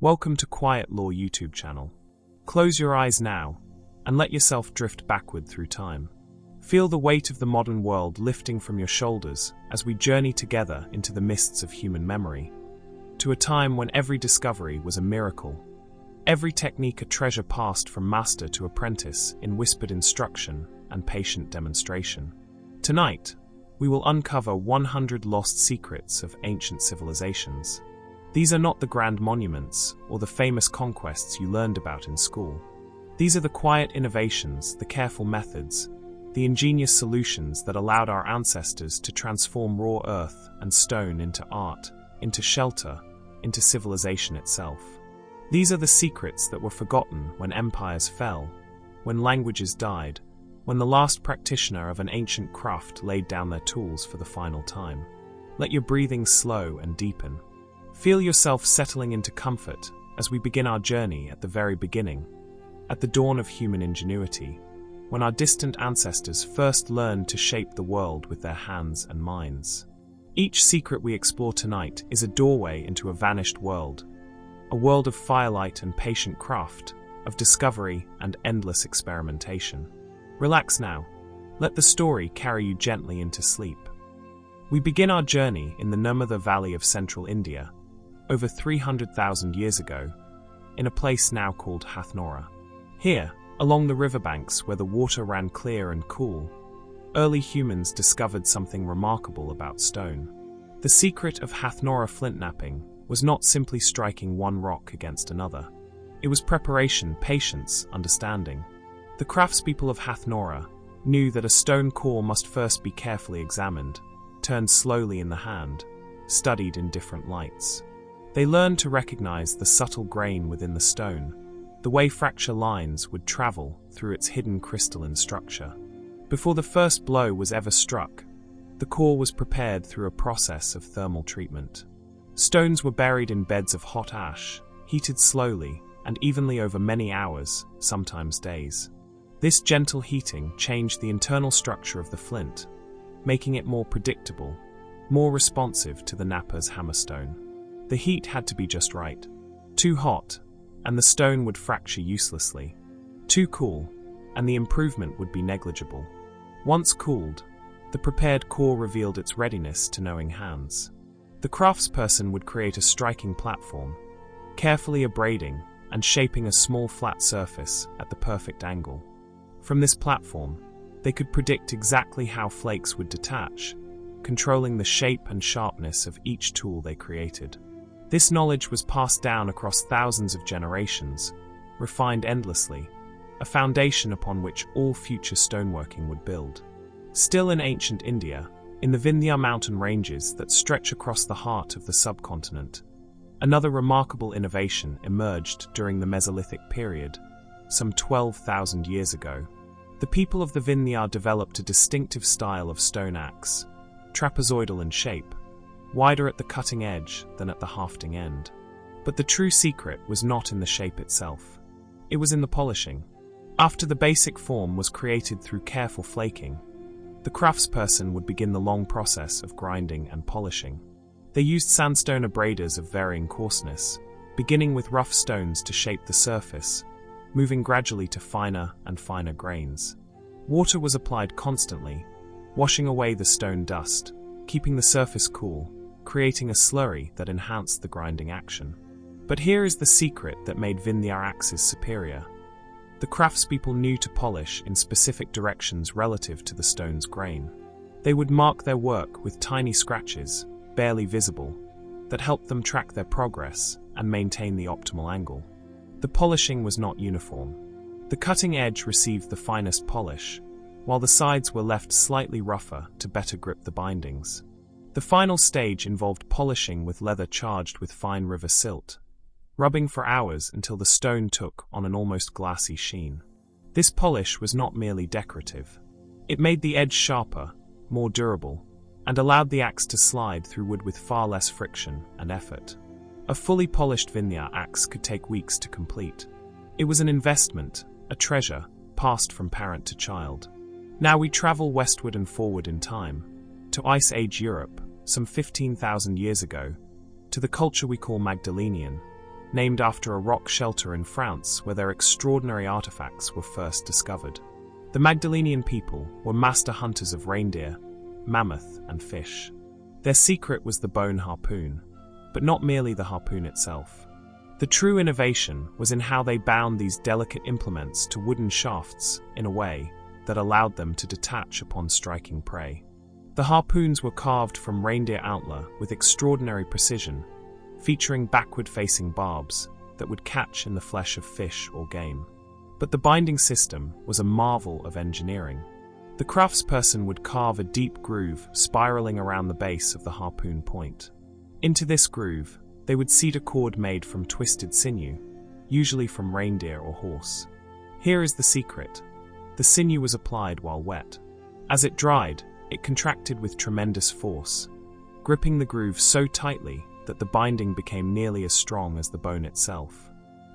Welcome to Quiet Law YouTube channel. Close your eyes now and let yourself drift backward through time. Feel the weight of the modern world lifting from your shoulders as we journey together into the mists of human memory, to a time when every discovery was a miracle, every technique a treasure passed from master to apprentice in whispered instruction and patient demonstration. Tonight, we will uncover 100 lost secrets of ancient civilizations. These are not the grand monuments or the famous conquests you learned about in school. These are the quiet innovations, the careful methods, the ingenious solutions that allowed our ancestors to transform raw earth and stone into art, into shelter, into civilization itself. These are the secrets that were forgotten when empires fell, when languages died, when the last practitioner of an ancient craft laid down their tools for the final time. Let your breathing slow and deepen. Feel yourself settling into comfort as we begin our journey at the very beginning, at the dawn of human ingenuity, when our distant ancestors first learned to shape the world with their hands and minds. Each secret we explore tonight is a doorway into a vanished world, a world of firelight and patient craft, of discovery and endless experimentation. Relax now. Let the story carry you gently into sleep. We begin our journey in the Narmada Valley of central India, over 300,000 years ago, in a place now called Hathnora. Here, along the riverbanks where the water ran clear and cool, early humans discovered something remarkable about stone. The secret of Hathnora flint knapping was not simply striking one rock against another. It was preparation, patience, understanding. The craftspeople of Hathnora knew that a stone core must first be carefully examined, turned slowly in the hand, studied in different lights. They learned to recognize the subtle grain within the stone, the way fracture lines would travel through its hidden crystalline structure. Before the first blow was ever struck, the core was prepared through a process of thermal treatment. Stones were buried in beds of hot ash, heated slowly and evenly over many hours, sometimes days. This gentle heating changed the internal structure of the flint, making it more predictable, more responsive to the knapper's hammerstone. The heat had to be just right. Too hot, and the stone would fracture uselessly. Too cool, and the improvement would be negligible. Once cooled, the prepared core revealed its readiness to knowing hands. The craftsperson would create a striking platform, carefully abrading and shaping a small flat surface at the perfect angle. From this platform, they could predict exactly how flakes would detach, controlling the shape and sharpness of each tool they created. This knowledge was passed down across thousands of generations, refined endlessly, a foundation upon which all future stoneworking would build. Still in ancient India, in the Vindhya mountain ranges that stretch across the heart of the subcontinent, another remarkable innovation emerged during the Mesolithic period, some 12,000 years ago. The people of the Vindhya developed a distinctive style of stone axe, trapezoidal in shape, wider at the cutting edge than at the hafting end. But the true secret was not in the shape itself. It was in the polishing. After the basic form was created through careful flaking, the craftsperson would begin the long process of grinding and polishing. They used sandstone abraders of varying coarseness, beginning with rough stones to shape the surface, moving gradually to finer and finer grains. Water was applied constantly, washing away the stone dust, keeping the surface cool, creating a slurry that enhanced the grinding action. But here is the secret that made Vindhya axes superior. The craftspeople knew to polish in specific directions relative to the stone's grain. They would mark their work with tiny scratches, barely visible, that helped them track their progress and maintain the optimal angle. The polishing was not uniform. The cutting edge received the finest polish, while the sides were left slightly rougher to better grip the bindings. The final stage involved polishing with leather charged with fine river silt, rubbing for hours until the stone took on an almost glassy sheen. This polish was not merely decorative. It made the edge sharper, more durable, and allowed the axe to slide through wood with far less friction and effort. A fully polished Vindhya axe could take weeks to complete. It was an investment, a treasure, passed from parent to child. Now we travel westward and forward in time, to Ice Age Europe, some 15,000 years ago, to the culture we call Magdalenian, named after a rock shelter in France where their extraordinary artifacts were first discovered. The Magdalenian people were master hunters of reindeer, mammoth, and fish. Their secret was the bone harpoon, but not merely the harpoon itself. The true innovation was in how they bound these delicate implements to wooden shafts in a way that allowed them to detach upon striking prey. The harpoons were carved from reindeer antler with extraordinary precision, featuring backward-facing barbs that would catch in the flesh of fish or game. But the binding system was a marvel of engineering. The craftsperson would carve a deep groove spiraling around the base of the harpoon point. Into this groove, they would seat a cord made from twisted sinew, usually from reindeer or horse. Here is the secret. The sinew was applied while wet. As it dried, it contracted with tremendous force, gripping the groove so tightly that the binding became nearly as strong as the bone itself.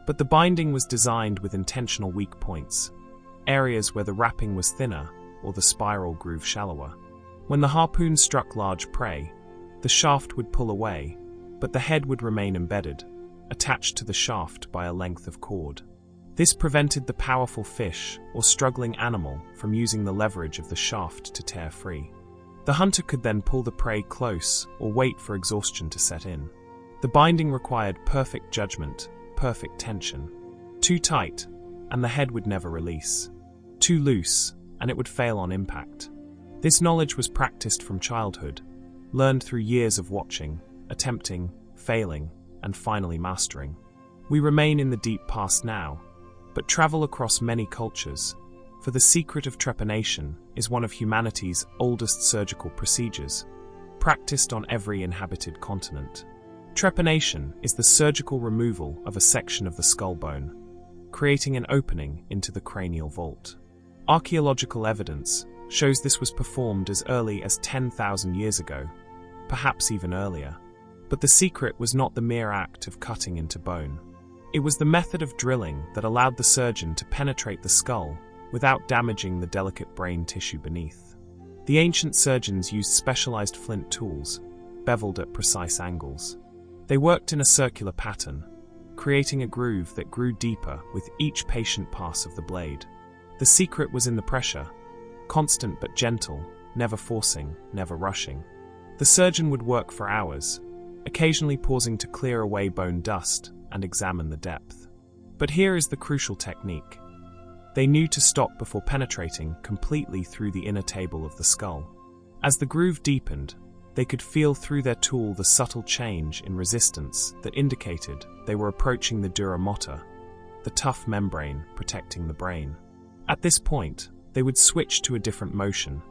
But the binding was designed with intentional weak points, areas where the wrapping was thinner or the spiral groove shallower. When the harpoon struck large prey, the shaft would pull away, but the head would remain embedded, attached to the shaft by a length of cord. This prevented the powerful fish or struggling animal from using the leverage of the shaft to tear free. The hunter could then pull the prey close or wait for exhaustion to set in. The binding required perfect judgment, perfect tension. Too tight, and the head would never release. Too loose, and it would fail on impact. This knowledge was practiced from childhood, learned through years of watching, attempting, failing, and finally mastering. We remain in the deep past now, but travel across many cultures, for the secret of trepanation is one of humanity's oldest surgical procedures, practiced on every inhabited continent. Trepanation is the surgical removal of a section of the skull bone, creating an opening into the cranial vault. Archaeological evidence shows this was performed as early as 10,000 years ago, perhaps even earlier. But the secret was not the mere act of cutting into bone. It was the method of drilling that allowed the surgeon to penetrate the skull without damaging the delicate brain tissue beneath. The ancient surgeons used specialized flint tools, beveled at precise angles. They worked in a circular pattern, creating a groove that grew deeper with each patient pass of the blade. The secret was in the pressure, constant but gentle, never forcing, never rushing. The surgeon would work for hours, occasionally pausing to clear away bone dust and examine the depth. But here is the crucial technique. They knew to stop before penetrating completely through the inner table of the skull. As the groove deepened, they could feel through their tool the subtle change in resistance that indicated they were approaching the dura mater, the tough membrane protecting the brain. At this point, they would switch to a different motion,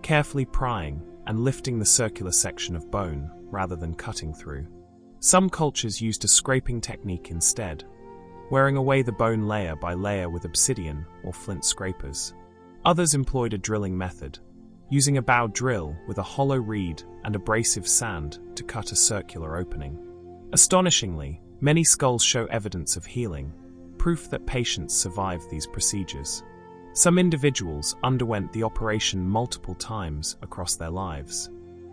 carefully prying and lifting the circular section of bone rather than cutting through. Some cultures used a scraping technique instead, wearing away the bone layer by layer with obsidian or flint scrapers. Others employed a drilling method, using a bow drill with a hollow reed and abrasive sand to cut a circular opening. Astonishingly, many skulls show evidence of healing, proof that patients survived these procedures. Some individuals underwent the operation multiple times across their lives.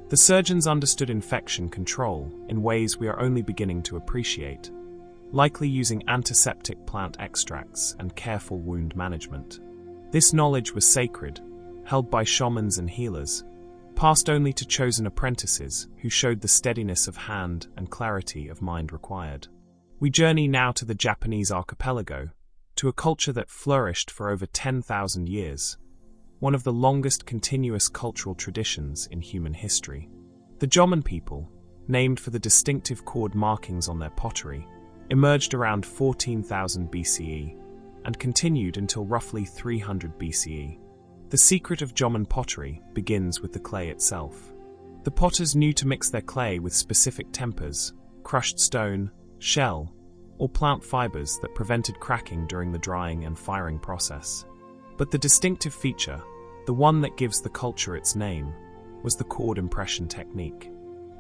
The surgeons understood infection control in ways we are only beginning to appreciate, likely using antiseptic plant extracts and careful wound management. This knowledge was sacred, held by shamans and healers, passed only to chosen apprentices who showed the steadiness of hand and clarity of mind required. We journey now to the Japanese archipelago, to a culture that flourished for over 10,000 years, one of the longest continuous cultural traditions in human history. The Jomon people, named for the distinctive cord markings on their pottery, emerged around 14,000 BCE and continued until roughly 300 BCE. The secret of Jomon pottery begins with the clay itself. The potters knew to mix their clay with specific tempers, crushed stone, shell, or plant fibers that prevented cracking during the drying and firing process. But the distinctive feature, the one that gives the culture its name, was the cord impression technique.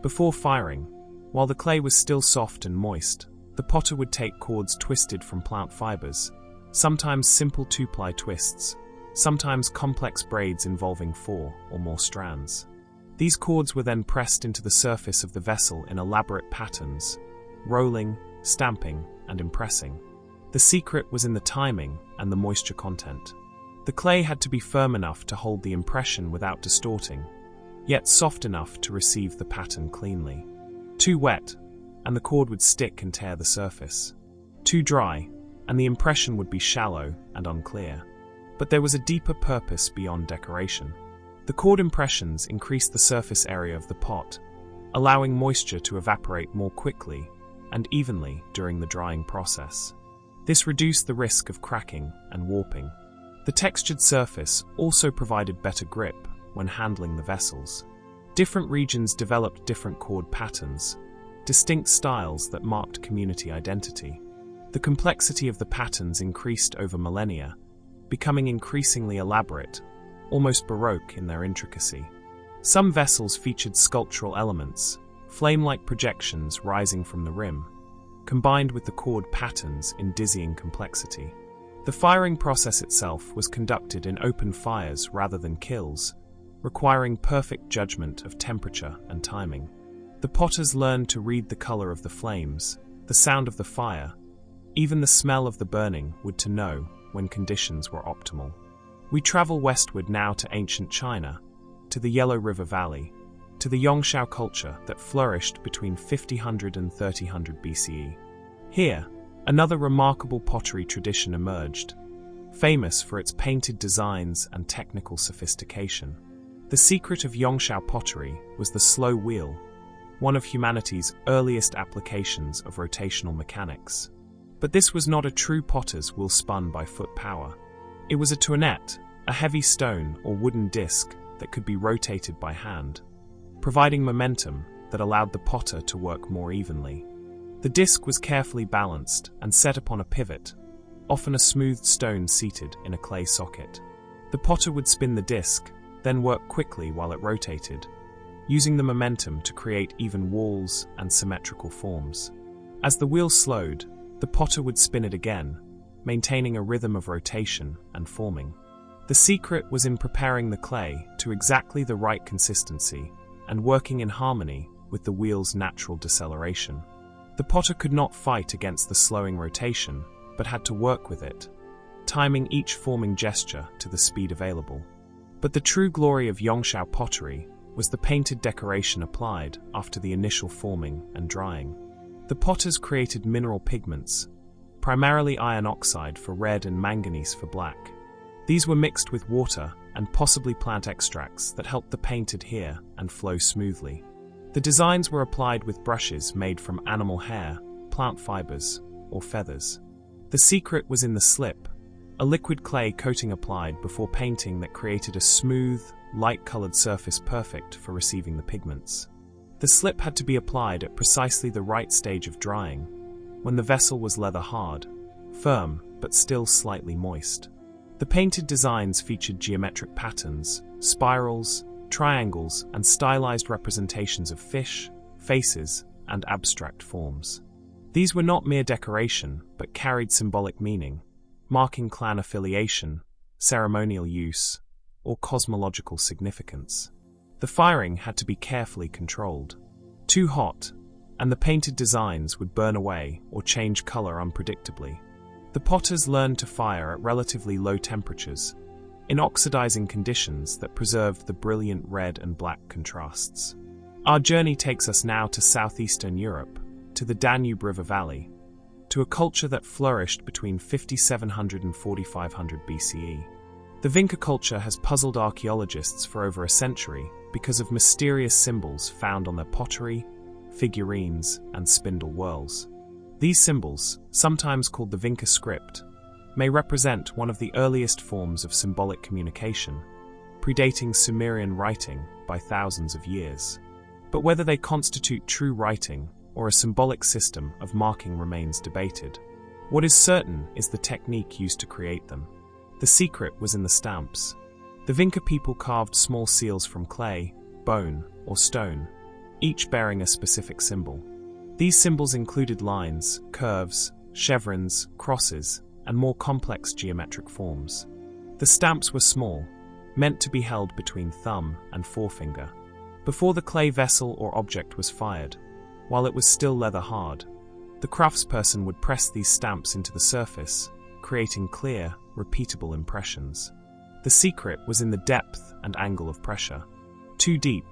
Before firing, while the clay was still soft and moist, the potter would take cords twisted from plant fibers, sometimes simple two-ply twists, sometimes complex braids involving 4 or more strands. These cords were then pressed into the surface of the vessel in elaborate patterns, rolling, stamping, and impressing. The secret was in the timing and the moisture content. The clay had to be firm enough to hold the impression without distorting, yet soft enough to receive the pattern cleanly. Too wet, and the cord would stick and tear the surface. Too dry, and the impression would be shallow and unclear. But there was a deeper purpose beyond decoration. The cord impressions increased the surface area of the pot, allowing moisture to evaporate more quickly and evenly during the drying process. This reduced the risk of cracking and warping. The textured surface also provided better grip when handling the vessels. Different regions developed different cord patterns, distinct styles that marked community identity. The complexity of the patterns increased over millennia, becoming increasingly elaborate, almost baroque in their intricacy. Some vessels featured sculptural elements, flame-like projections rising from the rim, combined with the cord patterns in dizzying complexity. The firing process itself was conducted in open fires rather than kilns, requiring perfect judgment of temperature and timing. The potters learned to read the color of the flames, the sound of the fire, even the smell of the burning would to know when conditions were optimal. We travel westward now to ancient China, to the Yellow River Valley, to the Yongshao culture that flourished between 5000 and 3000 BCE. Here, another remarkable pottery tradition emerged, famous for its painted designs and technical sophistication. The secret of Yongshao pottery was the slow wheel, one of humanity's earliest applications of rotational mechanics. But this was not a true potter's wheel spun by foot power. It was a tournette, a heavy stone or wooden disc that could be rotated by hand, providing momentum that allowed the potter to work more evenly. The disc was carefully balanced and set upon a pivot, often a smooth stone seated in a clay socket. The potter would spin the disc, then work quickly while it rotated, using the momentum to create even walls and symmetrical forms. As the wheel slowed, the potter would spin it again, maintaining a rhythm of rotation and forming. The secret was in preparing the clay to exactly the right consistency and working in harmony with the wheel's natural deceleration. The potter could not fight against the slowing rotation, but had to work with it, timing each forming gesture to the speed available. But the true glory of Yongshao pottery was the painted decoration applied after the initial forming and drying. The potters created mineral pigments, primarily iron oxide for red and manganese for black. These were mixed with water and possibly plant extracts that helped the paint adhere and flow smoothly. The designs were applied with brushes made from animal hair, plant fibers, or feathers. The secret was in the slip, a liquid clay coating applied before painting that created a smooth, light-colored surface perfect for receiving the pigments. The slip had to be applied at precisely the right stage of drying, when the vessel was leather-hard, firm but still slightly moist. The painted designs featured geometric patterns, spirals, triangles, and stylized representations of fish, faces, and abstract forms. These were not mere decoration, but carried symbolic meaning, marking clan affiliation, ceremonial use, or cosmological significance. The firing had to be carefully controlled. Too hot, and the painted designs would burn away or change color unpredictably. The potters learned to fire at relatively low temperatures, in oxidizing conditions that preserved the brilliant red and black contrasts. Our journey takes us now to southeastern Europe, to the Danube River Valley, to a culture that flourished between 5700 and 4500 BCE. The Vinca culture has puzzled archaeologists for over a century because of mysterious symbols found on their pottery, figurines, and spindle whorls. These symbols, sometimes called the Vinca script, may represent one of the earliest forms of symbolic communication, predating Sumerian writing by thousands of years. But whether they constitute true writing or a symbolic system of marking remains debated. What is certain is the technique used to create them. The secret was in the stamps. The Vinca people carved small seals from clay, bone, or stone, each bearing a specific symbol. These symbols included lines, curves, chevrons, crosses, and more complex geometric forms. The stamps were small, meant to be held between thumb and forefinger. Before the clay vessel or object was fired, while it was still leather hard, The craftsperson would press these stamps into the surface, creating clear, repeatable impressions. The secret was in the depth and angle of pressure. Too deep,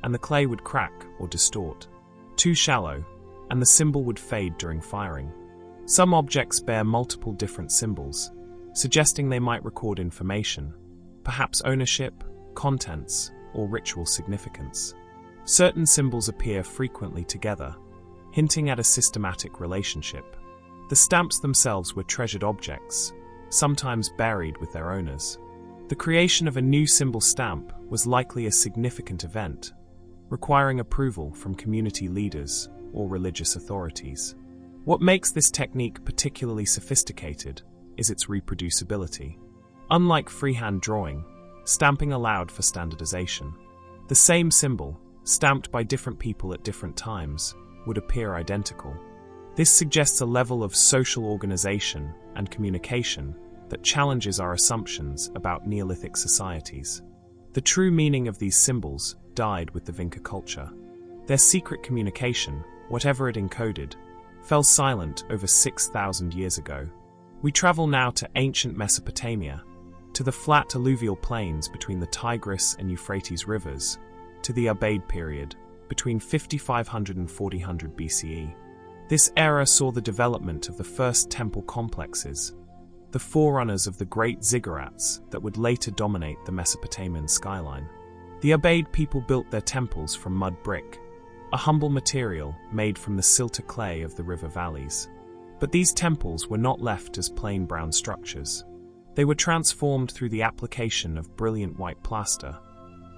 and the clay would crack or distort. Too shallow, and the symbol would fade during firing. Some objects bear multiple different symbols, suggesting they might record information, perhaps ownership, contents, or ritual significance. Certain symbols appear frequently together, hinting at a systematic relationship. The stamps themselves were treasured objects, sometimes buried with their owners. The creation of a new symbol stamp was likely a significant event, requiring approval from community leaders or religious authorities. What makes this technique particularly sophisticated is its reproducibility. Unlike freehand drawing, stamping allowed for standardization. The same symbol, stamped by different people at different times, would appear identical. This suggests a level of social organization and communication that challenges our assumptions about Neolithic societies. The true meaning of these symbols died with the Vinca culture. Their secret communication, whatever it encoded, fell silent over 6,000 years ago. We travel now to ancient Mesopotamia, to the flat alluvial plains between the Tigris and Euphrates rivers, to the Ubaid period, between 5500 and 4000 BCE. This era saw the development of the first temple complexes, the forerunners of the great ziggurats that would later dominate the Mesopotamian skyline. The Ubaid people built their temples from mud brick, a humble material made from the silter clay of the river valleys. But these temples were not left as plain brown structures. They were transformed through the application of brilliant white plaster,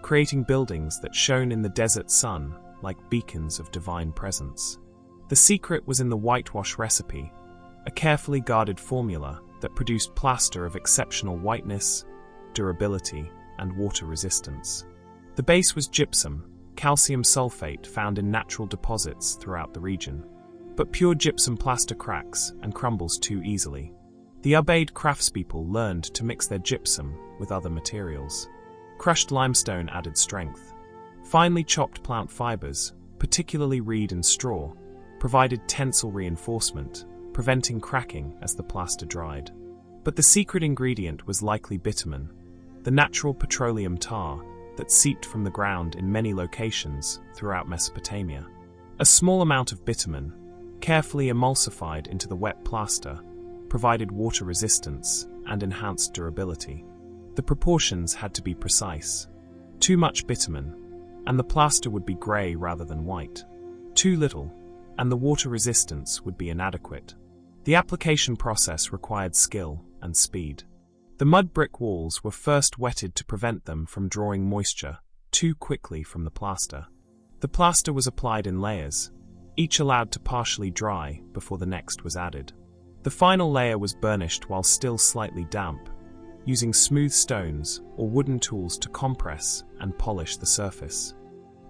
creating buildings that shone in the desert sun like beacons of divine presence. The secret was in the whitewash recipe, a carefully guarded formula that produced plaster of exceptional whiteness, durability, and water resistance. The base was gypsum, calcium sulfate found in natural deposits throughout the region. But pure gypsum plaster cracks and crumbles too easily. The Ubaid craftspeople learned to mix their gypsum with other materials. Crushed limestone added strength. Finely chopped plant fibers, particularly reed and straw, provided tensile reinforcement, preventing cracking as the plaster dried. But the secret ingredient was likely bitumen, the natural petroleum tar that seeped from the ground in many locations throughout Mesopotamia. A small amount of bitumen, carefully emulsified into the wet plaster, provided water resistance and enhanced durability. The proportions had to be precise. Too much bitumen, and the plaster would be grey rather than white. Too little, and the water resistance would be inadequate. The application process required skill and speed. The mud brick walls were first wetted to prevent them from drawing moisture too quickly from the plaster. The plaster was applied in layers, each allowed to partially dry before the next was added. The final layer was burnished while still slightly damp, using smooth stones or wooden tools to compress and polish the surface.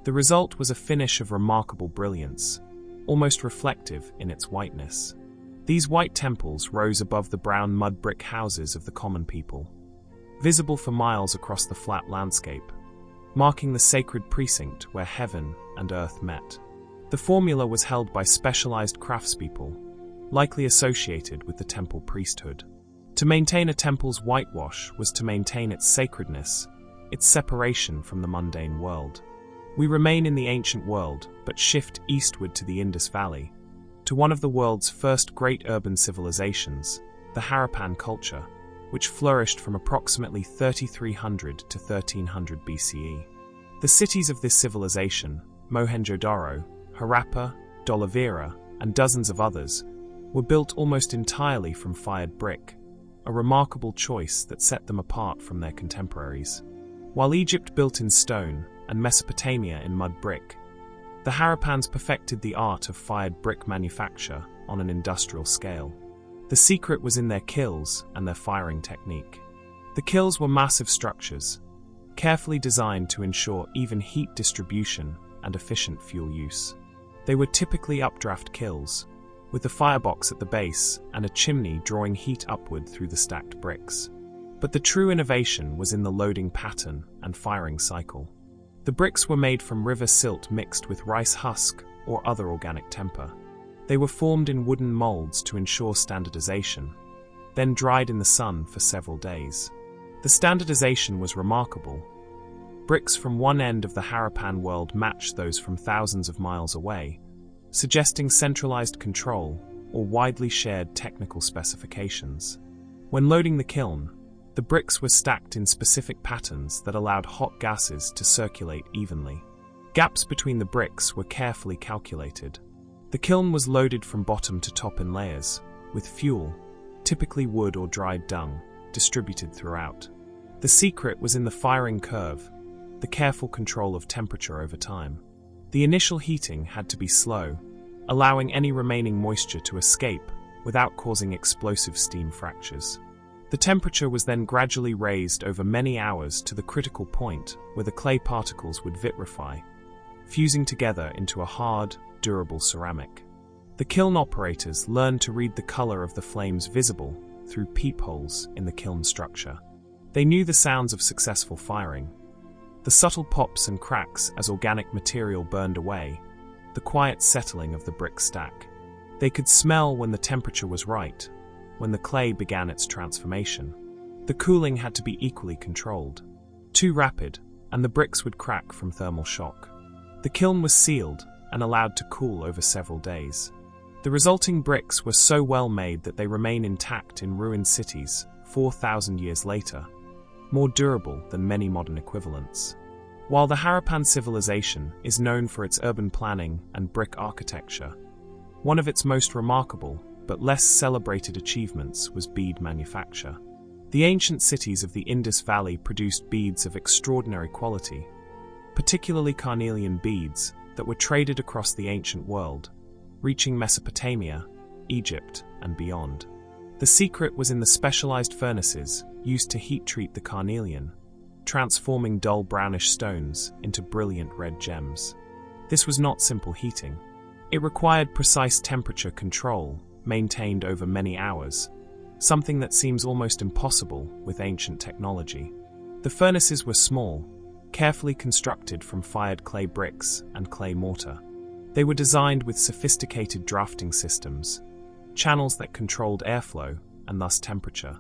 The result was a finish of remarkable brilliance, almost reflective in its whiteness. These white temples rose above the brown mud brick houses of the common people, visible for miles across the flat landscape, marking the sacred precinct where heaven and earth met. The formula was held by specialized craftspeople, likely associated with the temple priesthood. To maintain a temple's whitewash was to maintain its sacredness, its separation from the mundane world. We remain in the ancient world, but shift eastward to the Indus Valley, to one of the world's first great urban civilizations, the Harappan culture, which flourished from approximately 3300 to 1300 BCE. The cities of this civilization, Mohenjo-Daro, Harappa, Dholavira, and dozens of others, were built almost entirely from fired brick, a remarkable choice that set them apart from their contemporaries. While Egypt built in stone and Mesopotamia in mud brick, the Harappans perfected the art of fired brick manufacture on an industrial scale. The secret was in their kilns and their firing technique. The kilns were massive structures, carefully designed to ensure even heat distribution and efficient fuel use. They were typically updraft kilns, with the firebox at the base and a chimney drawing heat upward through the stacked bricks. But the true innovation was in the loading pattern and firing cycle. The bricks were made from river silt mixed with rice husk or other organic temper. They were formed in wooden molds to ensure standardization, then dried in the sun for several days. The standardization was remarkable. Bricks from one end of the Harappan world matched those from thousands of miles away, suggesting centralized control or widely shared technical specifications. When loading the kiln, the bricks were stacked in specific patterns that allowed hot gases to circulate evenly. Gaps between the bricks were carefully calculated. The kiln was loaded from bottom to top in layers, with fuel, typically wood or dried dung, distributed throughout. The secret was in the firing curve, the careful control of temperature over time. The initial heating had to be slow, allowing any remaining moisture to escape without causing explosive steam fractures. The temperature was then gradually raised over many hours to the critical point where the clay particles would vitrify, fusing together into a hard, durable ceramic. The kiln operators learned to read the color of the flames visible through peepholes in the kiln structure. They knew the sounds of successful firing, the subtle pops and cracks as organic material burned away, the quiet settling of the brick stack. They could smell when the temperature was right, when the clay began its transformation. The cooling had to be equally controlled. Too rapid, and the bricks would crack from thermal shock. The kiln was sealed and allowed to cool over several days. The resulting bricks were so well made that they remain intact in ruined cities 4,000 years later, more durable than many modern equivalents. While the Harappan civilization is known for its urban planning and brick architecture, one of its most remarkable but less celebrated achievements was bead manufacture. The ancient cities of the Indus Valley produced beads of extraordinary quality, particularly carnelian beads that were traded across the ancient world, reaching Mesopotamia, Egypt, and beyond. The secret was in the specialized furnaces used to heat-treat the carnelian, transforming dull brownish stones into brilliant red gems. This was not simple heating. It required precise temperature control, maintained over many hours, something that seems almost impossible with ancient technology. The furnaces were small, carefully constructed from fired clay bricks and clay mortar. They were designed with sophisticated drafting systems, channels that controlled airflow and thus temperature.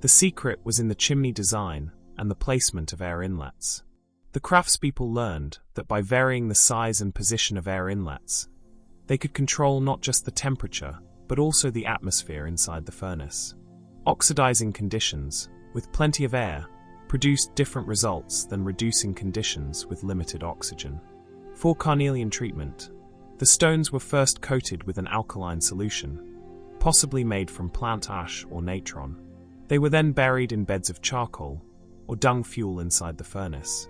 The secret was in the chimney design and the placement of air inlets. The craftspeople learned that by varying the size and position of air inlets, they could control not just the temperature, but also the atmosphere inside the furnace. Oxidizing conditions, with plenty of air, produced different results than reducing conditions with limited oxygen. For carnelian treatment, the stones were first coated with an alkaline solution, possibly made from plant ash or natron. They were then buried in beds of charcoal or dung fuel inside the furnace.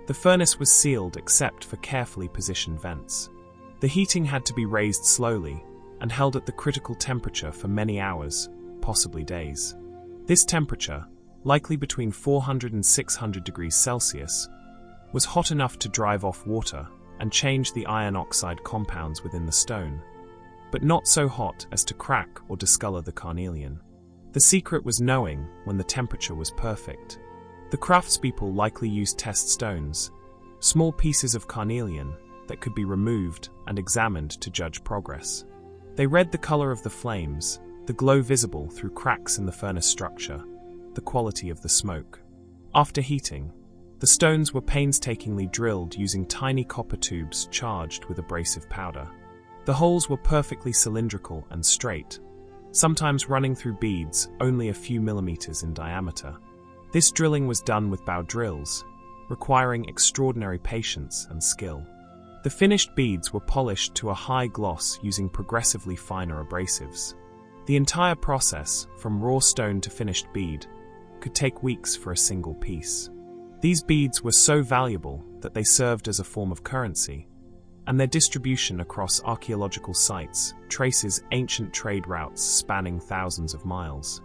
The furnace was sealed except for carefully positioned vents. The heating had to be raised slowly and held at the critical temperature for many hours, possibly days. This temperature, likely between 400 and 600 degrees Celsius, was hot enough to drive off water and change the iron oxide compounds within the stone, but not so hot as to crack or discolor the carnelian. The secret was knowing when the temperature was perfect. The craftspeople likely used test stones, small pieces of carnelian that could be removed and examined to judge progress. They read the color of the flames, the glow visible through cracks in the furnace structure, the quality of the smoke. After heating, the stones were painstakingly drilled using tiny copper tubes charged with abrasive powder. The holes were perfectly cylindrical and straight, sometimes running through beads only a few millimeters in diameter. This drilling was done with bow drills, requiring extraordinary patience and skill. The finished beads were polished to a high gloss using progressively finer abrasives. The entire process, from raw stone to finished bead, could take weeks for a single piece. These beads were so valuable that they served as a form of currency, and their distribution across archaeological sites traces ancient trade routes spanning thousands of miles.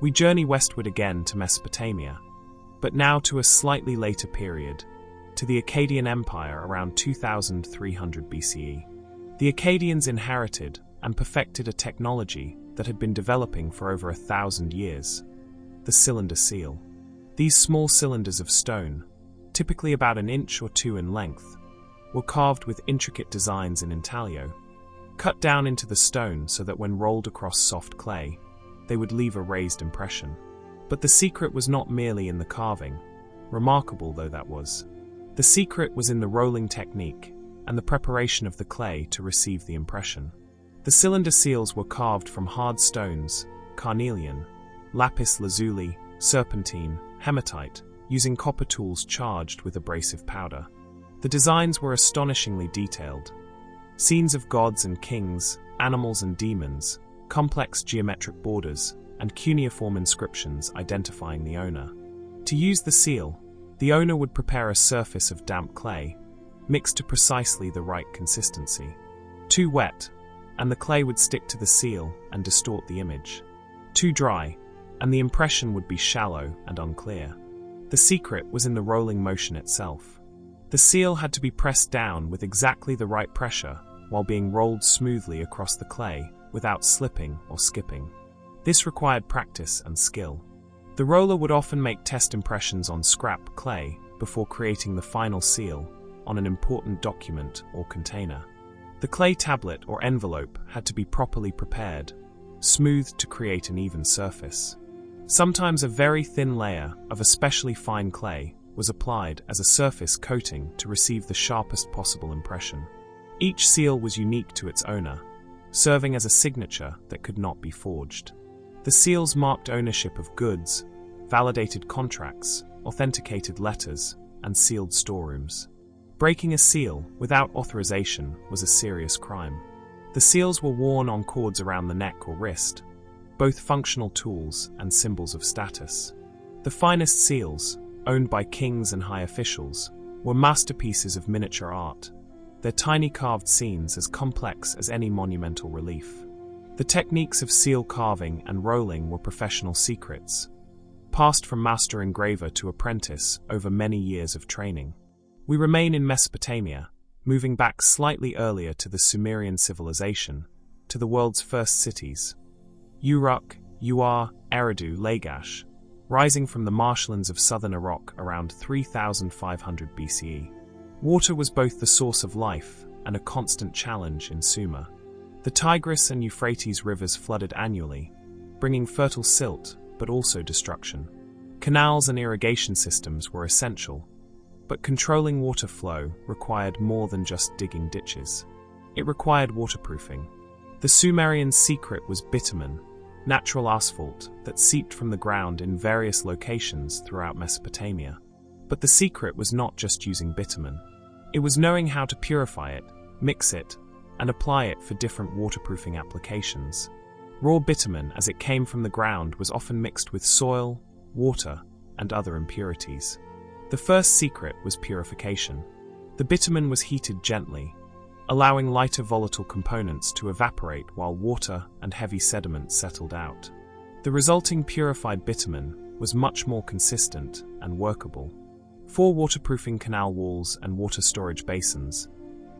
We journey westward again to Mesopotamia, but now to a slightly later period, to the Akkadian Empire around 2300 BCE. The Akkadians inherited and perfected a technology that had been developing for over 1,000 years: the cylinder seal. These small cylinders of stone, typically about an inch or two in length, were carved with intricate designs in intaglio, cut down into the stone so that when rolled across soft clay, they would leave a raised impression. But the secret was not merely in the carving, remarkable though that was. The secret was in the rolling technique and the preparation of the clay to receive the impression. The cylinder seals were carved from hard stones, carnelian, lapis lazuli, serpentine, hematite, using copper tools charged with abrasive powder. The designs were astonishingly detailed. Scenes of gods and kings, animals and demons, complex geometric borders, and cuneiform inscriptions identifying the owner. To use the seal, the owner would prepare a surface of damp clay, mixed to precisely the right consistency. Too wet, and the clay would stick to the seal and distort the image. Too dry, and the impression would be shallow and unclear. The secret was in the rolling motion itself. The seal had to be pressed down with exactly the right pressure while being rolled smoothly across the clay without slipping or skipping. This required practice and skill. The roller would often make test impressions on scrap clay before creating the final seal on an important document or container. The clay tablet or envelope had to be properly prepared, smoothed to create an even surface. Sometimes a very thin layer of especially fine clay was applied as a surface coating to receive the sharpest possible impression. Each seal was unique to its owner, serving as a signature that could not be forged. The seals marked ownership of goods, validated contracts, authenticated letters, and sealed storerooms. Breaking a seal without authorization was a serious crime. The seals were worn on cords around the neck or wrist, both functional tools and symbols of status. The finest seals, owned by kings and high officials, were masterpieces of miniature art, their tiny carved scenes as complex as any monumental relief. The techniques of seal carving and rolling were professional secrets, passed from master engraver to apprentice over many years of training. We remain in Mesopotamia, moving back slightly earlier to the Sumerian civilization, to the world's first cities. Uruk, Ur, Eridu, Lagash, rising from the marshlands of southern Iraq around 3500 BCE. Water was both the source of life and a constant challenge in Sumer. The Tigris and Euphrates rivers flooded annually, bringing fertile silt but also destruction. Canals and irrigation systems were essential, but controlling water flow required more than just digging ditches. It required waterproofing. The Sumerians' secret was bitumen, natural asphalt that seeped from the ground in various locations throughout Mesopotamia. But the secret was not just using bitumen. It was knowing how to purify it, mix it, and apply it for different waterproofing applications. Raw bitumen, as it came from the ground, was often mixed with soil, water, and other impurities. The first secret was purification. The bitumen was heated gently, allowing lighter volatile components to evaporate while water and heavy sediment settled out. The resulting purified bitumen was much more consistent and workable. For waterproofing canal walls and water storage basins,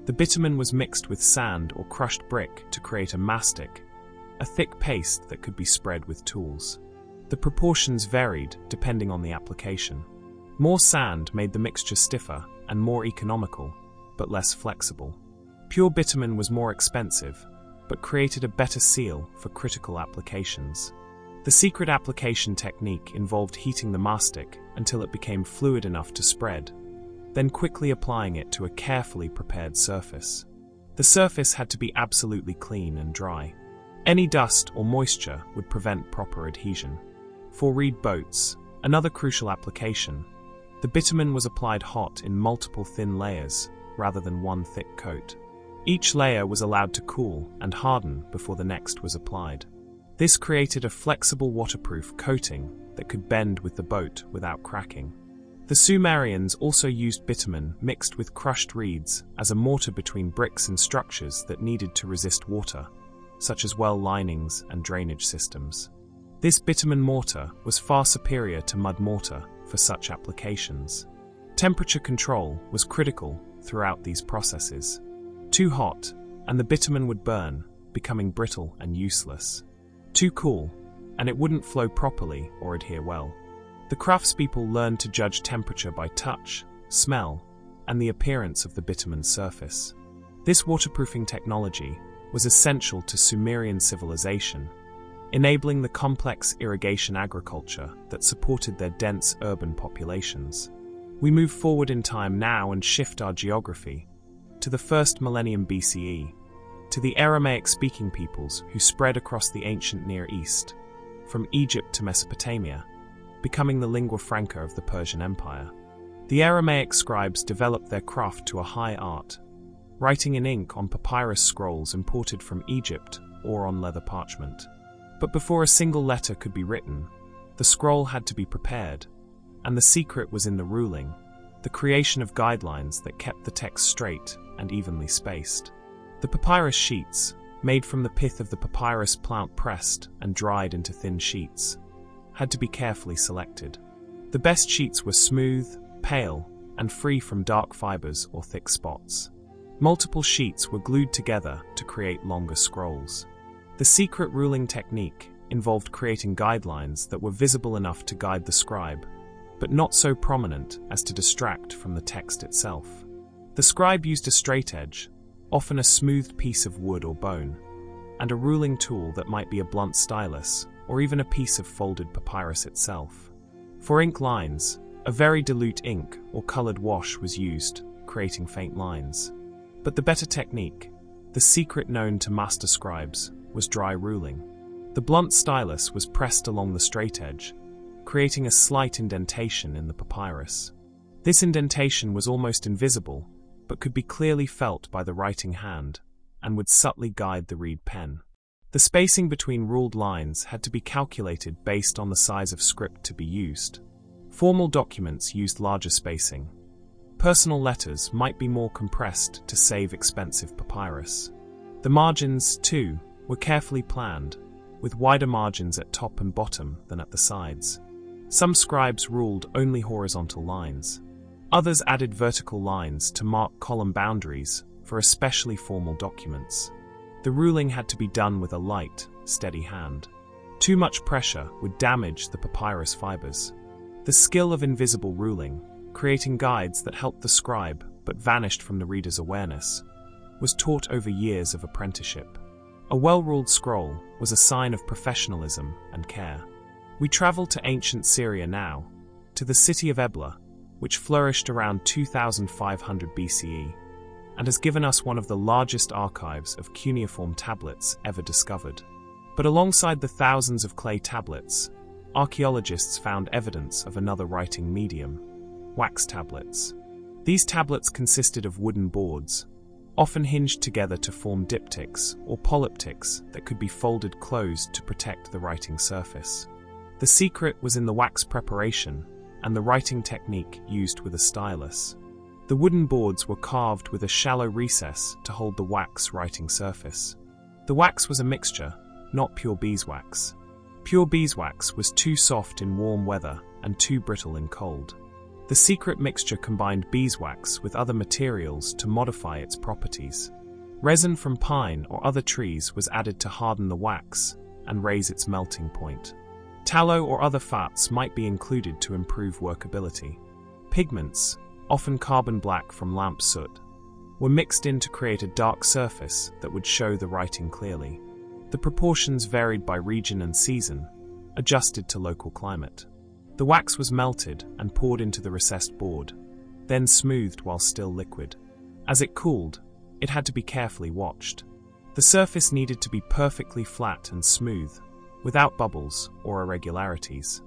the bitumen was mixed with sand or crushed brick to create a mastic, a thick paste that could be spread with tools. The proportions varied depending on the application. More sand made the mixture stiffer and more economical, but less flexible. Pure bitumen was more expensive, but created a better seal for critical applications. The secret application technique involved heating the mastic until it became fluid enough to spread, then quickly applying it to a carefully prepared surface. The surface had to be absolutely clean and dry. Any dust or moisture would prevent proper adhesion. For reed boats, another crucial application, the bitumen was applied hot in multiple thin layers rather than one thick coat. Each layer was allowed to cool and harden before the next was applied. This created a flexible waterproof coating that could bend with the boat without cracking. The Sumerians also used bitumen mixed with crushed reeds as a mortar between bricks and structures that needed to resist water, such as well linings and drainage systems. This bitumen mortar was far superior to mud mortar for such applications. Temperature control was critical throughout these processes. Too hot, and the bitumen would burn, becoming brittle and useless. Too cool, and it wouldn't flow properly or adhere well. The craftspeople learned to judge temperature by touch, smell, and the appearance of the bitumen surface. This waterproofing technology was essential to Sumerian civilization, enabling the complex irrigation agriculture that supported their dense urban populations. We move forward in time now and shift our geography to the first millennium BCE, to the Aramaic-speaking peoples who spread across the ancient Near East, from Egypt to Mesopotamia, becoming the lingua franca of the Persian Empire. The Aramaic scribes developed their craft to a high art, writing in ink on papyrus scrolls imported from Egypt or on leather parchment. But before a single letter could be written, the scroll had to be prepared, and the secret was in the ruling, the creation of guidelines that kept the text straight and evenly spaced. The papyrus sheets, made from the pith of the papyrus plant pressed and dried into thin sheets, had to be carefully selected. The best sheets were smooth, pale, and free from dark fibers or thick spots. Multiple sheets were glued together to create longer scrolls. The secret ruling technique involved creating guidelines that were visible enough to guide the scribe, but not so prominent as to distract from the text itself. The scribe used a straight edge, often a smoothed piece of wood or bone, and a ruling tool that might be a blunt stylus or even a piece of folded papyrus itself. For ink lines, a very dilute ink or colored wash was used, creating faint lines. But the better technique, the secret known to master scribes, was dry ruling. The blunt stylus was pressed along the straight edge, creating a slight indentation in the papyrus. This indentation was almost invisible, but could be clearly felt by the writing hand, and would subtly guide the reed pen. The spacing between ruled lines had to be calculated based on the size of script to be used. Formal documents used larger spacing. Personal letters might be more compressed to save expensive papyrus. The margins, too, were carefully planned, with wider margins at top and bottom than at the sides. Some scribes ruled only horizontal lines. Others added vertical lines to mark column boundaries for especially formal documents. The ruling had to be done with a light, steady hand. Too much pressure would damage the papyrus fibers. The skill of invisible ruling, creating guides that helped the scribe but vanished from the reader's awareness, was taught over years of apprenticeship. A well-ruled scroll was a sign of professionalism and care. We travel to ancient Syria now, to the city of Ebla, which flourished around 2500 BCE, and has given us one of the largest archives of cuneiform tablets ever discovered. But alongside the thousands of clay tablets, archaeologists found evidence of another writing medium: wax tablets. These tablets consisted of wooden boards, often hinged together to form diptychs or polyptychs that could be folded closed to protect the writing surface. The secret was in the wax preparation and the writing technique used with a stylus. The wooden boards were carved with a shallow recess to hold the wax writing surface. The wax was a mixture, not pure beeswax. Pure beeswax was too soft in warm weather and too brittle in cold. The secret mixture combined beeswax with other materials to modify its properties. Resin from pine or other trees was added to harden the wax and raise its melting point. Tallow or other fats might be included to improve workability. Pigments, often carbon black from lamp soot, were mixed in to create a dark surface that would show the writing clearly. The proportions varied by region and season, adjusted to local climate. The wax was melted and poured into the recessed board, then smoothed while still liquid. As it cooled, it had to be carefully watched. The surface needed to be perfectly flat and smooth, without bubbles or irregularities.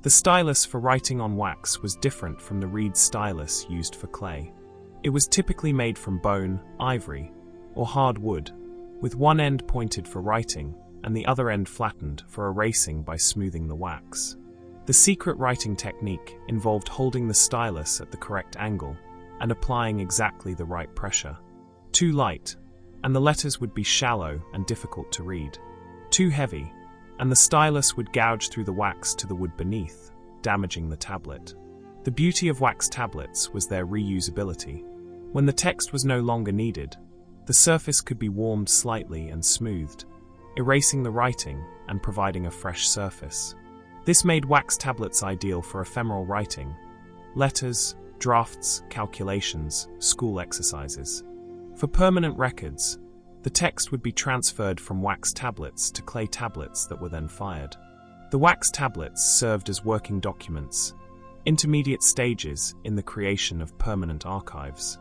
The stylus for writing on wax was different from the reed stylus used for clay. It was typically made from bone, ivory, or hard wood, with one end pointed for writing and the other end flattened for erasing by smoothing the wax. The secret writing technique involved holding the stylus at the correct angle and applying exactly the right pressure. Too light, and the letters would be shallow and difficult to read. Too heavy, and the stylus would gouge through the wax to the wood beneath, damaging the tablet. The beauty of wax tablets was their reusability. When the text was no longer needed, the surface could be warmed slightly and smoothed, erasing the writing and providing a fresh surface. This made wax tablets ideal for ephemeral writing, letters, drafts, calculations, school exercises. For permanent records, The text would be transferred from wax tablets to clay tablets that were then fired. The wax tablets served as working documents, intermediate stages in the creation of permanent archives.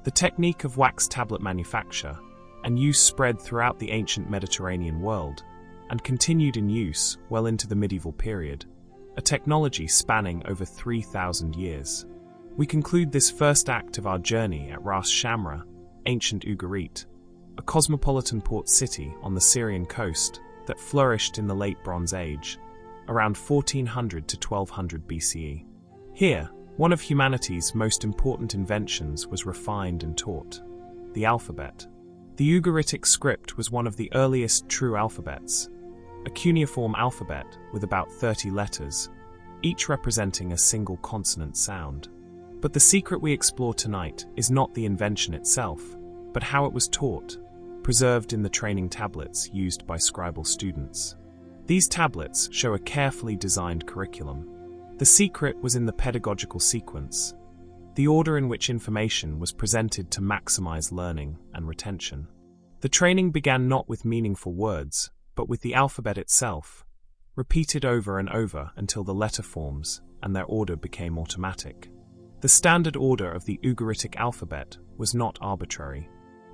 The technique of wax tablet manufacture and use spread throughout the ancient Mediterranean world and continued in use well into the medieval period, a technology spanning over 3,000 years. We conclude this first act of our journey at Ras Shamra, ancient Ugarit, a cosmopolitan port city on the Syrian coast that flourished in the late Bronze Age, around 1400 to 1200 BCE. Here, one of humanity's most important inventions was refined and taught: the alphabet. The Ugaritic script was one of the earliest true alphabets, a cuneiform alphabet with about 30 letters, each representing a single consonant sound. But the secret we explore tonight is not the invention itself, but how it was taught, preserved in the training tablets used by scribal students. These tablets show a carefully designed curriculum. The secret was in the pedagogical sequence, the order in which information was presented to maximize learning and retention. The training began not with meaningful words, but with the alphabet itself, repeated over and over until the letter forms and their order became automatic. The standard order of the Ugaritic alphabet was not arbitrary.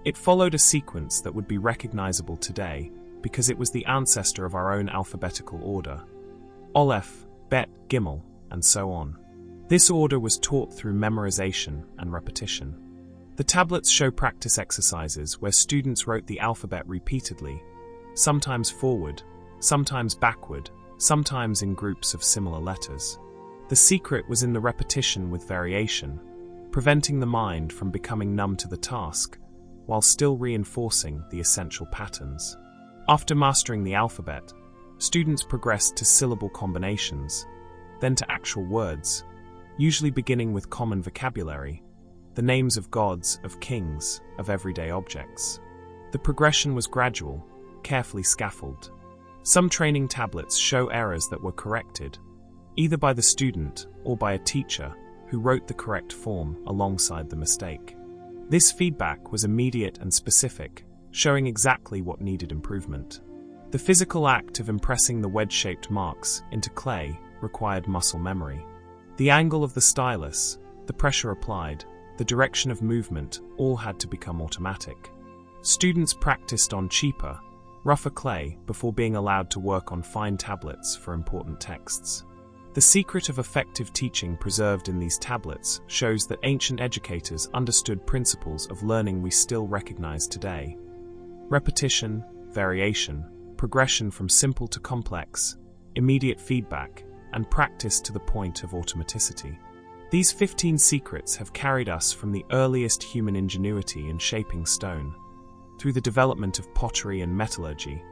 It followed a sequence that would be recognizable today because it was the ancestor of our own alphabetical order: Aleph, Bet, Gimel, and so on. This order was taught through memorization and repetition. The tablets show practice exercises where students wrote the alphabet repeatedly, sometimes forward, sometimes backward, sometimes in groups of similar letters. The secret was in the repetition with variation, preventing the mind from becoming numb to the task, while still reinforcing the essential patterns. After mastering the alphabet, students progressed to syllable combinations, then to actual words, usually beginning with common vocabulary, the names of gods, of kings, of everyday objects. The progression was gradual, carefully scaffolded. Some training tablets show errors that were corrected, either by the student or by a teacher who wrote the correct form alongside the mistake. This feedback was immediate and specific, showing exactly what needed improvement. The physical act of impressing the wedge-shaped marks into clay required muscle memory. The angle of the stylus, the pressure applied, the direction of movement all had to become automatic. Students practiced on cheaper, rougher clay before being allowed to work on fine tablets for important texts. The secret of effective teaching preserved in these tablets shows that ancient educators understood principles of learning we still recognize today: repetition, variation, progression from simple to complex, immediate feedback, and practice to the point of automaticity. These 15 secrets have carried us from the earliest human ingenuity in shaping stone, through the development of pottery and metallurgy,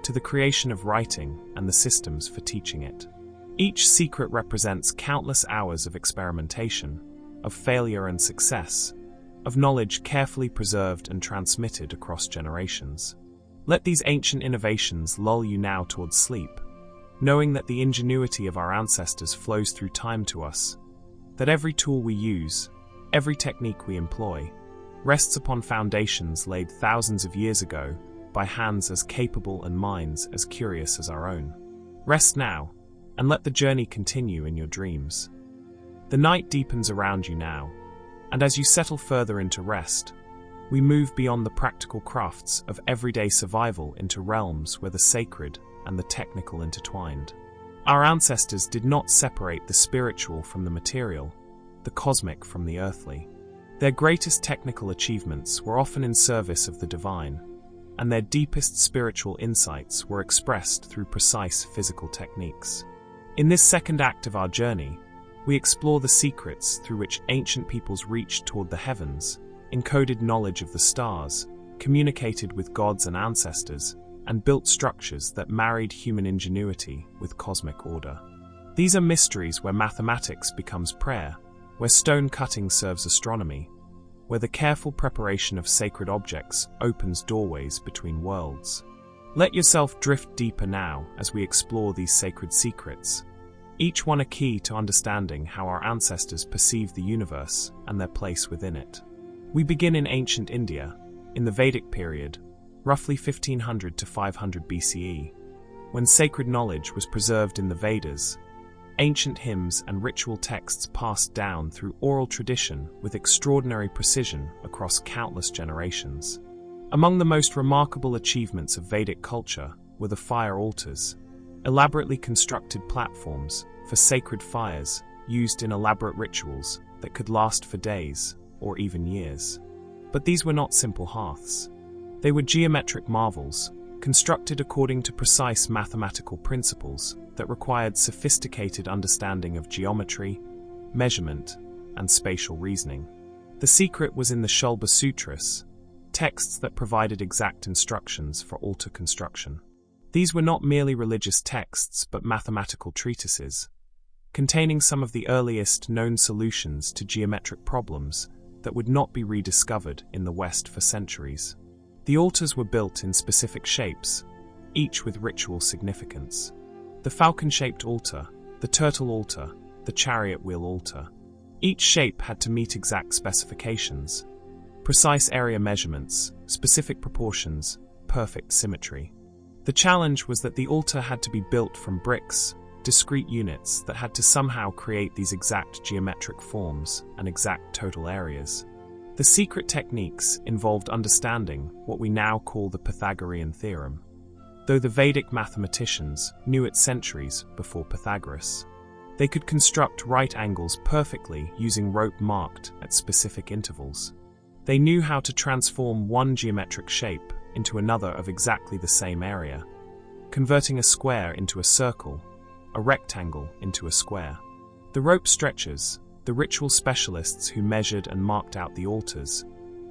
to the creation of writing and the systems for teaching it. Each secret represents countless hours of experimentation, of failure and success, of knowledge carefully preserved and transmitted across generations. Let these ancient innovations lull you now towards sleep, knowing that the ingenuity of our ancestors flows through time to us, that every tool we use, every technique we employ, rests upon foundations laid thousands of years ago by hands as capable and minds as curious as our own. Rest now, and let the journey continue in your dreams. The night deepens around you now, and as you settle further into rest, we move beyond the practical crafts of everyday survival into realms where the sacred and the technical intertwined. Our ancestors did not separate the spiritual from the material, the cosmic from the earthly. Their greatest technical achievements were often in service of the divine, and their deepest spiritual insights were expressed through precise physical techniques. In this second act of our journey, we explore the secrets through which ancient peoples reached toward the heavens, encoded knowledge of the stars, communicated with gods and ancestors, and built structures that married human ingenuity with cosmic order. These are mysteries where mathematics becomes prayer, where stone cutting serves astronomy, where the careful preparation of sacred objects opens doorways between worlds. Let yourself drift deeper now as we explore these sacred secrets, each one a key to understanding how our ancestors perceived the universe and their place within it. We begin in ancient India, in the Vedic period, roughly 1500 to 500 BCE, when sacred knowledge was preserved in the Vedas. Ancient hymns and ritual texts passed down through oral tradition with extraordinary precision across countless generations. Among the most remarkable achievements of Vedic culture were the fire altars, elaborately constructed platforms for sacred fires used in elaborate rituals that could last for days or even years. But these were not simple hearths. They were geometric marvels, constructed according to precise mathematical principles that required sophisticated understanding of geometry, measurement, and spatial reasoning. The secret was in the Shulba Sutras, texts that provided exact instructions for altar construction. These were not merely religious texts but mathematical treatises, containing some of the earliest known solutions to geometric problems that would not be rediscovered in the West for centuries. The altars were built in specific shapes, each with ritual significance. The falcon-shaped altar, the turtle altar, the chariot wheel altar. Each shape had to meet exact specifications, precise area measurements, specific proportions, perfect symmetry. The challenge was that the altar had to be built from bricks, discrete units that had to somehow create these exact geometric forms and exact total areas. The secret techniques involved understanding what we now call the Pythagorean theorem, though the Vedic mathematicians knew it centuries before Pythagoras. They could construct right angles perfectly using rope marked at specific intervals. They knew how to transform one geometric shape into another of exactly the same area, converting a square into a circle, a rectangle into a square. The rope stretchers, the ritual specialists who measured and marked out the altars,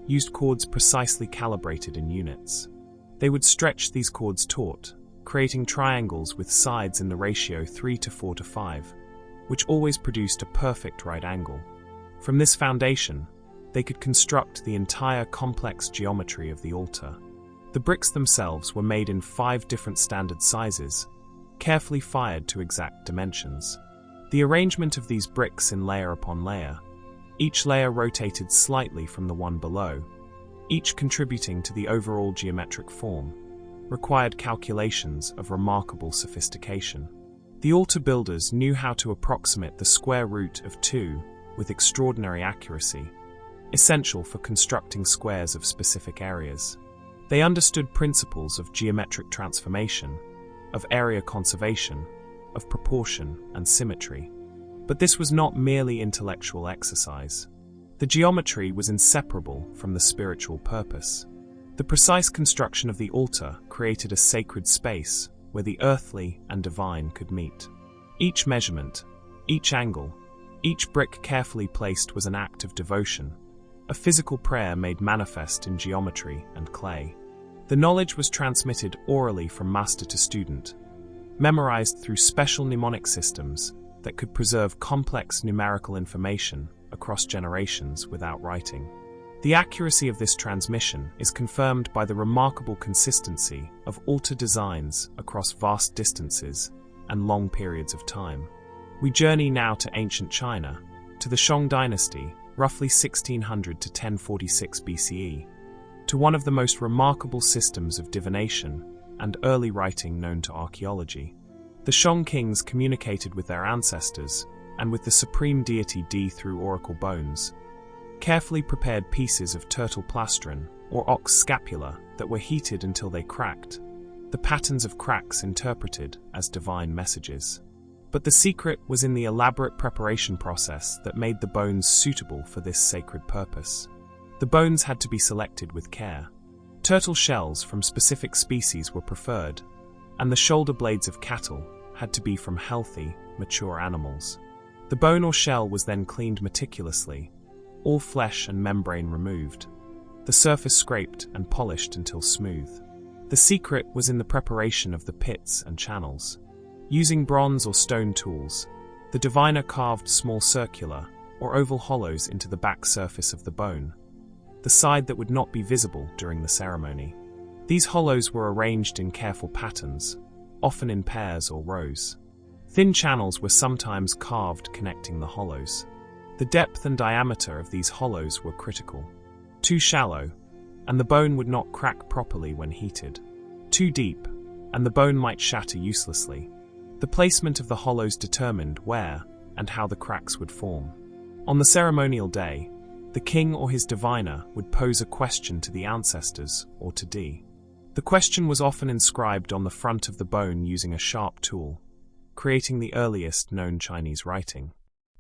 used cords precisely calibrated in units. They would stretch these cords taut, creating triangles with sides in the ratio 3 to 4 to 5, which always produced a perfect right angle. From this foundation, they could construct the entire complex geometry of the altar. The bricks themselves were made in 5 different standard sizes, carefully fired to exact dimensions. The arrangement of these bricks in layer upon layer, each layer rotated slightly from the one below, each contributing to the overall geometric form, required calculations of remarkable sophistication. The altar builders knew how to approximate the square root of 2 with extraordinary accuracy, essential for constructing squares of specific areas. They understood principles of geometric transformation, of area conservation, of proportion and symmetry. But this was not merely intellectual exercise. The geometry was inseparable from the spiritual purpose. The precise construction of the altar created a sacred space where the earthly and divine could meet. Each measurement, each angle, each brick carefully placed was an act of devotion, a physical prayer made manifest in geometry and clay. The knowledge was transmitted orally from master to student, memorized through special mnemonic systems that could preserve complex numerical information across generations without writing. The accuracy of this transmission is confirmed by the remarkable consistency of altar designs across vast distances and long periods of time. We journey now to ancient China, to the Song dynasty, roughly 1600 to 1046 BCE, to one of the most remarkable systems of divination and early writing known to archaeology. The Song kings communicated with their ancestors and with the supreme deity Di through oracle bones, carefully prepared pieces of turtle plastron or ox scapula that were heated until they cracked, the patterns of cracks interpreted as divine messages. But the secret was in the elaborate preparation process that made the bones suitable for this sacred purpose. The bones had to be selected with care. Turtle shells from specific species were preferred, and the shoulder blades of cattle had to be from healthy, mature animals. The bone or shell was then cleaned meticulously, all flesh and membrane removed, the surface scraped and polished until smooth. The secret was in the preparation of the pits and channels. Using bronze or stone tools, the diviner carved small circular or oval hollows into the back surface of the bone, the side that would not be visible during the ceremony. These hollows were arranged in careful patterns, often in pairs or rows. Thin channels were sometimes carved connecting the hollows. The depth and diameter of these hollows were critical. Too shallow, and the bone would not crack properly when heated. Too deep, and the bone might shatter uselessly. The placement of the hollows determined where and how the cracks would form. On the ceremonial day, the king or his diviner would pose a question to the ancestors or to D. The question was often inscribed on the front of the bone using a sharp tool, creating the earliest known Chinese writing.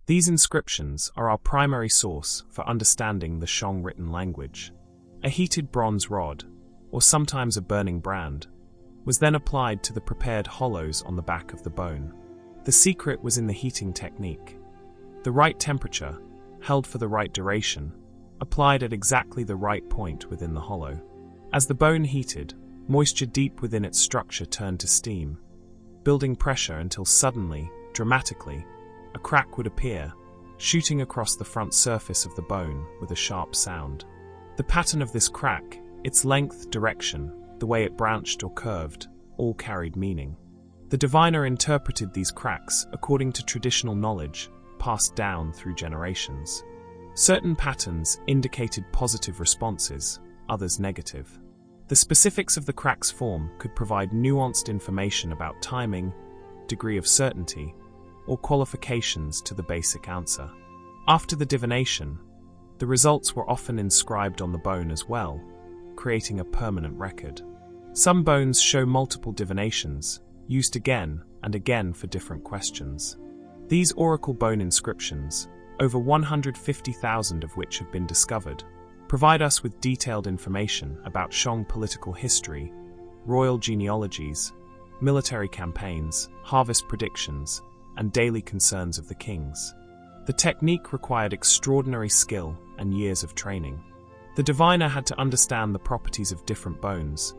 These inscriptions are our primary source for understanding the Shang written language. A heated bronze rod, or sometimes a burning brand, was then applied to the prepared hollows on the back of the bone. The secret was in the heating technique. The right temperature, held for the right duration, applied at exactly the right point within the hollow. As the bone heated, moisture deep within its structure turned to steam, building pressure until suddenly, dramatically, a crack would appear, shooting across the front surface of the bone with a sharp sound. The pattern of this crack, its length, direction, the way it branched or curved, all carried meaning. The diviner interpreted these cracks according to traditional knowledge passed down through generations. Certain patterns indicated positive responses, others negative. The specifics of the crack's form could provide nuanced information about timing, degree of certainty, or qualifications to the basic answer. After the divination, the results were often inscribed on the bone as well, creating a permanent record. Some bones show multiple divinations, used again and again for different questions. These oracle bone inscriptions, over 150,000 of which have been discovered, provide us with detailed information about Shang political history, royal genealogies, military campaigns, harvest predictions, and daily concerns of the kings. The technique required extraordinary skill and years of training. The diviner had to understand the properties of different bones,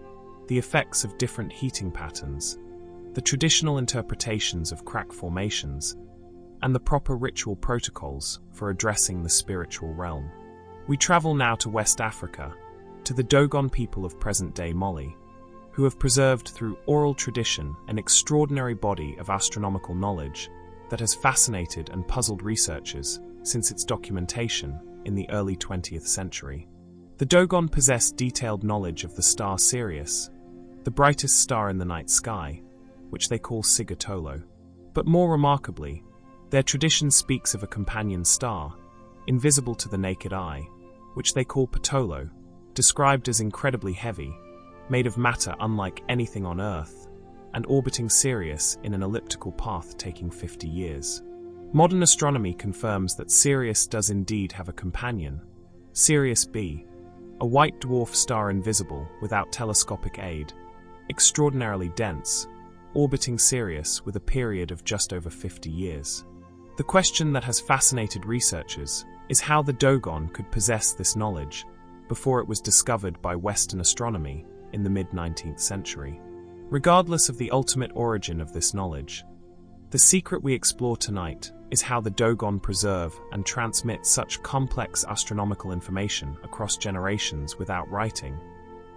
the effects of different heating patterns, the traditional interpretations of crack formations, and the proper ritual protocols for addressing the spiritual realm. We travel now to West Africa, to the Dogon people of present-day Mali, who have preserved through oral tradition an extraordinary body of astronomical knowledge that has fascinated and puzzled researchers since its documentation in the early 20th century. The Dogon possess detailed knowledge of the star Sirius, the brightest star in the night sky, which they call Sigatolo. But more remarkably, their tradition speaks of a companion star, invisible to the naked eye, which they call Patolo, described as incredibly heavy, made of matter unlike anything on Earth, and orbiting Sirius in an elliptical path taking 50 years. Modern astronomy confirms that Sirius does indeed have a companion, Sirius B, a white dwarf star invisible without telescopic aid, extraordinarily dense, orbiting Sirius with a period of just over 50 years. The question that has fascinated researchers is how the Dogon could possess this knowledge before it was discovered by Western astronomy in the mid-19th century. Regardless of the ultimate origin of this knowledge, the secret we explore tonight is how the Dogon preserve and transmit such complex astronomical information across generations without writing,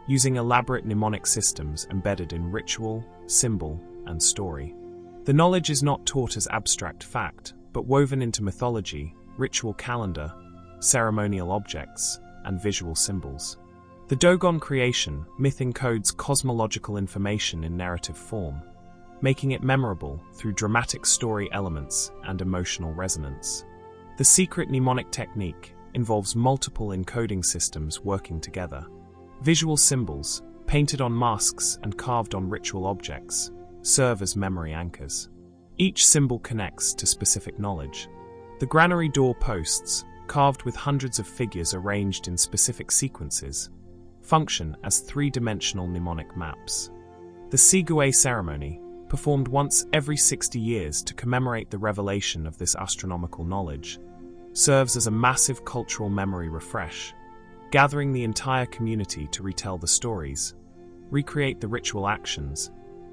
using elaborate mnemonic systems embedded in ritual, symbol, and story. The knowledge is not taught as abstract fact, but woven into mythology, ritual calendar, ceremonial objects, and visual symbols. The Dogon creation myth encodes cosmological information in narrative form, making it memorable through dramatic story elements and emotional resonance. The secret mnemonic technique involves multiple encoding systems working together. Visual symbols, painted on masks and carved on ritual objects, serve as memory anchors. Each symbol connects to specific knowledge. The granary door posts, carved with hundreds of figures arranged in specific sequences, function as three-dimensional mnemonic maps. The Sigue ceremony, performed once every 60 years to commemorate the revelation of this astronomical knowledge, serves as a massive cultural memory refresh, gathering the entire community to retell the stories, recreate the ritual actions,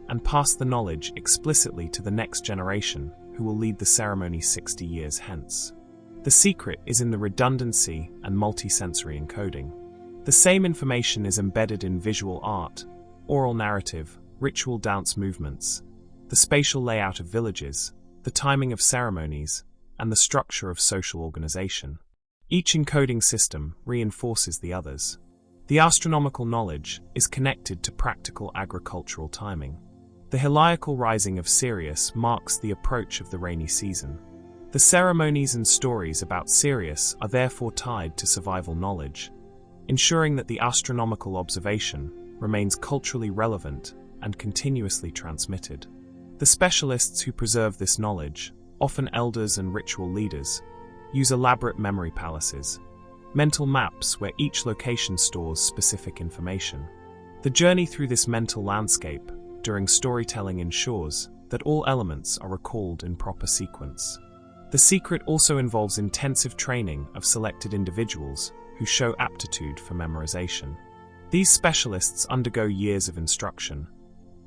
and pass the knowledge explicitly to the next generation who will lead the ceremony 60 years hence. The secret is in the redundancy and multi-sensory encoding. The same information is embedded in visual art, oral narrative, ritual dance movements, the spatial layout of villages, the timing of ceremonies, and the structure of social organization. Each encoding system reinforces the others. The astronomical knowledge is connected to practical agricultural timing. The heliacal rising of Sirius marks the approach of the rainy season. The ceremonies and stories about Sirius are therefore tied to survival knowledge, ensuring that the astronomical observation remains culturally relevant and continuously transmitted. The specialists who preserve this knowledge, often elders and ritual leaders, use elaborate memory palaces, mental maps where each location stores specific information. The journey through this mental landscape during storytelling ensures that all elements are recalled in proper sequence. The secret also involves intensive training of selected individuals who show aptitude for memorization. These specialists undergo years of instruction,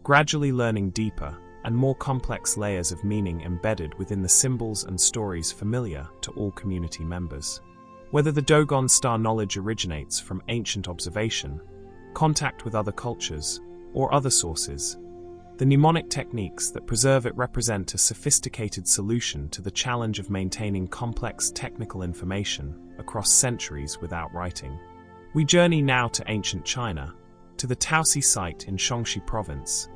gradually learning deeper and more complex layers of meaning embedded within the symbols and stories familiar to all community members. Whether the Dogon star knowledge originates from ancient observation, contact with other cultures, or other sources, the mnemonic techniques that preserve it represent a sophisticated solution to the challenge of maintaining complex technical information across centuries without writing. We journey now to ancient China, to the Taosi site in Shaanxi province,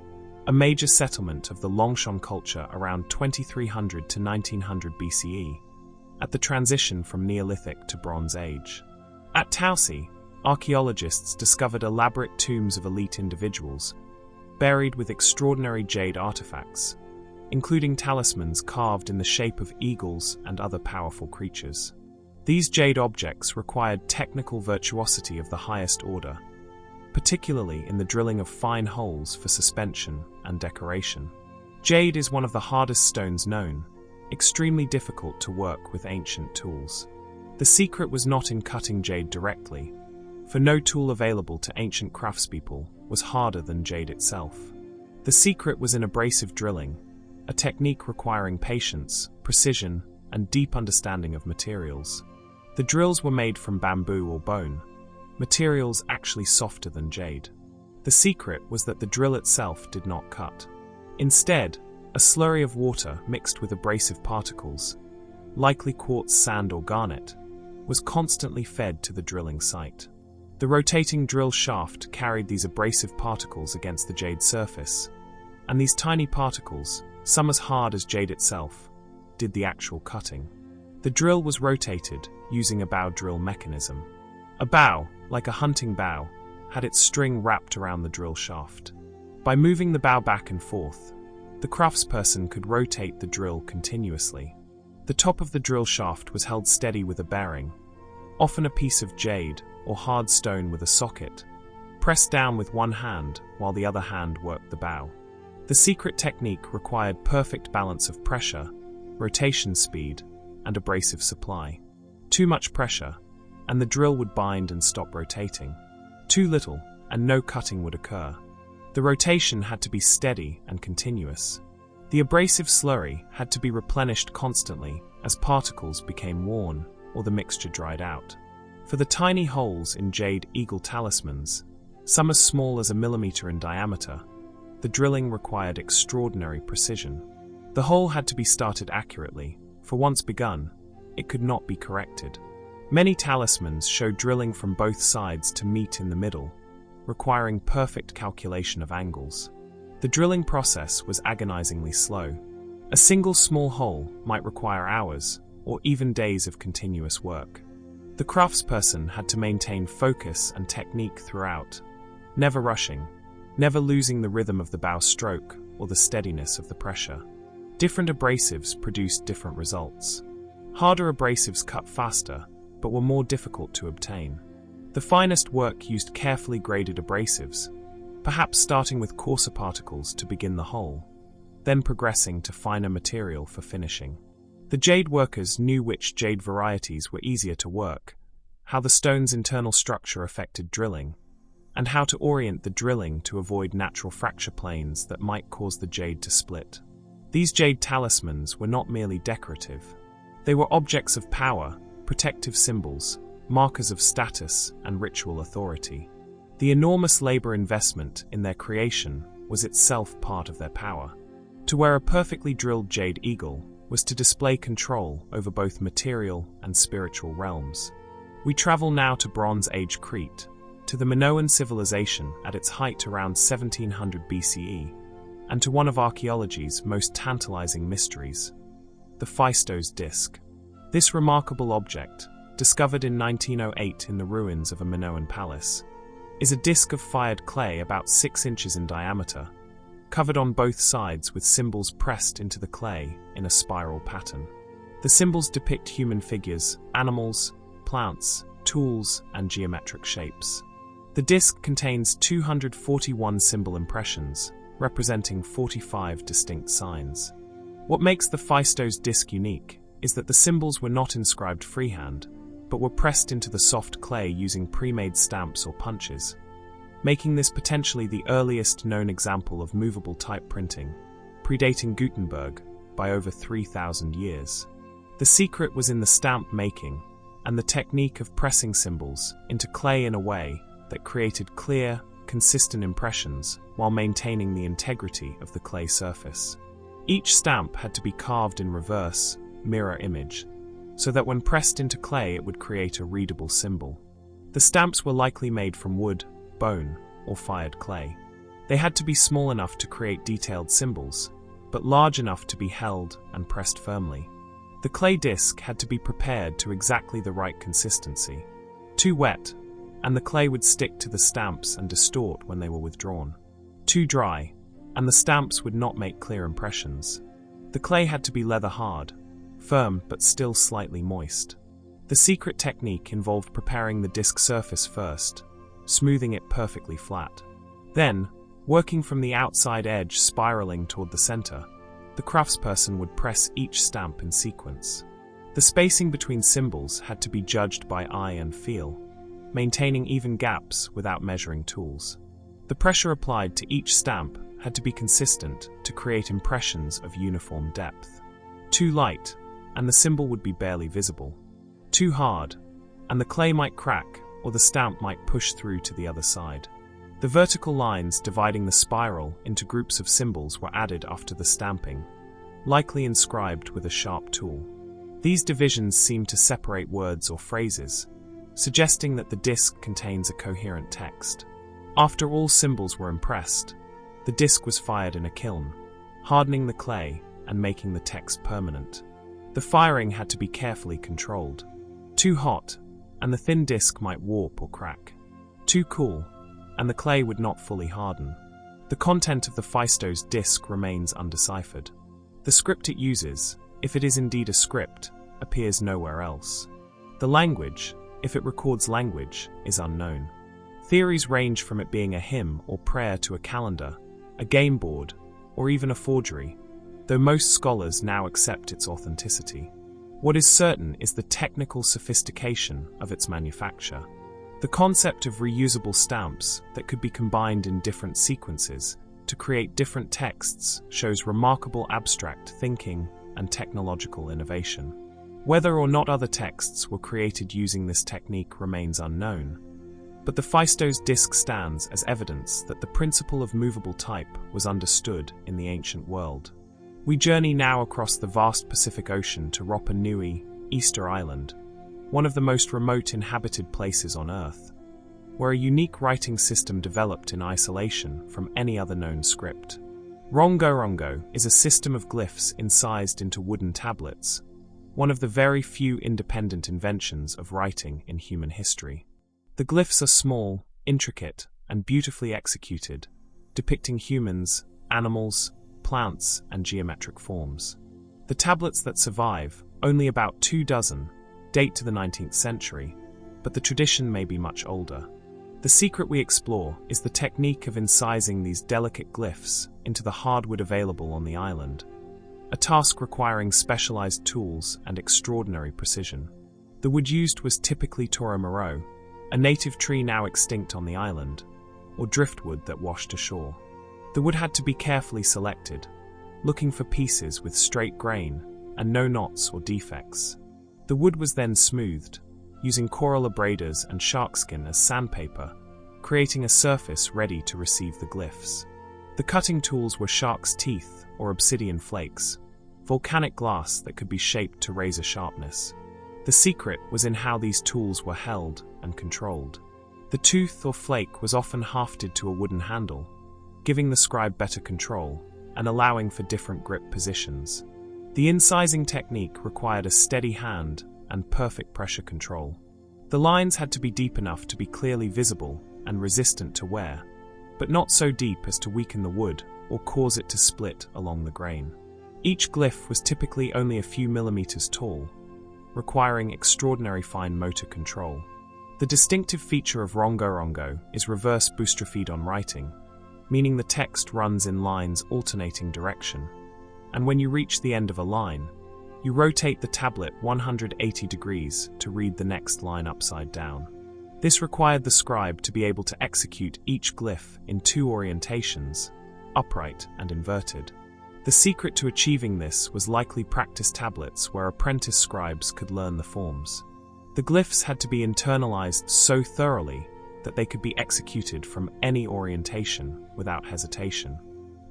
a major settlement of the Longshan culture around 2300 to 1900 BCE, at the transition from Neolithic to Bronze Age. At Taosi, archaeologists discovered elaborate tombs of elite individuals, buried with extraordinary jade artifacts, including talismans carved in the shape of eagles and other powerful creatures. These jade objects required technical virtuosity of the highest order, particularly in the drilling of fine holes for suspension and decoration. Jade is one of the hardest stones known, extremely difficult to work with ancient tools. The secret was not in cutting jade directly, for no tool available to ancient craftspeople was harder than jade itself. The secret was in abrasive drilling, a technique requiring patience, precision, and deep understanding of materials. The drills were made from bamboo or bone, materials actually softer than jade. The secret was that the drill itself did not cut. Instead, a slurry of water mixed with abrasive particles, likely quartz, sand, or garnet, was constantly fed to the drilling site. The rotating drill shaft carried these abrasive particles against the jade surface, and these tiny particles, some as hard as jade itself, did the actual cutting. The drill was rotated using a bow drill mechanism. A bow, like a hunting bow, had its string wrapped around the drill shaft. By moving the bow back and forth, the craftsperson could rotate the drill continuously. The top of the drill shaft was held steady with a bearing, often a piece of jade or hard stone with a socket, pressed down with one hand while the other hand worked the bow. The secret technique required perfect balance of pressure, rotation speed, and abrasive supply. Too much pressure, and the drill would bind and stop rotating. Too little, and no cutting would occur. The rotation had to be steady and continuous. The abrasive slurry had to be replenished constantly as particles became worn or the mixture dried out. For the tiny holes in jade eagle talismans, some as small as a millimeter in diameter, the drilling required extraordinary precision. The hole had to be started accurately, for once begun, it could not be corrected. Many talismans show drilling from both sides to meet in the middle, requiring perfect calculation of angles. The drilling process was agonizingly slow. A single small hole might require hours, or even days of continuous work. The craftsperson had to maintain focus and technique throughout, never rushing, never losing the rhythm of the bow stroke or the steadiness of the pressure. Different abrasives produced different results. Harder abrasives cut faster, but were more difficult to obtain. The finest work used carefully graded abrasives, perhaps starting with coarser particles to begin the hole, then progressing to finer material for finishing. The jade workers knew which jade varieties were easier to work, how the stone's internal structure affected drilling, and how to orient the drilling to avoid natural fracture planes that might cause the jade to split. These jade talismans were not merely decorative. They were objects of power, protective symbols, markers of status, and ritual authority. The enormous labor investment in their creation was itself part of their power. To wear a perfectly drilled jade eagle was to display control over both material and spiritual realms. We travel now to Bronze Age Crete, to the Minoan civilization at its height around 1700 BCE, and to one of archaeology's most tantalizing mysteries, the Phaistos disc. This remarkable object, discovered in 1908 in the ruins of a Minoan palace, is a disc of fired clay about 6 inches in diameter, covered on both sides with symbols pressed into the clay in a spiral pattern. The symbols depict human figures, animals, plants, tools, and geometric shapes. The disc contains 241 symbol impressions, representing 45 distinct signs. What makes the Phaistos disc unique is that the symbols were not inscribed freehand, but were pressed into the soft clay using pre-made stamps or punches, making this potentially the earliest known example of movable type printing, predating Gutenberg by over 3,000 years. The secret was in the stamp making and the technique of pressing symbols into clay in a way that created clear, consistent impressions while maintaining the integrity of the clay surface. Each stamp had to be carved in reverse, mirror image, so that when pressed into clay it would create a readable symbol. The stamps were likely made from wood, bone, or fired clay. They had to be small enough to create detailed symbols, but large enough to be held and pressed firmly. The clay disc had to be prepared to exactly the right consistency. Too wet, and the clay would stick to the stamps and distort when they were withdrawn. Too dry, and the stamps would not make clear impressions. The clay had to be leather hard, firm but still slightly moist. The secret technique involved preparing the disc surface first, smoothing it perfectly flat. Then, working from the outside edge spiraling toward the center, the craftsperson would press each stamp in sequence. The spacing between symbols had to be judged by eye and feel, maintaining even gaps without measuring tools. The pressure applied to each stamp had to be consistent to create impressions of uniform depth. Too light, and the symbol would be barely visible. Too hard, and the clay might crack or the stamp might push through to the other side. The vertical lines dividing the spiral into groups of symbols were added after the stamping, likely inscribed with a sharp tool. These divisions seem to separate words or phrases, suggesting that the disc contains a coherent text. After all symbols were impressed, the disc was fired in a kiln, hardening the clay and making the text permanent. The firing had to be carefully controlled. Too hot, and the thin disc might warp or crack. Too cool, and the clay would not fully harden. The content of the Phaistos disc remains undeciphered. The script it uses, if it is indeed a script, appears nowhere else. The language, if it records language, is unknown. Theories range from it being a hymn or prayer to a calendar, a game board, or even a forgery, though most scholars now accept its authenticity. What is certain is the technical sophistication of its manufacture. The concept of reusable stamps that could be combined in different sequences to create different texts shows remarkable abstract thinking and technological innovation. Whether or not other texts were created using this technique remains unknown, but the Phaistos disc stands as evidence that the principle of movable type was understood in the ancient world. We journey now across the vast Pacific Ocean to Rapa Nui, Easter Island, one of the most remote inhabited places on Earth, where a unique writing system developed in isolation from any other known script. Rongo is a system of glyphs incised into wooden tablets, one of the very few independent inventions of writing in human history. The glyphs are small, intricate, and beautifully executed, depicting humans, animals, plants, and geometric forms. The tablets that survive, only about 24, date to the 19th century, but the tradition may be much older. The secret we explore is the technique of incising these delicate glyphs into the hardwood available on the island, a task requiring specialized tools and extraordinary precision. The wood used was typically Toromoro, a native tree now extinct on the island, or driftwood that washed ashore. The wood had to be carefully selected, looking for pieces with straight grain and no knots or defects. The wood was then smoothed, using coral abraders and sharkskin as sandpaper, creating a surface ready to receive the glyphs. The cutting tools were shark's teeth or obsidian flakes, volcanic glass that could be shaped to razor sharpness. The secret was in how these tools were held and controlled. The tooth or flake was often hafted to a wooden handle, giving the scribe better control and allowing for different grip positions. The incising technique required a steady hand and perfect pressure control. The lines had to be deep enough to be clearly visible and resistant to wear, but not so deep as to weaken the wood or cause it to split along the grain. Each glyph was typically only a few millimeters tall, requiring extraordinary fine motor control. The distinctive feature of rongo-rongo is reverse boustrophédon writing, meaning the text runs in lines alternating direction, and when you reach the end of a line, you rotate the tablet 180 degrees to read the next line upside down. This required the scribe to be able to execute each glyph in two orientations, upright and inverted. The secret to achieving this was likely practice tablets where apprentice scribes could learn the forms. The glyphs had to be internalized so thoroughly that they could be executed from any orientation without hesitation.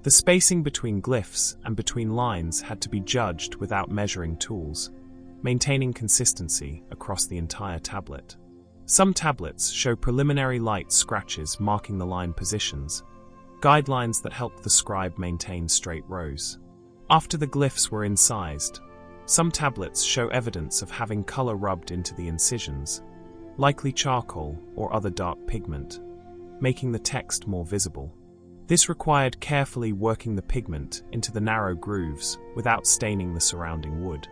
The spacing between glyphs and between lines had to be judged without measuring tools, maintaining consistency across the entire tablet. Some tablets show preliminary light scratches marking the line positions, guidelines that helped the scribe maintain straight rows. After the glyphs were incised, some tablets show evidence of having color rubbed into the incisions, likely charcoal or other dark pigment, making the text more visible. This required carefully working the pigment into the narrow grooves without staining the surrounding wood.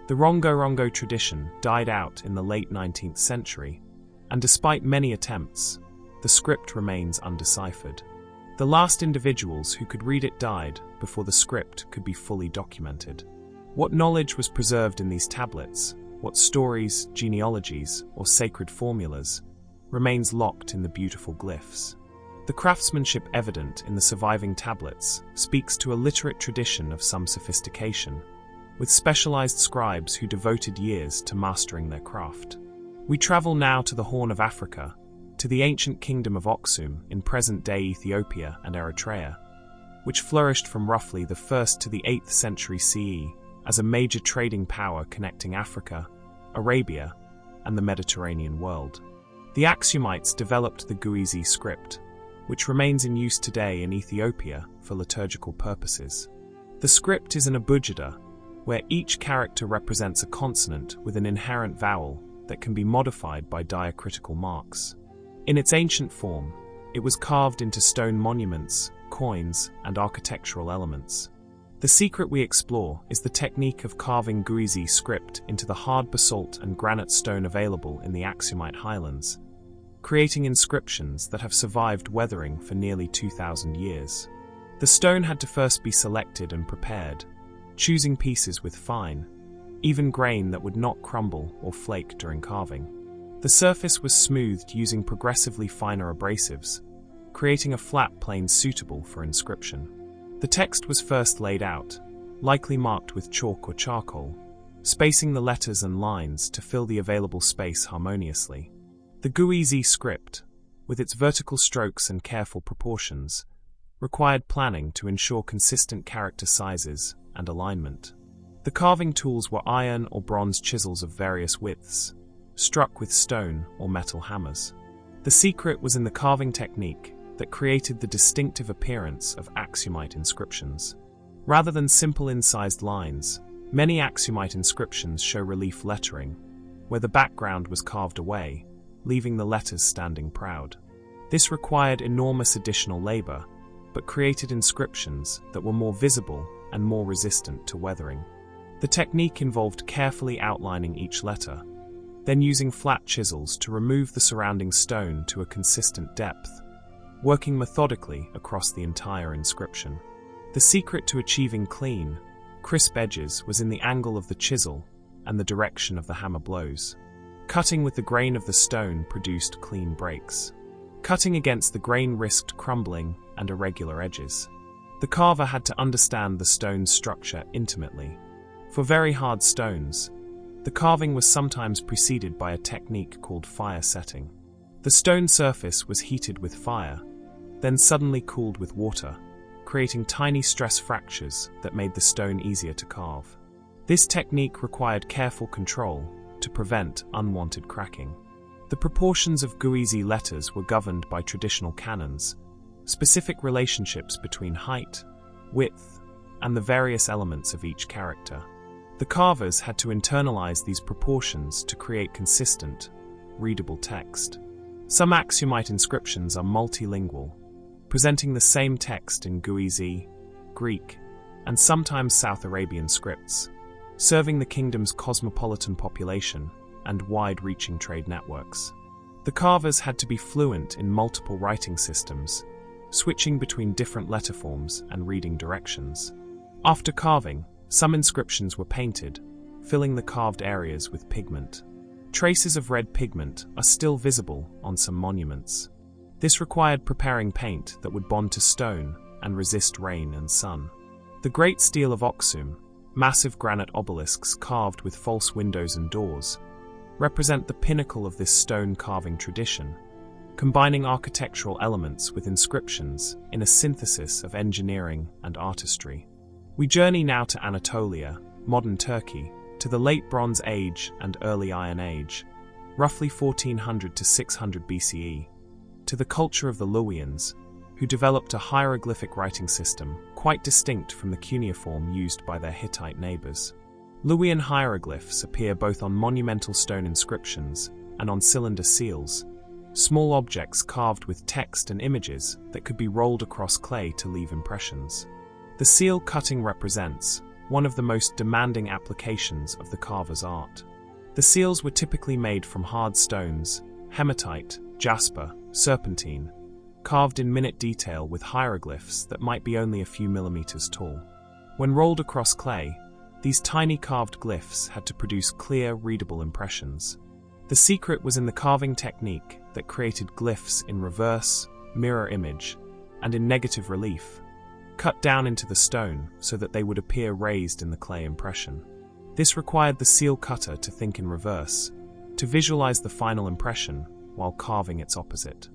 The rongo-rongo tradition died out in the late 19th century, and despite many attempts, the script remains undeciphered. The last individuals who could read it died before the script could be fully documented. What knowledge was preserved in these tablets, what stories, genealogies, or sacred formulas, remains locked in the beautiful glyphs. The craftsmanship evident in the surviving tablets speaks to a literate tradition of some sophistication, with specialized scribes who devoted years to mastering their craft. We travel now to the Horn of Africa, to the ancient kingdom of Aksum in present-day Ethiopia and Eritrea, which flourished from roughly the 1st to the 8th century CE as a major trading power connecting Africa, Arabia, and the Mediterranean world. The Aksumites developed the Guizi script, which remains in use today in Ethiopia for liturgical purposes. The script is an abugida, where each character represents a consonant with an inherent vowel that can be modified by diacritical marks. In its ancient form, it was carved into stone monuments, coins, and architectural elements. The secret we explore is the technique of carving Guizi script into the hard basalt and granite stone available in the Aksumite highlands, creating inscriptions that have survived weathering for nearly 2,000 years. The stone had to first be selected and prepared, choosing pieces with fine, even grain that would not crumble or flake during carving. The surface was smoothed using progressively finer abrasives, creating a flat plane suitable for inscription. The text was first laid out, likely marked with chalk or charcoal, spacing the letters and lines to fill the available space harmoniously. The Guizi script, with its vertical strokes and careful proportions, required planning to ensure consistent character sizes and alignment. The carving tools were iron or bronze chisels of various widths, struck with stone or metal hammers. The secret was in the carving technique that created the distinctive appearance of Aksumite inscriptions. Rather than simple incised lines, many Aksumite inscriptions show relief lettering, where the background was carved away, leaving the letters standing proud. This required enormous additional labor, but created inscriptions that were more visible and more resistant to weathering. The technique involved carefully outlining each letter, then using flat chisels to remove the surrounding stone to a consistent depth, working methodically across the entire inscription. The secret to achieving clean, crisp edges was in the angle of the chisel and the direction of the hammer blows. Cutting with the grain of the stone produced clean breaks. Cutting against the grain risked crumbling and irregular edges. The carver had to understand the stone's structure intimately. For very hard stones, the carving was sometimes preceded by a technique called fire setting. The stone surface was heated with fire, then suddenly cooled with water, creating tiny stress fractures that made the stone easier to carve. This technique required careful control to prevent unwanted cracking. The proportions of Guizi letters were governed by traditional canons, specific relationships between height, width, and the various elements of each character. The carvers had to internalize these proportions to create consistent, readable text. Some Aksumite inscriptions are multilingual, presenting the same text in Guizi, Greek, and sometimes South Arabian scripts, serving the kingdom's cosmopolitan population and wide-reaching trade networks. The carvers had to be fluent in multiple writing systems, switching between different letter forms and reading directions. After carving, some inscriptions were painted, filling the carved areas with pigment. Traces of red pigment are still visible on some monuments. This required preparing paint that would bond to stone and resist rain and sun. The Great Stele of Aksum, massive granite obelisks carved with false windows and doors, represent the pinnacle of this stone carving tradition, combining architectural elements with inscriptions in a synthesis of engineering and artistry. We journey now to Anatolia, modern Turkey, to the Late Bronze Age and Early Iron Age, roughly 1400 to 600 BCE, to the culture of the Luwians, who developed a hieroglyphic writing system quite distinct from the cuneiform used by their Hittite neighbors. Luwian hieroglyphs appear both on monumental stone inscriptions and on cylinder seals, small objects carved with text and images that could be rolled across clay to leave impressions. The seal cutting represents one of the most demanding applications of the carver's art. The seals were typically made from hard stones, hematite, jasper, serpentine, carved in minute detail with hieroglyphs that might be only a few millimeters tall. When rolled across clay, these tiny carved glyphs had to produce clear, readable impressions. The secret was in the carving technique that created glyphs in reverse, mirror image, and in negative relief, cut down into the stone so that they would appear raised in the clay impression. This required the seal cutter to think in reverse, to visualize the final impression while carving its opposite.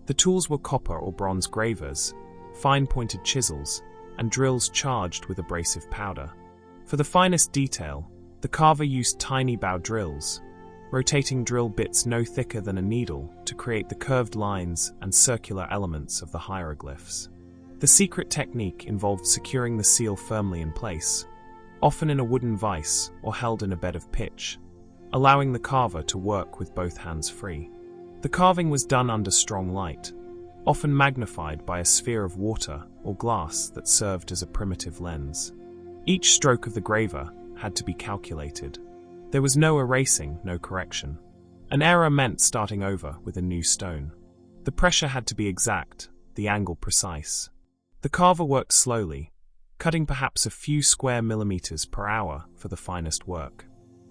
The tools were copper or bronze gravers, fine-pointed chisels, and drills charged with abrasive powder. For the finest detail, the carver used tiny bow drills, rotating drill bits no thicker than a needle to create the curved lines and circular elements of the hieroglyphs. The secret technique involved securing the seal firmly in place, often in a wooden vise or held in a bed of pitch, allowing the carver to work with both hands free. The carving was done under strong light, often magnified by a sphere of water or glass that served as a primitive lens. Each stroke of the graver had to be calculated. There was no erasing, no correction. An error meant starting over with a new stone. The pressure had to be exact, the angle precise. The carver worked slowly, cutting perhaps a few square millimeters per hour for the finest work.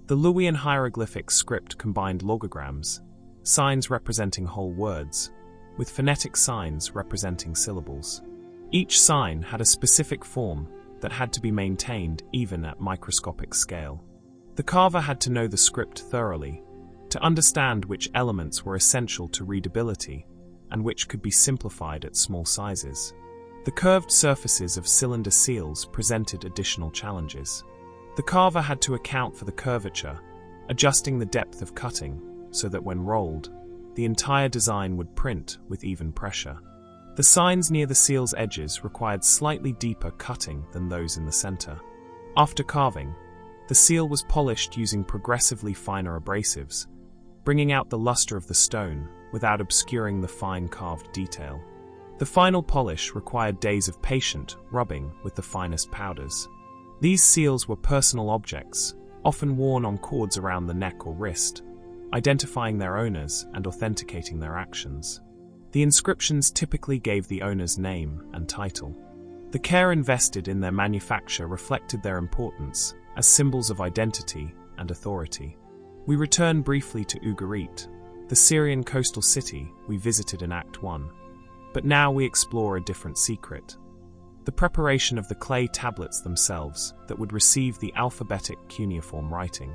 The Luwian hieroglyphic script combined logograms, signs representing whole words, with phonetic signs representing syllables. Each sign had a specific form that had to be maintained even at microscopic scale. The carver had to know the script thoroughly, to understand which elements were essential to readability and which could be simplified at small sizes. The curved surfaces of cylinder seals presented additional challenges. The carver had to account for the curvature, adjusting the depth of cutting so that when rolled, the entire design would print with even pressure. The signs near the seal's edges required slightly deeper cutting than those in the center. After carving, the seal was polished using progressively finer abrasives, bringing out the luster of the stone without obscuring the fine carved detail. The final polish required days of patient rubbing with the finest powders. These seals were personal objects, often worn on cords around the neck or wrist, identifying their owners and authenticating their actions. The inscriptions typically gave the owner's name and title. The care invested in their manufacture reflected their importance as symbols of identity and authority. We return briefly to Ugarit, the Syrian coastal city we visited in Act 1, but now we explore a different secret: the preparation of the clay tablets themselves that would receive the alphabetic cuneiform writing.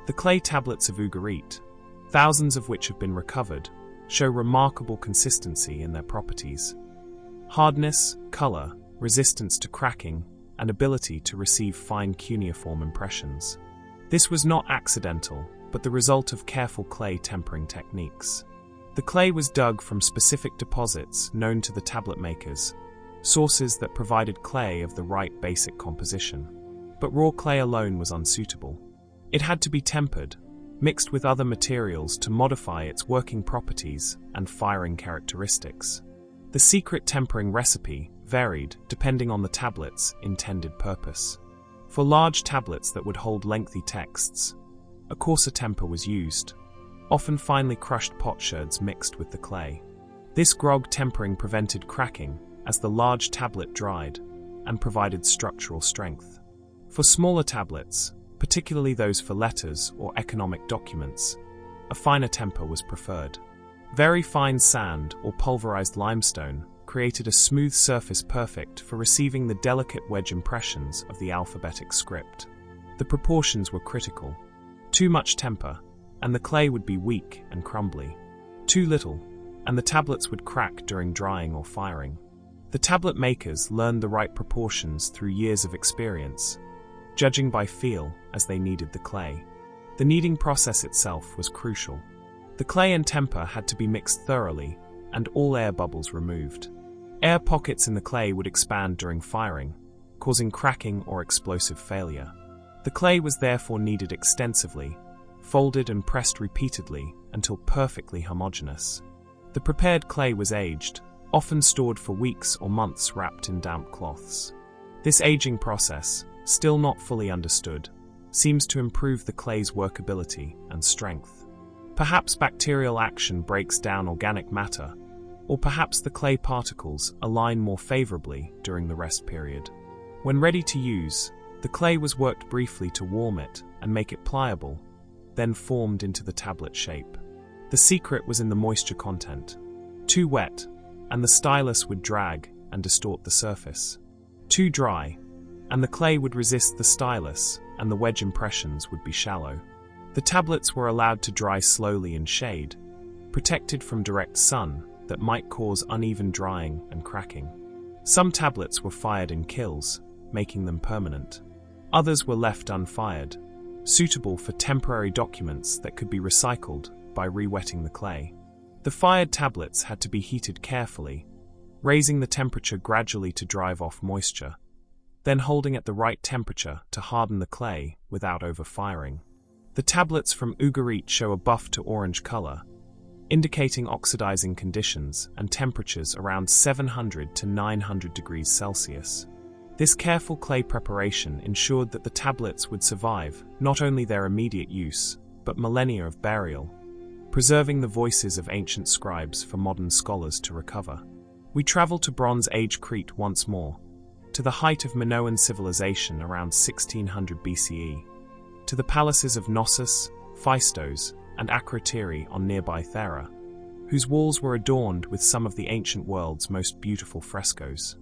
The clay tablets of Ugarit, thousands of which have been recovered, show remarkable consistency in their properties: hardness, color, resistance to cracking, and ability to receive fine cuneiform impressions. This was not accidental, but the result of careful clay tempering techniques. The clay was dug from specific deposits known to the tablet makers, sources that provided clay of the right basic composition. But raw clay alone was unsuitable. It had to be tempered, mixed with other materials to modify its working properties and firing characteristics. The secret tempering recipe varied depending on the tablet's intended purpose. For large tablets that would hold lengthy texts, a coarser temper was used, often finely crushed potsherds mixed with the clay. This grog tempering prevented cracking as the large tablet dried and provided structural strength. For smaller tablets, particularly those for letters or economic documents, a finer temper was preferred. Very fine sand or pulverized limestone created a smooth surface perfect for receiving the delicate wedge impressions of the alphabetic script. The proportions were critical. Too much temper, and the clay would be weak and crumbly. Too little, and the tablets would crack during drying or firing. The tablet makers learned the right proportions through years of experience, judging by feel as they kneaded the clay. The kneading process itself was crucial. The clay and temper had to be mixed thoroughly, and all air bubbles removed. Air pockets in the clay would expand during firing, causing cracking or explosive failure. The clay was therefore kneaded extensively, folded and pressed repeatedly until perfectly homogeneous. The prepared clay was aged, often stored for weeks or months wrapped in damp cloths. This aging process, still not fully understood, seems to improve the clay's workability and strength. Perhaps bacterial action breaks down organic matter, or perhaps the clay particles align more favorably during the rest period. When ready to use, the clay was worked briefly to warm it and make it pliable, then formed into the tablet shape. The secret was in the moisture content. Too wet, and the stylus would drag and distort the surface. Too dry, and the clay would resist the stylus and the wedge impressions would be shallow. The tablets were allowed to dry slowly in shade, protected from direct sun that might cause uneven drying and cracking. Some tablets were fired in kilns, making them permanent. Others were left unfired, suitable for temporary documents that could be recycled by re-wetting the clay. The fired tablets had to be heated carefully, raising the temperature gradually to drive off moisture, then holding at the right temperature to harden the clay without overfiring. The tablets from Ugarit show a buff to orange color, indicating oxidizing conditions and temperatures around 700 to 900 degrees Celsius. This careful clay preparation ensured that the tablets would survive not only their immediate use, but millennia of burial, preserving the voices of ancient scribes for modern scholars to recover. We travel to Bronze Age Crete once more, to the height of Minoan civilization around 1600 BCE, to the palaces of Knossos, Phaistos, and Akrotiri on nearby Thera, whose walls were adorned with some of the ancient world's most beautiful frescoes.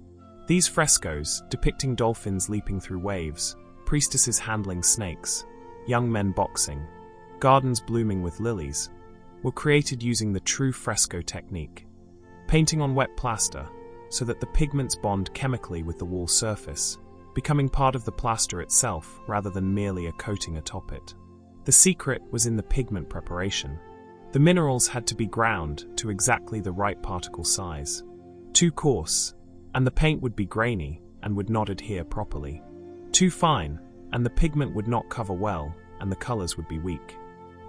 These frescoes, depicting dolphins leaping through waves, priestesses handling snakes, young men boxing, gardens blooming with lilies, were created using the true fresco technique, painting on wet plaster so that the pigments bond chemically with the wall surface, becoming part of the plaster itself rather than merely a coating atop it. The secret was in the pigment preparation. The minerals had to be ground to exactly the right particle size. Too coarse, and the paint would be grainy and would not adhere properly. Too fine, and the pigment would not cover well and the colors would be weak.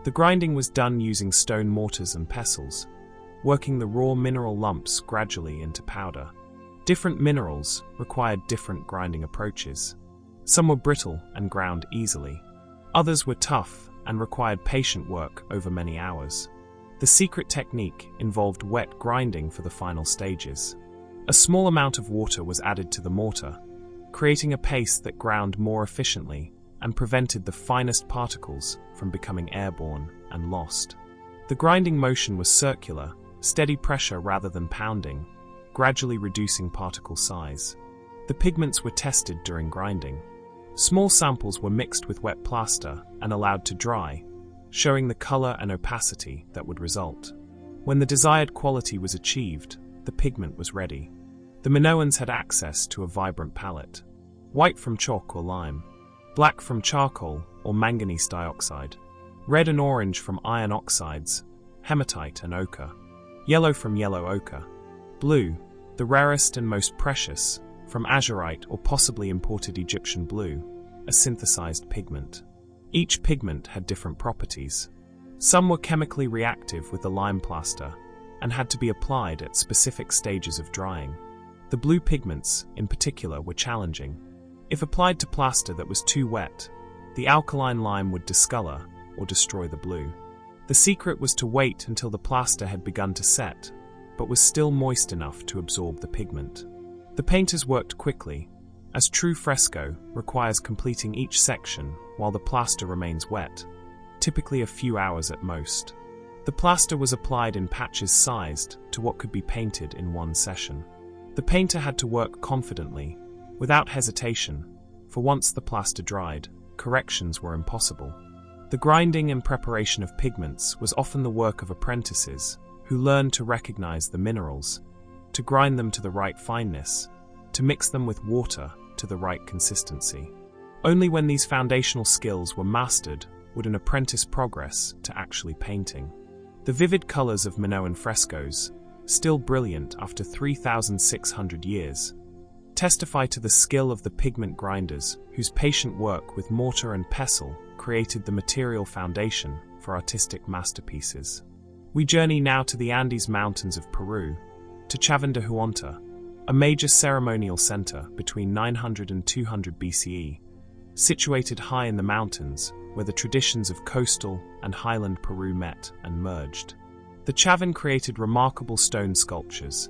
The grinding was done using stone mortars and pestles, working the raw mineral lumps gradually into powder. Different minerals required different grinding approaches. Some were brittle and ground easily. Others were tough and required patient work over many hours. The secret technique involved wet grinding for the final stages. A small amount of water was added to the mortar, creating a paste that ground more efficiently and prevented the finest particles from becoming airborne and lost. The grinding motion was circular, steady pressure rather than pounding, gradually reducing particle size. The pigments were tested during grinding. Small samples were mixed with wet plaster and allowed to dry, showing the color and opacity that would result. When the desired quality was achieved, the pigment was ready. The Minoans had access to a vibrant palette: white from chalk or lime, black from charcoal or manganese dioxide, red and orange from iron oxides, hematite and ochre, yellow from yellow ochre, blue, the rarest and most precious, from azurite or possibly imported Egyptian blue, a synthesized pigment. Each pigment had different properties. Some were chemically reactive with the lime plaster and had to be applied at specific stages of drying. The blue pigments, in particular, were challenging. If applied to plaster that was too wet, the alkaline lime would discolor or destroy the blue. The secret was to wait until the plaster had begun to set, but was still moist enough to absorb the pigment. The painters worked quickly, as true fresco requires completing each section while the plaster remains wet, typically a few hours at most. The plaster was applied in patches sized to what could be painted in one session. The painter had to work confidently, without hesitation, for once the plaster dried, corrections were impossible. The grinding and preparation of pigments was often the work of apprentices who learned to recognize the minerals, to grind them to the right fineness, to mix them with water to the right consistency. Only when these foundational skills were mastered would an apprentice progress to actually painting. The vivid colors of Minoan frescoes, still brilliant after 3,600 years, testify to the skill of the pigment grinders whose patient work with mortar and pestle created the material foundation for artistic masterpieces. We journey now to the Andes Mountains of Peru, to Chavindahuanca, a major ceremonial center between 900 and 200 BCE, situated high in the mountains where the traditions of coastal and highland Peru met and merged. The Chavin created remarkable stone sculptures,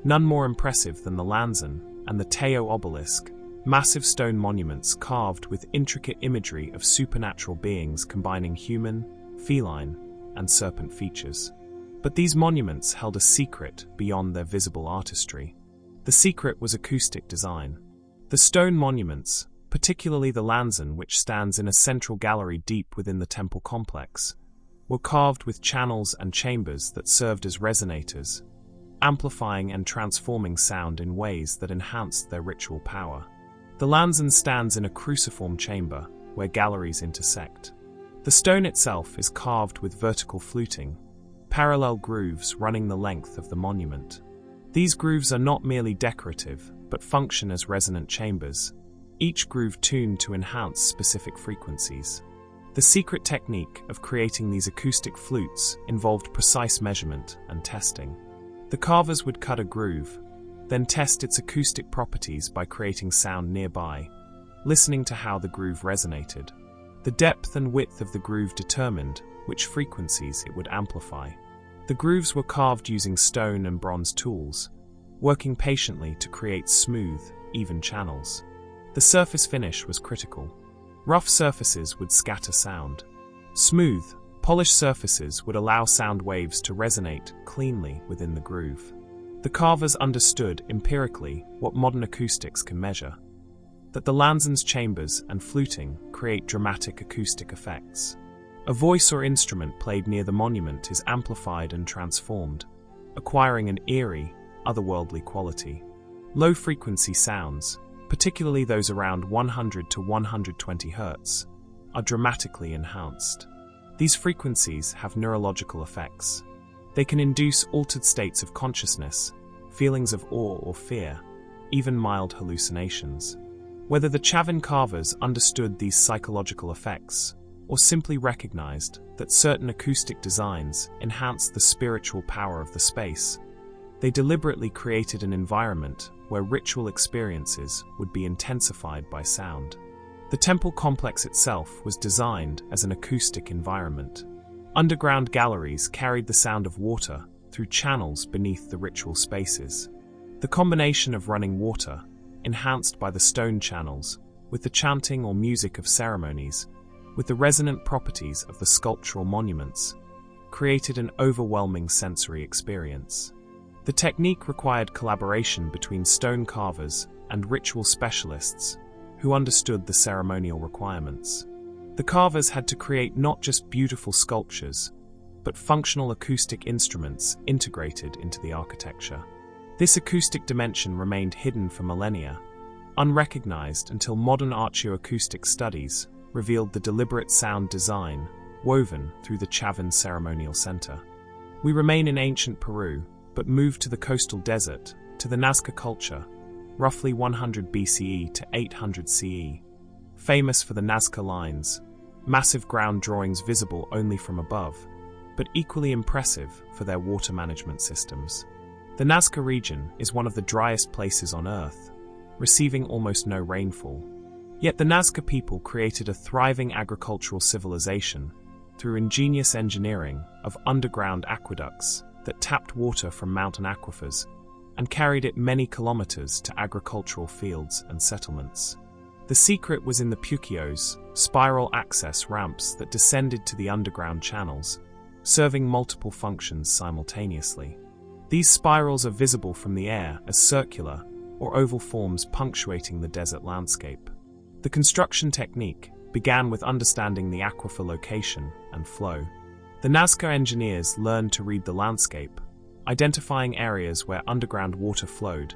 none more impressive than the Lanzan and the Teo obelisk, massive stone monuments carved with intricate imagery of supernatural beings combining human, feline, and serpent features. But these monuments held a secret beyond their visible artistry. The secret was acoustic design. The stone monuments, particularly the Lanzan, which stands in a central gallery deep within the temple complex, were carved with channels and chambers that served as resonators, amplifying and transforming sound in ways that enhanced their ritual power. The Lanzan stands in a cruciform chamber where galleries intersect. The stone itself is carved with vertical fluting, parallel grooves running the length of the monument. These grooves are not merely decorative, but function as resonant chambers, each groove tuned to enhance specific frequencies. The secret technique of creating these acoustic flutes involved precise measurement and testing. The carvers would cut a groove, then test its acoustic properties by creating sound nearby, listening to how the groove resonated. The depth and width of the groove determined which frequencies it would amplify. The grooves were carved using stone and bronze tools, working patiently to create smooth, even channels. The surface finish was critical. Rough surfaces would scatter sound. Smooth, polished surfaces would allow sound waves to resonate cleanly within the groove. The carvers understood empirically what modern acoustics can measure, that the Lanzan's chambers and fluting create dramatic acoustic effects. A voice or instrument played near the monument is amplified and transformed, acquiring an eerie, otherworldly quality. Low-frequency sounds, particularly those around 100 to 120 Hz, are dramatically enhanced. These frequencies have neurological effects. They can induce altered states of consciousness, feelings of awe or fear, even mild hallucinations. Whether the Chavin carvers understood these psychological effects, or simply recognized that certain acoustic designs enhanced the spiritual power of the space, they deliberately created an environment where ritual experiences would be intensified by sound. The temple complex itself was designed as an acoustic environment. Underground galleries carried the sound of water through channels beneath the ritual spaces. The combination of running water, enhanced by the stone channels, with the chanting or music of ceremonies, with the resonant properties of the sculptural monuments, created an overwhelming sensory experience. The technique required collaboration between stone carvers and ritual specialists who understood the ceremonial requirements. The carvers had to create not just beautiful sculptures, but functional acoustic instruments integrated into the architecture. This acoustic dimension remained hidden for millennia, unrecognized until modern archaeoacoustic studies revealed the deliberate sound design woven through the Chavin ceremonial center. We remain in ancient Peru, but move to the coastal desert, to the Nazca culture, roughly 100 BCE to 800 CE, famous for the Nazca lines, massive ground drawings visible only from above, but equally impressive for their water management systems. The Nazca region is one of the driest places on Earth, receiving almost no rainfall. Yet the Nazca people created a thriving agricultural civilization through ingenious engineering of underground aqueducts that tapped water from mountain aquifers and carried it many kilometers to agricultural fields and settlements. The secret was in the puquios, spiral access ramps that descended to the underground channels, serving multiple functions simultaneously. These spirals are visible from the air as circular or oval forms punctuating the desert landscape. The construction technique began with understanding the aquifer location and flow. The Nazca engineers learned to read the landscape, identifying areas where underground water flowed,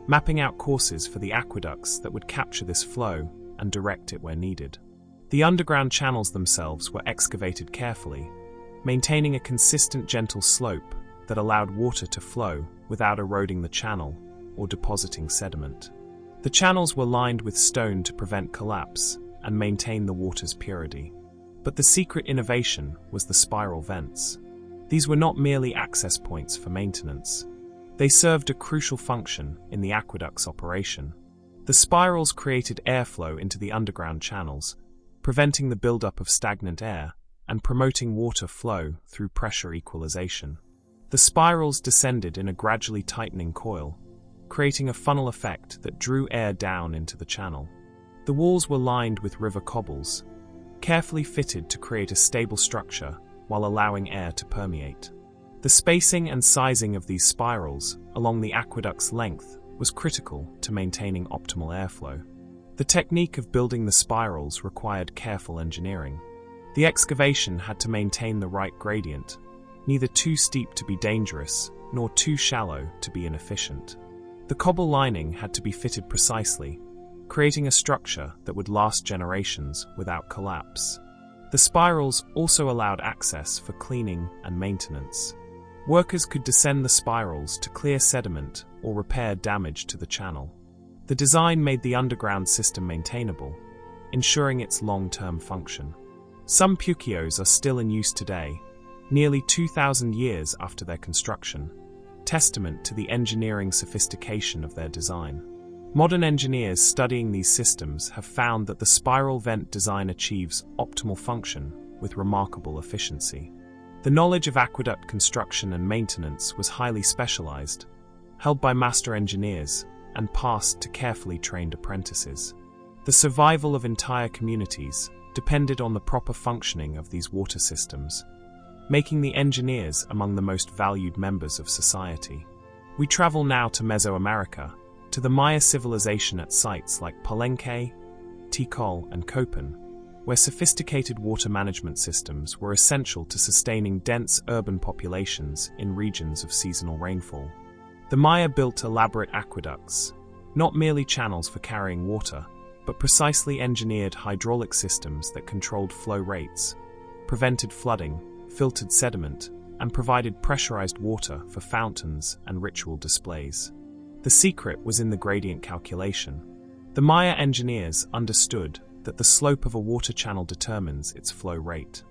mapping out courses for the aqueducts that would capture this flow and direct it where needed. The underground channels themselves were excavated carefully, maintaining a consistent gentle slope that allowed water to flow without eroding the channel or depositing sediment. The channels were lined with stone to prevent collapse and maintain the water's purity. But the secret innovation was the spiral vents. These were not merely access points for maintenance. They served a crucial function in the aqueduct's operation. The spirals created airflow into the underground channels, preventing the buildup of stagnant air and promoting water flow through pressure equalization. The spirals descended in a gradually tightening coil, creating a funnel effect that drew air down into the channel. The walls were lined with river cobbles, carefully fitted to create a stable structure while allowing air to permeate. The spacing and sizing of these spirals along the aqueduct's length was critical to maintaining optimal airflow. The technique of building the spirals required careful engineering. The excavation had to maintain the right gradient, neither too steep to be dangerous nor too shallow to be inefficient. The cobble lining had to be fitted precisely, creating a structure that would last generations without collapse. The spirals also allowed access for cleaning and maintenance. Workers could descend the spirals to clear sediment or repair damage to the channel. The design made the underground system maintainable, ensuring its long-term function. Some puquios are still in use today, nearly 2,000 years after their construction, testament to the engineering sophistication of their design. Modern engineers studying these systems have found that the spiral vent design achieves optimal function with remarkable efficiency. The knowledge of aqueduct construction and maintenance was highly specialized, held by master engineers, and passed to carefully trained apprentices. The survival of entire communities depended on the proper functioning of these water systems, making the engineers among the most valued members of society. We travel now to Mesoamerica, to the Maya civilization at sites like Palenque, Tikal, and Copan, where sophisticated water management systems were essential to sustaining dense urban populations in regions of seasonal rainfall. The Maya built elaborate aqueducts, not merely channels for carrying water, but precisely engineered hydraulic systems that controlled flow rates, prevented flooding, filtered sediment, and provided pressurized water for fountains and ritual displays. The secret was in the gradient calculation. The Maya engineers understood that the slope of a water channel determines its flow rate.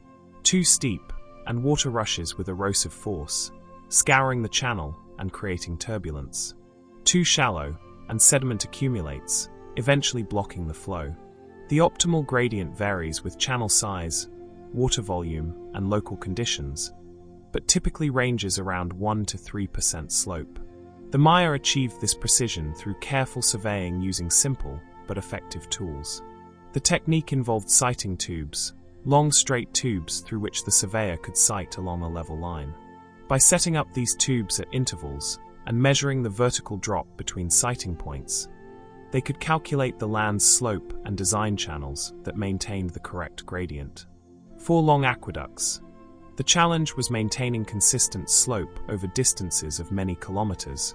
Too steep, and water rushes with erosive force, scouring the channel and creating turbulence. Too shallow, and sediment accumulates, eventually blocking the flow. The optimal gradient varies with channel size, water volume, and local conditions, but typically ranges around 1 to 3% slope. The Maya achieved this precision through careful surveying using simple but effective tools. The technique involved sighting tubes, long straight tubes through which the surveyor could sight along a level line. By setting up these tubes at intervals and measuring the vertical drop between sighting points, they could calculate the land's slope and design channels that maintained the correct gradient. For long aqueducts, the challenge was maintaining consistent slope over distances of many kilometers,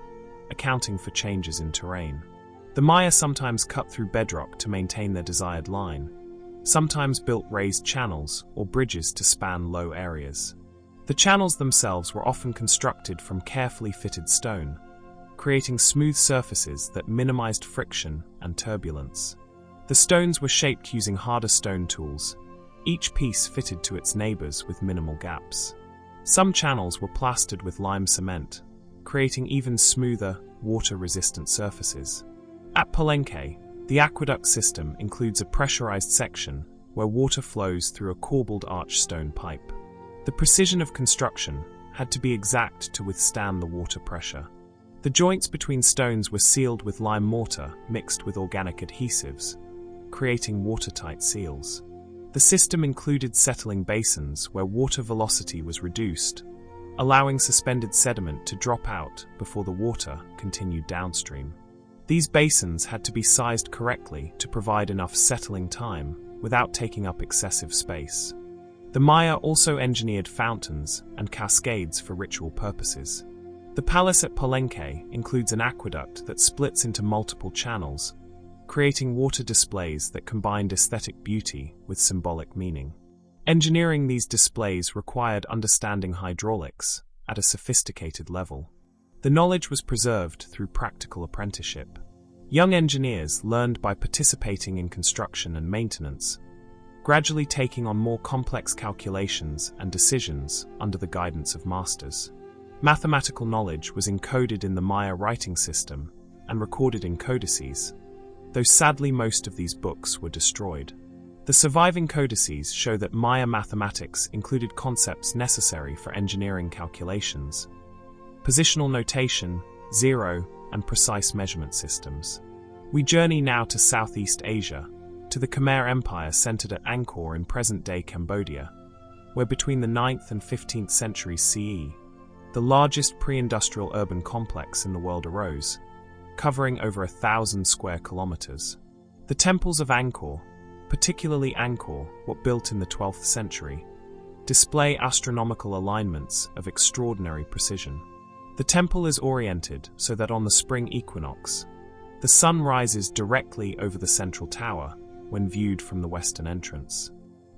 accounting for changes in terrain. The Maya sometimes cut through bedrock to maintain their desired line, sometimes built raised channels or bridges to span low areas. The channels themselves were often constructed from carefully fitted stone, creating smooth surfaces that minimized friction and turbulence. The stones were shaped using harder stone tools, each piece fitted to its neighbors with minimal gaps. Some channels were plastered with lime cement, creating even smoother, water-resistant surfaces. At Palenque, the aqueduct system includes a pressurized section where water flows through a corbelled arch stone pipe. The precision of construction had to be exact to withstand the water pressure. The joints between stones were sealed with lime mortar mixed with organic adhesives, creating watertight seals. The system included settling basins where water velocity was reduced, allowing suspended sediment to drop out before the water continued downstream. These basins had to be sized correctly to provide enough settling time without taking up excessive space. The Maya also engineered fountains and cascades for ritual purposes. The palace at Palenque includes an aqueduct that splits into multiple channels, creating water displays that combined aesthetic beauty with symbolic meaning. Engineering these displays required understanding hydraulics at a sophisticated level. The knowledge was preserved through practical apprenticeship. Young engineers learned by participating in construction and maintenance, gradually taking on more complex calculations and decisions under the guidance of masters. Mathematical knowledge was encoded in the Maya writing system and recorded in codices, though sadly most of these books were destroyed. The surviving codices show that Maya mathematics included concepts necessary for engineering calculations, positional notation, zero, and precise measurement systems. We journey now to Southeast Asia, to the Khmer Empire centered at Angkor in present-day Cambodia, where between the 9th and 15th centuries CE, the largest pre-industrial urban complex in the world arose, covering over 1,000 square kilometers. The temples of Angkor, particularly Angkor, what built in the 12th century, display astronomical alignments of extraordinary precision. The temple is oriented so that on the spring equinox, the sun rises directly over the central tower when viewed from the western entrance.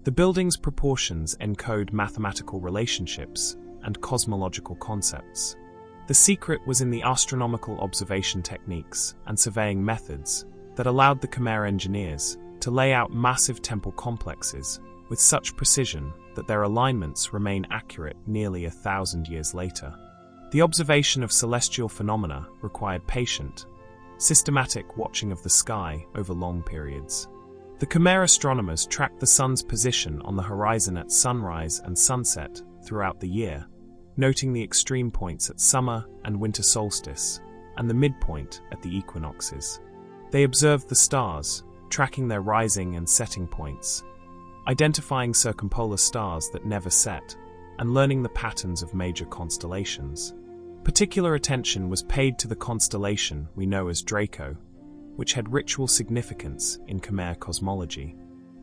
The building's proportions encode mathematical relationships and cosmological concepts. The secret was in the astronomical observation techniques and surveying methods that allowed the Khmer engineers to lay out massive temple complexes with such precision that their alignments remain accurate nearly 1,000 years later. The observation of celestial phenomena required patient, systematic watching of the sky over long periods. The Khmer astronomers tracked the sun's position on the horizon at sunrise and sunset throughout the year, noting the extreme points at summer and winter solstice, and the midpoint at the equinoxes. They observed the stars, tracking their rising and setting points, identifying circumpolar stars that never set, and learning the patterns of major constellations. Particular attention was paid to the constellation we know as Draco, which had ritual significance in Khmer cosmology.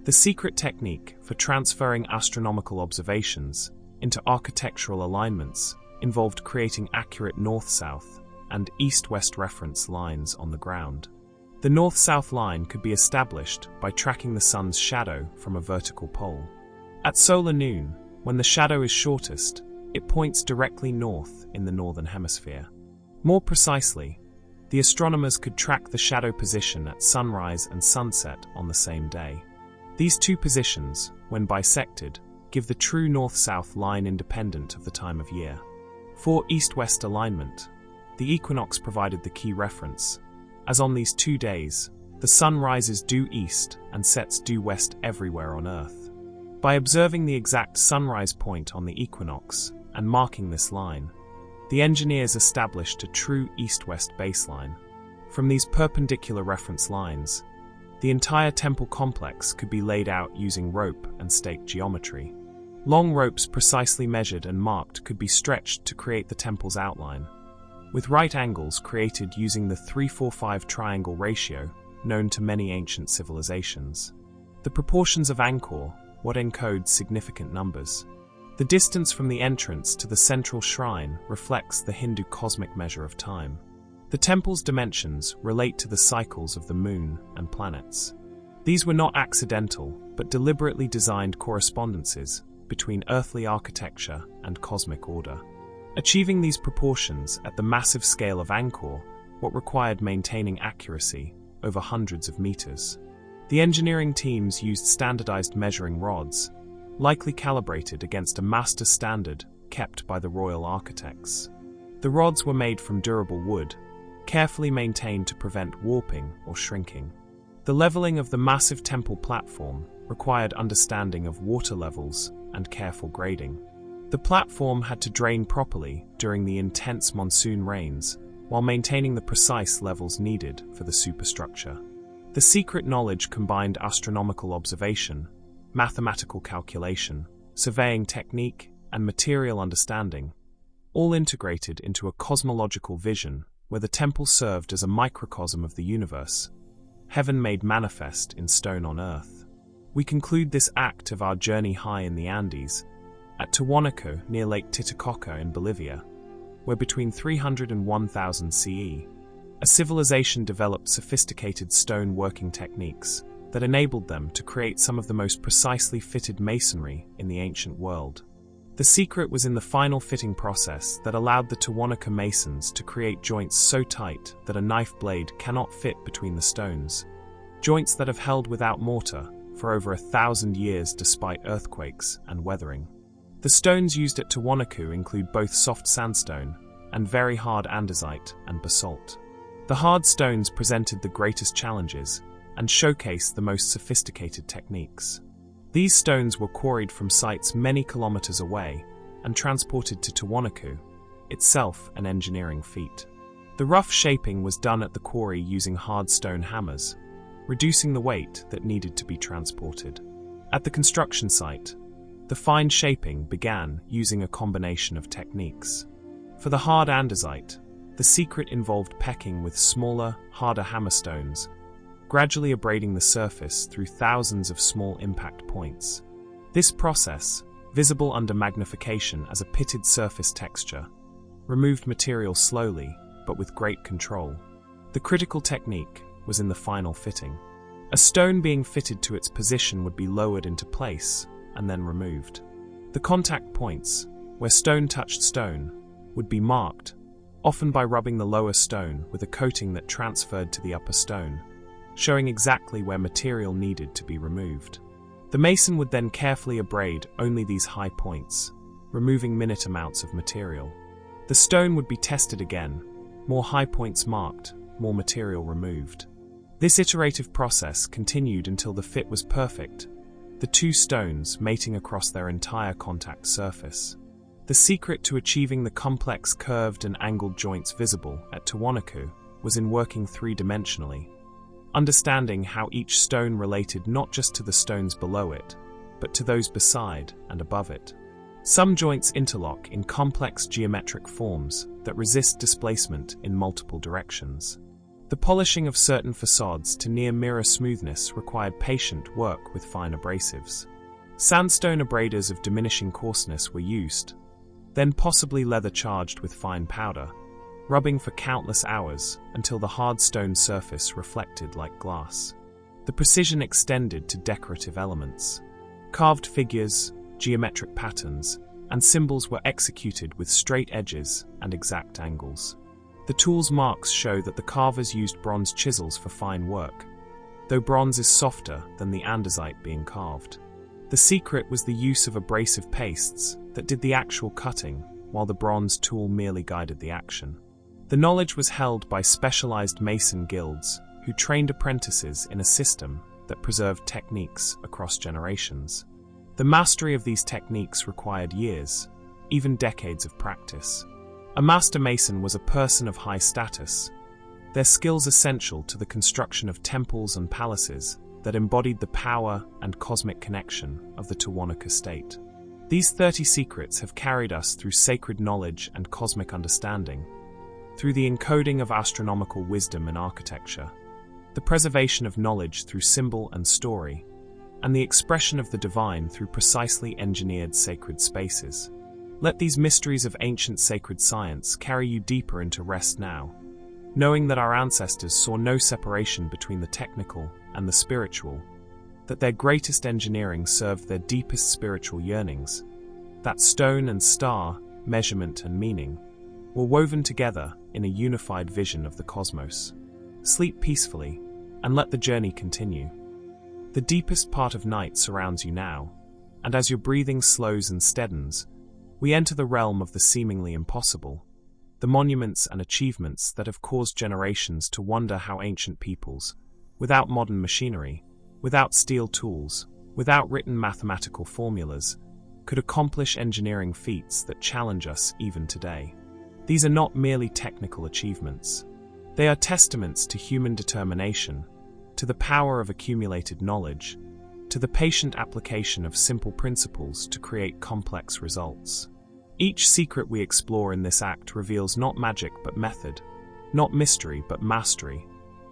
The secret technique for transferring astronomical observations into architectural alignments involved creating accurate north-south and east-west reference lines on the ground. The north-south line could be established by tracking the sun's shadow from a vertical pole. At solar noon, when the shadow is shortest, it points directly north in the northern hemisphere. More precisely, the astronomers could track the shadow position at sunrise and sunset on the same day. These two positions, when bisected, give the true north-south line independent of the time of year. For east-west alignment, the equinox provided the key reference, as on these 2 days, the sun rises due east and sets due west everywhere on Earth. By observing the exact sunrise point on the equinox and marking this line, the engineers established a true east-west baseline. From these perpendicular reference lines, the entire temple complex could be laid out using rope and stake geometry. Long ropes precisely measured and marked could be stretched to create the temple's outline, with right angles created using the 3-4-5 triangle ratio known to many ancient civilizations. The proportions of Angkor, what encodes significant numbers. The distance from the entrance to the central shrine reflects the Hindu cosmic measure of time. The temple's dimensions relate to the cycles of the moon and planets. These were not accidental, but but deliberately designed correspondences between earthly architecture and cosmic order. Achieving these proportions at the massive scale of Angkor, what required maintaining accuracy over hundreds of meters. The engineering teams used standardized measuring rods, likely calibrated against a master standard kept by the royal architects. The rods were made from durable wood, carefully maintained to prevent warping or shrinking. The leveling of the massive temple platform required understanding of water levels and careful grading. The platform had to drain properly during the intense monsoon rains, while maintaining the precise levels needed for the superstructure. The secret knowledge combined astronomical observation, mathematical calculation, surveying technique, and material understanding, all integrated into a cosmological vision where the temple served as a microcosm of the universe, heaven made manifest in stone on earth. We conclude this act of our journey high in the Andes at Tiwanaku near Lake Titicaca in Bolivia, where between 300 and 1000 CE, a civilization developed sophisticated stone working techniques that enabled them to create some of the most precisely fitted masonry in the ancient world. The secret was in the final fitting process that allowed the Tiwanaku masons to create joints so tight that a knife blade cannot fit between the stones, joints that have held without mortar for over 1,000 years despite earthquakes and weathering. The stones used at Tiwanaku include both soft sandstone and very hard andesite and basalt. The hard stones presented the greatest challenges and showcased the most sophisticated techniques. These stones were quarried from sites many kilometers away and transported to Tiwanaku, itself an engineering feat. The rough shaping was done at the quarry using hard stone hammers, reducing the weight that needed to be transported. At the construction site, the fine shaping began using a combination of techniques. For the hard andesite, the secret involved pecking with smaller, harder hammerstones, gradually abrading the surface through thousands of small impact points. This process, visible under magnification as a pitted surface texture, removed material slowly but with great control. The critical technique was in the final fitting. A stone being fitted to its position would be lowered into place and then removed. The contact points, where stone touched stone, would be marked, often by rubbing the lower stone with a coating that transferred to the upper stone, showing exactly where material needed to be removed. The mason would then carefully abrade only these high points, removing minute amounts of material. The stone would be tested again, more high points marked, more material removed. This iterative process continued until the fit was perfect, the two stones mating across their entire contact surface. The secret to achieving the complex curved and angled joints visible at Tiwanaku was in working three-dimensionally, understanding how each stone related not just to the stones below it, but to those beside and above it. Some joints interlock in complex geometric forms that resist displacement in multiple directions. The polishing of certain facades to near mirror smoothness required patient work with fine abrasives. Sandstone abraders of diminishing coarseness were used, then possibly leather charged with fine powder, rubbing for countless hours until the hard stone surface reflected like glass. The precision extended to decorative elements. Carved figures, geometric patterns, and symbols were executed with straight edges and exact angles. The tool's marks show that the carvers used bronze chisels for fine work, though bronze is softer than the andesite being carved. The secret was the use of abrasive pastes that did the actual cutting, while the bronze tool merely guided the action. The knowledge was held by specialized mason guilds who trained apprentices in a system that preserved techniques across generations. The mastery of these techniques required years, even decades of practice. A master mason was a person of high status, their skills essential to the construction of temples and palaces that embodied the power and cosmic connection of the Tiwanaku state. These 30 secrets have carried us through sacred knowledge and cosmic understanding, through the encoding of astronomical wisdom and architecture, the preservation of knowledge through symbol and story, and the expression of the divine through precisely engineered sacred spaces. Let these mysteries of ancient sacred science carry you deeper into rest now, knowing that our ancestors saw no separation between the technical and the spiritual, that their greatest engineering served their deepest spiritual yearnings, that stone and star, measurement and meaning, were woven together in a unified vision of the cosmos. Sleep peacefully, and let the journey continue. The deepest part of night surrounds you now, and as your breathing slows and steadens, we enter the realm of the seemingly impossible, the monuments and achievements that have caused generations to wonder how ancient peoples, without modern machinery, without steel tools, without written mathematical formulas, could accomplish engineering feats that challenge us even today. These are not merely technical achievements. They are testaments to human determination, to the power of accumulated knowledge, to the patient application of simple principles to create complex results. Each secret we explore in this act reveals not magic but method, not mystery but mastery,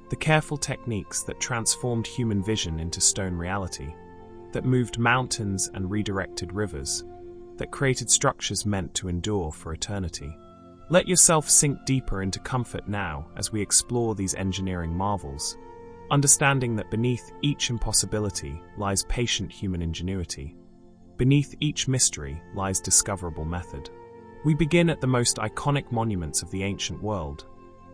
the careful techniques that transformed human vision into stone reality, that moved mountains and redirected rivers, that created structures meant to endure for eternity. Let yourself sink deeper into comfort now as we explore these engineering marvels, understanding that beneath each impossibility lies patient human ingenuity. Beneath each mystery lies discoverable method. We begin at the most iconic monuments of the ancient world,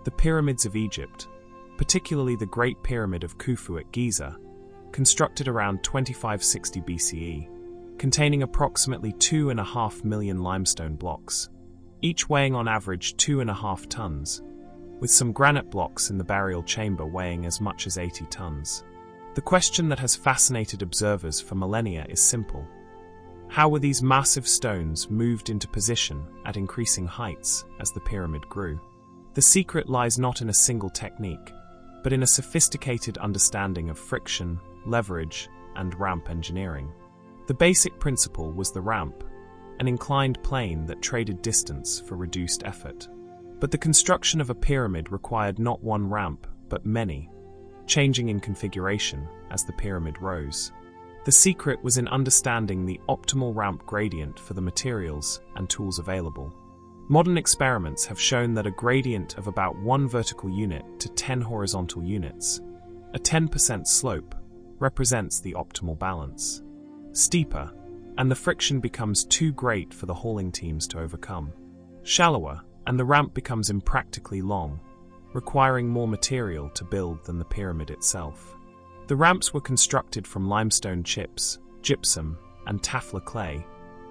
the pyramids of Egypt, particularly the Great Pyramid of Khufu at Giza, constructed around 2560 BCE, containing approximately 2.5 million limestone blocks, each weighing on average 2.5 tons, with some granite blocks in the burial chamber weighing as much as 80 tons. The question that has fascinated observers for millennia is simple. How were these massive stones moved into position at increasing heights as the pyramid grew? The secret lies not in a single technique, but in a sophisticated understanding of friction, leverage, and ramp engineering. The basic principle was the ramp, an inclined plane that traded distance for reduced effort. But the construction of a pyramid required not one ramp, but many, changing in configuration as the pyramid rose. The secret was in understanding the optimal ramp gradient for the materials and tools available. Modern experiments have shown that a gradient of about 1 vertical unit to 10 horizontal units, a 10% slope, represents the optimal balance. Steeper, and the friction becomes too great for the hauling teams to overcome. Shallower, and the ramp becomes impractically long, requiring more material to build than the pyramid itself. The ramps were constructed from limestone chips, gypsum, and taffla clay,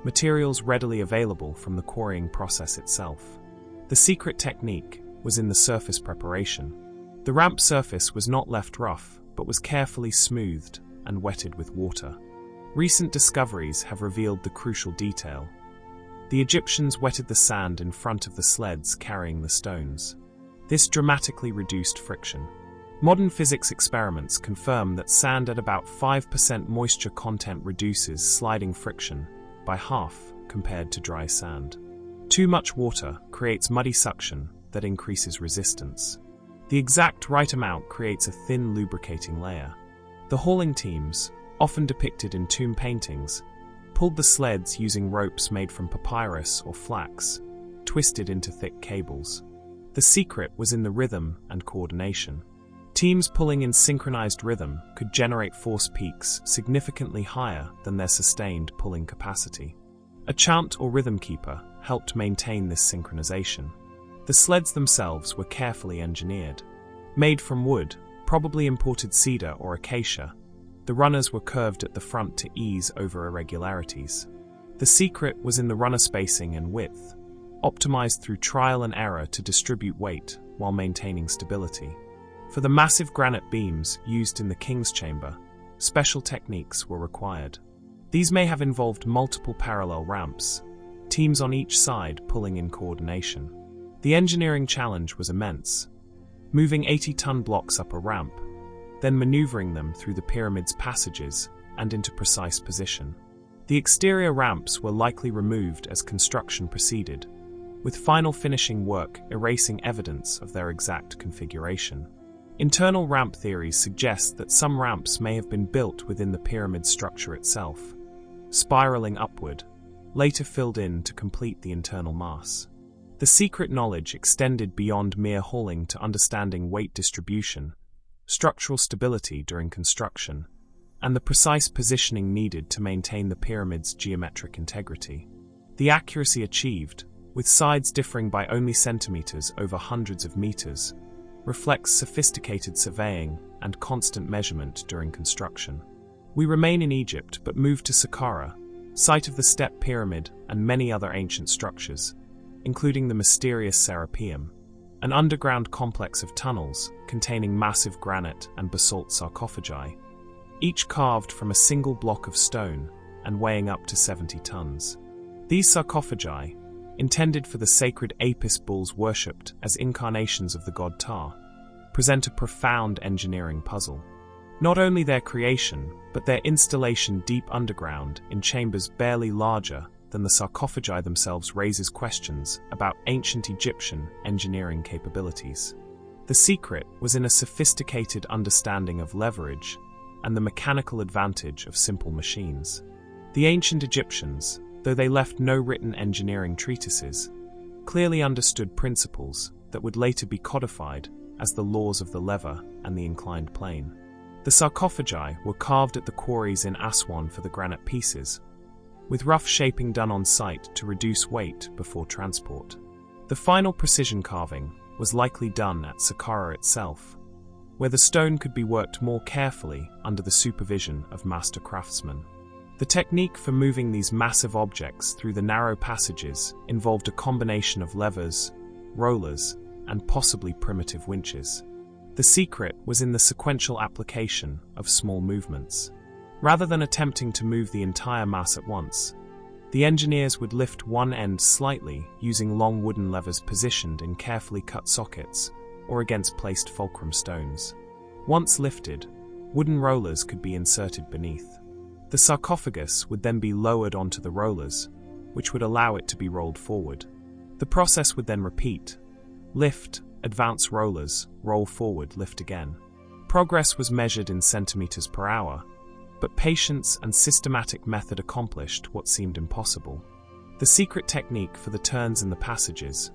materials readily available from the quarrying process itself. The secret technique was in the surface preparation. The ramp surface was not left rough, but was carefully smoothed and wetted with water. Recent discoveries have revealed the crucial detail. The Egyptians wetted the sand in front of the sleds carrying the stones. This dramatically reduced friction. Modern physics experiments confirm that sand at about 5% moisture content reduces sliding friction by half compared to dry sand. Too much water creates muddy suction that increases resistance. The exact right amount creates a thin lubricating layer. The hauling teams, often depicted in tomb paintings, pulled the sleds using ropes made from papyrus or flax, twisted into thick cables. The secret was in the rhythm and coordination. Teams pulling in synchronized rhythm could generate force peaks significantly higher than their sustained pulling capacity. A chant or rhythm keeper helped maintain this synchronization. The sleds themselves were carefully engineered. Made from wood, probably imported cedar or acacia, the runners were curved at the front to ease over irregularities. The secret was in the runner spacing and width, optimized through trial and error to distribute weight while maintaining stability. For the massive granite beams used in the king's chamber, special techniques were required. These may have involved multiple parallel ramps, teams on each side pulling in coordination. The engineering challenge was immense, moving 80-ton blocks up a ramp, then maneuvering them through the pyramid's passages and into precise position. The exterior ramps were likely removed as construction proceeded, with final finishing work erasing evidence of their exact configuration. Internal ramp theories suggest that some ramps may have been built within the pyramid structure itself, spiraling upward, later filled in to complete the internal mass. The secret knowledge extended beyond mere hauling to understanding weight distribution, structural stability during construction, and the precise positioning needed to maintain the pyramid's geometric integrity. The accuracy achieved, with sides differing by only centimeters over hundreds of meters, reflects sophisticated surveying and constant measurement during construction. We remain in Egypt but move to Saqqara, site of the Step Pyramid and many other ancient structures, including the mysterious Serapeum, an underground complex of tunnels containing massive granite and basalt sarcophagi, each carved from a single block of stone and weighing up to 70 tons. These sarcophagi, intended for the sacred Apis bulls worshipped as incarnations of the god Ptah, present a profound engineering puzzle. Not only their creation, but their installation deep underground in chambers barely larger than the sarcophagi themselves raises questions about ancient Egyptian engineering capabilities. The secret was in a sophisticated understanding of leverage and the mechanical advantage of simple machines. The ancient Egyptians, though they left no written engineering treatises, clearly understood principles that would later be codified as the laws of the lever and the inclined plane. The sarcophagi were carved at the quarries in Aswan for the granite pieces, with rough shaping done on site to reduce weight before transport. The final precision carving was likely done at Saqqara itself, where the stone could be worked more carefully under the supervision of master craftsmen. The technique for moving these massive objects through the narrow passages involved a combination of levers, rollers, and possibly primitive winches. The secret was in the sequential application of small movements. Rather than attempting to move the entire mass at once, the engineers would lift one end slightly using long wooden levers positioned in carefully cut sockets or against placed fulcrum stones. Once lifted, wooden rollers could be inserted beneath. The sarcophagus would then be lowered onto the rollers, which would allow it to be rolled forward. The process would then repeat: lift, advance rollers, roll forward, lift again. Progress was measured in centimeters per hour, but patience and systematic method accomplished what seemed impossible. The secret technique for the turns in the passages,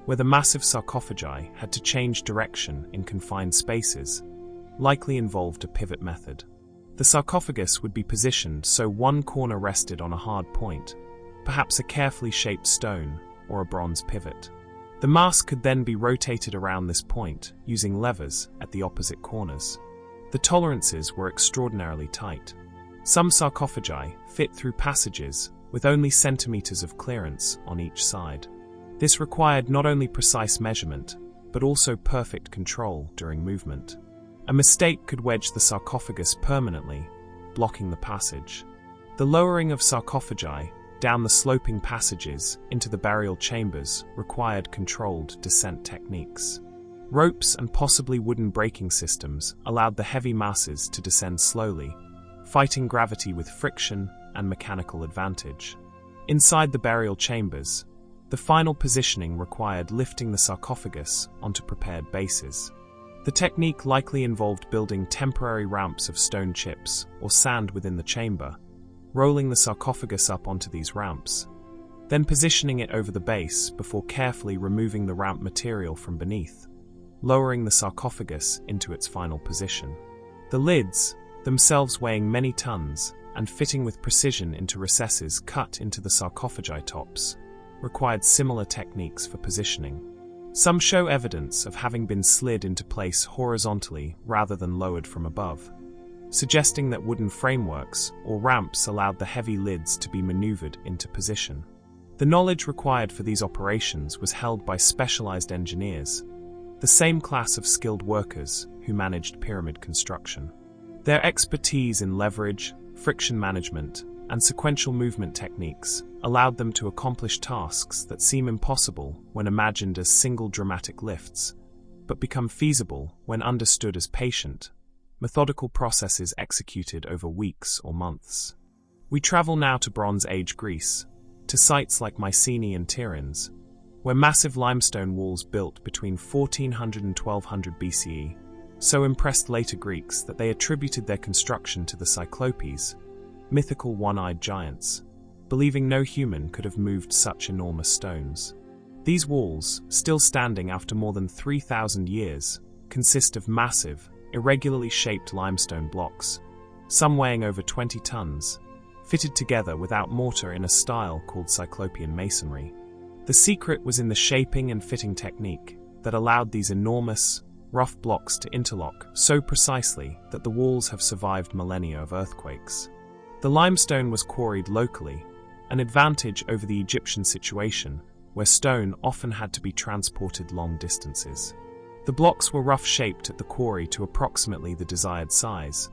where the massive sarcophagi had to change direction in confined spaces, likely involved a pivot method. The sarcophagus would be positioned so one corner rested on a hard point, perhaps a carefully shaped stone or a bronze pivot. The mass could then be rotated around this point using levers at the opposite corners. The tolerances were extraordinarily tight. Some sarcophagi fit through passages with only centimeters of clearance on each side. This required not only precise measurement, but also perfect control during movement. A mistake could wedge the sarcophagus permanently, blocking the passage. The lowering of sarcophagi down the sloping passages into the burial chambers required controlled descent techniques. Ropes and possibly wooden braking systems allowed the heavy masses to descend slowly, fighting gravity with friction and mechanical advantage. Inside the burial chambers, the final positioning required lifting the sarcophagus onto prepared bases. The technique likely involved building temporary ramps of stone chips or sand within the chamber, rolling the sarcophagus up onto these ramps, then positioning it over the base before carefully removing the ramp material from beneath, lowering the sarcophagus into its final position. The lids, themselves weighing many tons and fitting with precision into recesses cut into the sarcophagi tops, required similar techniques for positioning. Some show evidence of having been slid into place horizontally rather than lowered from above, suggesting that wooden frameworks or ramps allowed the heavy lids to be maneuvered into position. The knowledge required for these operations was held by specialized engineers, the same class of skilled workers who managed pyramid construction. Their expertise in leverage, friction management, and sequential movement techniques allowed them to accomplish tasks that seem impossible when imagined as single dramatic lifts, but become feasible when understood as patient, methodical processes executed over weeks or months. We travel now to Bronze Age Greece, to sites like Mycenae and Tiryns, where massive limestone walls built between 1400 and 1200 BCE so impressed later Greeks that they attributed their construction to the Cyclopes, mythical one-eyed giants, believing no human could have moved such enormous stones. These walls, still standing after more than 3,000 years, consist of massive, irregularly shaped limestone blocks, some weighing over 20 tons, fitted together without mortar in a style called cyclopean masonry. The secret was in the shaping and fitting technique that allowed these enormous, rough blocks to interlock so precisely that the walls have survived millennia of earthquakes. The limestone was quarried locally, an advantage over the Egyptian situation, where stone often had to be transported long distances. The blocks were rough-shaped at the quarry to approximately the desired size,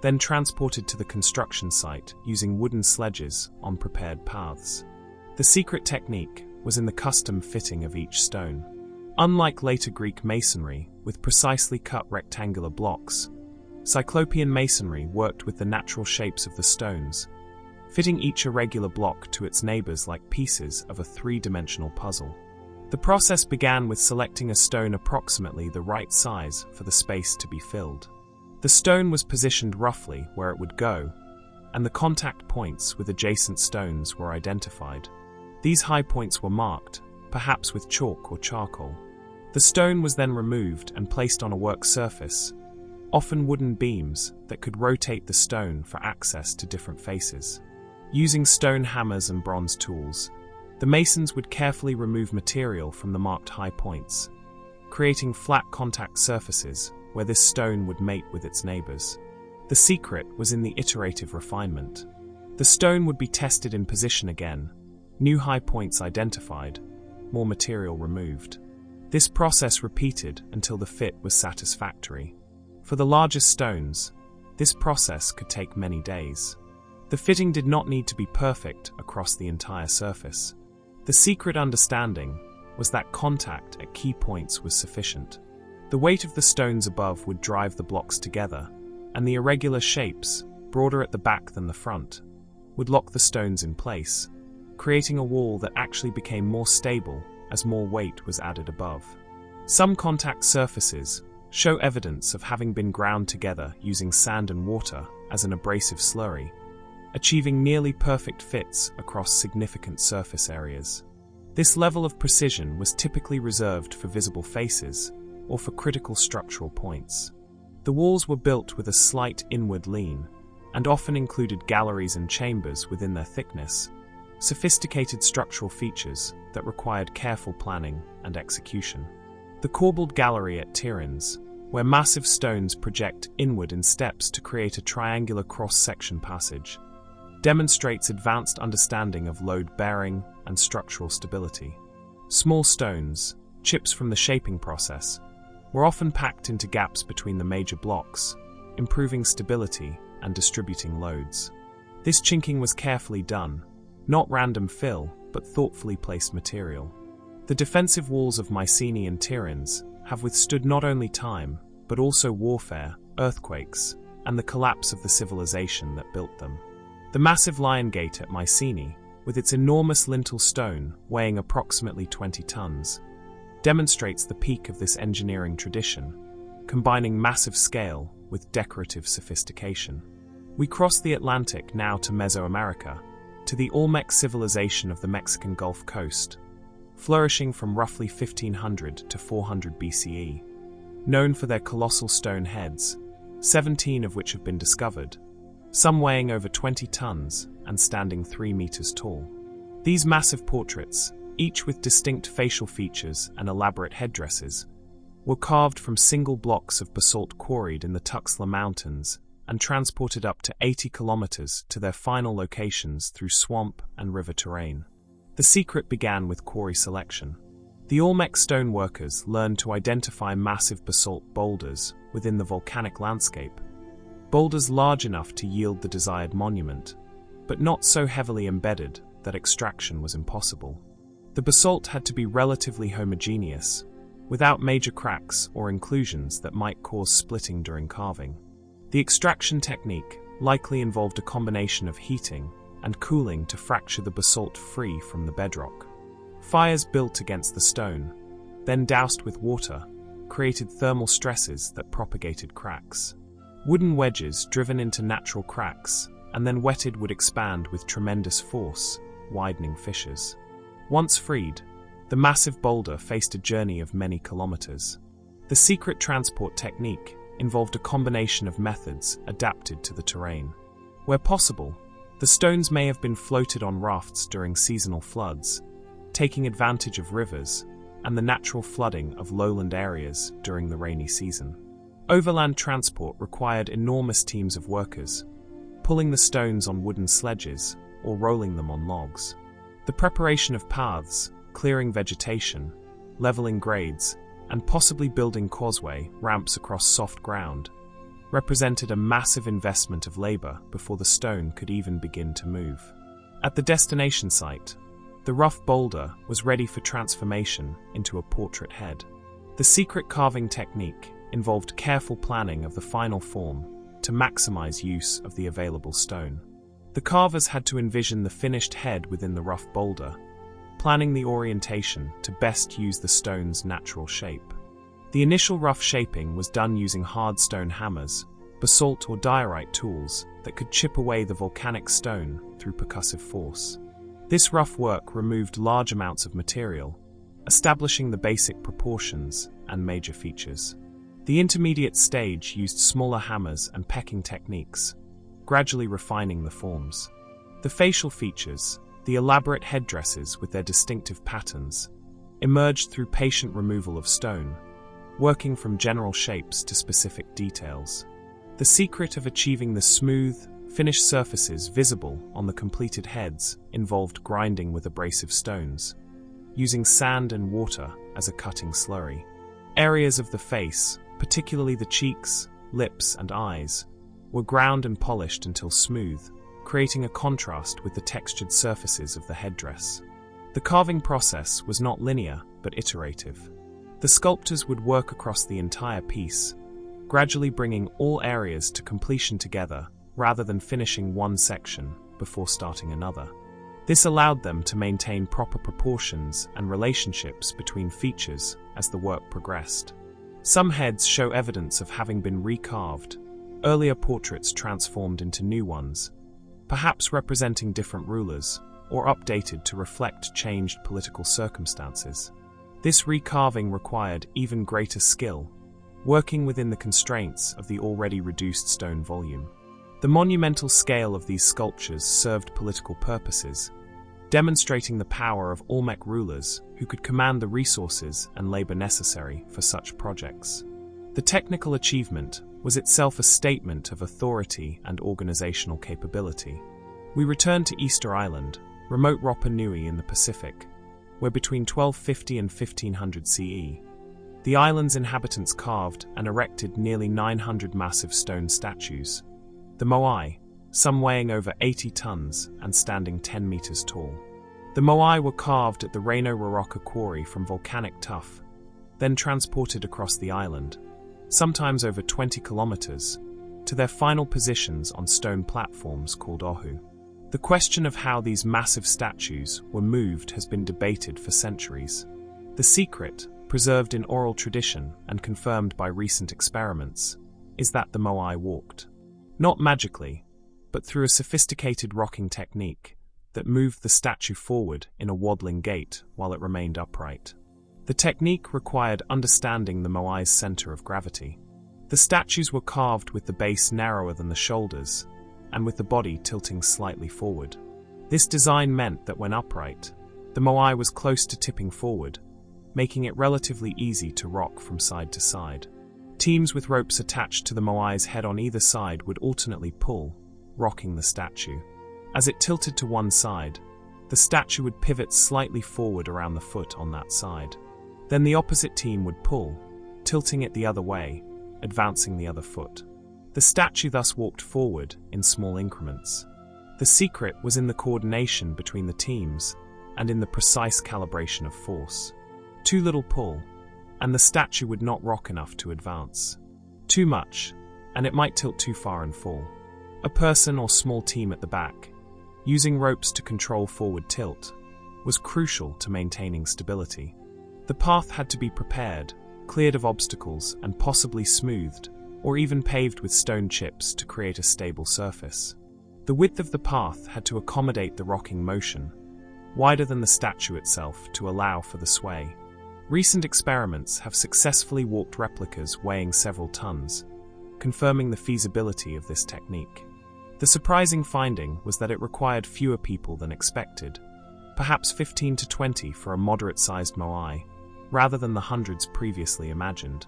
then transported to the construction site using wooden sledges on prepared paths. The secret technique was in the custom fitting of each stone. Unlike later Greek masonry, with precisely cut rectangular blocks, cyclopean masonry worked with the natural shapes of the stones, fitting each irregular block to its neighbors like pieces of a three-dimensional puzzle. The process began with selecting a stone approximately the right size for the space to be filled. The stone was positioned roughly where it would go, and the contact points with adjacent stones were identified. These high points were marked, perhaps with chalk or charcoal. The stone was then removed and placed on a work surface, often wooden beams that could rotate the stone for access to different faces. Using stone hammers and bronze tools, the masons would carefully remove material from the marked high points, creating flat contact surfaces where this stone would mate with its neighbors. The secret was in the iterative refinement. The stone would be tested in position again, new high points identified, more material removed. This process repeated until the fit was satisfactory. For the largest stones, this process could take many days. The fitting did not need to be perfect across the entire surface. The secret understanding was that contact at key points was sufficient. The weight of the stones above would drive the blocks together, and the irregular shapes, broader at the back than the front, would lock the stones in place, creating a wall that actually became more stable as more weight was added above. Some contact surfaces show evidence of having been ground together using sand and water as an abrasive slurry, achieving nearly perfect fits across significant surface areas. This level of precision was typically reserved for visible faces or for critical structural points. The walls were built with a slight inward lean, and often included galleries and chambers within their thickness, sophisticated structural features that required careful planning and execution. The corbelled gallery at Tiryns, where massive stones project inward in steps to create a triangular cross-section passage, demonstrates advanced understanding of load bearing and structural stability. Small stones, chips from the shaping process, were often packed into gaps between the major blocks, improving stability and distributing loads. This chinking was carefully done, not random fill, but thoughtfully placed material. The defensive walls of Mycenae and Tiryns have withstood not only time, but also warfare, earthquakes, and the collapse of the civilization that built them. The massive Lion Gate at Mycenae, with its enormous lintel stone weighing approximately 20 tons, demonstrates the peak of this engineering tradition, combining massive scale with decorative sophistication. We cross the Atlantic now to Mesoamerica, to the Olmec civilization of the Mexican Gulf Coast, flourishing from roughly 1500 to 400 BCE. Known for their colossal stone heads, 17 of which have been discovered, some weighing over 20 tons and standing 3 meters tall. These massive portraits, each with distinct facial features and elaborate headdresses, were carved from single blocks of basalt quarried in the Tuxtla Mountains and transported up to 80 kilometers to their final locations through swamp and river terrain. The secret began with quarry selection. The Olmec stoneworkers learned to identify massive basalt boulders within the volcanic landscape, boulders large enough to yield the desired monument, but not so heavily embedded that extraction was impossible. The basalt had to be relatively homogeneous, without major cracks or inclusions that might cause splitting during carving. The extraction technique likely involved a combination of heating and cooling to fracture the basalt free from the bedrock. Fires built against the stone, then doused with water, created thermal stresses that propagated cracks. Wooden wedges driven into natural cracks and then wetted would expand with tremendous force, widening fissures. Once freed, the massive boulder faced a journey of many kilometers. The secret transport technique involved a combination of methods adapted to the terrain. Where possible, the stones may have been floated on rafts during seasonal floods, taking advantage of rivers and the natural flooding of lowland areas during the rainy season. Overland transport required enormous teams of workers, pulling the stones on wooden sledges or rolling them on logs. The preparation of paths, clearing vegetation, leveling grades, and possibly building causeway ramps across soft ground represented a massive investment of labor before the stone could even begin to move. At the destination site, the rough boulder was ready for transformation into a portrait head. The secret carving technique involved careful planning of the final form to maximize use of the available stone. The carvers had to envision the finished head within the rough boulder, planning the orientation to best use the stone's natural shape. The initial rough shaping was done using hard stone hammers, basalt or diorite tools that could chip away the volcanic stone through percussive force. This rough work removed large amounts of material, establishing the basic proportions and major features. The intermediate stage used smaller hammers and pecking techniques, gradually refining the forms. The facial features, the elaborate headdresses with their distinctive patterns, emerged through patient removal of stone, working from general shapes to specific details. The secret of achieving the smooth, finished surfaces visible on the completed heads involved grinding with abrasive stones, using sand and water as a cutting slurry. Areas of the face, particularly the cheeks, lips, and eyes, were ground and polished until smooth, creating a contrast with the textured surfaces of the headdress. The carving process was not linear, but iterative. The sculptors would work across the entire piece, gradually bringing all areas to completion together rather than finishing one section before starting another. This allowed them to maintain proper proportions and relationships between features as the work progressed. Some heads show evidence of having been recarved, earlier portraits transformed into new ones, perhaps representing different rulers, or updated to reflect changed political circumstances. This recarving required even greater skill, working within the constraints of the already reduced stone volume. The monumental scale of these sculptures served political purposes, demonstrating the power of Olmec rulers who could command the resources and labor necessary for such projects. The technical achievement was itself a statement of authority and organizational capability. We return to Easter Island, remote Rapa Nui in the Pacific, where between 1250 and 1500 CE, the island's inhabitants carved and erected nearly 900 massive stone statues. The moai, some weighing over 80 tons and standing 10 meters tall. The moai were carved at the Reno Roroka quarry from volcanic tuff, then transported across the island, sometimes over 20 kilometers, to their final positions on stone platforms called ohu. The question of how these massive statues were moved has been debated for centuries. The secret, preserved in oral tradition and confirmed by recent experiments, is that the moai walked. Not magically, but through a sophisticated rocking technique that moved the statue forward in a waddling gait while it remained upright. The technique required understanding the moai's center of gravity. The statues were carved with the base narrower than the shoulders, and with the body tilting slightly forward. This design meant that when upright, the moai was close to tipping forward, making it relatively easy to rock from side to side. Teams with ropes attached to the moai's head on either side would alternately pull, rocking the statue. As it tilted to one side, the statue would pivot slightly forward around the foot on that side. Then the opposite team would pull, tilting it the other way, advancing the other foot. The statue thus walked forward in small increments. The secret was in the coordination between the teams and in the precise calibration of force. Too little pull, and the statue would not rock enough to advance. Too much, and it might tilt too far and fall. A person or small team at the back, using ropes to control forward tilt, was crucial to maintaining stability. The path had to be prepared, cleared of obstacles, and possibly smoothed, or even paved with stone chips to create a stable surface. The width of the path had to accommodate the rocking motion, wider than the statue itself to allow for the sway. Recent experiments have successfully walked replicas weighing several tons, confirming the feasibility of this technique. The surprising finding was that it required fewer people than expected, perhaps 15 to 20 for a moderate-sized moai, rather than the hundreds previously imagined.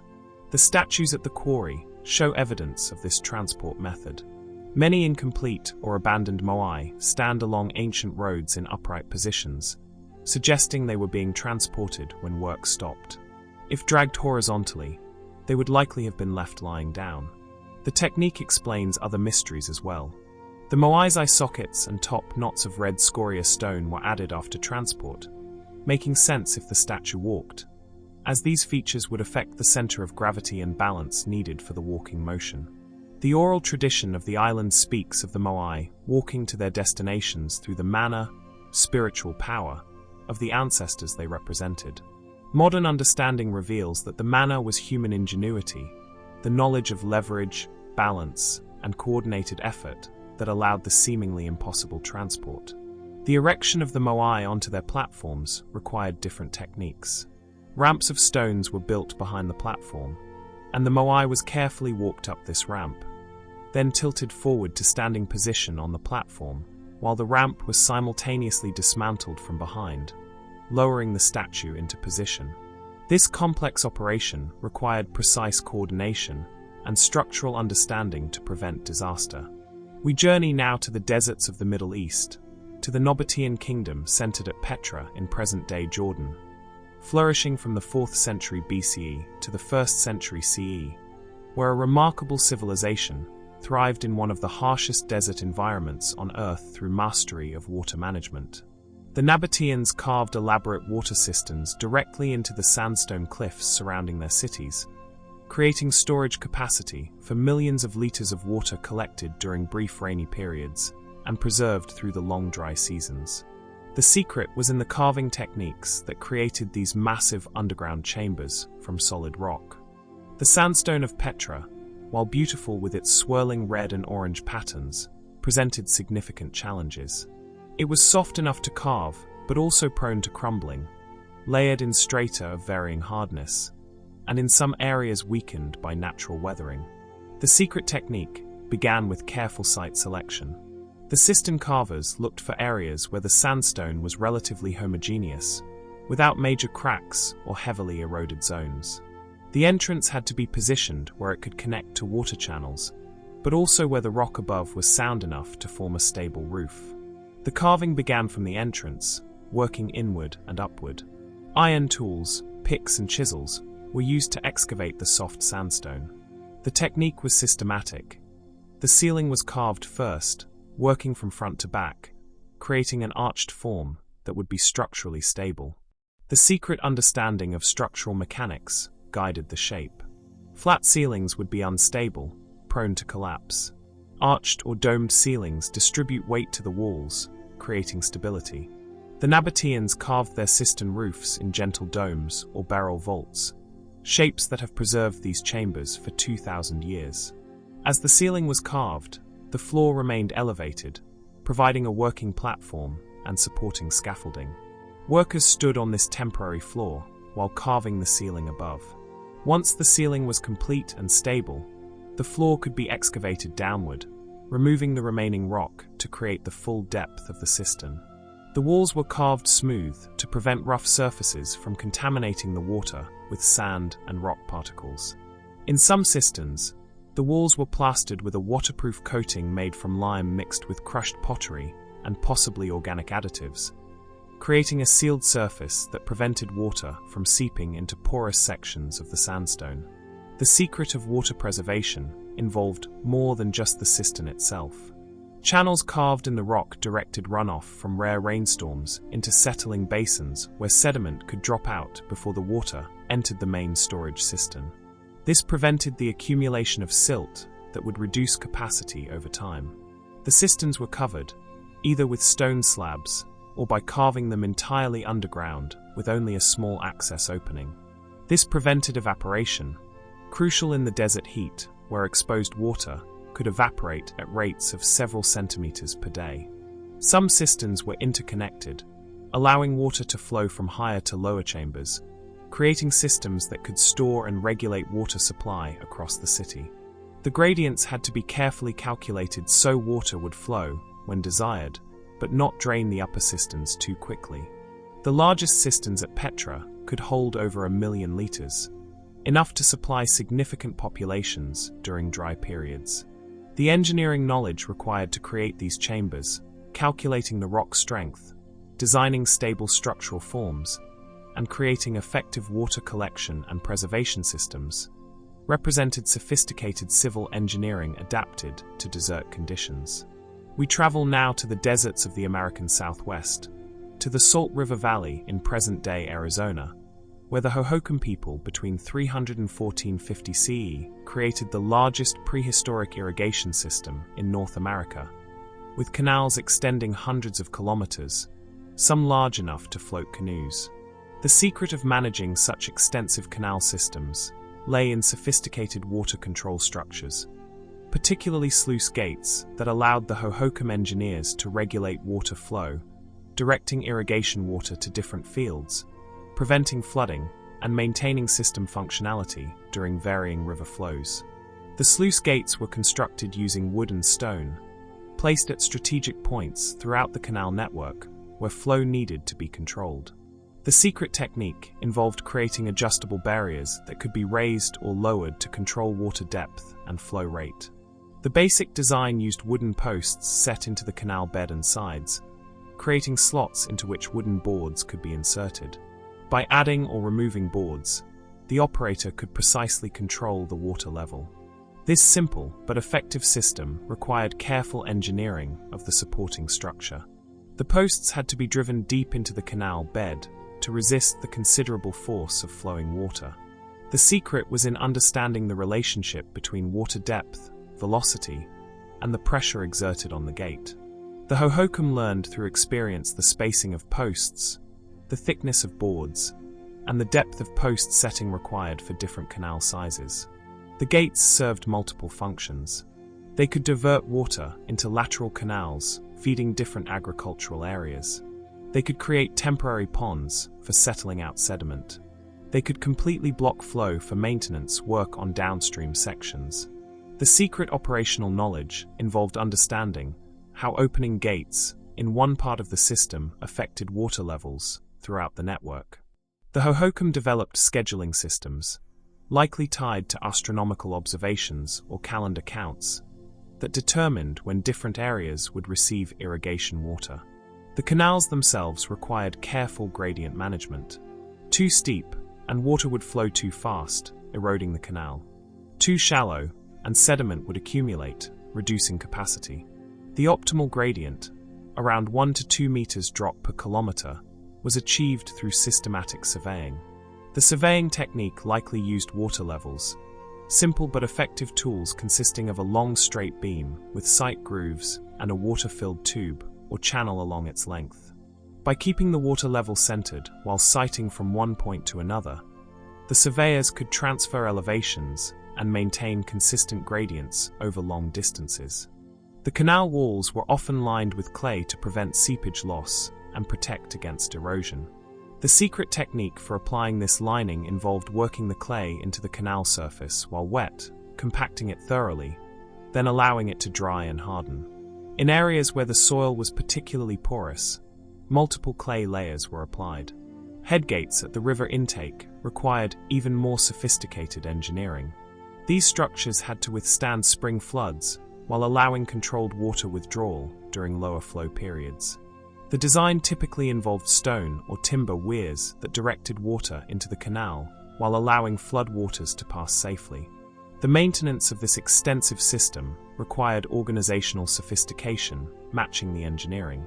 The statues at the quarry show evidence of this transport method. Many incomplete or abandoned moai stand along ancient roads in upright positions, suggesting they were being transported when work stopped. If dragged horizontally, they would likely have been left lying down. The technique explains other mysteries as well. The moai's eye sockets and top knots of red scoria stone were added after transport, making sense if the statue walked, as these features would affect the center of gravity and balance needed for the walking motion. The oral tradition of the island speaks of the moai walking to their destinations through the mana, spiritual power, of the ancestors they represented. Modern understanding reveals that the mana was human ingenuity, the knowledge of leverage, balance, and coordinated effort that allowed the seemingly impossible transport. The erection of the moai onto their platforms required different techniques. Ramps of stones were built behind the platform, and the moai was carefully walked up this ramp, then tilted forward to standing position on the platform, while the ramp was simultaneously dismantled from behind, lowering the statue into position. This complex operation required precise coordination and structural understanding to prevent disaster. We journey now to the deserts of the Middle East, to the Nabatean kingdom centered at Petra in present-day Jordan. Flourishing from the 4th century BCE to the 1st century CE, where a remarkable civilization thrived in one of the harshest desert environments on Earth through mastery of water management. The Nabateans carved elaborate water cisterns directly into the sandstone cliffs surrounding their cities, creating storage capacity for millions of liters of water collected during brief rainy periods and preserved through the long dry seasons. The secret was in the carving techniques that created these massive underground chambers from solid rock. The sandstone of Petra, while beautiful with its swirling red and orange patterns, presented significant challenges. It was soft enough to carve, but also prone to crumbling, layered in strata of varying hardness, and in some areas weakened by natural weathering. The secret technique began with careful site selection. The cistern carvers looked for areas where the sandstone was relatively homogeneous, without major cracks or heavily eroded zones. The entrance had to be positioned where it could connect to water channels, but also where the rock above was sound enough to form a stable roof. The carving began from the entrance, working inward and upward. Iron tools, picks and chisels, were used to excavate the soft sandstone. The technique was systematic. The ceiling was carved first, working from front to back, creating an arched form that would be structurally stable. The secret understanding of structural mechanics guided the shape. Flat ceilings would be unstable, prone to collapse. Arched or domed ceilings distribute weight to the walls, creating stability. The Nabateans carved their cistern roofs in gentle domes or barrel vaults, shapes that have preserved these chambers for 2,000 years. As the ceiling was carved, the floor remained elevated, providing a working platform and supporting scaffolding. Workers stood on this temporary floor while carving the ceiling above. Once the ceiling was complete and stable, the floor could be excavated downward, removing the remaining rock to create the full depth of the cistern. The walls were carved smooth to prevent rough surfaces from contaminating the water with sand and rock particles. In some cisterns, the walls were plastered with a waterproof coating made from lime mixed with crushed pottery and possibly organic additives, creating a sealed surface that prevented water from seeping into porous sections of the sandstone. The secret of water preservation involved more than just the cistern itself. Channels carved in the rock directed runoff from rare rainstorms into settling basins where sediment could drop out before the water entered the main storage cistern. This prevented the accumulation of silt that would reduce capacity over time. The cisterns were covered, either with stone slabs or by carving them entirely underground with only a small access opening. This prevented evaporation, crucial in the desert heat where exposed water could evaporate at rates of several centimeters per day. Some cisterns were interconnected, allowing water to flow from higher to lower chambers, creating systems that could store and regulate water supply across the city. The gradients had to be carefully calculated so water would flow, when desired, but not drain the upper cisterns too quickly. The largest cisterns at Petra could hold over 1 million liters, enough to supply significant populations during dry periods. The engineering knowledge required to create these chambers, calculating the rock strength, designing stable structural forms, and creating effective water collection and preservation systems, represented sophisticated civil engineering adapted to desert conditions. We travel now to the deserts of the American Southwest, to the Salt River Valley in present-day Arizona, where the Hohokam people between 300 and 1450 CE created the largest prehistoric irrigation system in North America, with canals extending hundreds of kilometers, some large enough to float canoes. The secret of managing such extensive canal systems lay in sophisticated water control structures, particularly sluice gates that allowed the Hohokam engineers to regulate water flow, directing irrigation water to different fields, preventing flooding, and maintaining system functionality during varying river flows. The sluice gates were constructed using wood and stone, placed at strategic points throughout the canal network where flow needed to be controlled. The secret technique involved creating adjustable barriers that could be raised or lowered to control water depth and flow rate. The basic design used wooden posts set into the canal bed and sides, creating slots into which wooden boards could be inserted. By adding or removing boards, the operator could precisely control the water level. This simple but effective system required careful engineering of the supporting structure. The posts had to be driven deep into the canal bed to resist the considerable force of flowing water. The secret was in understanding the relationship between water depth, velocity, and the pressure exerted on the gate. The Hohokam learned through experience the spacing of posts, the thickness of boards, and the depth of post setting required for different canal sizes. The gates served multiple functions. They could divert water into lateral canals, feeding different agricultural areas. They could create temporary ponds for settling out sediment. They could completely block flow for maintenance work on downstream sections. The secret operational knowledge involved understanding how opening gates in one part of the system affected water levels throughout the network. The Hohokam developed scheduling systems, likely tied to astronomical observations or calendar counts, that determined when different areas would receive irrigation water. The canals themselves required careful gradient management. Too steep, and water would flow too fast, eroding the canal. Too shallow, and sediment would accumulate, reducing capacity. The optimal gradient, around 1 to 2 meters drop per kilometer, was achieved through systematic surveying. The surveying technique likely used water levels, simple but effective tools consisting of a long straight beam with sight grooves and a water-filled tube or channel along its length. By keeping the water level centered while sighting from one point to another, the surveyors could transfer elevations and maintain consistent gradients over long distances. The canal walls were often lined with clay to prevent seepage loss and protect against erosion. The secret technique for applying this lining involved working the clay into the canal surface while wet, compacting it thoroughly, then allowing it to dry and harden. In areas where the soil was particularly porous, multiple clay layers were applied. Headgates at the river intake required even more sophisticated engineering. These structures had to withstand spring floods while allowing controlled water withdrawal during lower flow periods. The design typically involved stone or timber weirs that directed water into the canal while allowing flood waters to pass safely. The maintenance of this extensive system required organizational sophistication, matching the engineering.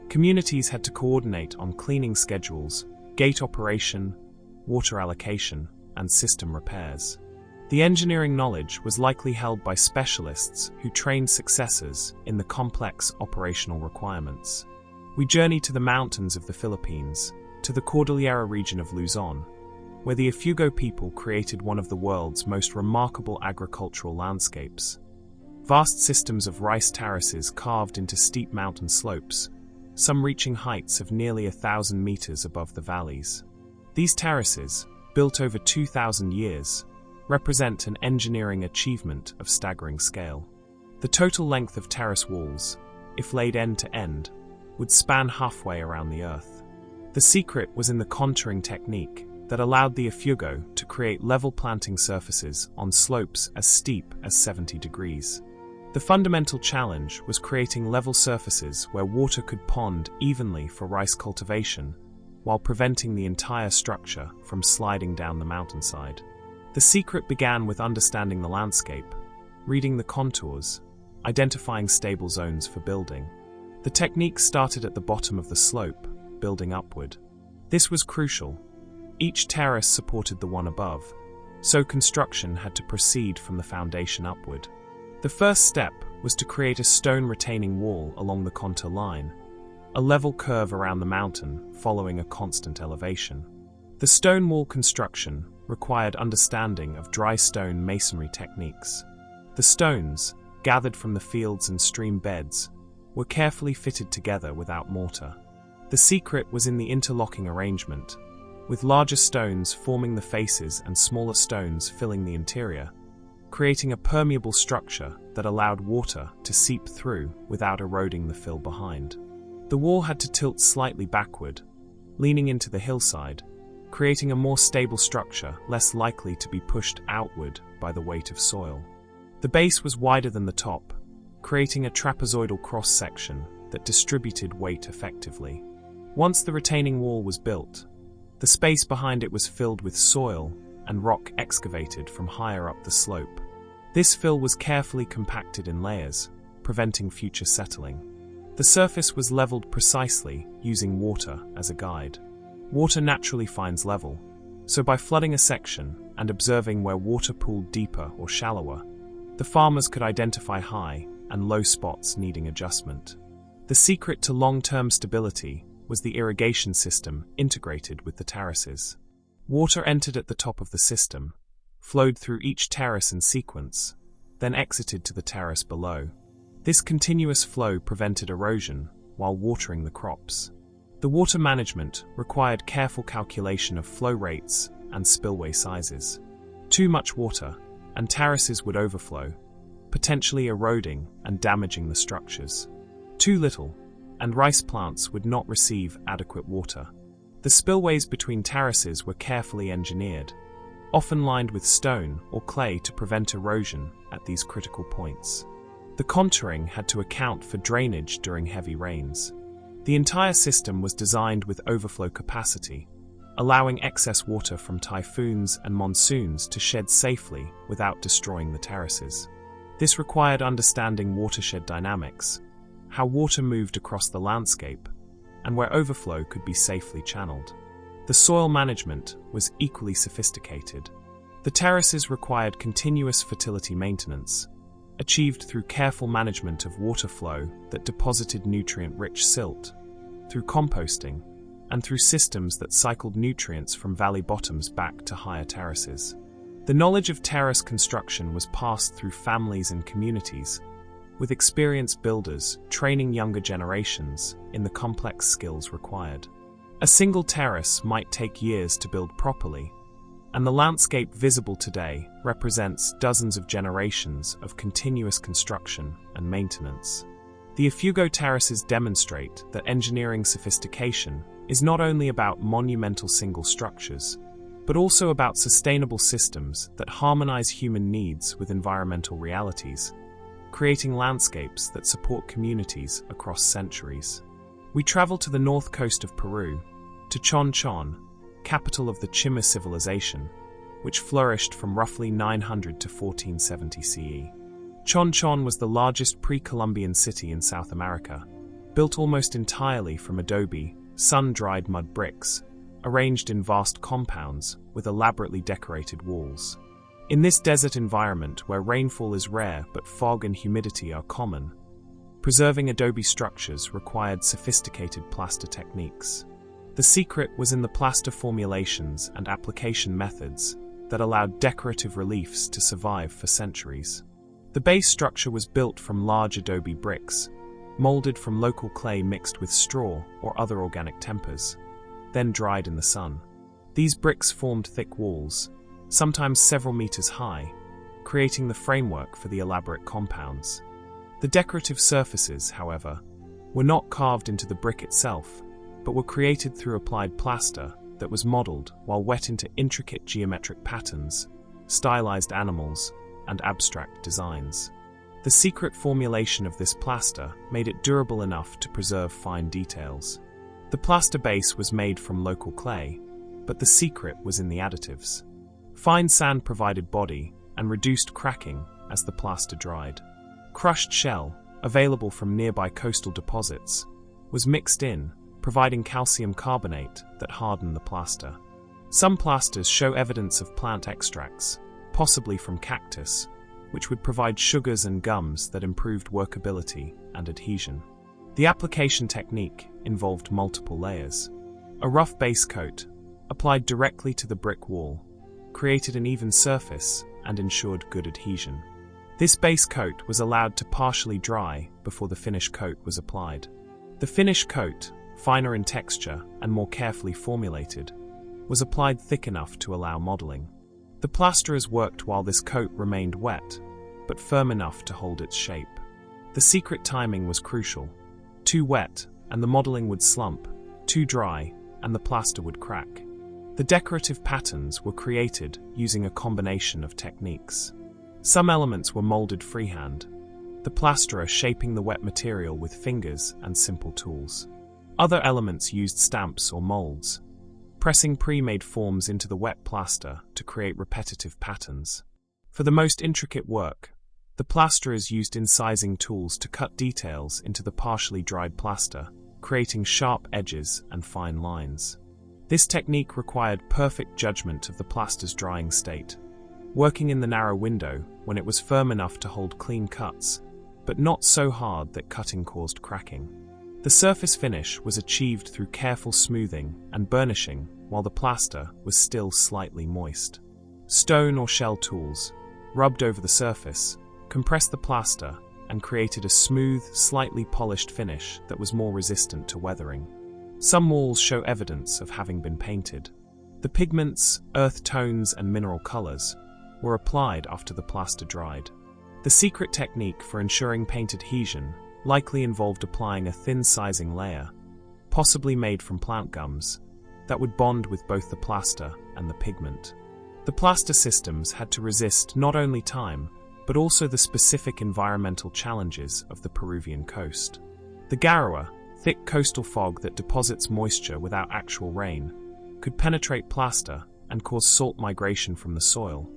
Communities had to coordinate on cleaning schedules, gate operation, water allocation, and system repairs. The engineering knowledge was likely held by specialists who trained successors in the complex operational requirements. We journey to the mountains of the Philippines, to the Cordillera region of Luzon, where the Ifugao people created one of the world's most remarkable agricultural landscapes. Vast systems of rice terraces carved into steep mountain slopes, some reaching heights of nearly 1,000 meters above the valleys. These terraces, built over 2,000 years, represent an engineering achievement of staggering scale. The total length of terrace walls, if laid end to end, would span halfway around the Earth. The secret was in the contouring technique that allowed the efugo to create level planting surfaces on slopes as steep as 70 degrees. The fundamental challenge was creating level surfaces where water could pond evenly for rice cultivation, while preventing the entire structure from sliding down the mountainside. The secret began with understanding the landscape, reading the contours, identifying stable zones for building. The technique started at the bottom of the slope, building upward. This was crucial. Each terrace supported the one above, so construction had to proceed from the foundation upward. The first step was to create a stone retaining wall along the contour line, a level curve around the mountain following a constant elevation. The stone wall construction required understanding of dry stone masonry techniques. The stones, gathered from the fields and stream beds, were carefully fitted together without mortar. The secret was in the interlocking arrangement, with larger stones forming the faces and smaller stones filling the interior, creating a permeable structure that allowed water to seep through without eroding the fill behind. The wall had to tilt slightly backward, leaning into the hillside, creating a more stable structure less likely to be pushed outward by the weight of soil. The base was wider than the top, creating a trapezoidal cross-section that distributed weight effectively. Once the retaining wall was built, the space behind it was filled with soil and rock excavated from higher up the slope. This fill was carefully compacted in layers, preventing future settling. The surface was leveled precisely using water as a guide. Water naturally finds level, so by flooding a section and observing where water pooled deeper or shallower, the farmers could identify high and low spots needing adjustment. The secret to long-term stability was the irrigation system integrated with the terraces. Water entered at the top of the system, flowed through each terrace in sequence, then exited to the terrace below. This continuous flow prevented erosion while watering the crops. The water management required careful calculation of flow rates and spillway sizes. Too much water, and terraces would overflow, potentially eroding and damaging the structures. Too little, and rice plants would not receive adequate water. The spillways between terraces were carefully engineered, often lined with stone or clay to prevent erosion at these critical points. The contouring had to account for drainage during heavy rains. The entire system was designed with overflow capacity, allowing excess water from typhoons and monsoons to shed safely without destroying the terraces. This required understanding watershed dynamics, how water moved across the landscape, and where overflow could be safely channeled. The soil management was equally sophisticated. The terraces required continuous fertility maintenance, achieved through careful management of water flow that deposited nutrient-rich silt, through composting, and through systems that cycled nutrients from valley bottoms back to higher terraces. The knowledge of terrace construction was passed through families and communities, with experienced builders training younger generations in the complex skills required. A single terrace might take years to build properly, and the landscape visible today represents dozens of generations of continuous construction and maintenance. The efugo terraces demonstrate that engineering sophistication is not only about monumental single structures, but also about sustainable systems that harmonize human needs with environmental realities, creating landscapes that support communities across centuries. We travel to the north coast of Peru, to Chon Chon, capital of the Chima civilization, which flourished from roughly 900 to 1470 CE. Chon Chon was the largest pre-Columbian city in South America, built almost entirely from adobe, sun-dried mud bricks, arranged in vast compounds with elaborately decorated walls. In this desert environment where rainfall is rare but fog and humidity are common, preserving adobe structures required sophisticated plaster techniques. The secret was in the plaster formulations and application methods that allowed decorative reliefs to survive for centuries. The base structure was built from large adobe bricks, molded from local clay mixed with straw or other organic tempers, then dried in the sun. These bricks formed thick walls, sometimes several meters high, creating the framework for the elaborate compounds. The decorative surfaces, however, were not carved into the brick itself, but were created through applied plaster that was modeled while wet into intricate geometric patterns, stylized animals, and abstract designs. The secret formulation of this plaster made it durable enough to preserve fine details. The plaster base was made from local clay, but the secret was in the additives. Fine sand provided body and reduced cracking as the plaster dried. Crushed shell, available from nearby coastal deposits, was mixed in, providing calcium carbonate that hardened the plaster. Some plasters show evidence of plant extracts, possibly from cactus, which would provide sugars and gums that improved workability and adhesion. The application technique involved multiple layers. A rough base coat, applied directly to the brick wall, created an even surface and ensured good adhesion. This base coat was allowed to partially dry before the finish coat was applied. The finish coat, finer in texture and more carefully formulated, was applied thick enough to allow modeling. The plasterers worked while this coat remained wet, but firm enough to hold its shape. The secret timing was crucial. Too wet, and the modeling would slump; too dry, and the plaster would crack. The decorative patterns were created using a combination of techniques. Some elements were molded freehand, the plasterer shaping the wet material with fingers and simple tools. Other elements used stamps or molds, pressing pre-made forms into the wet plaster to create repetitive patterns. For the most intricate work, the plasterers used incising tools to cut details into the partially dried plaster, creating sharp edges and fine lines. This technique required perfect judgment of the plaster's drying state, working in the narrow window when it was firm enough to hold clean cuts, but not so hard that cutting caused cracking. The surface finish was achieved through careful smoothing and burnishing while the plaster was still slightly moist. Stone or shell tools, rubbed over the surface, compressed the plaster and created a smooth, slightly polished finish that was more resistant to weathering. Some walls show evidence of having been painted. The pigments, earth tones, and mineral colors were applied after the plaster dried. The secret technique for ensuring paint adhesion likely involved applying a thin sizing layer, possibly made from plant gums, that would bond with both the plaster and the pigment. The plaster systems had to resist not only time, but also the specific environmental challenges of the Peruvian coast. The garrowa, thick coastal fog that deposits moisture without actual rain, could penetrate plaster and cause salt migration from the soil,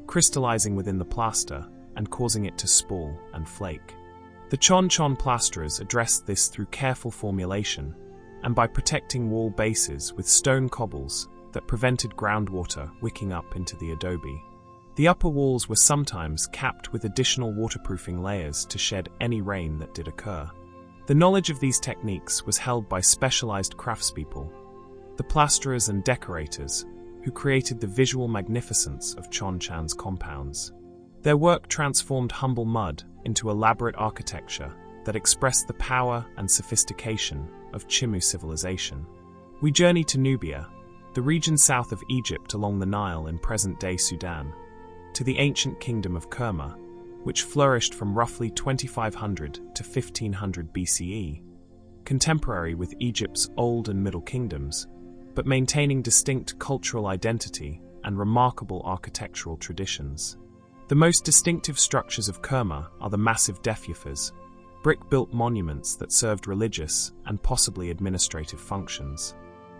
crystallizing within the plaster and causing it to spool and flake. The chon plasterers addressed this through careful formulation and by protecting wall bases with stone cobbles that prevented groundwater wicking up into the adobe. The upper walls were sometimes capped with additional waterproofing layers to shed any rain that did occur. The knowledge of these techniques was held by specialized craftspeople, the plasterers and decorators, who created the visual magnificence of Chonchan's compounds. Their work transformed humble mud into elaborate architecture that expressed the power and sophistication of Chimu civilization. We journey to Nubia, the region south of Egypt along the Nile in present-day Sudan, to the ancient kingdom of Kerma, which flourished from roughly 2500 to 1500 BCE, contemporary with Egypt's Old and Middle Kingdoms, but maintaining distinct cultural identity and remarkable architectural traditions. The most distinctive structures of Kerma are the massive defufas, brick-built monuments that served religious and possibly administrative functions.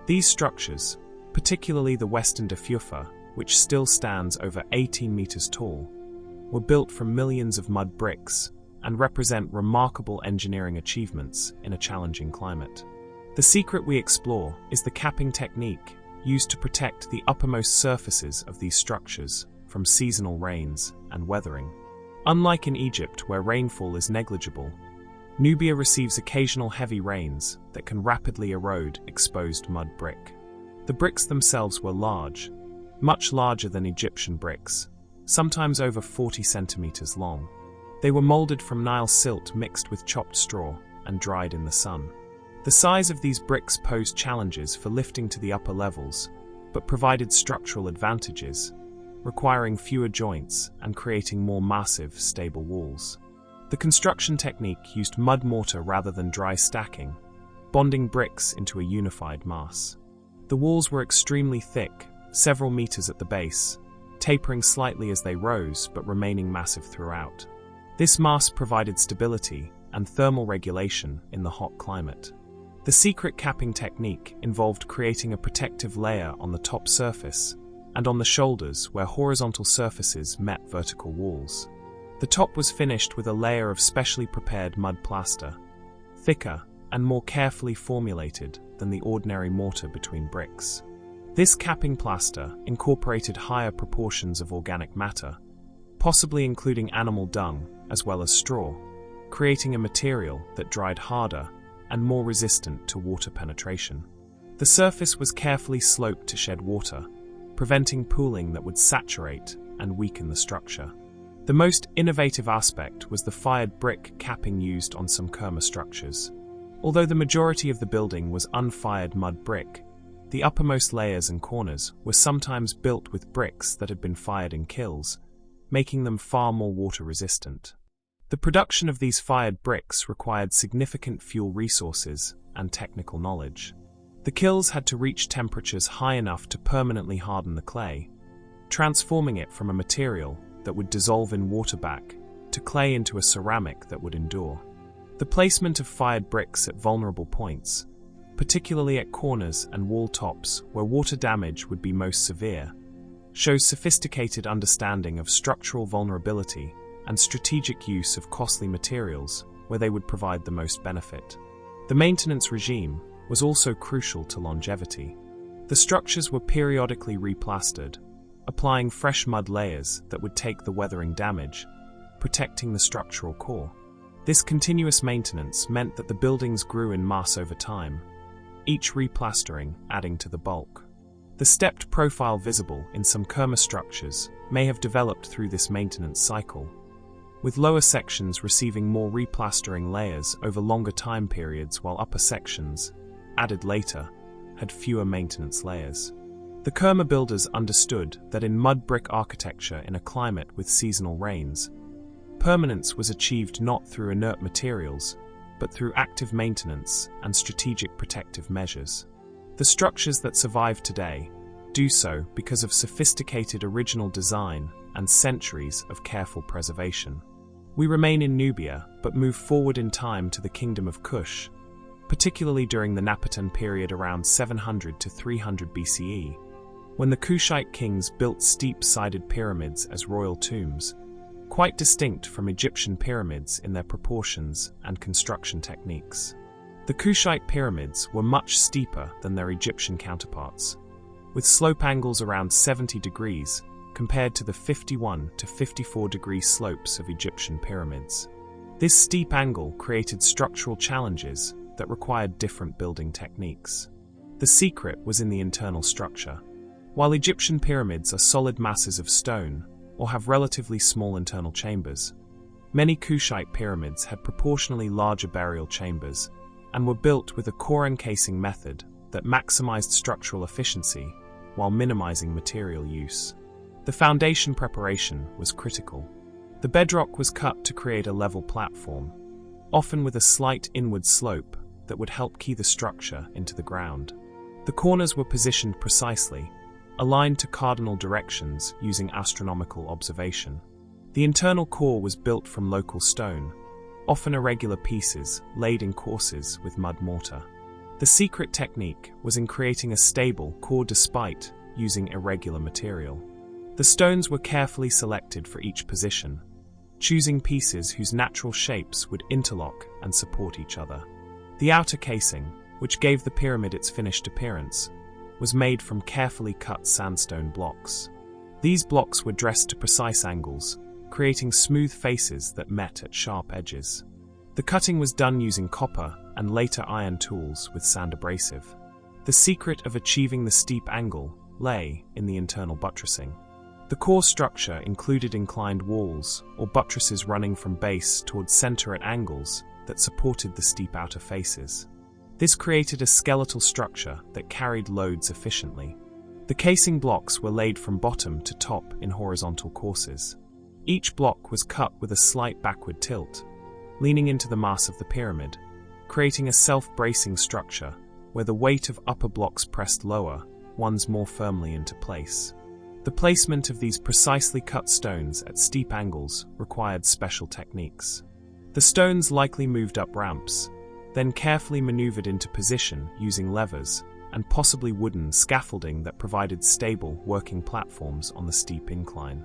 These structures, particularly the Western defufa, which still stands over 18 meters tall, were built from millions of mud bricks and represent remarkable engineering achievements in a challenging climate. The secret we explore is the capping technique used to protect the uppermost surfaces of these structures from seasonal rains and weathering. Unlike in Egypt, where rainfall is negligible, Nubia receives occasional heavy rains that can rapidly erode exposed mud brick. The bricks themselves were large, much larger than Egyptian bricks, sometimes over 40 centimeters long. They were molded from Nile silt mixed with chopped straw and dried in the sun. The size of these bricks posed challenges for lifting to the upper levels, but provided structural advantages, requiring fewer joints and creating more massive, stable walls. The construction technique used mud mortar rather than dry stacking, bonding bricks into a unified mass. The walls were extremely thick, several meters at the base, tapering slightly as they rose but remaining massive throughout. This mass provided stability and thermal regulation in the hot climate. The secret capping technique involved creating a protective layer on the top surface and on the shoulders where horizontal surfaces met vertical walls. The top was finished with a layer of specially prepared mud plaster, thicker and more carefully formulated than the ordinary mortar between bricks. This capping plaster incorporated higher proportions of organic matter, possibly including animal dung as well as straw, creating a material that dried harder and more resistant to water penetration. The surface was carefully sloped to shed water, preventing pooling that would saturate and weaken the structure. The most innovative aspect was the fired brick capping used on some Kerma structures. Although the majority of the building was unfired mud brick, the uppermost layers and corners were sometimes built with bricks that had been fired in kilns, making them far more water resistant. The production of these fired bricks required significant fuel resources and technical knowledge. The kilns had to reach temperatures high enough to permanently harden the clay, transforming it from a material that would dissolve in water back to clay into a ceramic that would endure. The placement of fired bricks at vulnerable points, particularly at corners and wall tops where water damage would be most severe, shows sophisticated understanding of structural vulnerability and strategic use of costly materials where they would provide the most benefit. The maintenance regime was also crucial to longevity. The structures were periodically replastered, applying fresh mud layers that would take the weathering damage, protecting the structural core. This continuous maintenance meant that the buildings grew in mass over time, each replastering adding to the bulk. The stepped profile visible in some Kerma structures may have developed through this maintenance cycle, with lower sections receiving more replastering layers over longer time periods while upper sections, added later, had fewer maintenance layers. The Kerma builders understood that in mud brick architecture in a climate with seasonal rains, permanence was achieved not through inert materials, but through active maintenance and strategic protective measures. The structures that survive today do so because of sophisticated original design and centuries of careful preservation. We remain in Nubia, but move forward in time to the Kingdom of Kush, particularly during the Napatan period around 700 to 300 BCE, when the Kushite kings built steep-sided pyramids as royal tombs, quite distinct from Egyptian pyramids in their proportions and construction techniques. The Kushite pyramids were much steeper than their Egyptian counterparts, with slope angles around 70 degrees compared to the 51 to 54 degree slopes of Egyptian pyramids. This steep angle created structural challenges that required different building techniques. The secret was in the internal structure. While Egyptian pyramids are solid masses of stone or have relatively small internal chambers, many Kushite pyramids had proportionally larger burial chambers and were built with a core encasing method that maximized structural efficiency while minimizing material use. The foundation preparation was critical. The bedrock was cut to create a level platform, often with a slight inward slope that would help key the structure into the ground. The corners were positioned precisely, aligned to cardinal directions using astronomical observation. The internal core was built from local stone, often irregular pieces laid in courses with mud mortar. The secret technique was in creating a stable core despite using irregular material. The stones were carefully selected for each position, choosing pieces whose natural shapes would interlock and support each other. The outer casing, which gave the pyramid its finished appearance, was made from carefully cut sandstone blocks. These blocks were dressed to precise angles, creating smooth faces that met at sharp edges. The cutting was done using copper and later iron tools with sand abrasive. The secret of achieving the steep angle lay in the internal buttressing. The core structure included inclined walls or buttresses running from base towards center at angles that supported the steep outer faces. This created a skeletal structure that carried loads efficiently. The casing blocks were laid from bottom to top in horizontal courses. Each block was cut with a slight backward tilt, leaning into the mass of the pyramid, creating a self-bracing structure where the weight of upper blocks pressed lower ones more firmly into place. The placement of these precisely cut stones at steep angles required special techniques. The stones likely moved up ramps, then carefully maneuvered into position using levers and possibly wooden scaffolding that provided stable, working platforms on the steep incline.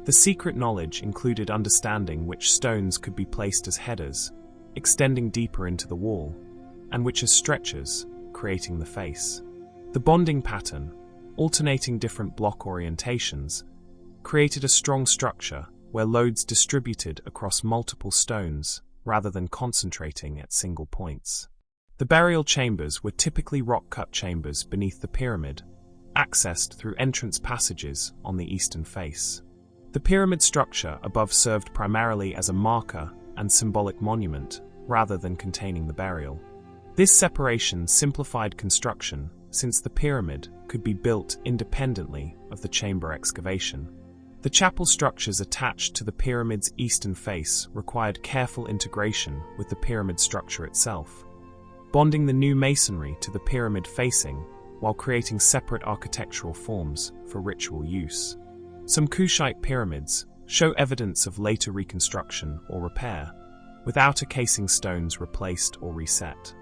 The secret knowledge included understanding which stones could be placed as headers, extending deeper into the wall, and which as stretchers, creating the face. The bonding pattern, alternating different block orientations, created a strong structure where loads distributed across multiple stones rather than concentrating at single points. The burial chambers were typically rock-cut chambers beneath the pyramid, accessed through entrance passages on the eastern face. The pyramid structure above served primarily as a marker and symbolic monument rather than containing the burial. This separation simplified construction since the pyramid could be built independently of the chamber excavation. The chapel structures attached to the pyramid's eastern face required careful integration with the pyramid structure itself, bonding the new masonry to the pyramid facing while creating separate architectural forms for ritual use. Some Kushite pyramids show evidence of later reconstruction or repair, with outer casing stones replaced or reset.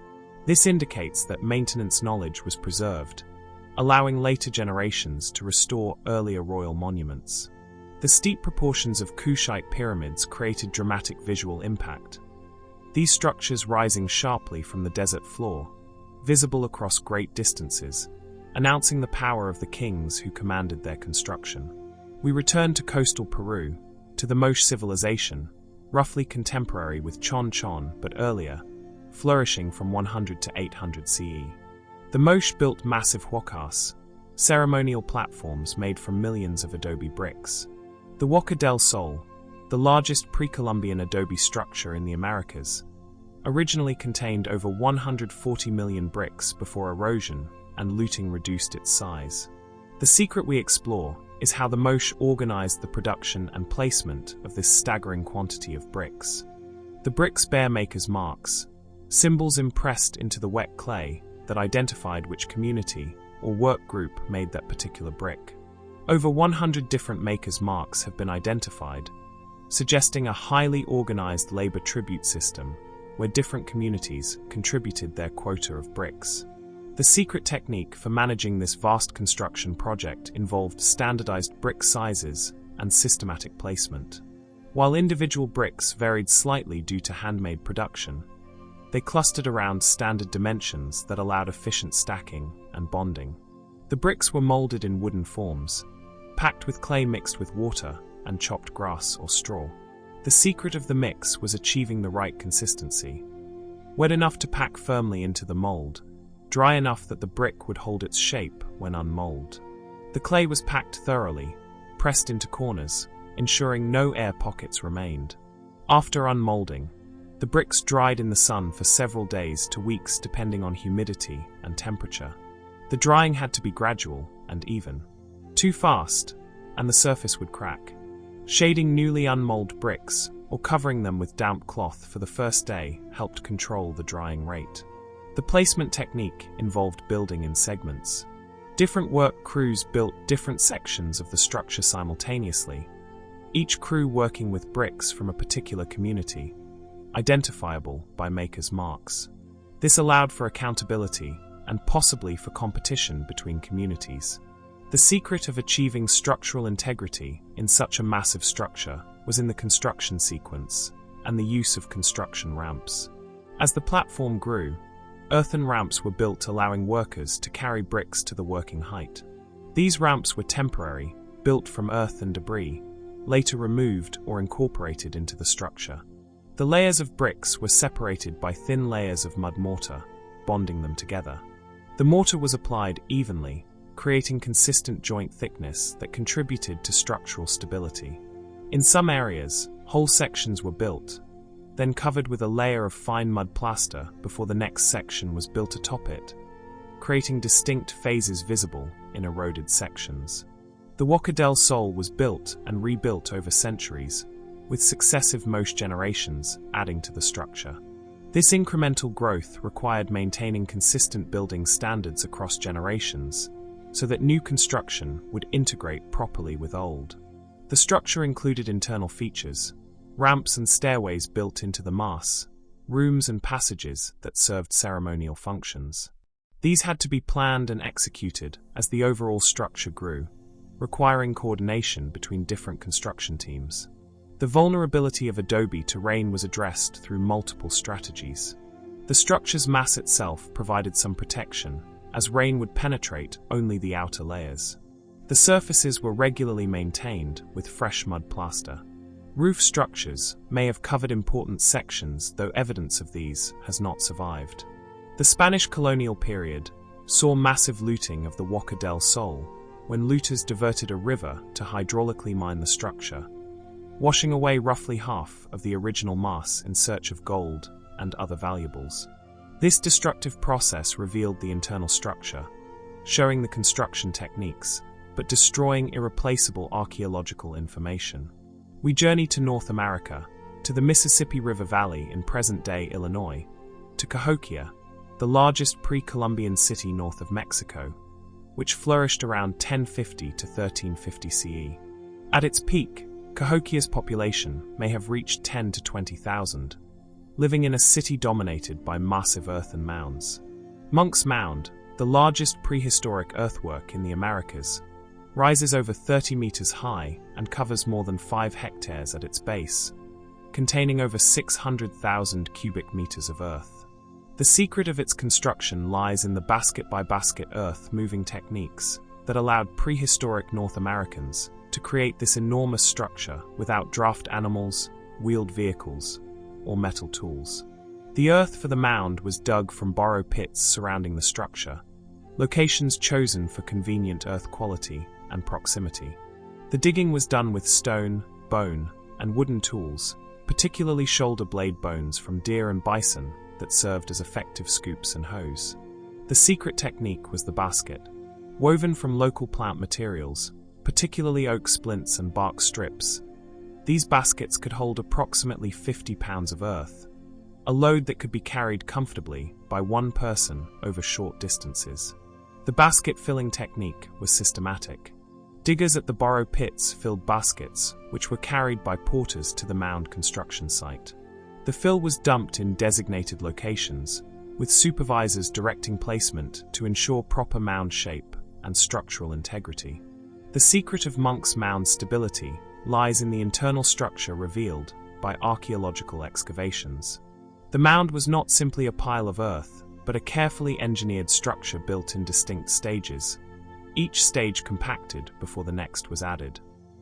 This indicates that maintenance knowledge was preserved, allowing later generations to restore earlier royal monuments. The steep proportions of Kushite pyramids created dramatic visual impact. These structures rising sharply from the desert floor, visible across great distances, announcing the power of the kings who commanded their construction. We return to coastal Peru, to the Moche civilization, roughly contemporary with Chon Chon but earlier, flourishing from 100 to 800 CE. The Moche built massive huacas, ceremonial platforms made from millions of adobe bricks. The Huaca del Sol, the largest pre-Columbian adobe structure in the Americas, originally contained over 140 million bricks before erosion and looting reduced its size. The secret we explore is how the Moche organized the production and placement of this staggering quantity of bricks. The bricks bear makers' marks, symbols impressed into the wet clay that identified which community or work group made that particular brick. Over 100 different makers' marks have been identified, suggesting a highly organized labor tribute system where different communities contributed their quota of bricks. The secret technique for managing this vast construction project involved standardized brick sizes and systematic placement. While individual bricks varied slightly due to handmade production, they clustered around standard dimensions that allowed efficient stacking and bonding. The bricks were molded in wooden forms, packed with clay mixed with water and chopped grass or straw. The secret of the mix was achieving the right consistency. Wet enough to pack firmly into the mold, dry enough that the brick would hold its shape when unmolded. The clay was packed thoroughly, pressed into corners, ensuring no air pockets remained. After unmolding, the bricks dried in the sun for several days to weeks depending on humidity and temperature. The drying had to be gradual and even. Too fast, and the surface would crack. Shading newly unmolded bricks or covering them with damp cloth for the first day helped control the drying rate. The placement technique involved building in segments. Different work crews built different sections of the structure simultaneously, each crew working with bricks from a particular community, identifiable by makers' marks. This allowed for accountability and possibly for competition between communities. The secret of achieving structural integrity in such a massive structure was in the construction sequence and the use of construction ramps. As the platform grew, earthen ramps were built allowing workers to carry bricks to the working height. These ramps were temporary, built from earth and debris, later removed or incorporated into the structure. The layers of bricks were separated by thin layers of mud mortar, bonding them together. The mortar was applied evenly, creating consistent joint thickness that contributed to structural stability. In some areas, whole sections were built, then covered with a layer of fine mud plaster before the next section was built atop it, creating distinct phases visible in eroded sections. The Huaca del Sol was built and rebuilt over centuries, with successive Moche generations adding to the structure. This incremental growth required maintaining consistent building standards across generations, so that new construction would integrate properly with old. The structure included internal features, ramps and stairways built into the mass, rooms and passages that served ceremonial functions. These had to be planned and executed as the overall structure grew, requiring coordination between different construction teams. The vulnerability of adobe to rain was addressed through multiple strategies. The structure's mass itself provided some protection, as rain would penetrate only the outer layers. The surfaces were regularly maintained with fresh mud plaster. Roof structures may have covered important sections, though evidence of these has not survived. The Spanish colonial period saw massive looting of the Huaca del Sol when looters diverted a river to hydraulically mine the structure, washing away roughly half of the original mass in search of gold and other valuables. This destructive process revealed the internal structure, showing the construction techniques, but destroying irreplaceable archaeological information. We journey to North America, to the Mississippi River Valley in present-day Illinois, to Cahokia, the largest pre-Columbian city north of Mexico, which flourished around 1050 to 1350 CE. At its peak, Cahokia's population may have reached 10 to 20,000, living in a city dominated by massive earthen mounds. Monk's Mound, the largest prehistoric earthwork in the Americas, rises over 30 meters high and covers more than 5 hectares at its base, containing over 600,000 cubic meters of earth. The secret of its construction lies in the basket-by-basket earth-moving techniques that allowed prehistoric North Americans to create this enormous structure without draft animals, wheeled vehicles, or metal tools. The earth for the mound was dug from borrow pits surrounding the structure, locations chosen for convenient earth quality and proximity. The digging was done with stone, bone, and wooden tools, particularly shoulder blade bones from deer and bison that served as effective scoops and hoes. The secret technique was the basket. Woven from local plant materials, particularly oak splints and bark strips, these baskets could hold approximately 50 pounds of earth, a load that could be carried comfortably by one person over short distances. The basket-filling technique was systematic. Diggers at the borrow pits filled baskets, which were carried by porters to the mound construction site. The fill was dumped in designated locations, with supervisors directing placement to ensure proper mound shape and structural integrity. The secret of Monk's Mound's stability lies in the internal structure revealed by archaeological excavations. The mound was not simply a pile of earth, but a carefully engineered structure built in distinct stages, each stage compacted before the next was added.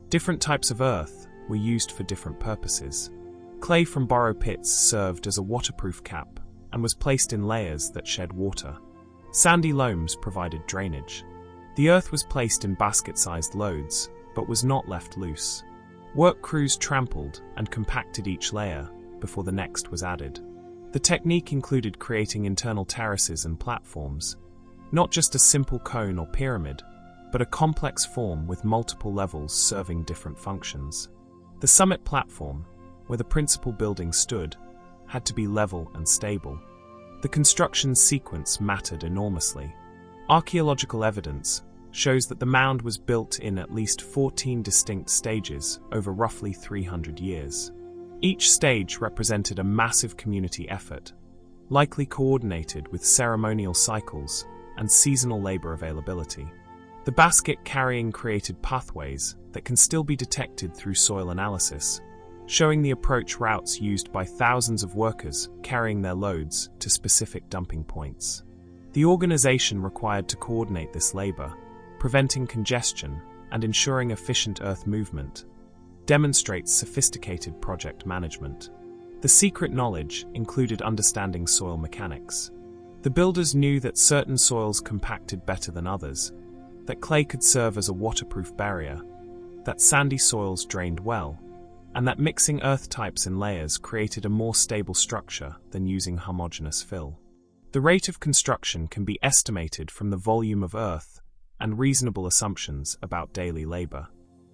Different types of earth were used for different purposes. Clay from borrow pits served as a waterproof cap and was placed in layers that shed water. Sandy loams provided drainage. The earth was placed in basket-sized loads, but was not left loose. Work crews trampled and compacted each layer before the next was added. The technique included creating internal terraces and platforms, not just a simple cone or pyramid, but a complex form with multiple levels serving different functions. The summit platform, where the principal building stood, had to be level and stable. The construction sequence mattered enormously. Archaeological evidence shows that the mound was built in at least 14 distinct stages over roughly 300 years. Each stage represented a massive community effort, likely coordinated with ceremonial cycles and seasonal labor availability. The basket carrying created pathways that can still be detected through soil analysis, showing the approach routes used by thousands of workers carrying their loads to specific dumping points. The organization required to coordinate this labor, preventing congestion and ensuring efficient earth movement, demonstrates sophisticated project management. The secret knowledge included understanding soil mechanics. The builders knew that certain soils compacted better than others, that clay could serve as a waterproof barrier, that sandy soils drained well, and that mixing earth types in layers created a more stable structure than using homogeneous fill. The rate of construction can be estimated from the volume of earth and reasonable assumptions about daily labor.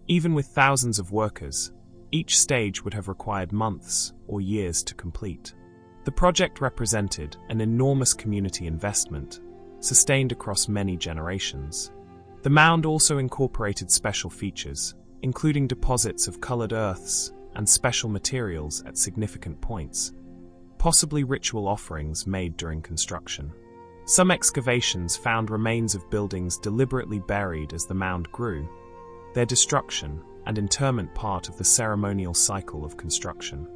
Even with thousands of workers, each stage would have required months or years to complete. The project represented an enormous community investment, sustained across many generations. The mound also incorporated special features, including deposits of colored earths and special materials at significant points, possibly ritual offerings made during construction. Some excavations found remains of buildings deliberately buried as the mound grew, their destruction and interment part of the ceremonial cycle of construction.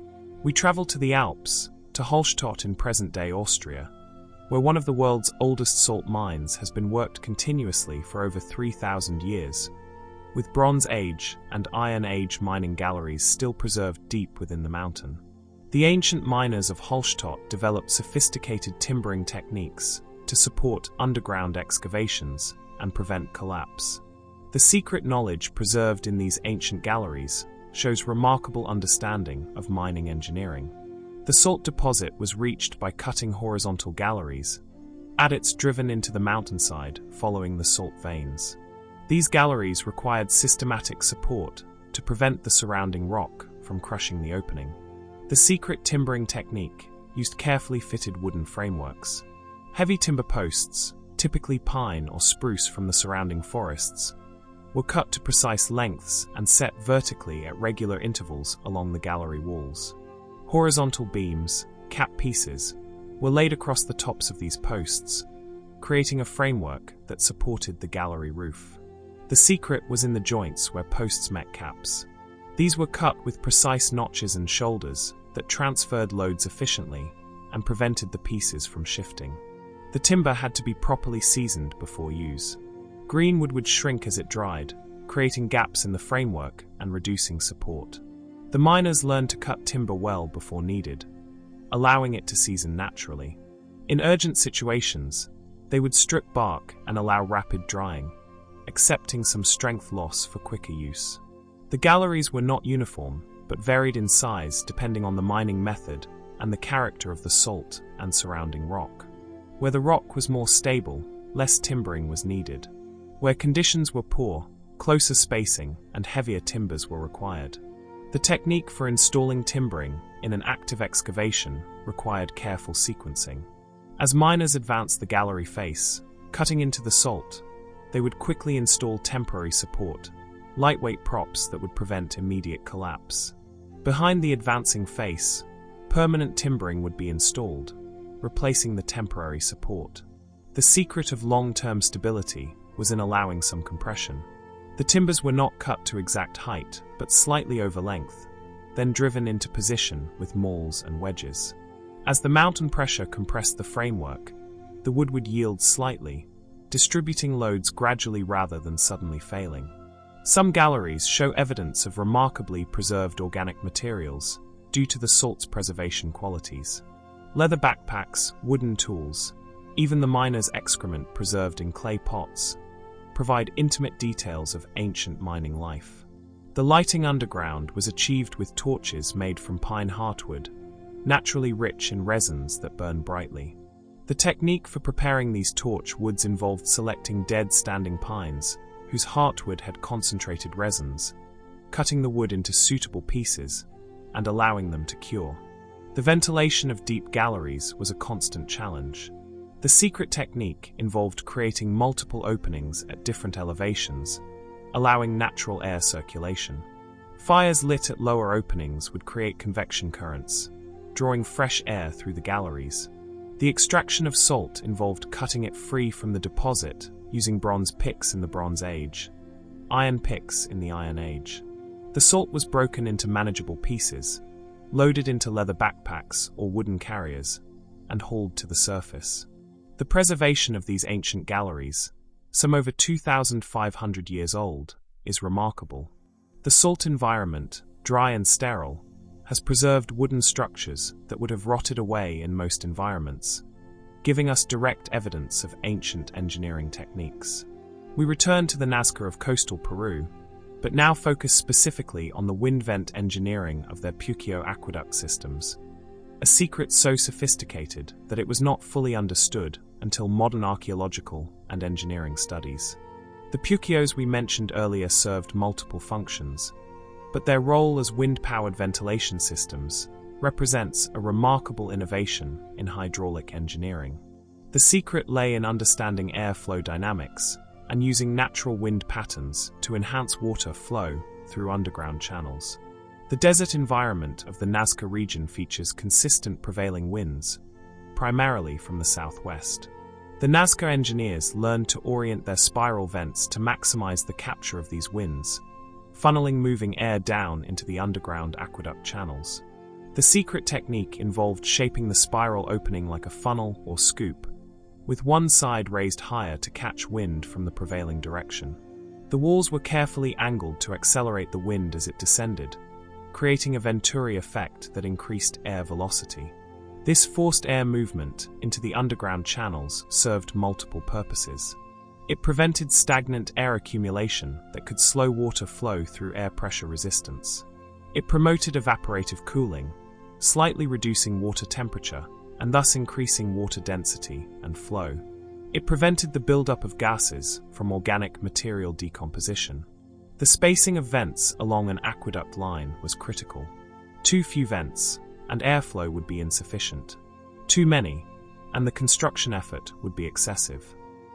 We travel to the Alps, to Hallstatt in present-day Austria, where one of the world's oldest salt mines has been worked continuously for over 3,000 years, with Bronze Age and Iron Age mining galleries still preserved deep within the mountain. The ancient miners of Hallstatt developed sophisticated timbering techniques to support underground excavations and prevent collapse. The secret knowledge preserved in these ancient galleries shows remarkable understanding of mining engineering. The salt deposit was reached by cutting horizontal galleries, adits driven into the mountainside following the salt veins. These galleries required systematic support to prevent the surrounding rock from crushing the opening. The secret timbering technique used carefully fitted wooden frameworks. Heavy timber posts, typically pine or spruce from the surrounding forests, were cut to precise lengths and set vertically at regular intervals along the gallery walls. Horizontal beams, cap pieces, were laid across the tops of these posts, creating a framework that supported the gallery roof. The secret was in the joints where posts met caps. These were cut with precise notches and shoulders that transferred loads efficiently and prevented the pieces from shifting. The timber had to be properly seasoned before use. Green wood would shrink as it dried, creating gaps in the framework and reducing support. The miners learned to cut timber well before needed, allowing it to season naturally. In urgent situations, they would strip bark and allow rapid drying, accepting some strength loss for quicker use. The galleries were not uniform, but varied in size depending on the mining method and the character of the salt and surrounding rock. Where the rock was more stable, less timbering was needed. Where conditions were poor, closer spacing and heavier timbers were required. The technique for installing timbering in an active excavation required careful sequencing. As miners advanced the gallery face, cutting into the salt, they would quickly install temporary support, lightweight props that would prevent immediate collapse. Behind the advancing face, permanent timbering would be installed, replacing the temporary support. The secret of long-term stability was in allowing some compression. The timbers were not cut to exact height, but slightly over length, then driven into position with mauls and wedges. As the mountain pressure compressed the framework, the wood would yield slightly, distributing loads gradually rather than suddenly failing. Some galleries show evidence of remarkably preserved organic materials due to the salt's preservation qualities. Leather backpacks, wooden tools, even the miner's excrement preserved in clay pots, provide intimate details of ancient mining life. The lighting underground was achieved with torches made from pine heartwood, naturally rich in resins that burn brightly. The technique for preparing these torch woods involved selecting dead standing pines, whose heartwood had concentrated resins, cutting the wood into suitable pieces, and allowing them to cure. The ventilation of deep galleries was a constant challenge. The secret technique involved creating multiple openings at different elevations, allowing natural air circulation. Fires lit at lower openings would create convection currents, drawing fresh air through the galleries. The extraction of salt involved cutting it free from the deposit using bronze picks in the Bronze Age, iron picks in the Iron Age. The salt was broken into manageable pieces, loaded into leather backpacks or wooden carriers, and hauled to the surface. The preservation of these ancient galleries, some over 2,500 years old, is remarkable. The salt environment, dry and sterile, has preserved wooden structures that would have rotted away in most environments, giving us direct evidence of ancient engineering techniques. We return to the Nazca of coastal Peru, but now focus specifically on the wind vent engineering of their Puquio aqueduct systems. a secret so sophisticated that it was not fully understood until modern archaeological and engineering studies. The pukios we mentioned earlier served multiple functions, but their role as wind-powered ventilation systems represents a remarkable innovation in hydraulic engineering. The secret lay in understanding airflow dynamics and using natural wind patterns to enhance water flow through underground channels. The desert environment of the Nazca region features consistent prevailing winds, primarily from the southwest. The Nazca engineers learned to orient their spiral vents to maximize the capture of these winds, funneling moving air down into the underground aqueduct channels. The secret technique involved shaping the spiral opening like a funnel or scoop, with one side raised higher to catch wind from the prevailing direction. The walls were carefully angled to accelerate the wind as it descended, creating a venturi effect that increased air velocity. This forced air movement into the underground channels served multiple purposes. It prevented stagnant air accumulation that could slow water flow through air pressure resistance. It promoted evaporative cooling, slightly reducing water temperature and thus increasing water density and flow. It prevented the buildup of gases from organic material decomposition. The spacing of vents along an aqueduct line was critical. Too few vents, and airflow would be insufficient. Too many, and the construction effort would be excessive.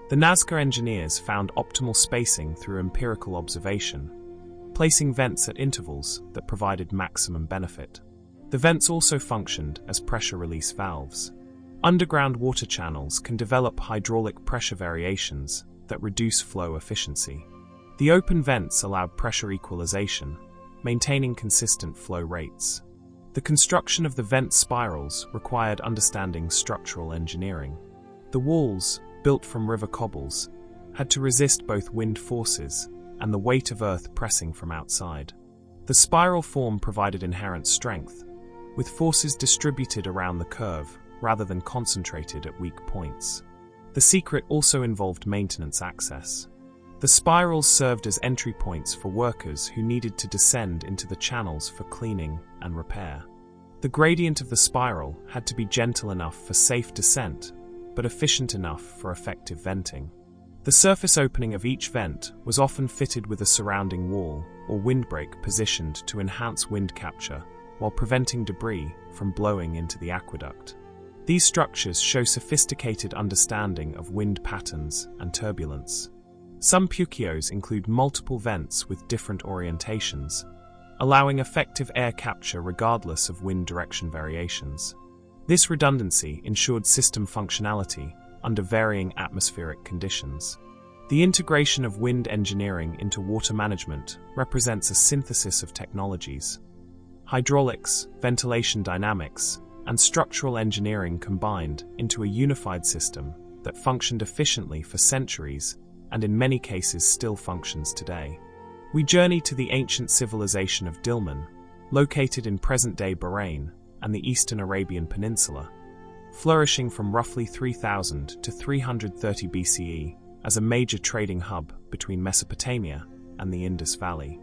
The Nazca engineers found optimal spacing through empirical observation, placing vents at intervals that provided maximum benefit. The vents also functioned as pressure release valves. Underground water channels can develop hydraulic pressure variations that reduce flow efficiency. The open vents allowed pressure equalization, maintaining consistent flow rates. The construction of the vent spirals required understanding structural engineering. The walls, built from river cobbles, had to resist both wind forces and the weight of earth pressing from outside. The spiral form provided inherent strength, with forces distributed around the curve rather than concentrated at weak points. The secret also involved maintenance access. The spirals served as entry points for workers who needed to descend into the channels for cleaning and repair. The gradient of the spiral had to be gentle enough for safe descent, but efficient enough for effective venting. The surface opening of each vent was often fitted with a surrounding wall or windbreak positioned to enhance wind capture while preventing debris from blowing into the aqueduct. These structures show sophisticated understanding of wind patterns and turbulence. Some pukios include multiple vents with different orientations, allowing effective air capture regardless of wind direction variations. This redundancy ensured system functionality under varying atmospheric conditions. The integration of wind engineering into water management represents a synthesis of technologies. Hydraulics, ventilation dynamics, and structural engineering combined into a unified system that functioned efficiently for centuries and in many cases still functions today. We journey to the ancient civilization of Dilmun, located in present-day Bahrain and the Eastern Arabian Peninsula, flourishing from roughly 3000 to 330 BCE as a major trading hub between Mesopotamia and the Indus Valley.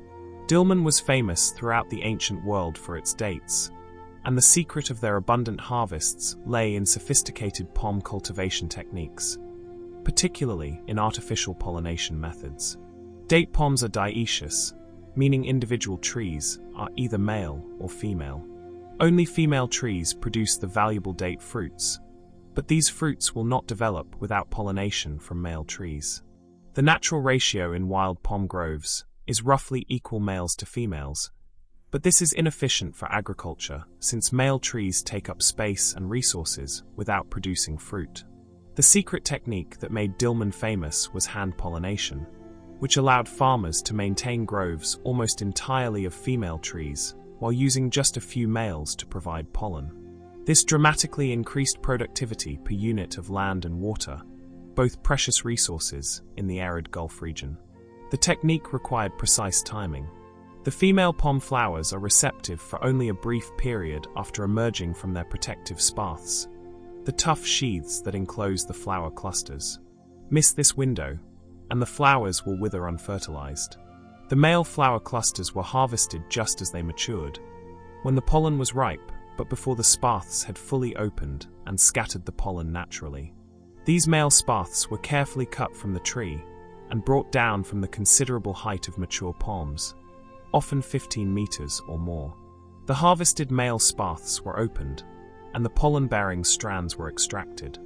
Dilmun was famous throughout the ancient world for its dates, and the secret of their abundant harvests lay in sophisticated palm cultivation techniques, particularly in artificial pollination methods. Date palms are dioecious, meaning individual trees are either male or female. Only female trees produce the valuable date fruits, but these fruits will not develop without pollination from male trees. The natural ratio in wild palm groves is roughly equal males to females, but this is inefficient for agriculture since male trees take up space and resources without producing fruit. The secret technique that made Dilmun famous was hand pollination, which allowed farmers to maintain groves almost entirely of female trees while using just a few males to provide pollen. This dramatically increased productivity per unit of land and water, both precious resources in the arid Gulf region. The technique required precise timing. The female palm flowers are receptive for only a brief period after emerging from their protective spathes, the tough sheaths that enclose the flower clusters. Miss this window, and the flowers will wither unfertilized. The male flower clusters were harvested just as they matured. When the pollen was ripe, but before the spathes had fully opened and scattered the pollen naturally. These male spathes were carefully cut from the tree and brought down from the considerable height of mature palms, often 15 meters or more. The harvested male spathes were opened, and the pollen-bearing strands were extracted.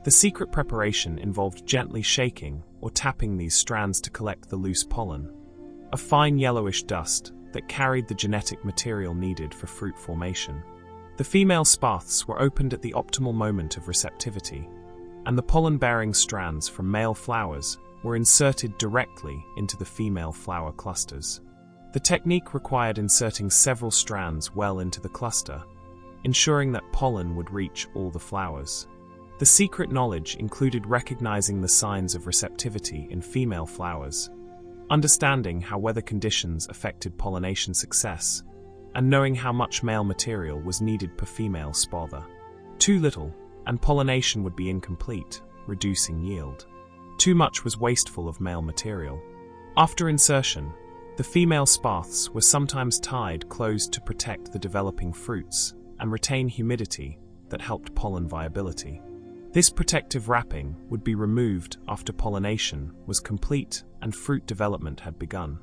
The secret preparation involved gently shaking or tapping these strands to collect the loose pollen, a fine yellowish dust that carried the genetic material needed for fruit formation. The female spathes were opened at the optimal moment of receptivity, and the pollen-bearing strands from male flowers were inserted directly into the female flower clusters. The technique required inserting several strands well into the cluster, ensuring that pollen would reach all the flowers. The secret knowledge included recognizing the signs of receptivity in female flowers, understanding how weather conditions affected pollination success, and knowing how much male material was needed per female spathe. Too little, and pollination would be incomplete, reducing yield. Too much was wasteful of male material. After insertion, the female spathes were sometimes tied closed to protect the developing fruits and retain humidity that helped pollen viability. This protective wrapping would be removed after pollination was complete and fruit development had begun.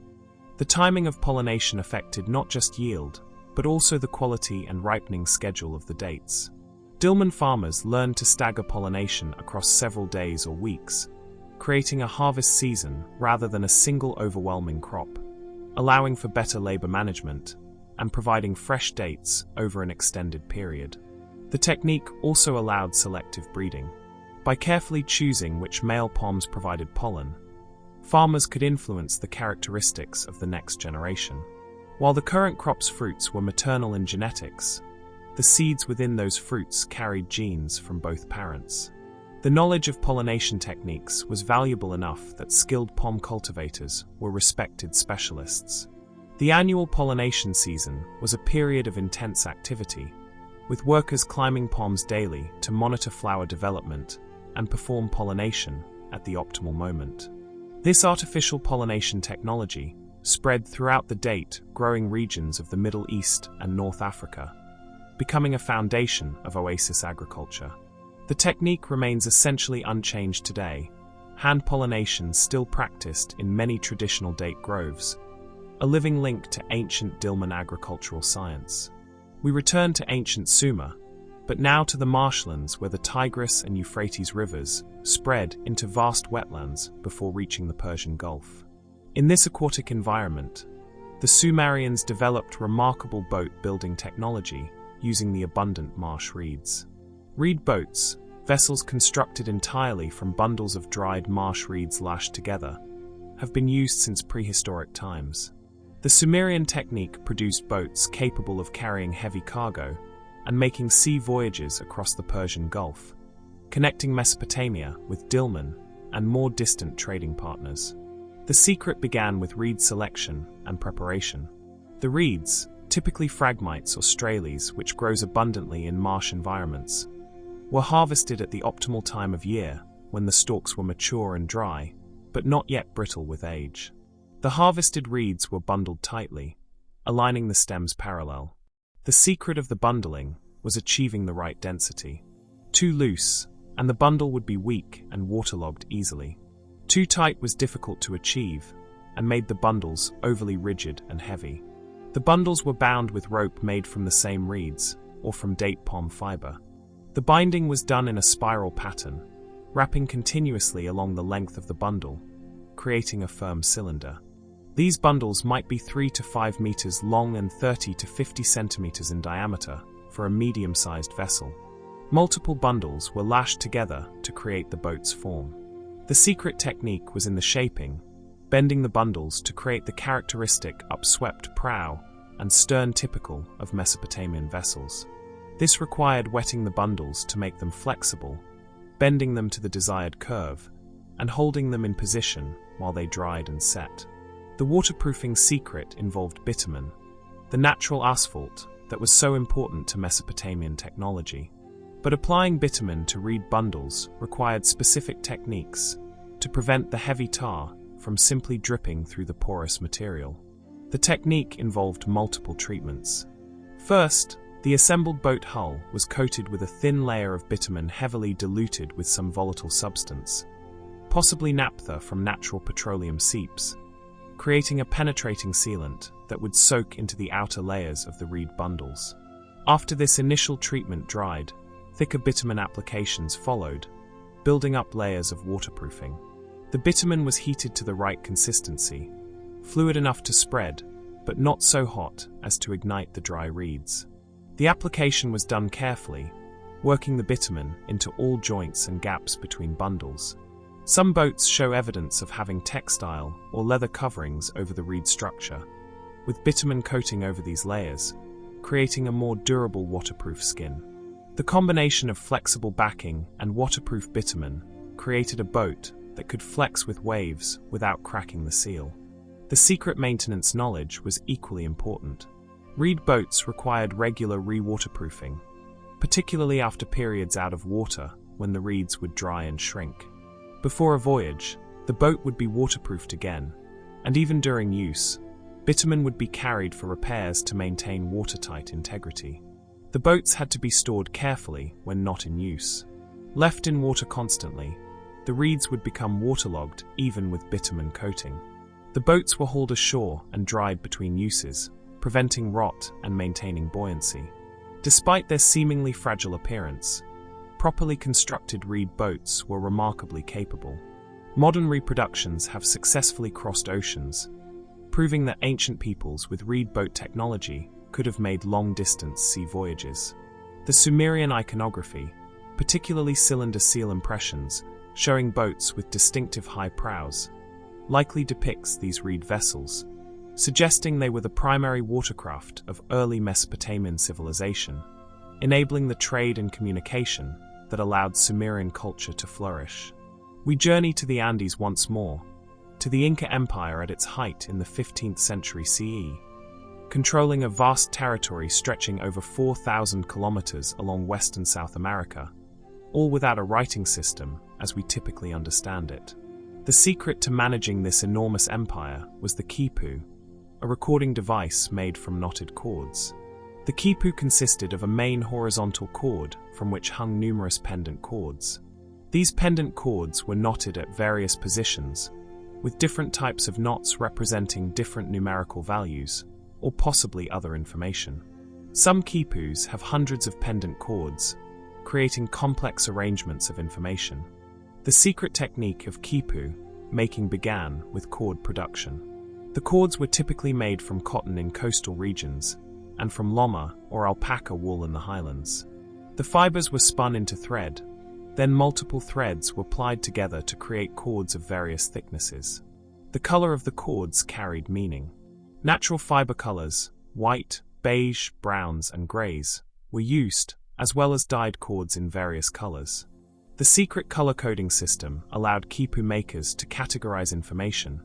The timing of pollination affected not just yield, but also the quality and ripening schedule of the dates. Dillman farmers learned to stagger pollination across several days or weeks, creating a harvest season rather than a single overwhelming crop, allowing for better labor management and providing fresh dates over an extended period. The technique also allowed selective breeding. By carefully choosing which male palms provided pollen, farmers could influence the characteristics of the next generation. While the current crop's fruits were maternal in genetics, the seeds within those fruits carried genes from both parents. The knowledge of pollination techniques was valuable enough that skilled palm cultivators were respected specialists. The annual pollination season was a period of intense activity, with workers climbing palms daily to monitor flower development and perform pollination at the optimal moment. This artificial pollination technology spread throughout the date-growing regions of the Middle East and North Africa, becoming a foundation of oasis agriculture. The technique remains essentially unchanged today, hand pollination still practiced in many traditional date groves, a living link to ancient Dillman agricultural science. We return to ancient Sumer, but now to the marshlands where the Tigris and Euphrates rivers spread into vast wetlands before reaching the Persian Gulf. In this aquatic environment, the Sumerians developed remarkable boat-building technology using the abundant marsh reeds. Reed boats, vessels constructed entirely from bundles of dried marsh reeds lashed together, have been used since prehistoric times. The Sumerian technique produced boats capable of carrying heavy cargo and making sea voyages across the Persian Gulf, connecting Mesopotamia with Dillman and more distant trading partners. The secret began with reed selection and preparation. The reeds, typically phragmites or strales which grows abundantly in marsh environments, were harvested at the optimal time of year when the stalks were mature and dry, but not yet brittle with age. The harvested reeds were bundled tightly, aligning the stems parallel. The secret of the bundling was achieving the right density. Too loose, and the bundle would be weak and waterlogged easily. Too tight was difficult to achieve, and made the bundles overly rigid and heavy. The bundles were bound with rope made from the same reeds, or from date palm fiber. The binding was done in a spiral pattern, wrapping continuously along the length of the bundle, creating a firm cylinder. These bundles might be 3 to 5 meters long and 30 to 50 centimeters in diameter for a medium-sized vessel. Multiple bundles were lashed together to create the boat's form. The secret technique was in the shaping, bending the bundles to create the characteristic upswept prow and stern typical of Mesopotamian vessels. This required wetting the bundles to make them flexible, bending them to the desired curve, and holding them in position while they dried and set. The waterproofing secret involved bitumen, the natural asphalt that was so important to Mesopotamian technology. But applying bitumen to reed bundles required specific techniques to prevent the heavy tar from simply dripping through the porous material. The technique involved multiple treatments. First, The assembled boat hull was coated with a thin layer of bitumen heavily diluted with some volatile substance, possibly naphtha from natural petroleum seeps, creating a penetrating sealant that would soak into the outer layers of the reed bundles. After this initial treatment dried, thicker bitumen applications followed, building up layers of waterproofing. The bitumen was heated to the right consistency, fluid enough to spread, but not so hot as to ignite the dry reeds. The application was done carefully, working the bitumen into all joints and gaps between bundles. Some boats show evidence of having textile or leather coverings over the reed structure, with bitumen coating over these layers, creating a more durable waterproof skin. The combination of flexible backing and waterproof bitumen created a boat that could flex with waves without cracking the seal. The secret maintenance knowledge was equally important. Reed boats required regular re-waterproofing, particularly after periods out of water when the reeds would dry and shrink. Before a voyage, the boat would be waterproofed again, and even during use, bitumen would be carried for repairs to maintain watertight integrity. The boats had to be stored carefully when not in use. Left in water constantly, the reeds would become waterlogged even with bitumen coating. The boats were hauled ashore and dried between uses, preventing rot and maintaining buoyancy. Despite their seemingly fragile appearance, properly constructed reed boats were remarkably capable. Modern reproductions have successfully crossed oceans, proving that ancient peoples with reed boat technology could have made long-distance sea voyages. The Sumerian iconography, particularly cylinder seal impressions showing boats with distinctive high prows, likely depicts these reed vessels, suggesting they were the primary watercraft of early Mesopotamian civilization, enabling the trade and communication that allowed Sumerian culture to flourish. We journey to the Andes once more, to the Inca Empire at its height in the 15th century CE, controlling a vast territory stretching over 4,000 kilometers along western South America, all without a writing system as we typically understand it. The secret to managing this enormous empire was the quipu, a recording device made from knotted cords. The quipu consisted of a main horizontal cord from which hung numerous pendant cords. These pendant cords were knotted at various positions, with different types of knots representing different numerical values, or possibly other information. Some quipus have hundreds of pendant cords, creating complex arrangements of information. The secret technique of quipu making began with cord production. The cords were typically made from cotton in coastal regions and from llama or alpaca wool in the highlands. The fibers were spun into thread, then multiple threads were plied together to create cords of various thicknesses. The color of the cords carried meaning. Natural fiber colors, white, beige, browns, and grays, were used, as well as dyed cords in various colors. The secret color coding system allowed quipu makers to categorize information,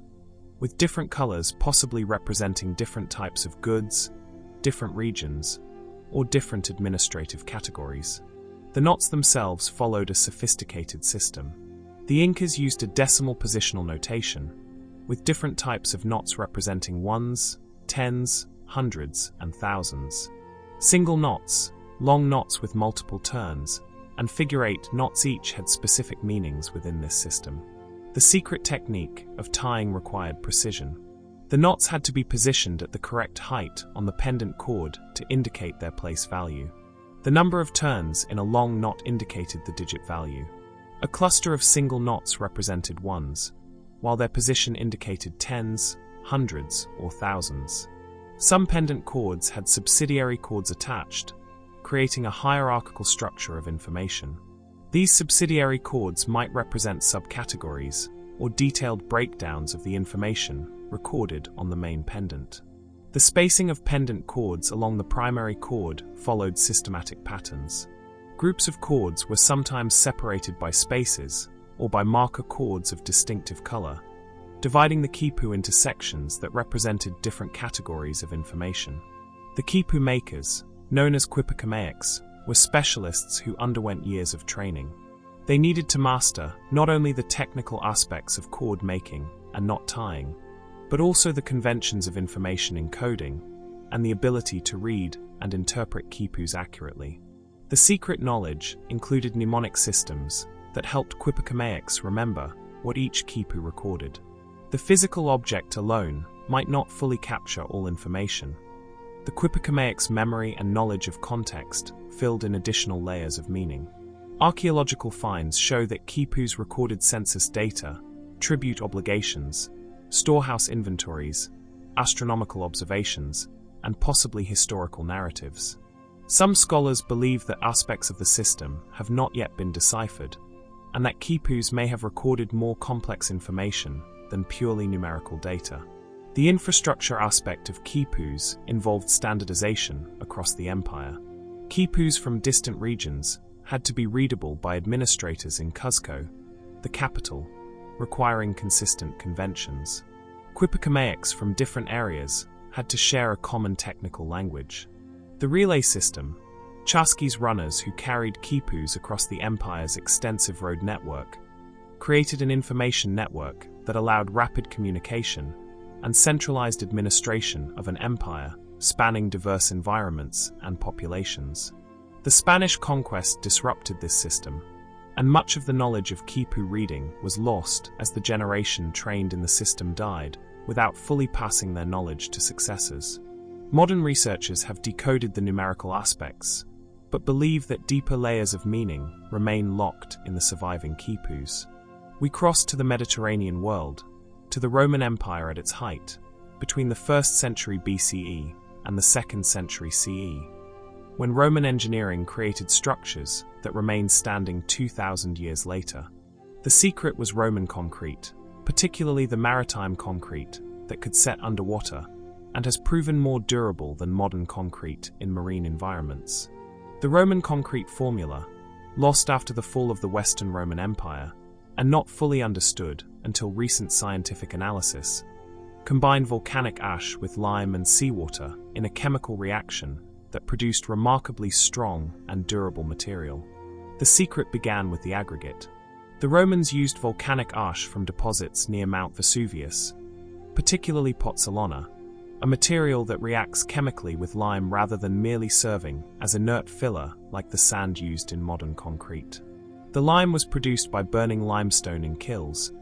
with different colors possibly representing different types of goods, different regions, or different administrative categories. The knots themselves followed a sophisticated system. The Incas used a decimal positional notation, with different types of knots representing ones, tens, hundreds, and thousands. Single knots, long knots with multiple turns, and figure-8 knots each had specific meanings within this system. The secret technique of tying required precision. The knots had to be positioned at the correct height on the pendant cord to indicate their place value. The number of turns in a long knot indicated the digit value. A cluster of single knots represented ones, while their position indicated tens, hundreds, or thousands. Some pendant cords had subsidiary cords attached, creating a hierarchical structure of information. These subsidiary cords might represent subcategories or detailed breakdowns of the information recorded on the main pendant. The spacing of pendant cords along the primary cord followed systematic patterns. Groups of cords were sometimes separated by spaces or by marker cords of distinctive color, dividing the quipu into sections that represented different categories of information. The quipu makers, known as quipukamaics, were specialists who underwent years of training. They needed to master not only the technical aspects of cord making and knot tying, but also the conventions of information encoding and the ability to read, and interpret quipus accurately. The secret knowledge included mnemonic systems that helped Quipukamaics remember what each quipu recorded. The physical object alone might not fully capture all information. The Quipukamaics' memory and knowledge of context filled in additional layers of meaning. Archaeological finds show that quipus recorded census data, tribute obligations, storehouse inventories, astronomical observations, and possibly historical narratives. Some scholars believe that aspects of the system have not yet been deciphered, and that quipus may have recorded more complex information than purely numerical data. The infrastructure aspect of quipus involved standardization across the empire. Quipus from distant regions had to be readable by administrators in Cuzco, the capital, requiring consistent conventions. Quipukamaics from different areas had to share a common technical language. The relay system, Chasqui's runners who carried quipus across the empire's extensive road network, created an information network that allowed rapid communication and centralized administration of an empire spanning diverse environments and populations. The Spanish conquest disrupted this system, and much of the knowledge of quipu reading was lost as the generation trained in the system died without fully passing their knowledge to successors. Modern researchers have decoded the numerical aspects, but believe that deeper layers of meaning remain locked in the surviving quipus. We cross to the Mediterranean world, to the Roman Empire at its height, between the 1st century BCE and the 2nd century CE, when Roman engineering created structures that remain standing 2,000 years later. The secret was Roman concrete, particularly the maritime concrete that could set underwater and has proven more durable than modern concrete in marine environments. The Roman concrete formula, lost after the fall of the Western Roman Empire, and not fully understood until recent scientific analysis, combined volcanic ash with lime and seawater in a chemical reaction that produced remarkably strong and durable material. The secret began with the aggregate. The Romans used volcanic ash from deposits near Mount Vesuvius, particularly pozzolana, a material that reacts chemically with lime rather than merely serving as inert filler like the sand used in modern concrete. The lime was produced by burning limestone in kilns,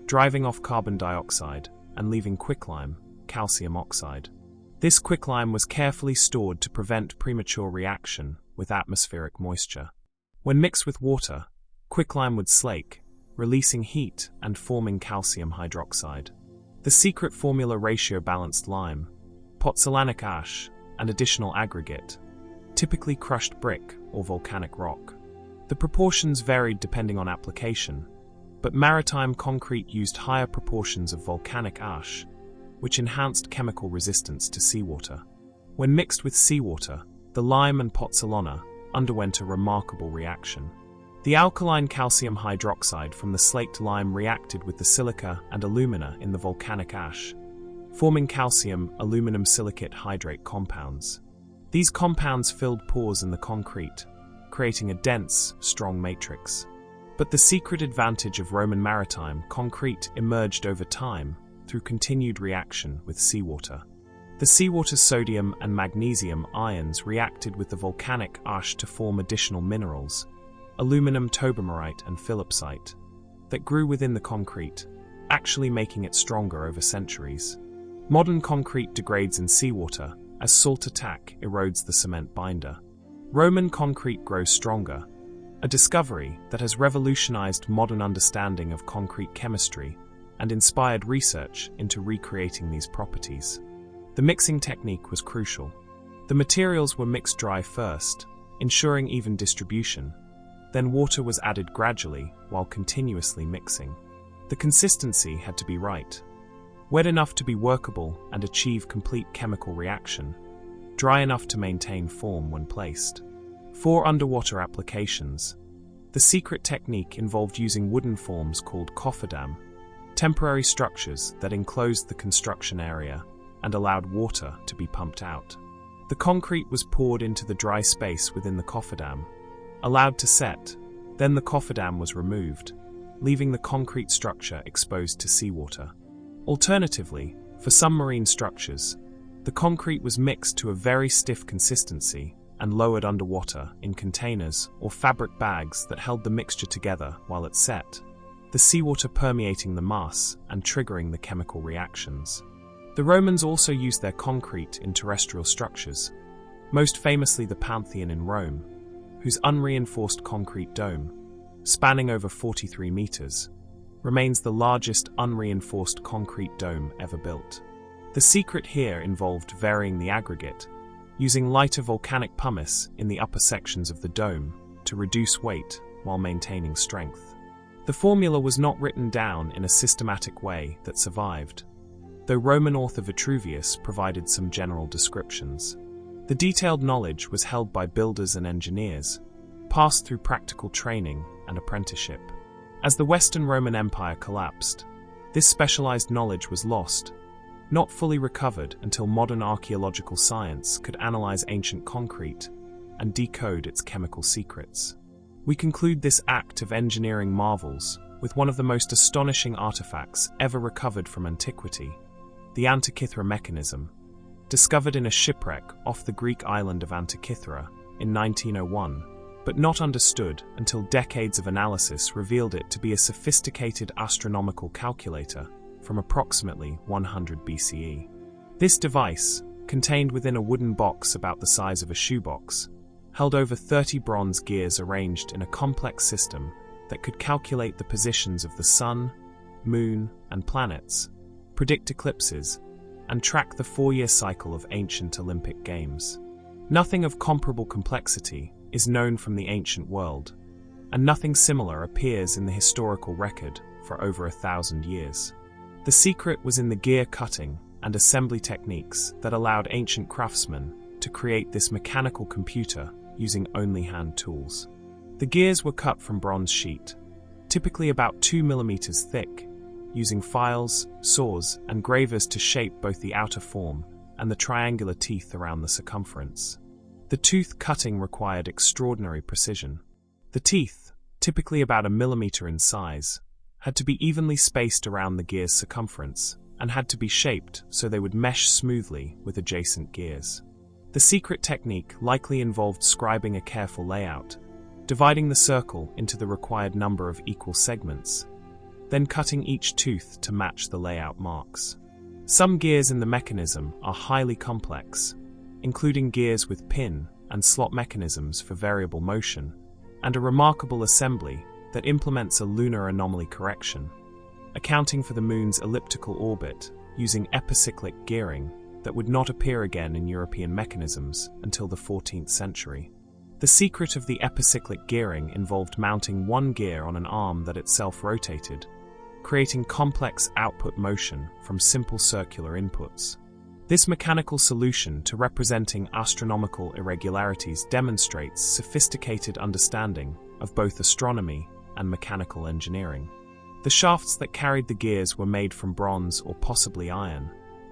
driving off carbon dioxide and leaving quicklime, calcium oxide. This quicklime was carefully stored to prevent premature reaction with atmospheric moisture. When mixed with water, quicklime would slake, releasing heat and forming calcium hydroxide. The secret formula ratio balanced lime, pozzolanic ash, and additional aggregate, typically crushed brick or volcanic rock. The proportions varied depending on application, but maritime concrete used higher proportions of volcanic ash, which enhanced chemical resistance to seawater. When mixed with seawater, the lime and pozzolana underwent a remarkable reaction. The alkaline calcium hydroxide from the slaked lime reacted with the silica and alumina in the volcanic ash, forming calcium aluminum silicate hydrate compounds. These compounds filled pores in the concrete, creating a dense, strong matrix. But the secret advantage of Roman maritime concrete emerged over time through continued reaction with seawater. The seawater's sodium and magnesium ions reacted with the volcanic ash to form additional minerals, aluminum tobermorite and philipsite, that grew within the concrete, actually making it stronger over centuries. Modern concrete degrades in seawater as salt attack erodes the cement binder. Roman concrete grows stronger, a discovery that has revolutionized modern understanding of concrete chemistry and inspired research into recreating these properties. The mixing technique was crucial. The materials were mixed dry first, ensuring even distribution. Then water was added gradually while continuously mixing. The consistency had to be right. Wet enough to be workable and achieve complete chemical reaction, dry enough to maintain form when placed. For underwater applications, the secret technique involved using wooden forms called cofferdam, temporary structures that enclosed the construction area and allowed water to be pumped out. The concrete was poured into the dry space within the cofferdam, allowed to set, then the cofferdam was removed, leaving the concrete structure exposed to seawater. Alternatively, for some marine structures, The concrete was mixed to a very stiff consistency and lowered underwater in containers or fabric bags that held the mixture together while it set, the seawater permeating the mass and triggering the chemical reactions. The Romans also used their concrete in terrestrial structures, most famously the Pantheon in Rome, whose unreinforced concrete dome, spanning over 43 meters, remains the largest unreinforced concrete dome ever built. The secret here involved varying the aggregate, using lighter volcanic pumice in the upper sections of the dome to reduce weight while maintaining strength. The formula was not written down in a systematic way that survived, though Roman author Vitruvius provided some general descriptions. The detailed knowledge was held by builders and engineers, passed through practical training and apprenticeship. As the Western Roman Empire collapsed, this specialized knowledge was lost, not fully recovered until modern archaeological science could analyze ancient concrete and decode its chemical secrets. We conclude this act of engineering marvels with one of the most astonishing artifacts ever recovered from antiquity, the Antikythera mechanism, discovered in a shipwreck off the Greek island of Antikythera in 1901, but not understood until decades of analysis revealed it to be a sophisticated astronomical calculator from approximately 100 BCE. This device, contained within a wooden box about the size of a shoebox, held over 30 bronze gears arranged in a complex system that could calculate the positions of the sun, moon, and planets, predict eclipses, and track the 4-year cycle of ancient Olympic Games. Nothing of comparable complexity is known from the ancient world, and nothing similar appears in the historical record for over 1,000 years. The secret was in the gear cutting and assembly techniques that allowed ancient craftsmen to create this mechanical computer using only hand tools. The gears were cut from bronze sheet, typically about 2 millimeters thick, using files, saws, and gravers to shape both the outer form and the triangular teeth around the circumference. The tooth cutting required extraordinary precision. The teeth, typically about 1 millimeter in size, had to be evenly spaced around the gear's circumference and had to be shaped so they would mesh smoothly with adjacent gears. The secret technique likely involved scribing a careful layout, dividing the circle into the required number of equal segments, then cutting each tooth to match the layout marks. Some gears in the mechanism are highly complex, including gears with pin and slot mechanisms for variable motion, and a remarkable assembly that implements a lunar anomaly correction, accounting for the moon's elliptical orbit using epicyclic gearing that would not appear again in European mechanisms until the 14th century. The secret of the epicyclic gearing involved mounting one gear on an arm that itself rotated, creating complex output motion from simple circular inputs. This mechanical solution to representing astronomical irregularities demonstrates sophisticated understanding of both astronomy and mechanical engineering. The shafts that carried the gears were made from bronze or possibly iron,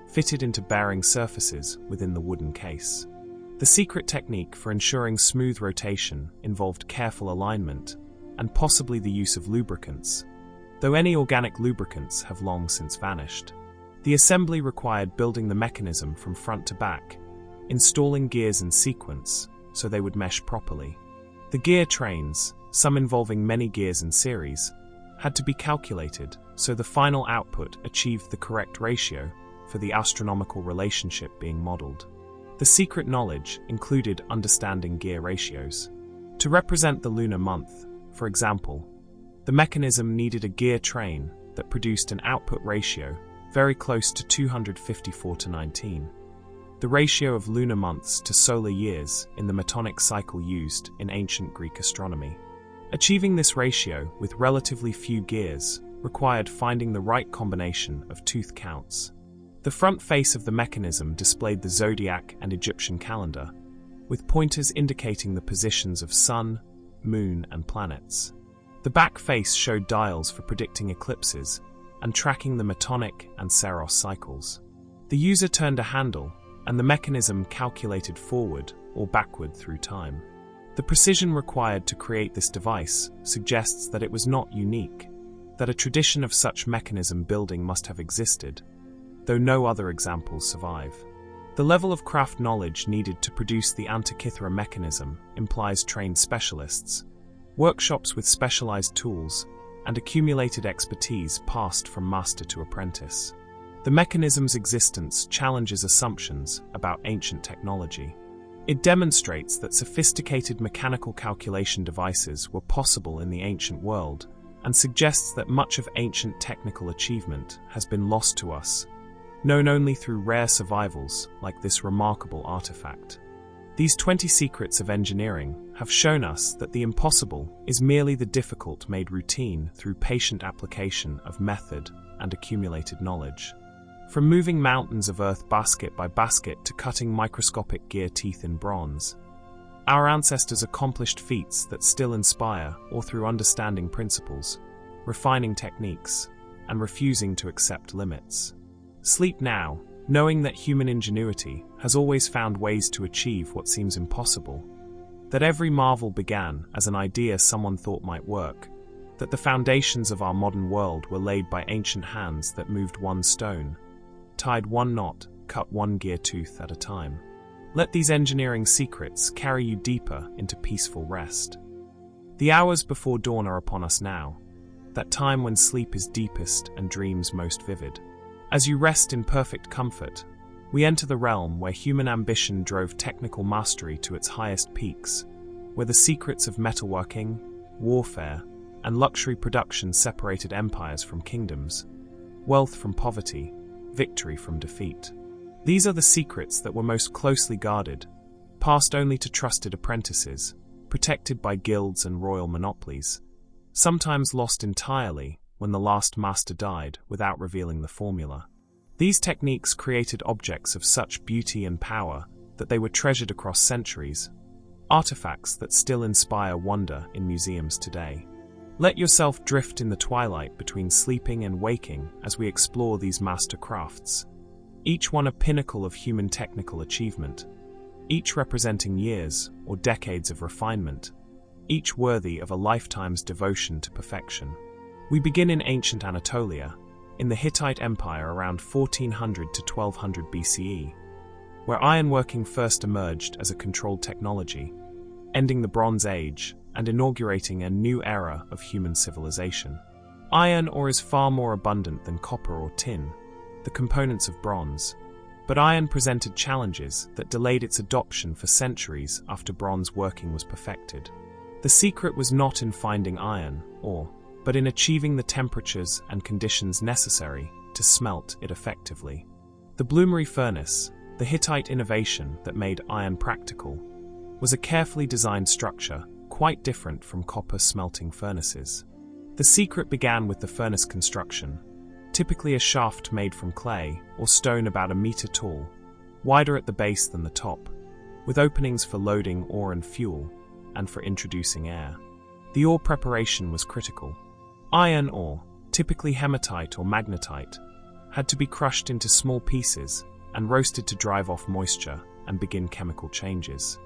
fitted into bearing surfaces within the wooden case. The secret technique for ensuring smooth rotation involved careful alignment and possibly the use of lubricants, though any organic lubricants have long since vanished. The assembly required building the mechanism from front to back, installing gears in sequence so they would mesh properly. The gear trains, some involving many gears in series, had to be calculated so the final output achieved the correct ratio for the astronomical relationship being modeled. The secret knowledge included understanding gear ratios. To represent the lunar month, for example, the mechanism needed a gear train that produced an output ratio very close to 254:19, the ratio of lunar months to solar years in the Metonic cycle used in ancient Greek astronomy. Achieving this ratio with relatively few gears required finding the right combination of tooth counts. The front face of the mechanism displayed the zodiac and Egyptian calendar, with pointers indicating the positions of sun, moon, and planets. The back face showed dials for predicting eclipses and tracking the Metonic and Saros cycles. The user turned a handle, and the mechanism calculated forward or backward through time. The precision required to create this device suggests that it was not unique, that a tradition of such mechanism building must have existed, though no other examples survive. The level of craft knowledge needed to produce the Antikythera mechanism implies trained specialists, workshops with specialized tools, and accumulated expertise passed from master to apprentice. The mechanism's existence challenges assumptions about ancient technology. It demonstrates that sophisticated mechanical calculation devices were possible in the ancient world, and suggests that much of ancient technical achievement has been lost to us, known only through rare survivals like this remarkable artifact. These 20 secrets of engineering have shown us that the impossible is merely the difficult made routine through patient application of method and accumulated knowledge. From moving mountains of earth basket by basket to cutting microscopic gear teeth in bronze, our ancestors accomplished feats that still inspire, or through understanding principles, refining techniques, and refusing to accept limits. Sleep now, knowing that human ingenuity has always found ways to achieve what seems impossible, that every marvel began as an idea someone thought might work, that the foundations of our modern world were laid by ancient hands that moved one stone, tied one knot, cut one gear tooth at a time. Let these engineering secrets carry you deeper into peaceful rest. The hours before dawn are upon us now, that time when sleep is deepest and dreams most vivid. As you rest in perfect comfort, we enter the realm where human ambition drove technical mastery to its highest peaks, where the secrets of metalworking, warfare, and luxury production separated empires from kingdoms, wealth from poverty, victory from defeat. These are the secrets that were most closely guarded, passed only to trusted apprentices, protected by guilds and royal monopolies, sometimes lost entirely when the last master died without revealing the formula. These techniques created objects of such beauty and power that they were treasured across centuries, artifacts that still inspire wonder in museums today. Let yourself drift in the twilight between sleeping and waking as we explore these master crafts, each one a pinnacle of human technical achievement, each representing years or decades of refinement, each worthy of a lifetime's devotion to perfection. We begin in ancient Anatolia, in the Hittite Empire around 1400 to 1200 BCE, where ironworking first emerged as a controlled technology, ending the Bronze Age and inaugurating a new era of human civilization. Iron ore is far more abundant than copper or tin, the components of bronze, but iron presented challenges that delayed its adoption for centuries after bronze working was perfected. The secret was not in finding iron ore, but in achieving the temperatures and conditions necessary to smelt it effectively. The bloomery furnace, the Hittite innovation that made iron practical, was a carefully designed structure quite different from copper smelting furnaces. The secret began with the furnace construction, typically a shaft made from clay or stone about a meter tall, wider at the base than the top, with openings for loading ore and fuel, and for introducing air. The ore preparation was critical. Iron ore, typically hematite or magnetite, had to be crushed into small pieces and roasted to drive off moisture and begin chemical changes.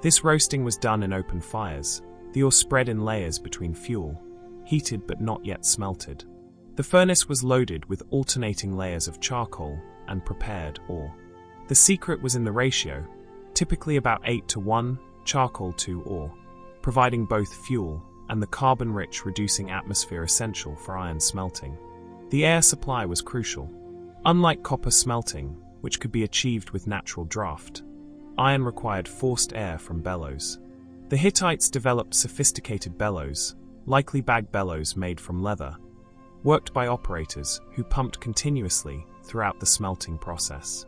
This roasting was done in open fires, the ore spread in layers between fuel, heated but not yet smelted. The furnace was loaded with alternating layers of charcoal and prepared ore. The secret was in the ratio, typically about 8:1, charcoal to ore, providing both fuel and the carbon-rich reducing atmosphere essential for iron smelting. The air supply was crucial. Unlike copper smelting, which could be achieved with natural draft, iron required forced air from bellows. The Hittites developed sophisticated bellows, likely bag bellows made from leather, worked by operators who pumped continuously throughout the smelting process.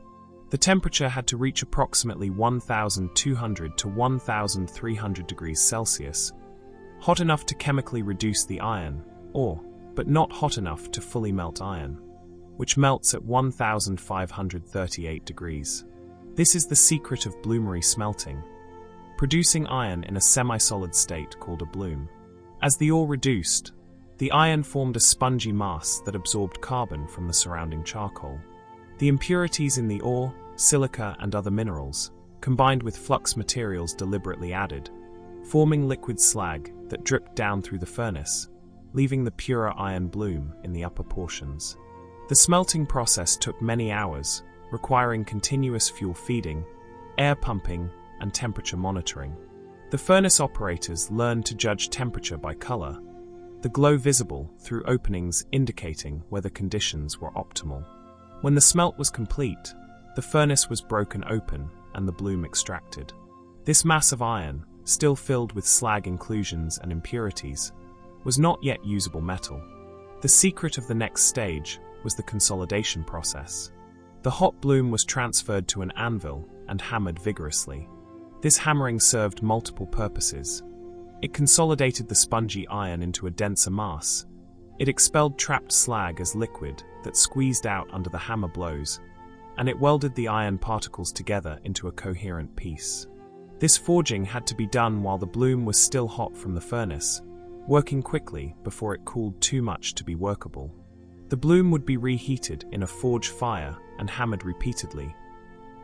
The temperature had to reach approximately 1200 to 1300 degrees Celsius, hot enough to chemically reduce the iron ore, but not hot enough to fully melt iron, which melts at 1538 degrees. This is the secret of bloomery smelting, producing iron in a semi-solid state called a bloom. As the ore reduced, the iron formed a spongy mass that absorbed carbon from the surrounding charcoal. The impurities in the ore, silica and other minerals, combined with flux materials deliberately added, forming liquid slag that dripped down through the furnace, leaving the purer iron bloom in the upper portions. The smelting process took many hours, requiring continuous fuel feeding, air pumping, and temperature monitoring. The furnace operators learned to judge temperature by color, the glow visible through openings indicating whether conditions were optimal. When the smelt was complete, the furnace was broken open and the bloom extracted. This mass of iron, still filled with slag inclusions and impurities, was not yet usable metal. The secret of the next stage was the consolidation process. The hot bloom was transferred to an anvil and hammered vigorously. This hammering served multiple purposes. It consolidated the spongy iron into a denser mass. It expelled trapped slag as liquid that squeezed out under the hammer blows, and it welded the iron particles together into a coherent piece. This forging had to be done while the bloom was still hot from the furnace, working quickly before it cooled too much to be workable. The bloom would be reheated in a forge fire and hammered repeatedly,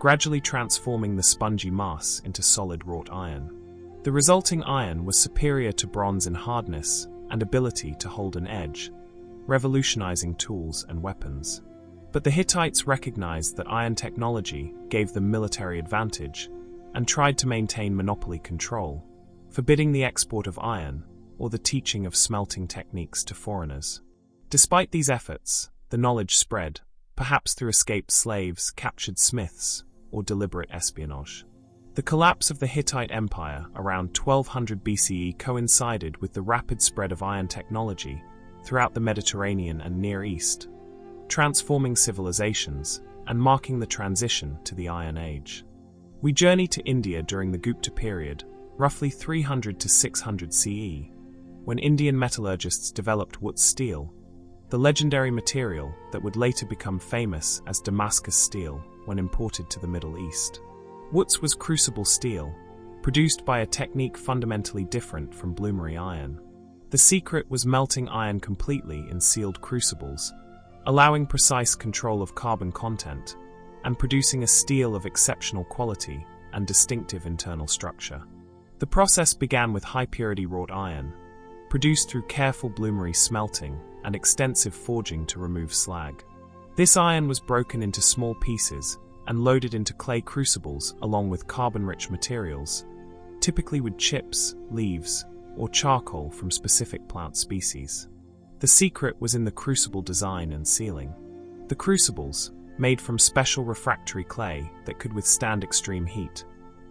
gradually transforming the spongy mass into solid wrought iron. The resulting iron was superior to bronze in hardness and ability to hold an edge, revolutionizing tools and weapons. But the Hittites recognized that iron technology gave them military advantage and tried to maintain monopoly control, forbidding the export of iron or the teaching of smelting techniques to foreigners. Despite these efforts, the knowledge spread, perhaps through escaped slaves, captured smiths, or deliberate espionage. The collapse of the Hittite Empire around 1200 BCE coincided with the rapid spread of iron technology throughout the Mediterranean and Near East, transforming civilizations and marking the transition to the Iron Age. We journey to India during the Gupta period, roughly 300 to 600 CE, when Indian metallurgists developed Wootz steel, the legendary material that would later become famous as Damascus steel when imported to the Middle East. Wootz was crucible steel, produced by a technique fundamentally different from bloomery iron. The secret was melting iron completely in sealed crucibles, allowing precise control of carbon content, and producing a steel of exceptional quality and distinctive internal structure. The process began with high-purity wrought iron, produced through careful bloomery smelting and extensive forging to remove slag. This iron was broken into small pieces and loaded into clay crucibles along with carbon-rich materials, typically with chips, leaves, or charcoal from specific plant species. The secret was in the crucible design and sealing. The crucibles, made from special refractory clay that could withstand extreme heat,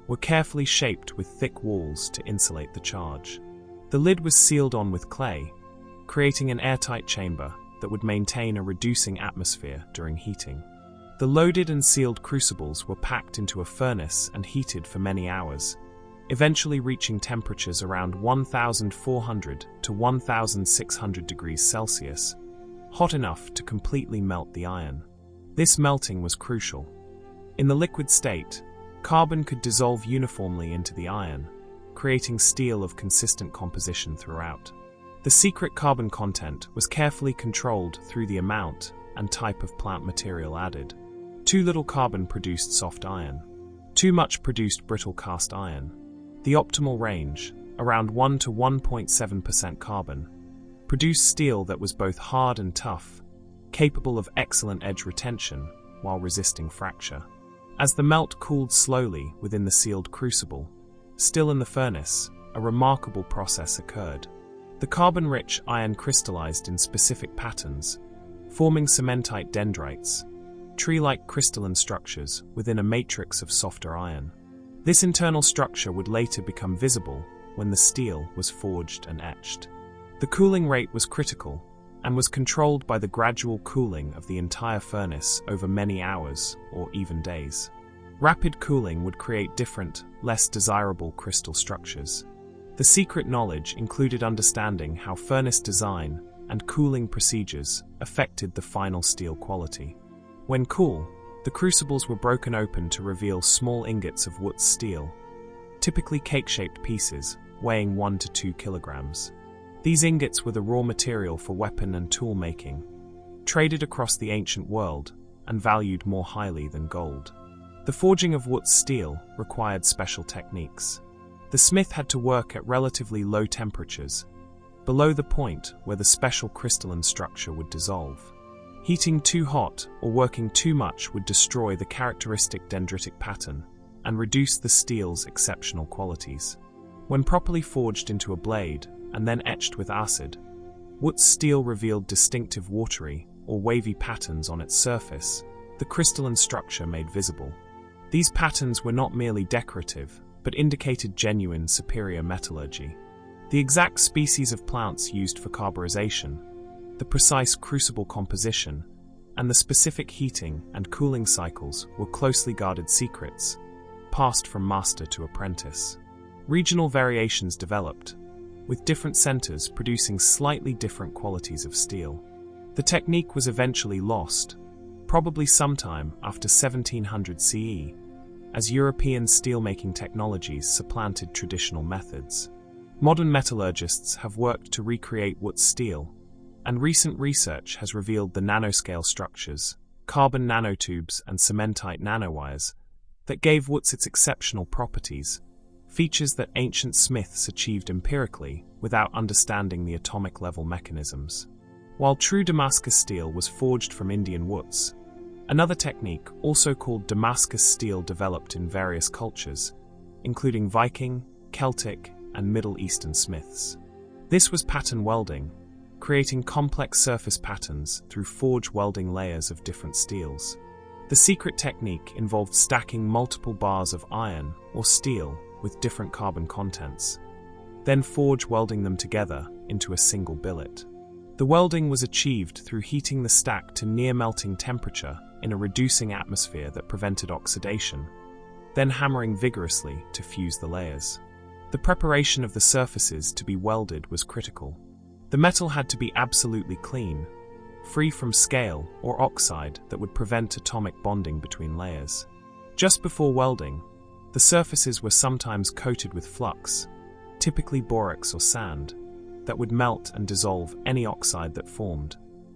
were carefully shaped with thick walls to insulate the charge. The lid was sealed on with clay, creating an airtight chamber that would maintain a reducing atmosphere during heating. The loaded and sealed crucibles were packed into a furnace and heated for many hours, eventually reaching temperatures around 1,400 to 1,600 degrees Celsius, hot enough to completely melt the iron. This melting was crucial. In the liquid state, carbon could dissolve uniformly into the iron, creating steel of consistent composition throughout. The secret carbon content was carefully controlled through the amount and type of plant material added. Too little carbon produced soft iron. Too much produced brittle cast iron. The optimal range, around 1 to 1.7% carbon, produced steel that was both hard and tough, capable of excellent edge retention while resisting fracture. As the melt cooled slowly within the sealed crucible, still in the furnace, a remarkable process occurred. The carbon-rich iron crystallized in specific patterns, forming cementite dendrites, tree-like crystalline structures within a matrix of softer iron. This internal structure would later become visible when the steel was forged and etched. The cooling rate was critical and was controlled by the gradual cooling of the entire furnace over many hours or even days. Rapid cooling would create different, less desirable crystal structures. The secret knowledge included understanding how furnace design and cooling procedures affected the final steel quality. When cool, the crucibles were broken open to reveal small ingots of Wootz steel, typically cake-shaped pieces weighing 1 to 2 kilograms. These ingots were the raw material for weapon and tool making, traded across the ancient world and valued more highly than gold. The forging of Wootz steel required special techniques. The smith had to work at relatively low temperatures, below the point where the special crystalline structure would dissolve. Heating too hot or working too much would destroy the characteristic dendritic pattern and reduce the steel's exceptional qualities. When properly forged into a blade and then etched with acid, Wootz steel revealed distinctive watery or wavy patterns on its surface, the crystalline structure made visible. These patterns were not merely decorative, but indicated genuine superior metallurgy. The exact species of plants used for carburization, the precise crucible composition, and the specific heating and cooling cycles were closely guarded secrets, passed from master to apprentice. Regional variations developed, with different centers producing slightly different qualities of steel. The technique was eventually lost, probably sometime after 1700 CE, as European steelmaking technologies supplanted traditional methods. Modern metallurgists have worked to recreate Wootz steel, and recent research has revealed the nanoscale structures, carbon nanotubes and cementite nanowires, that gave Wootz its exceptional properties, features that ancient smiths achieved empirically without understanding the atomic-level mechanisms. While true Damascus steel was forged from Indian Wootz, another technique, also called Damascus steel, developed in various cultures, including Viking, Celtic, and Middle Eastern smiths. This was pattern welding, creating complex surface patterns through forge welding layers of different steels. The secret technique involved stacking multiple bars of iron or steel with different carbon contents, then forge welding them together into a single billet. The welding was achieved through heating the stack to near melting temperature in a reducing atmosphere that prevented oxidation, then hammering vigorously to fuse the layers. The preparation of the surfaces to be welded was critical. The metal had to be absolutely clean, free from scale or oxide that would prevent atomic bonding between layers. Just before welding, the surfaces were sometimes coated with flux, typically borax or sand, that would melt and dissolve any oxide that formed,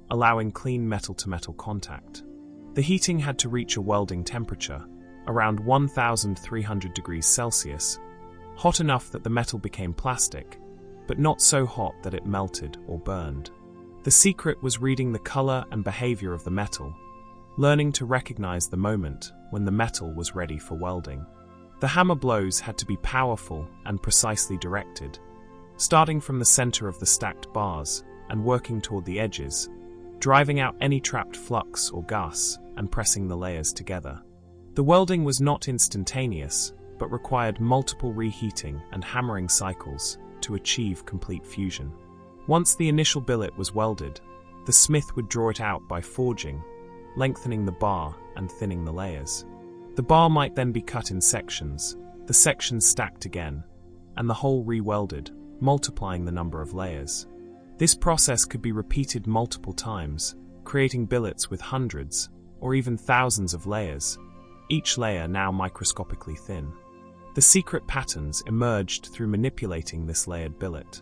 allowing clean metal-to-metal contact. The heating had to reach a welding temperature, around 1,300 degrees Celsius, hot enough that the metal became plastic, but not so hot that it melted or burned. The secret was reading the color and behavior of the metal, learning to recognize the moment when the metal was ready for welding. The hammer blows had to be powerful and precisely directed, starting from the center of the stacked bars and working toward the edges, driving out any trapped flux or gas and pressing the layers together. The welding was not instantaneous, but required multiple reheating and hammering cycles to achieve complete fusion. Once the initial billet was welded, the smith would draw it out by forging, lengthening the bar and thinning the layers. The bar might then be cut in sections, the sections stacked again, and the whole re-welded, multiplying the number of layers. This process could be repeated multiple times, creating billets with hundreds or even thousands of layers, each layer now microscopically thin. The secret patterns emerged through manipulating this layered billet.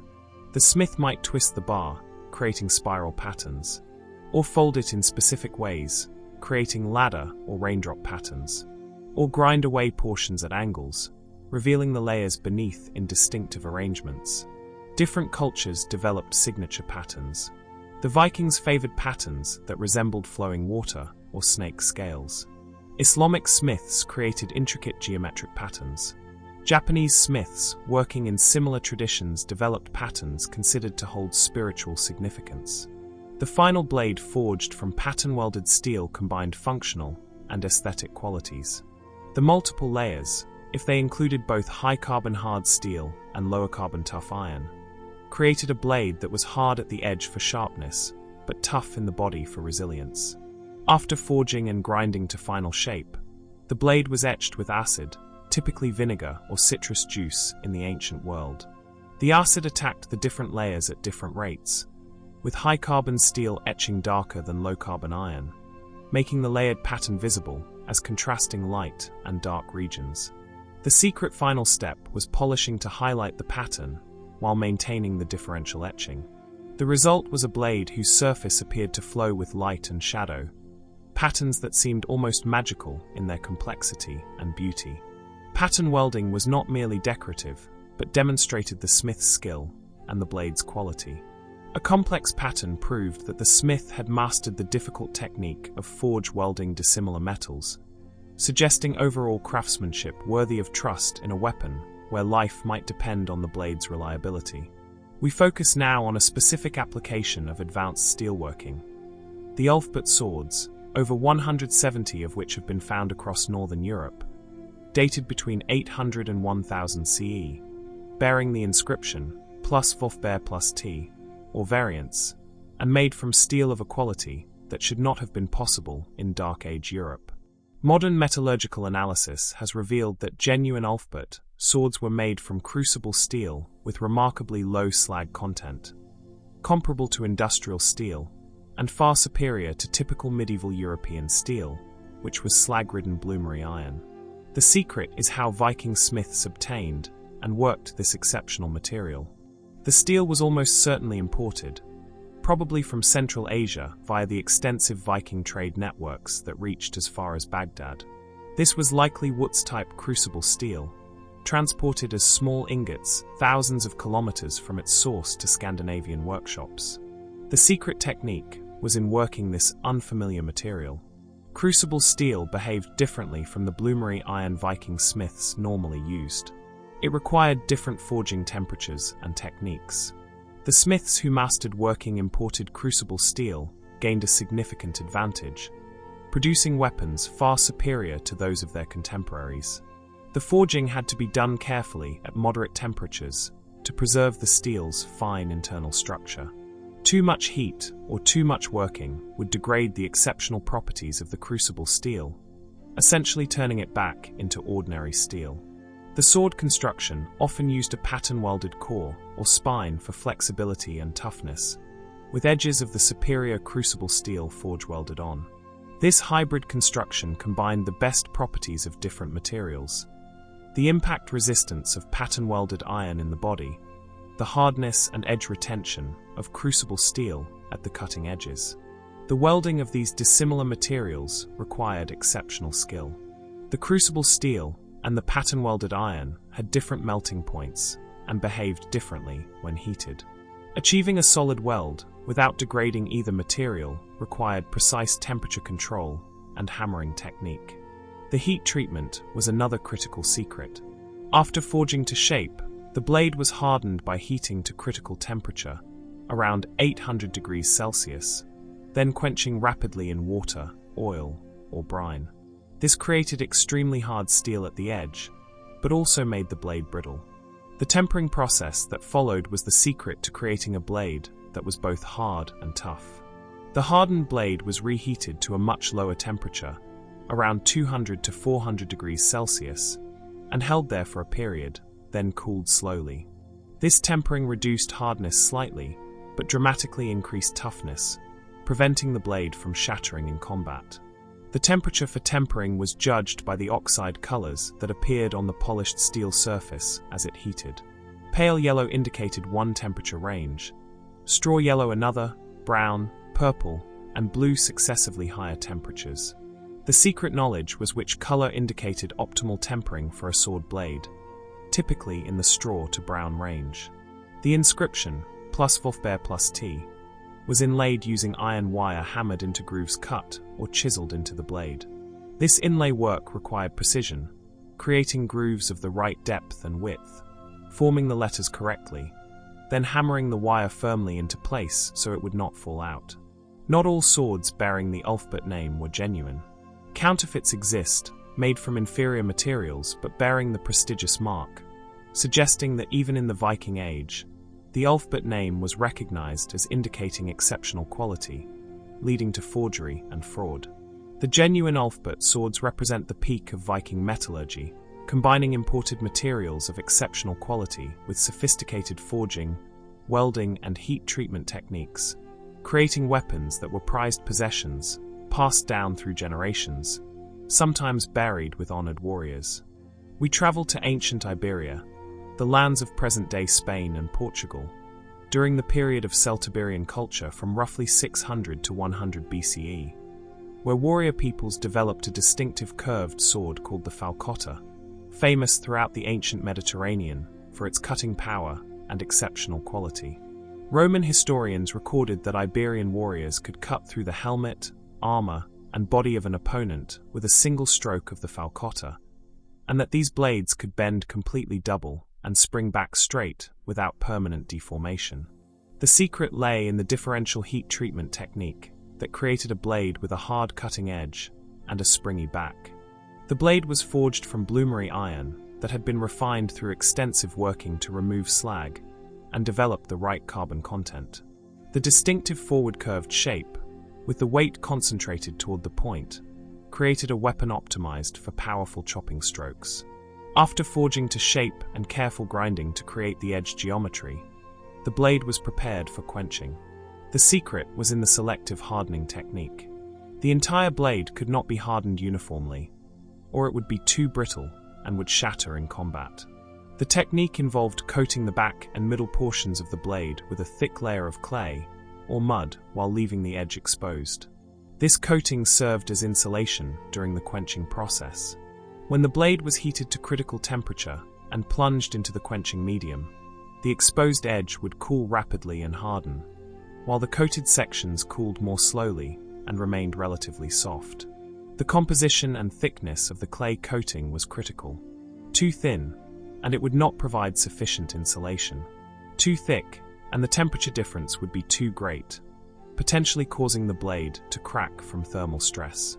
The smith might twist the bar, creating spiral patterns, or fold it in specific ways, creating ladder or raindrop patterns, or grind away portions at angles, revealing the layers beneath in distinctive arrangements. Different cultures developed signature patterns. The Vikings favored patterns that resembled flowing water or snake scales. Islamic smiths created intricate geometric patterns. Japanese smiths, working in similar traditions, developed patterns considered to hold spiritual significance. The final blade forged from pattern-welded steel combined functional and aesthetic qualities. The multiple layers, if they included both high-carbon hard steel and lower-carbon tough iron, created a blade that was hard at the edge for sharpness, but tough in the body for resilience. After forging and grinding to final shape, the blade was etched with acid, typically vinegar or citrus juice in the ancient world. The acid attacked the different layers at different rates, with high-carbon steel etching darker than low-carbon iron, making the layered pattern visible as contrasting light and dark regions. The secret final step was polishing to highlight the pattern while maintaining the differential etching. The result was a blade whose surface appeared to flow with light and shadow, patterns that seemed almost magical in their complexity and beauty. Pattern welding was not merely decorative, but demonstrated the smith's skill and the blade's quality. A complex pattern proved that the smith had mastered the difficult technique of forge welding dissimilar metals, suggesting overall craftsmanship worthy of trust in a weapon where life might depend on the blade's reliability. We focus now on a specific application of advanced steelworking. The Ulfbert swords, over 170 of which have been found across northern Europe, dated between 800 and 1000 CE, bearing the inscription plus Wolfbear plus T, or variance, and made from steel of a quality that should not have been possible in Dark Age Europe. Modern metallurgical analysis has revealed that genuine Ulfbert swords were made from crucible steel with remarkably low slag content, comparable to industrial steel, and far superior to typical medieval European steel, which was slag-ridden bloomery iron. The secret is how Viking smiths obtained and worked this exceptional material. The steel was almost certainly imported, probably from Central Asia via the extensive Viking trade networks that reached as far as Baghdad. This was likely Wootz-type crucible steel, transported as small ingots thousands of kilometers from its source to Scandinavian workshops. The secret technique was in working this unfamiliar material. Crucible steel behaved differently from the bloomery iron Viking smiths normally used. It required different forging temperatures and techniques. The smiths who mastered working imported crucible steel gained a significant advantage, producing weapons far superior to those of their contemporaries. The forging had to be done carefully at moderate temperatures to preserve the steel's fine internal structure. Too much heat or too much working would degrade the exceptional properties of the crucible steel, essentially turning it back into ordinary steel. The sword construction often used a pattern-welded core or spine for flexibility and toughness, with edges of the superior crucible steel forge-welded on. This hybrid construction combined the best properties of different materials: the impact resistance of pattern-welded iron in the body, the hardness and edge retention of crucible steel at the cutting edges. The welding of these dissimilar materials required exceptional skill. The crucible steel and the pattern-welded iron had different melting points and behaved differently when heated. Achieving a solid weld without degrading either material required precise temperature control and hammering technique. The heat treatment was another critical secret. After forging to shape, the blade was hardened by heating to critical temperature, around 800 degrees Celsius, then quenching rapidly in water, oil, or brine. This created extremely hard steel at the edge, but also made the blade brittle. The tempering process that followed was the secret to creating a blade that was both hard and tough. The hardened blade was reheated to a much lower temperature, around 200 to 400 degrees Celsius, and held there for a period, then cooled slowly. This tempering reduced hardness slightly, but dramatically increased toughness, preventing the blade from shattering in combat. The temperature for tempering was judged by the oxide colors that appeared on the polished steel surface as it heated. Pale yellow indicated one temperature range, straw yellow another, brown, purple, and blue successively higher temperatures. The secret knowledge was which color indicated optimal tempering for a sword blade, typically in the straw to brown range. The inscription, plus Wolfbear plus T, was inlaid using iron wire hammered into grooves cut or chiseled into the blade. This inlay work required precision, creating grooves of the right depth and width, forming the letters correctly, then hammering the wire firmly into place so it would not fall out. Not all swords bearing the Ulfbert name were genuine. Counterfeits exist, made from inferior materials but bearing the prestigious mark, suggesting that even in the Viking Age, the Ulfbert name was recognized as indicating exceptional quality, leading to forgery and fraud. The genuine Ulfbert swords represent the peak of Viking metallurgy, combining imported materials of exceptional quality with sophisticated forging, welding, and heat treatment techniques, creating weapons that were prized possessions, passed down through generations, sometimes buried with honored warriors. We travel to ancient Iberia, the lands of present-day Spain and Portugal, during the period of Celtiberian culture from roughly 600 to 100 BCE, where warrior peoples developed a distinctive curved sword called the falcotta, famous throughout the ancient Mediterranean for its cutting power and exceptional quality. Roman historians recorded that Iberian warriors could cut through the helmet, armor, and body of an opponent with a single stroke of the falcotta, and that these blades could bend completely double and spring back straight without permanent deformation. The secret lay in the differential heat treatment technique that created a blade with a hard cutting edge and a springy back. The blade was forged from bloomery iron that had been refined through extensive working to remove slag and develop the right carbon content. The distinctive forward curved shape, with the weight concentrated toward the point, created a weapon optimized for powerful chopping strokes. After forging to shape and careful grinding to create the edge geometry, the blade was prepared for quenching. The secret was in the selective hardening technique. The entire blade could not be hardened uniformly, or it would be too brittle and would shatter in combat. The technique involved coating the back and middle portions of the blade with a thick layer of clay or mud while leaving the edge exposed. This coating served as insulation during the quenching process. When the blade was heated to critical temperature and plunged into the quenching medium, the exposed edge would cool rapidly and harden, while the coated sections cooled more slowly and remained relatively soft. The composition and thickness of the clay coating was critical. Too thin, and it would not provide sufficient insulation. Too thick, and the temperature difference would be too great, potentially causing the blade to crack from thermal stress.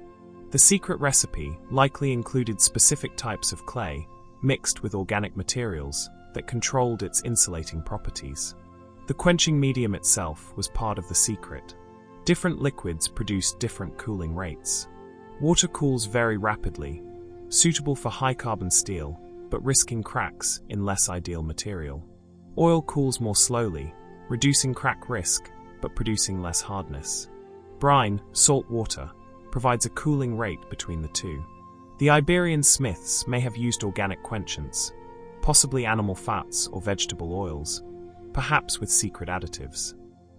The secret recipe likely included specific types of clay mixed with organic materials that controlled its insulating properties. The quenching medium itself was part of the secret. Different liquids produce different cooling rates. Water cools very rapidly, suitable for high-carbon steel, but risking cracks in less ideal material. Oil cools more slowly, reducing crack risk, but producing less hardness. Brine, salt water, provides a cooling rate between the two. The Iberian smiths may have used organic quenchants, possibly animal fats or vegetable oils, perhaps with secret additives.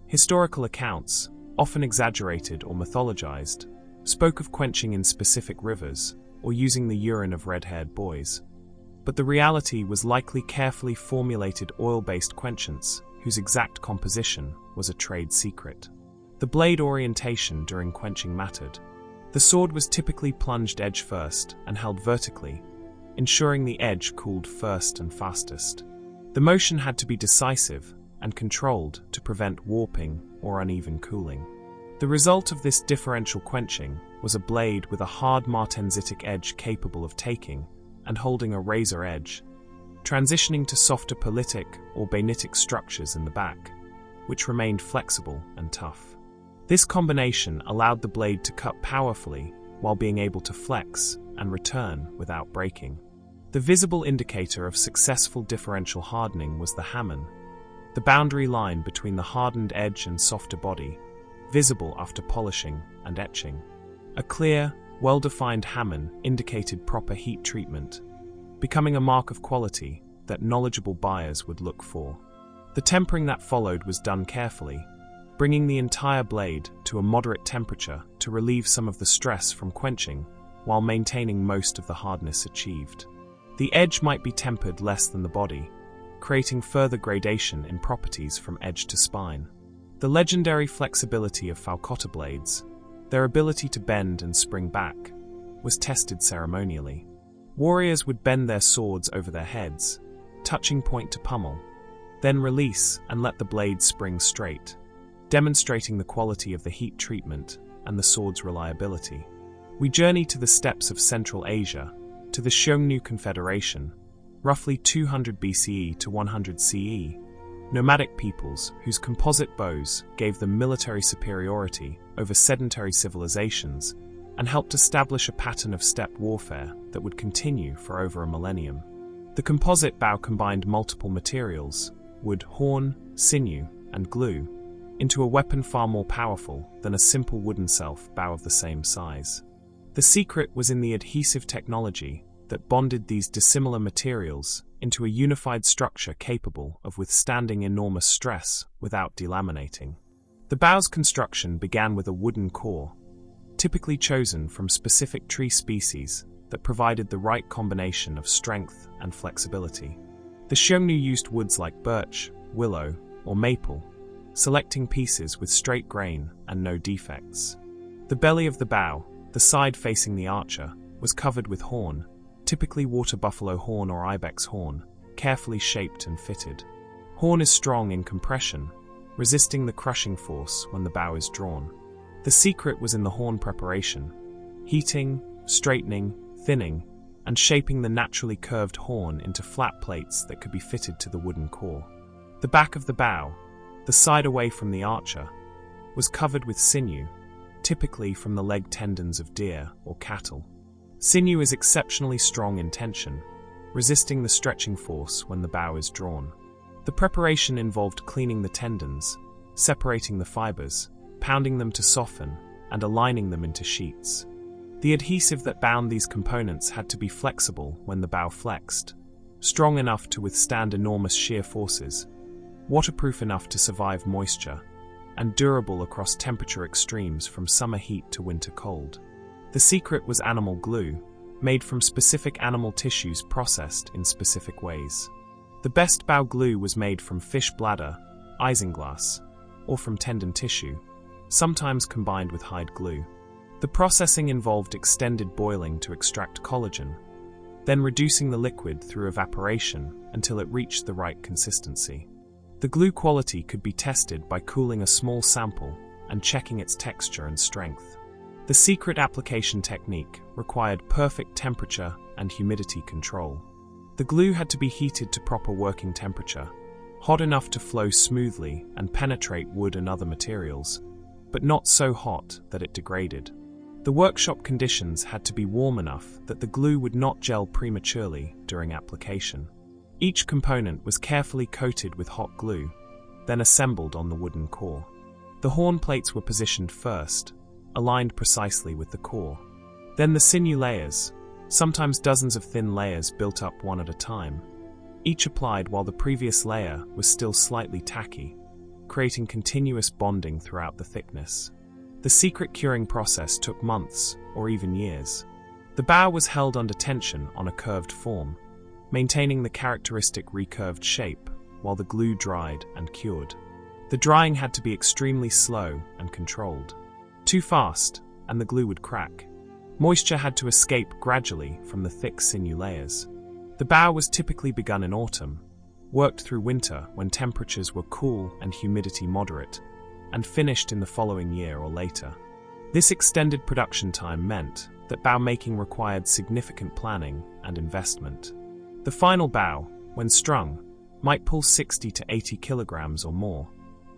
Historical accounts, often exaggerated or mythologized, spoke of quenching in specific rivers or using the urine of red-haired boys. But the reality was likely carefully formulated oil-based quenchants whose exact composition was a trade secret. The blade orientation during quenching mattered. The sword was typically plunged edge first and held vertically, ensuring the edge cooled first and fastest. The motion had to be decisive and controlled to prevent warping or uneven cooling. The result of this differential quenching was a blade with a hard martensitic edge capable of taking and holding a razor edge, transitioning to softer politic or bainitic structures in the back, which remained flexible and tough. This combination allowed the blade to cut powerfully while being able to flex and return without breaking. The visible indicator of successful differential hardening was the hamon, the boundary line between the hardened edge and softer body, visible after polishing and etching. A clear, well-defined hamon indicated proper heat treatment, becoming a mark of quality that knowledgeable buyers would look for. The tempering that followed was done carefully, bringing the entire blade to a moderate temperature to relieve some of the stress from quenching while maintaining most of the hardness achieved. The edge might be tempered less than the body, creating further gradation in properties from edge to spine. The legendary flexibility of falcotta blades, their ability to bend and spring back, was tested ceremonially. Warriors would bend their swords over their heads, touching point to pummel, then release and let the blade spring straight, demonstrating the quality of the heat treatment and the sword's reliability. We journey to the steppes of Central Asia, to the Xiongnu Confederation, roughly 200 BCE to 100 CE, nomadic peoples whose composite bows gave them military superiority over sedentary civilizations and helped establish a pattern of steppe warfare that would continue for over a millennium. The composite bow combined multiple materials, wood, horn, sinew, and glue, into a weapon far more powerful than a simple wooden self-bow of the same size. The secret was in the adhesive technology that bonded these dissimilar materials into a unified structure capable of withstanding enormous stress without delaminating. The bow's construction began with a wooden core, typically chosen from specific tree species that provided the right combination of strength and flexibility. The Xiongnu used woods like birch, willow, or maple, selecting pieces with straight grain and no defects. The belly of the bow, the side facing the archer, was covered with horn, typically water buffalo horn or ibex horn, carefully shaped and fitted. Horn is strong in compression, resisting the crushing force when the bow is drawn. The secret was in the horn preparation, heating, straightening, thinning, and shaping the naturally curved horn into flat plates that could be fitted to the wooden core. The back of the bow, the side away from the archer, was covered with sinew, typically from the leg tendons of deer or cattle. Sinew is exceptionally strong in tension, resisting the stretching force when the bow is drawn. The preparation involved cleaning the tendons, separating the fibers, pounding them to soften, and aligning them into sheets. The adhesive that bound these components had to be flexible when the bow flexed, strong enough to withstand enormous shear forces, waterproof enough to survive moisture, and durable across temperature extremes from summer heat to winter cold. The secret was animal glue, made from specific animal tissues processed in specific ways. The best bow glue was made from fish bladder, isinglass, or from tendon tissue, sometimes combined with hide glue. The processing involved extended boiling to extract collagen, then reducing the liquid through evaporation until it reached the right consistency. The glue quality could be tested by cooling a small sample and checking its texture and strength. The secret application technique required perfect temperature and humidity control. The glue had to be heated to proper working temperature, hot enough to flow smoothly and penetrate wood and other materials, but not so hot that it degraded. The workshop conditions had to be warm enough that the glue would not gel prematurely during application. Each component was carefully coated with hot glue, then assembled on the wooden core. The horn plates were positioned first, aligned precisely with the core. Then the sinew layers, sometimes dozens of thin layers built up one at a time, each applied while the previous layer was still slightly tacky, creating continuous bonding throughout the thickness. The secret curing process took months or even years. The bow was held under tension on a curved form, maintaining the characteristic recurved shape while the glue dried and cured. The drying had to be extremely slow and controlled. Too fast, and the glue would crack. Moisture had to escape gradually from the thick sinew layers. The bow was typically begun in autumn, worked through winter when temperatures were cool and humidity moderate, and finished in the following year or later. This extended production time meant that bow making required significant planning and investment. The final bow, when strung, might pull 60 to 80 kilograms or more,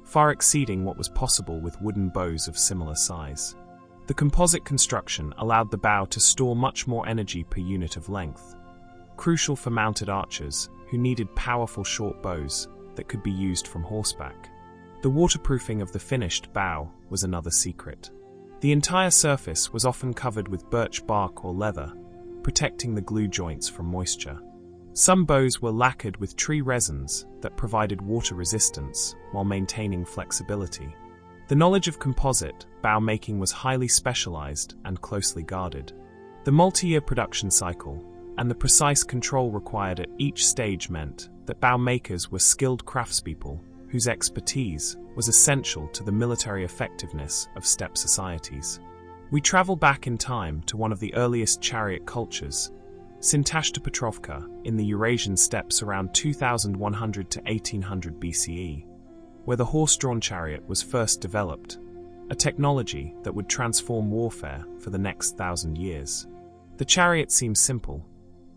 far exceeding what was possible with wooden bows of similar size. The composite construction allowed the bow to store much more energy per unit of length, crucial for mounted archers who needed powerful short bows that could be used from horseback. The waterproofing of the finished bow was another secret. The entire surface was often covered with birch bark or leather, protecting the glue joints from moisture. Some bows were lacquered with tree resins that provided water resistance while maintaining flexibility. The knowledge of composite bow making was highly specialized and closely guarded. The multi-year production cycle and the precise control required at each stage meant that bow makers were skilled craftspeople whose expertise was essential to the military effectiveness of steppe societies. We travel back in time to one of the earliest chariot cultures, Sintashta Petrovka, in the Eurasian steppes around 2100 to 1800 BCE, where the horse-drawn chariot was first developed, a technology that would transform warfare for the next 1,000 years. The chariot seems simple,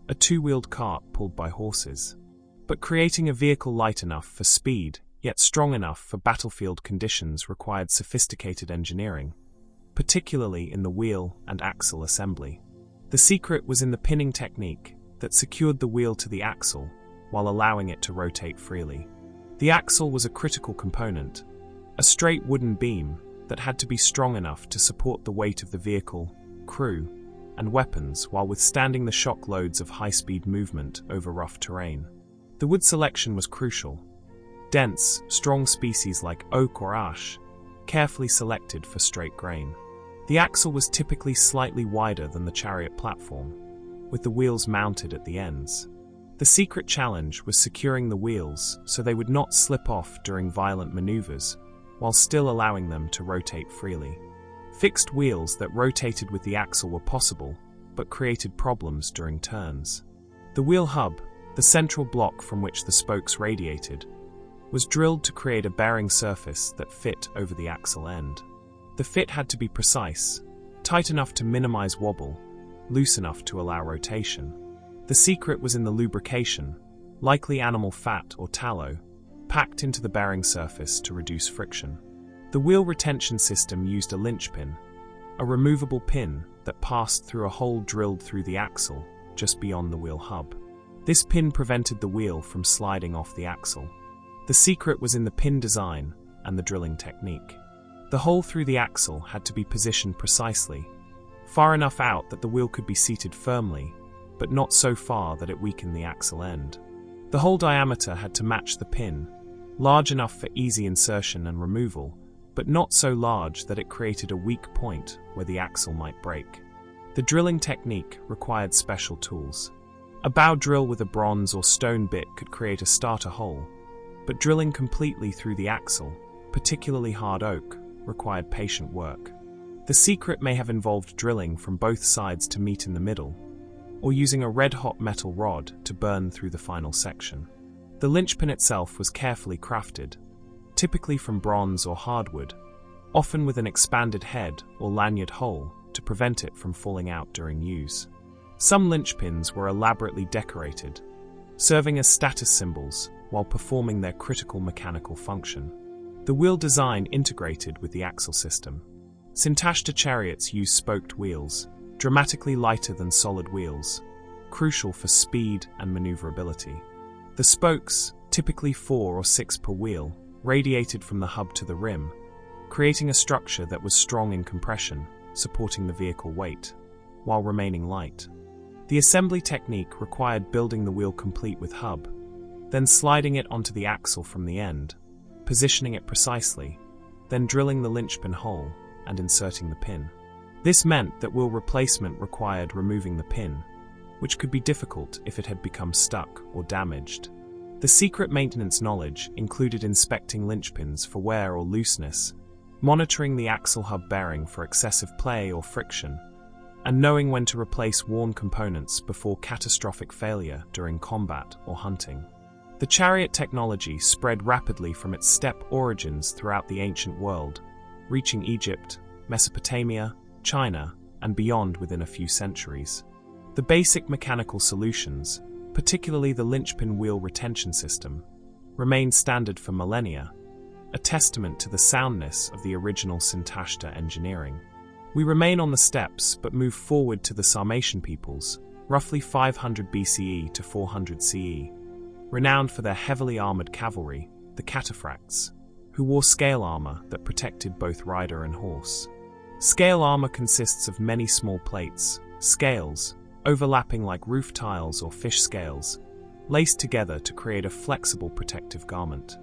a two-wheeled cart pulled by horses, but creating a vehicle light enough for speed, yet strong enough for battlefield conditions required sophisticated engineering, particularly in the wheel and axle assembly. The secret was in the pinning technique that secured the wheel to the axle while allowing it to rotate freely. The axle was a critical component, a straight wooden beam that had to be strong enough to support the weight of the vehicle, crew, and weapons while withstanding the shock loads of high-speed movement over rough terrain. The wood selection was crucial. Dense, strong species like oak or ash, carefully selected for straight grain. The axle was typically slightly wider than the chariot platform, with the wheels mounted at the ends. The secret challenge was securing the wheels so they would not slip off during violent maneuvers while still allowing them to rotate freely. Fixed wheels that rotated with the axle were possible, but created problems during turns. The wheel hub, the central block from which the spokes radiated, was drilled to create a bearing surface that fit over the axle end. The fit had to be precise, tight enough to minimize wobble, loose enough to allow rotation. The secret was in the lubrication, likely animal fat or tallow, packed into the bearing surface to reduce friction. The wheel retention system used a linchpin, a removable pin that passed through a hole drilled through the axle just beyond the wheel hub. This pin prevented the wheel from sliding off the axle. The secret was in the pin design and the drilling technique. The hole through the axle had to be positioned precisely, far enough out that the wheel could be seated firmly, but not so far that it weakened the axle end. The hole diameter had to match the pin, large enough for easy insertion and removal, but not so large that it created a weak point where the axle might break. The drilling technique required special tools. A bow drill with a bronze or stone bit could create a starter hole, but drilling completely through the axle, particularly hard oak, required patient work. The secret may have involved drilling from both sides to meet in the middle, or using a red-hot metal rod to burn through the final section. The linchpin itself was carefully crafted, typically from bronze or hardwood, often with an expanded head or lanyard hole to prevent it from falling out during use. Some linchpins were elaborately decorated, serving as status symbols while performing their critical mechanical function. The wheel design integrated with the axle system. Syntashta chariots use spoked wheels, dramatically lighter than solid wheels, crucial for speed and maneuverability. The spokes, typically 4 or 6 per wheel, radiated from the hub to the rim, creating a structure that was strong in compression, supporting the vehicle weight, while remaining light. The assembly technique required building the wheel complete with hub, then sliding it onto the axle from the end, positioning it precisely, then drilling the linchpin hole and inserting the pin. This meant that wheel replacement required removing the pin, which could be difficult if it had become stuck or damaged. The secret maintenance knowledge included inspecting linchpins for wear or looseness, monitoring the axle hub bearing for excessive play or friction, and knowing when to replace worn components before catastrophic failure during combat or hunting. The chariot technology spread rapidly from its steppe origins throughout the ancient world, reaching Egypt, Mesopotamia, China, and beyond within a few centuries. The basic mechanical solutions, particularly the linchpin wheel retention system, remained standard for millennia, a testament to the soundness of the original Syntashta engineering. We remain on the steppes but move forward to the Sarmatian peoples, roughly 500 BCE to 400 CE, renowned for their heavily armored cavalry, the cataphracts, who wore scale armor that protected both rider and horse. Scale armor consists of many small plates, scales, overlapping like roof tiles or fish scales, laced together to create a flexible protective garment.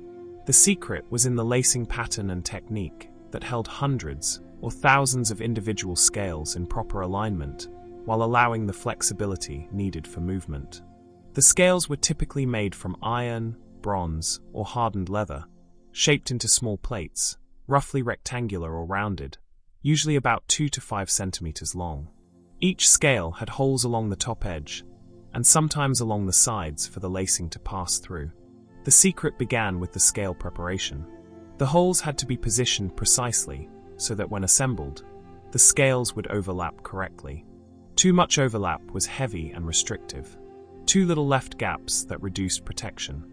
The secret was in the lacing pattern and technique that held hundreds or thousands of individual scales in proper alignment, while allowing the flexibility needed for movement. The scales were typically made from iron, bronze, or hardened leather, shaped into small plates, roughly rectangular or rounded, usually about 2 to 5 centimeters long. Each scale had holes along the top edge, and sometimes along the sides for the lacing to pass through. The secret began with the scale preparation. The holes had to be positioned precisely so that when assembled, the scales would overlap correctly. Too much overlap was heavy and restrictive. Too little left gaps that reduced protection.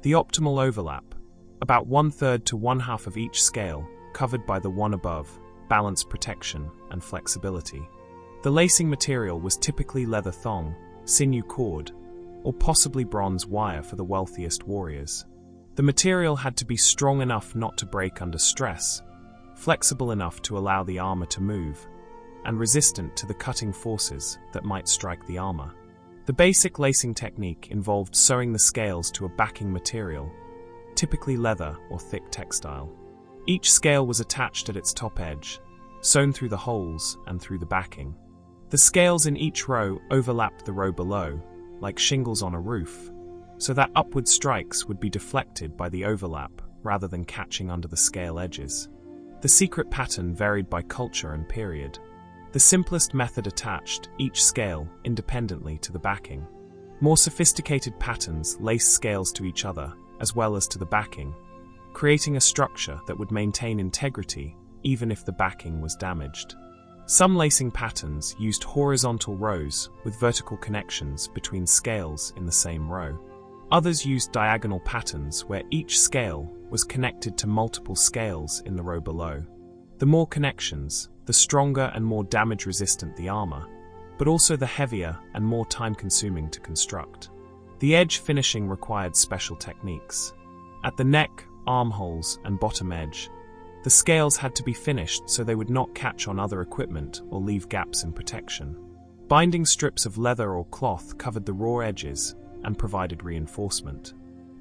The optimal overlap, about 1/3 to 1/2 of each scale, covered by the one above, balanced protection and flexibility. The lacing material was typically leather thong, sinew cord, or possibly bronze wire for the wealthiest warriors. The material had to be strong enough not to break under stress, flexible enough to allow the armor to move, and resistant to the cutting forces that might strike the armor. The basic lacing technique involved sewing the scales to a backing material, typically leather or thick textile. Each scale was attached at its top edge, sewn through the holes and through the backing. The scales in each row overlapped the row below, like shingles on a roof, so that upward strikes would be deflected by the overlap rather than catching under the scale edges. The secret pattern varied by culture and period. The simplest method attached each scale independently to the backing. More sophisticated patterns laced scales to each other as well as to the backing, creating a structure that would maintain integrity even if the backing was damaged. Some lacing patterns used horizontal rows with vertical connections between scales in the same row. Others used diagonal patterns where each scale was connected to multiple scales in the row below. The more connections, the stronger and more damage-resistant the armor, but also the heavier and more time-consuming to construct. The edge finishing required special techniques. At the neck, armholes, and bottom edge, the scales had to be finished so they would not catch on other equipment or leave gaps in protection. Binding strips of leather or cloth covered the raw edges and provided reinforcement.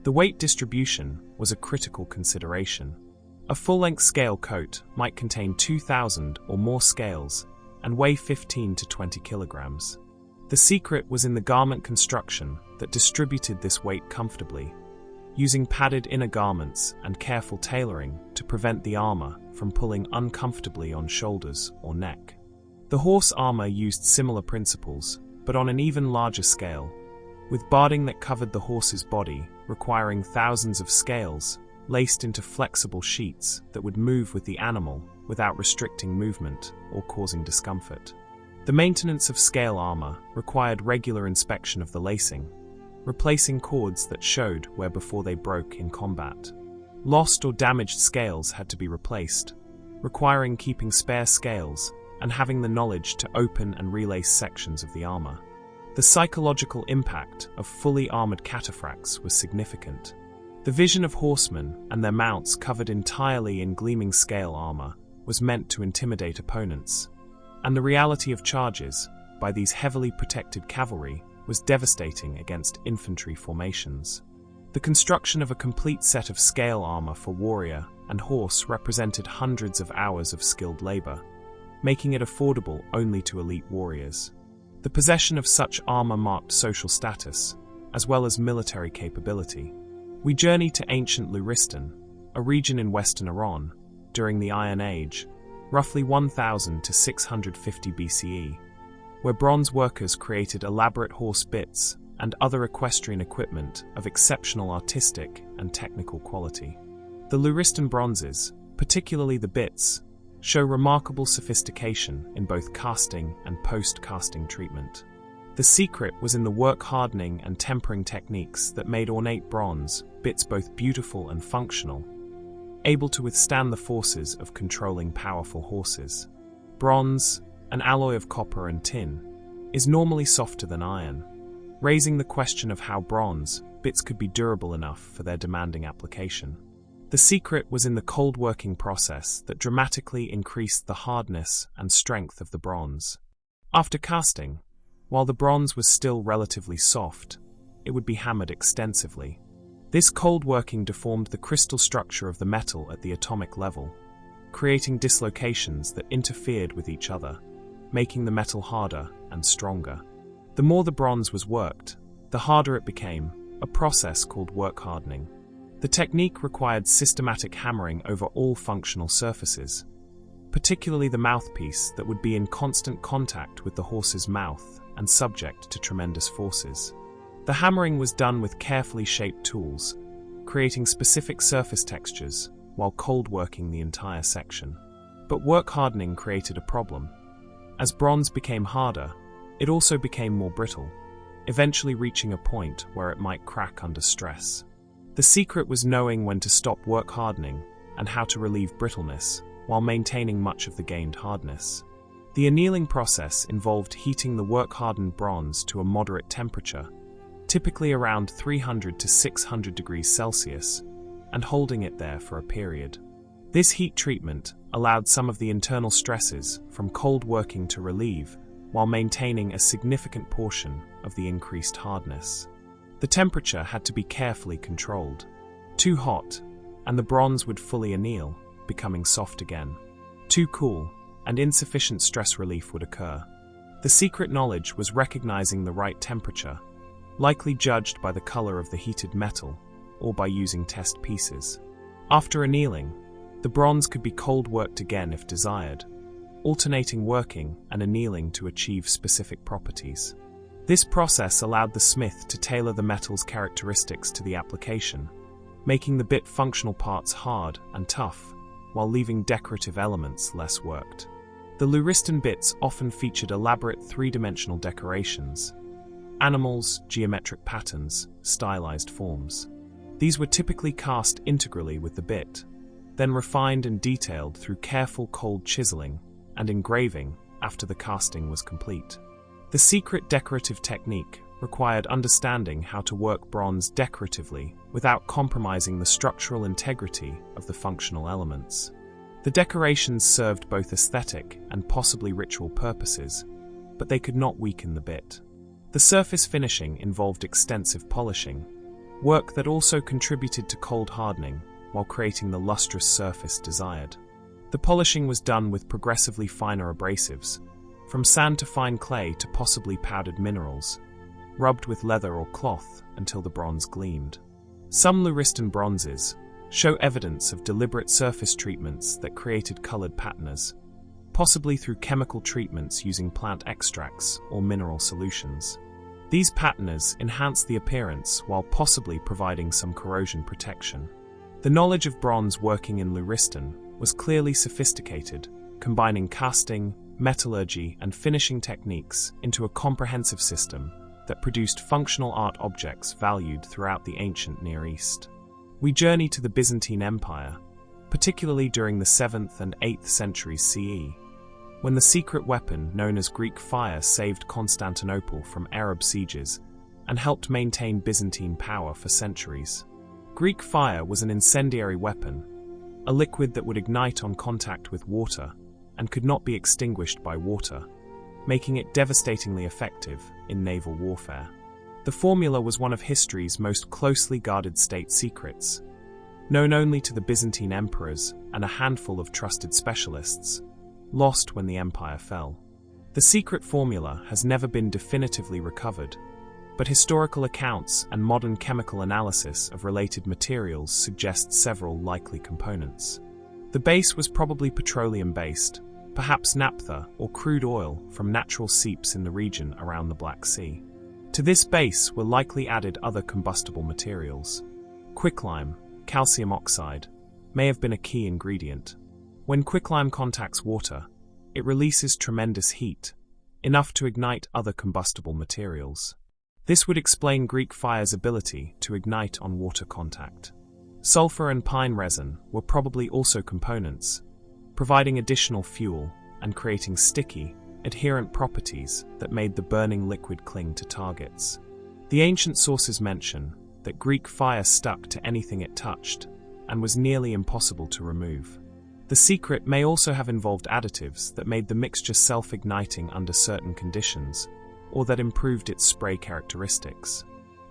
The weight distribution was a critical consideration. A full-length scale coat might contain 2,000 or more scales and weigh 15 to 20 kilograms. The secret was in the garment construction that distributed this weight comfortably, using padded inner garments and careful tailoring to prevent the armor from pulling uncomfortably on shoulders or neck. The horse armor used similar principles, but on an even larger scale, with barding that covered the horse's body, requiring thousands of scales laced into flexible sheets that would move with the animal without restricting movement or causing discomfort. The maintenance of scale armor required regular inspection of the lacing, replacing cords that showed where before they broke in combat. Lost or damaged scales had to be replaced, requiring keeping spare scales and having the knowledge to open and relace sections of the armor. The psychological impact of fully armored cataphracts was significant. The vision of horsemen and their mounts covered entirely in gleaming scale armor was meant to intimidate opponents, and the reality of charges by these heavily protected cavalry was devastating against infantry formations. The construction of a complete set of scale armor for warrior and horse represented hundreds of hours of skilled labor, making it affordable only to elite warriors. The possession of such armor marked social status, as well as military capability. We journey to ancient Luristan, a region in western Iran, during the Iron Age, roughly 1000 to 650 BCE, where bronze workers created elaborate horse bits and other equestrian equipment of exceptional artistic and technical quality. The Luristan bronzes, particularly the bits, show remarkable sophistication in both casting and post-casting treatment. The secret was in the work hardening and tempering techniques that made ornate bronze bits both beautiful and functional, able to withstand the forces of controlling powerful horses. Bronze, an alloy of copper and tin, is normally softer than iron, raising the question of how bronze bits could be durable enough for their demanding application. The secret was in the cold working process that dramatically increased the hardness and strength of the bronze. After casting, while the bronze was still relatively soft, it would be hammered extensively. This cold working deformed the crystal structure of the metal at the atomic level, creating dislocations that interfered with each other, making the metal harder and stronger. The more the bronze was worked, the harder it became, a process called work hardening. The technique required systematic hammering over all functional surfaces, particularly the mouthpiece that would be in constant contact with the horse's mouth and subject to tremendous forces. The hammering was done with carefully shaped tools, creating specific surface textures while cold working the entire section. But work hardening created a problem. As bronze became harder, it also became more brittle, eventually reaching a point where it might crack under stress. The secret was knowing when to stop work hardening and how to relieve brittleness while maintaining much of the gained hardness. The annealing process involved heating the work-hardened bronze to a moderate temperature, typically around 300 to 600 degrees Celsius, and holding it there for a period. This heat treatment allowed some of the internal stresses from cold working to relieve, while maintaining a significant portion of the increased hardness. The temperature had to be carefully controlled. Too hot, and the bronze would fully anneal, becoming soft again. Too cool, and insufficient stress relief would occur. The secret knowledge was recognizing the right temperature, likely judged by the color of the heated metal, or by using test pieces. After annealing, the bronze could be cold worked again if desired, alternating working and annealing to achieve specific properties. This process allowed the smith to tailor the metal's characteristics to the application, making the bit functional parts hard and tough, while leaving decorative elements less worked. The Luristan bits often featured elaborate three-dimensional decorations, animals, geometric patterns, stylized forms. These were typically cast integrally with the bit, then refined and detailed through careful cold chiseling and engraving after the casting was complete. The secret decorative technique required understanding how to work bronze decoratively without compromising the structural integrity of the functional elements. The decorations served both aesthetic and possibly ritual purposes, but they could not weaken the bit. The surface finishing involved extensive polishing, work that also contributed to cold hardening while creating the lustrous surface desired. The polishing was done with progressively finer abrasives, from sand to fine clay to possibly powdered minerals, rubbed with leather or cloth until the bronze gleamed. Some Luristan bronzes show evidence of deliberate surface treatments that created colored patinas, possibly through chemical treatments using plant extracts or mineral solutions. These patinas enhance the appearance while possibly providing some corrosion protection. The knowledge of bronze working in Luristan was clearly sophisticated, combining casting, metallurgy, and finishing techniques into a comprehensive system that produced functional art objects valued throughout the ancient Near East. We journey to the Byzantine Empire, particularly during the 7th and 8th centuries CE, when the secret weapon known as Greek fire saved Constantinople from Arab sieges and helped maintain Byzantine power for centuries. Greek fire was an incendiary weapon, a liquid that would ignite on contact with water and could not be extinguished by water, making it devastatingly effective in naval warfare. The formula was one of history's most closely guarded state secrets, known only to the Byzantine emperors and a handful of trusted specialists, lost when the empire fell. The secret formula has never been definitively recovered, but historical accounts and modern chemical analysis of related materials suggest several likely components. The base was probably petroleum-based, perhaps naphtha or crude oil from natural seeps in the region around the Black Sea. To this base were likely added other combustible materials. Quicklime, calcium oxide, may have been a key ingredient. When quicklime contacts water, it releases tremendous heat, enough to ignite other combustible materials. This would explain Greek fire's ability to ignite on water contact. Sulfur and pine resin were probably also components, providing additional fuel and creating sticky, adherent properties that made the burning liquid cling to targets. The ancient sources mention that Greek fire stuck to anything it touched and was nearly impossible to remove. The secret may also have involved additives that made the mixture self-igniting under certain conditions, or that improved its spray characteristics.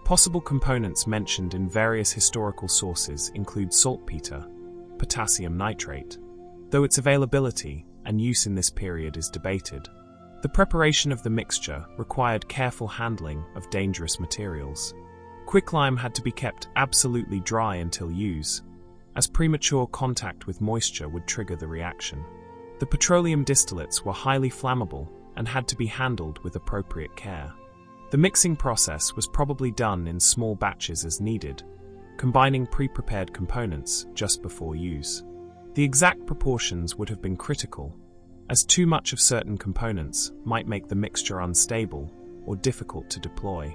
Possible components mentioned in various historical sources include saltpeter, potassium nitrate, though its availability and use in this period is debated. The preparation of the mixture required careful handling of dangerous materials. Quicklime had to be kept absolutely dry until use, as premature contact with moisture would trigger the reaction. The petroleum distillates were highly flammable and had to be handled with appropriate care. The mixing process was probably done in small batches as needed, combining pre-prepared components just before use. The exact proportions would have been critical, as too much of certain components might make the mixture unstable or difficult to deploy.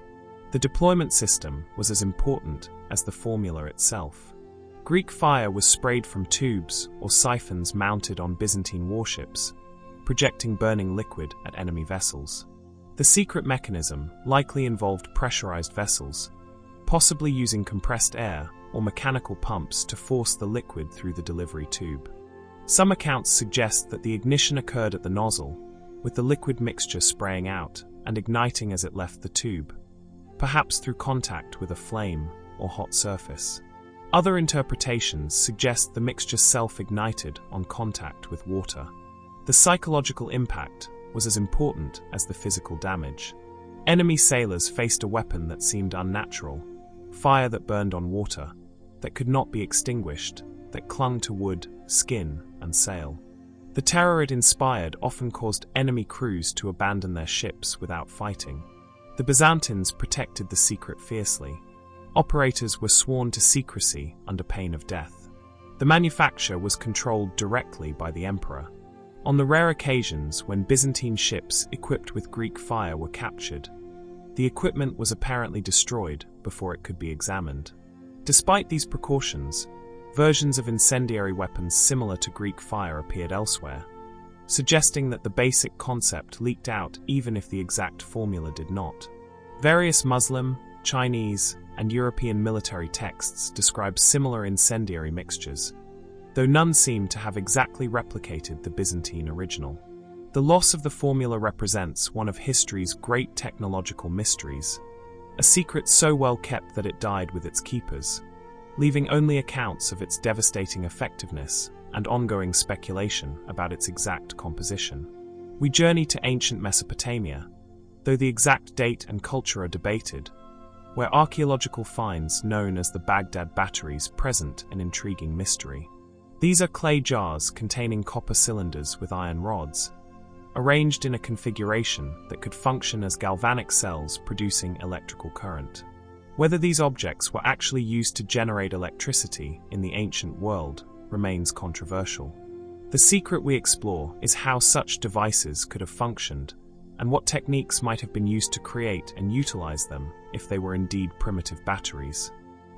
The deployment system was as important as the formula itself. Greek fire was sprayed from tubes or siphons mounted on Byzantine warships, projecting burning liquid at enemy vessels. The secret mechanism likely involved pressurized vessels, possibly using compressed air or mechanical pumps to force the liquid through the delivery tube. Some accounts suggest that the ignition occurred at the nozzle, with the liquid mixture spraying out and igniting as it left the tube, perhaps through contact with a flame or hot surface. Other interpretations suggest the mixture self-ignited on contact with water. The psychological impact was as important as the physical damage. Enemy sailors faced a weapon that seemed unnatural, fire that burned on water, that could not be extinguished, that clung to wood, skin, and sail. The terror it inspired often caused enemy crews to abandon their ships without fighting. The Byzantines protected the secret fiercely. Operators were sworn to secrecy under pain of death. The manufacture was controlled directly by the emperor. On the rare occasions when Byzantine ships equipped with Greek fire were captured, the equipment was apparently destroyed before it could be examined. Despite these precautions, versions of incendiary weapons similar to Greek fire appeared elsewhere, suggesting that the basic concept leaked out even if the exact formula did not. Various Muslim, Chinese, and European military texts describe similar incendiary mixtures, though none seem to have exactly replicated the Byzantine original. The loss of the formula represents one of history's great technological mysteries, a secret so well kept that it died with its keepers, leaving only accounts of its devastating effectiveness and ongoing speculation about its exact composition. We journey to ancient Mesopotamia, though the exact date and culture are debated, where archaeological finds known as the Baghdad batteries present an intriguing mystery. These are clay jars containing copper cylinders with iron rods, arranged in a configuration that could function as galvanic cells producing electrical current. Whether these objects were actually used to generate electricity in the ancient world remains controversial. The secret we explore is how such devices could have functioned, and what techniques might have been used to create and utilize them if they were indeed primitive batteries.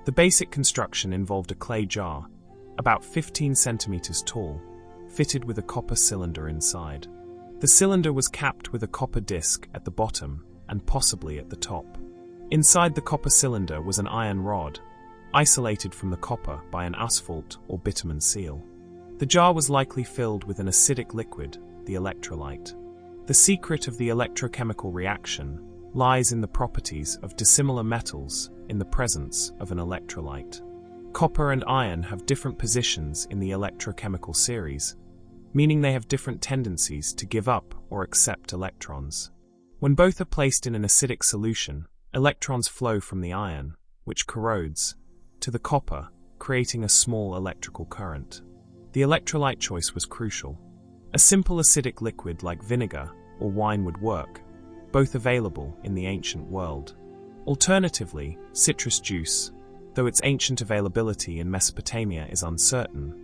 The basic construction involved a clay jar, about 15 centimeters tall, fitted with a copper cylinder inside. The cylinder was capped with a copper disc at the bottom and possibly at the top. Inside the copper cylinder was an iron rod, isolated from the copper by an asphalt or bitumen seal. The jar was likely filled with an acidic liquid, the electrolyte. The secret of the electrochemical reaction lies in the properties of dissimilar metals in the presence of an electrolyte. Copper and iron have different positions in the electrochemical series, meaning they have different tendencies to give up or accept electrons. When both are placed in an acidic solution, electrons flow from the iron, which corrodes, to the copper, creating a small electrical current. The electrolyte choice was crucial. A simple acidic liquid like vinegar or wine would work, both available in the ancient world. Alternatively, citrus juice, though its ancient availability in Mesopotamia is uncertain,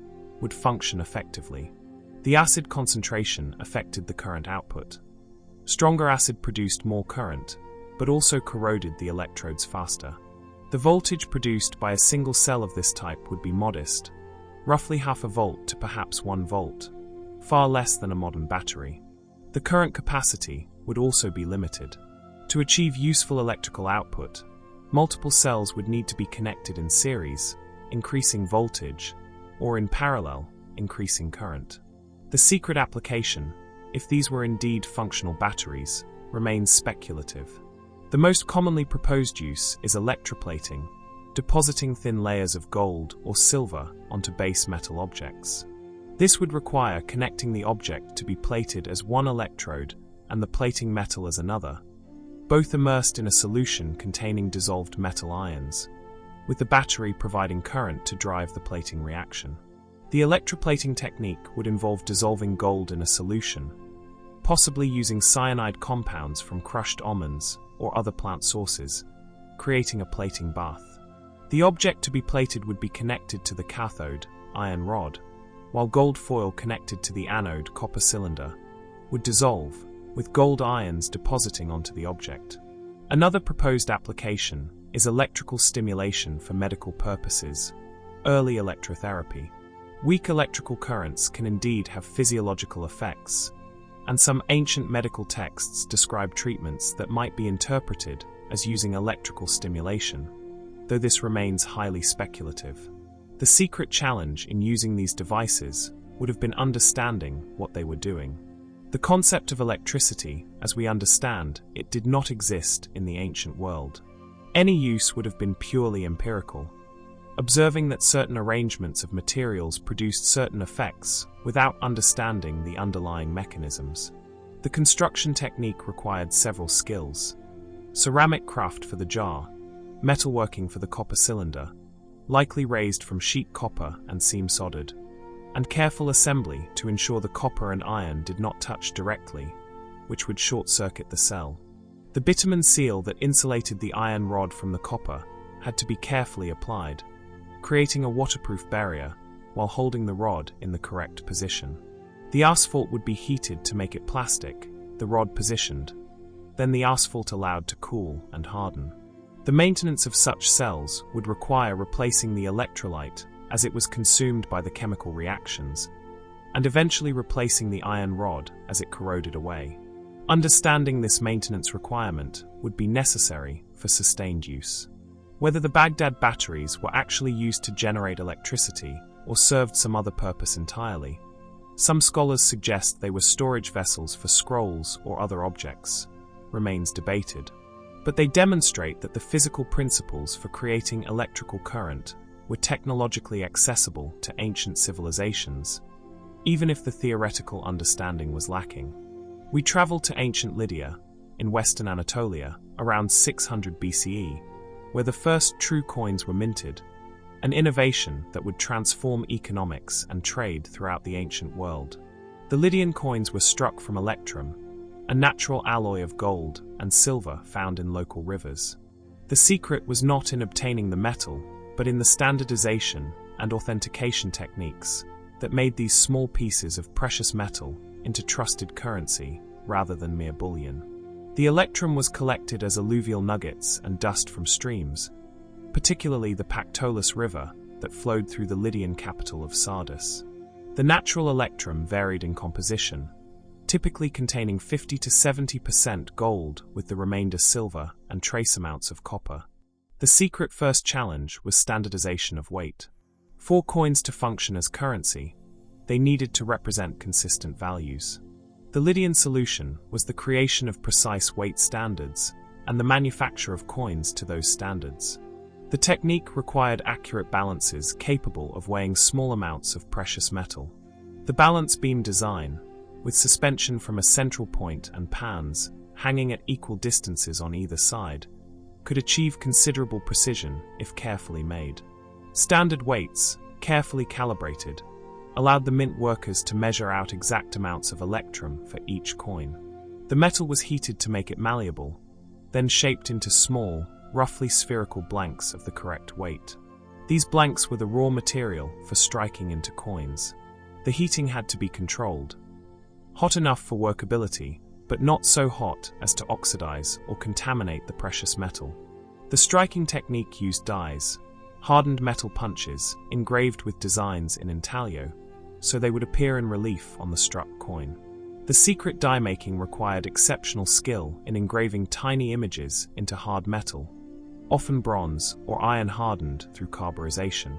would function effectively. The acid concentration affected the current output. Stronger acid produced more current, but also corroded the electrodes faster. The voltage produced by a single cell of this type would be modest, roughly half a volt to perhaps 1 volt, far less than a modern battery. The current capacity would also be limited. To achieve useful electrical output, multiple cells would need to be connected in series, increasing voltage, or in parallel, increasing current. The secret application, if these were indeed functional batteries, remains speculative. The most commonly proposed use is electroplating, depositing thin layers of gold or silver onto base metal objects. This would require connecting the object to be plated as one electrode and the plating metal as another, both immersed in a solution containing dissolved metal ions, with the battery providing current to drive the plating reaction. The electroplating technique would involve dissolving gold in a solution, possibly using cyanide compounds from crushed almonds or other plant sources, creating a plating bath. The object to be plated would be connected to the cathode, iron rod, while gold foil connected to the anode, copper cylinder, would dissolve, with gold ions depositing onto the object. Another proposed application is electrical stimulation for medical purposes, early electrotherapy. Weak electrical currents can indeed have physiological effects, and some ancient medical texts describe treatments that might be interpreted as using electrical stimulation, though this remains highly speculative. The secret challenge in using these devices would have been understanding what they were doing. The concept of electricity, as we understand it, did not exist in the ancient world. Any use would have been purely empirical, observing that certain arrangements of materials produced certain effects without understanding the underlying mechanisms. The construction technique required several skills: ceramic craft for the jar, metalworking for the copper cylinder, likely raised from sheet copper and seam soldered, and careful assembly to ensure the copper and iron did not touch directly, which would short-circuit the cell. The bitumen seal that insulated the iron rod from the copper had to be carefully applied, creating a waterproof barrier while holding the rod in the correct position. The asphalt would be heated to make it plastic, the rod positioned, then the asphalt allowed to cool and harden. The maintenance of such cells would require replacing the electrolyte as it was consumed by the chemical reactions, and eventually replacing the iron rod as it corroded away. Understanding this maintenance requirement would be necessary for sustained use. Whether the Baghdad batteries were actually used to generate electricity or served some other purpose entirely, some scholars suggest they were storage vessels for scrolls or other objects, remains debated. But they demonstrate that the physical principles for creating electrical current were technologically accessible to ancient civilizations, even if the theoretical understanding was lacking. We travel to ancient Lydia, in western Anatolia, around 600 BCE, where the first true coins were minted, an innovation that would transform economics and trade throughout the ancient world. The Lydian coins were struck from electrum, a natural alloy of gold and silver found in local rivers. The secret was not in obtaining the metal, but in the standardization and authentication techniques that made these small pieces of precious metal into trusted currency rather than mere bullion. The electrum was collected as alluvial nuggets and dust from streams, particularly the Pactolus River that flowed through the Lydian capital of Sardis. The natural electrum varied in composition, typically containing 50 to 70% gold with the remainder silver and trace amounts of copper. The secret first challenge was standardization of weight. For coins to function as currency, they needed to represent consistent values. The Lydian solution was the creation of precise weight standards and the manufacture of coins to those standards. The technique required accurate balances capable of weighing small amounts of precious metal. The balance beam design, with suspension from a central point and pans hanging at equal distances on either side, could achieve considerable precision if carefully made. Standard weights, carefully calibrated, allowed the mint workers to measure out exact amounts of electrum for each coin. The metal was heated to make it malleable, then shaped into small, roughly spherical blanks of the correct weight. These blanks were the raw material for striking into coins. The heating had to be controlled. Hot enough for workability, but not so hot as to oxidize or contaminate the precious metal. The striking technique used dies, hardened metal punches engraved with designs in intaglio, so they would appear in relief on the struck coin. The secret die making required exceptional skill in engraving tiny images into hard metal, often bronze or iron hardened through carburization.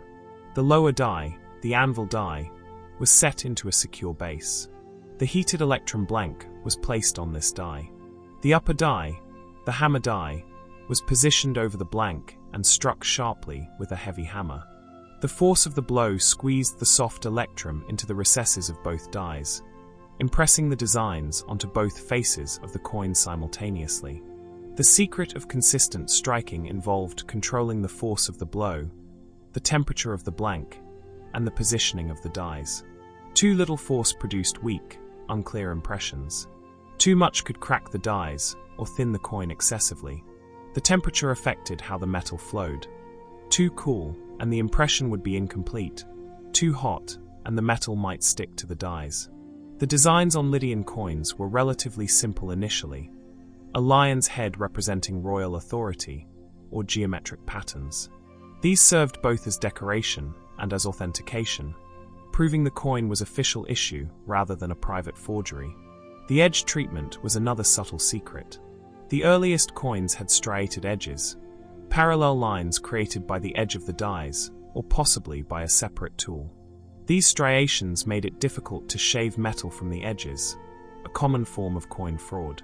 The lower die, the anvil die, was set into a secure base. The heated electrum blank was placed on this die. The upper die, the hammer die, was positioned over the blank and struck sharply with a heavy hammer. The force of the blow squeezed the soft electrum into the recesses of both dies, impressing the designs onto both faces of the coin simultaneously. The secret of consistent striking involved controlling the force of the blow, the temperature of the blank, and the positioning of the dies. Too little force produced weak, unclear impressions. Too much could crack the dies or thin the coin excessively. The temperature affected how the metal flowed. Too cool, and the impression would be incomplete. Too hot, and the metal might stick to the dies. The designs on Lydian coins were relatively simple initially, a lion's head representing royal authority, or geometric patterns. These served both as decoration and as authentication, proving the coin was official issue rather than a private forgery. The edge treatment was another subtle secret. The earliest coins had striated edges, parallel lines created by the edge of the dies, or possibly by a separate tool. These striations made it difficult to shave metal from the edges, a common form of coin fraud.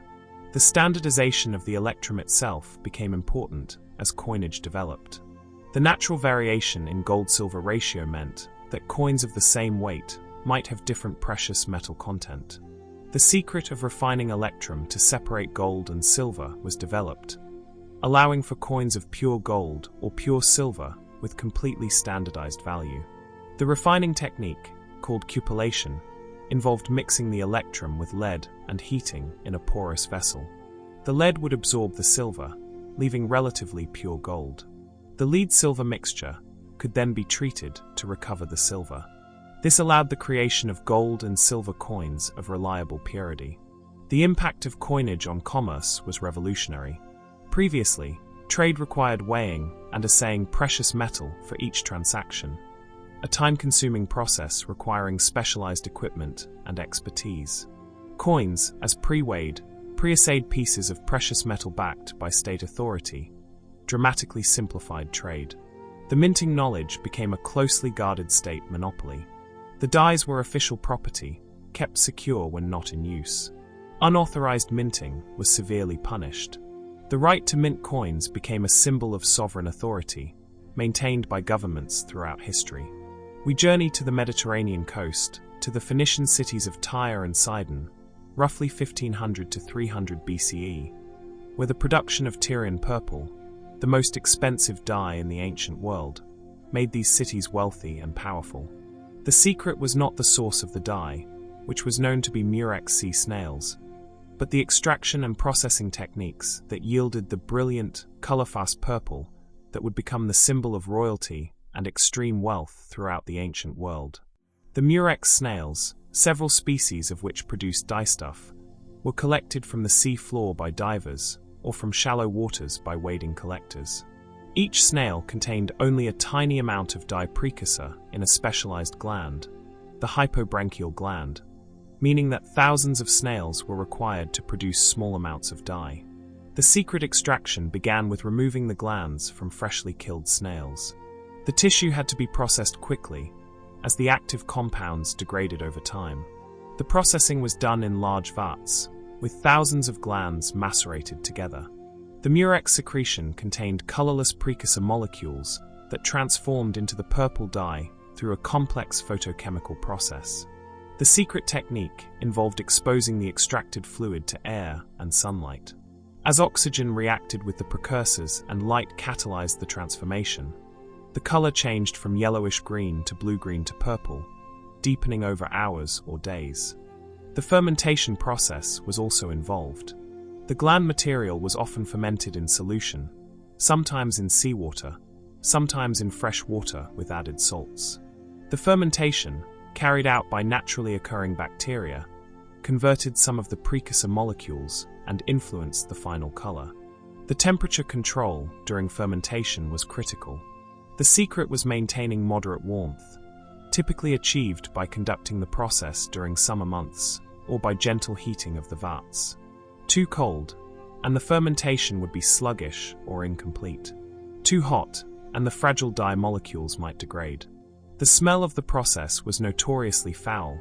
The standardization of the electrum itself became important as coinage developed. The natural variation in gold-silver ratio meant that coins of the same weight might have different precious metal content. The secret of refining electrum to separate gold and silver was developed, allowing for coins of pure gold or pure silver with completely standardized value. The refining technique, called cupellation, involved mixing the electrum with lead and heating in a porous vessel. The lead would absorb the silver, leaving relatively pure gold. The lead-silver mixture could then be treated to recover the silver. This allowed the creation of gold and silver coins of reliable purity. The impact of coinage on commerce was revolutionary. Previously, trade required weighing and assaying precious metal for each transaction, a time-consuming process requiring specialized equipment and expertise. Coins, as pre-weighed, pre-assayed pieces of precious metal backed by state authority, dramatically simplified trade. The minting knowledge became a closely guarded state monopoly. The dies were official property, kept secure when not in use. Unauthorized minting was severely punished. The right to mint coins became a symbol of sovereign authority, maintained by governments throughout history. We journey to the Mediterranean coast, to the Phoenician cities of Tyre and Sidon, roughly 1500 to 300 BCE, where the production of Tyrian purple, the most expensive dye in the ancient world, made these cities wealthy and powerful. The secret was not the source of the dye, which was known to be Murex sea snails, but the extraction and processing techniques that yielded the brilliant, color-fast purple that would become the symbol of royalty and extreme wealth throughout the ancient world. The Murex snails, several species of which produced dyestuff, were collected from the sea floor by divers or from shallow waters by wading collectors. Each snail contained only a tiny amount of dye precursor in a specialized gland, the hypobranchial gland, meaning that thousands of snails were required to produce small amounts of dye. The secret extraction began with removing the glands from freshly killed snails. The tissue had to be processed quickly, as the active compounds degraded over time. The processing was done in large vats, with thousands of glands macerated together. The Murex secretion contained colorless precursor molecules that transformed into the purple dye through a complex photochemical process. The secret technique involved exposing the extracted fluid to air and sunlight. As oxygen reacted with the precursors and light catalyzed the transformation, the color changed from yellowish-green to blue-green to purple, deepening over hours or days. The fermentation process was also involved. The gland material was often fermented in solution, sometimes in seawater, sometimes in fresh water with added salts. The fermentation, carried out by naturally occurring bacteria, converted some of the precursor molecules and influenced the final color. The temperature control during fermentation was critical. The secret was maintaining moderate warmth, typically achieved by conducting the process during summer months or by gentle heating of the vats. Too cold, and the fermentation would be sluggish or incomplete. Too hot, and the fragile dye molecules might degrade. The smell of the process was notoriously foul,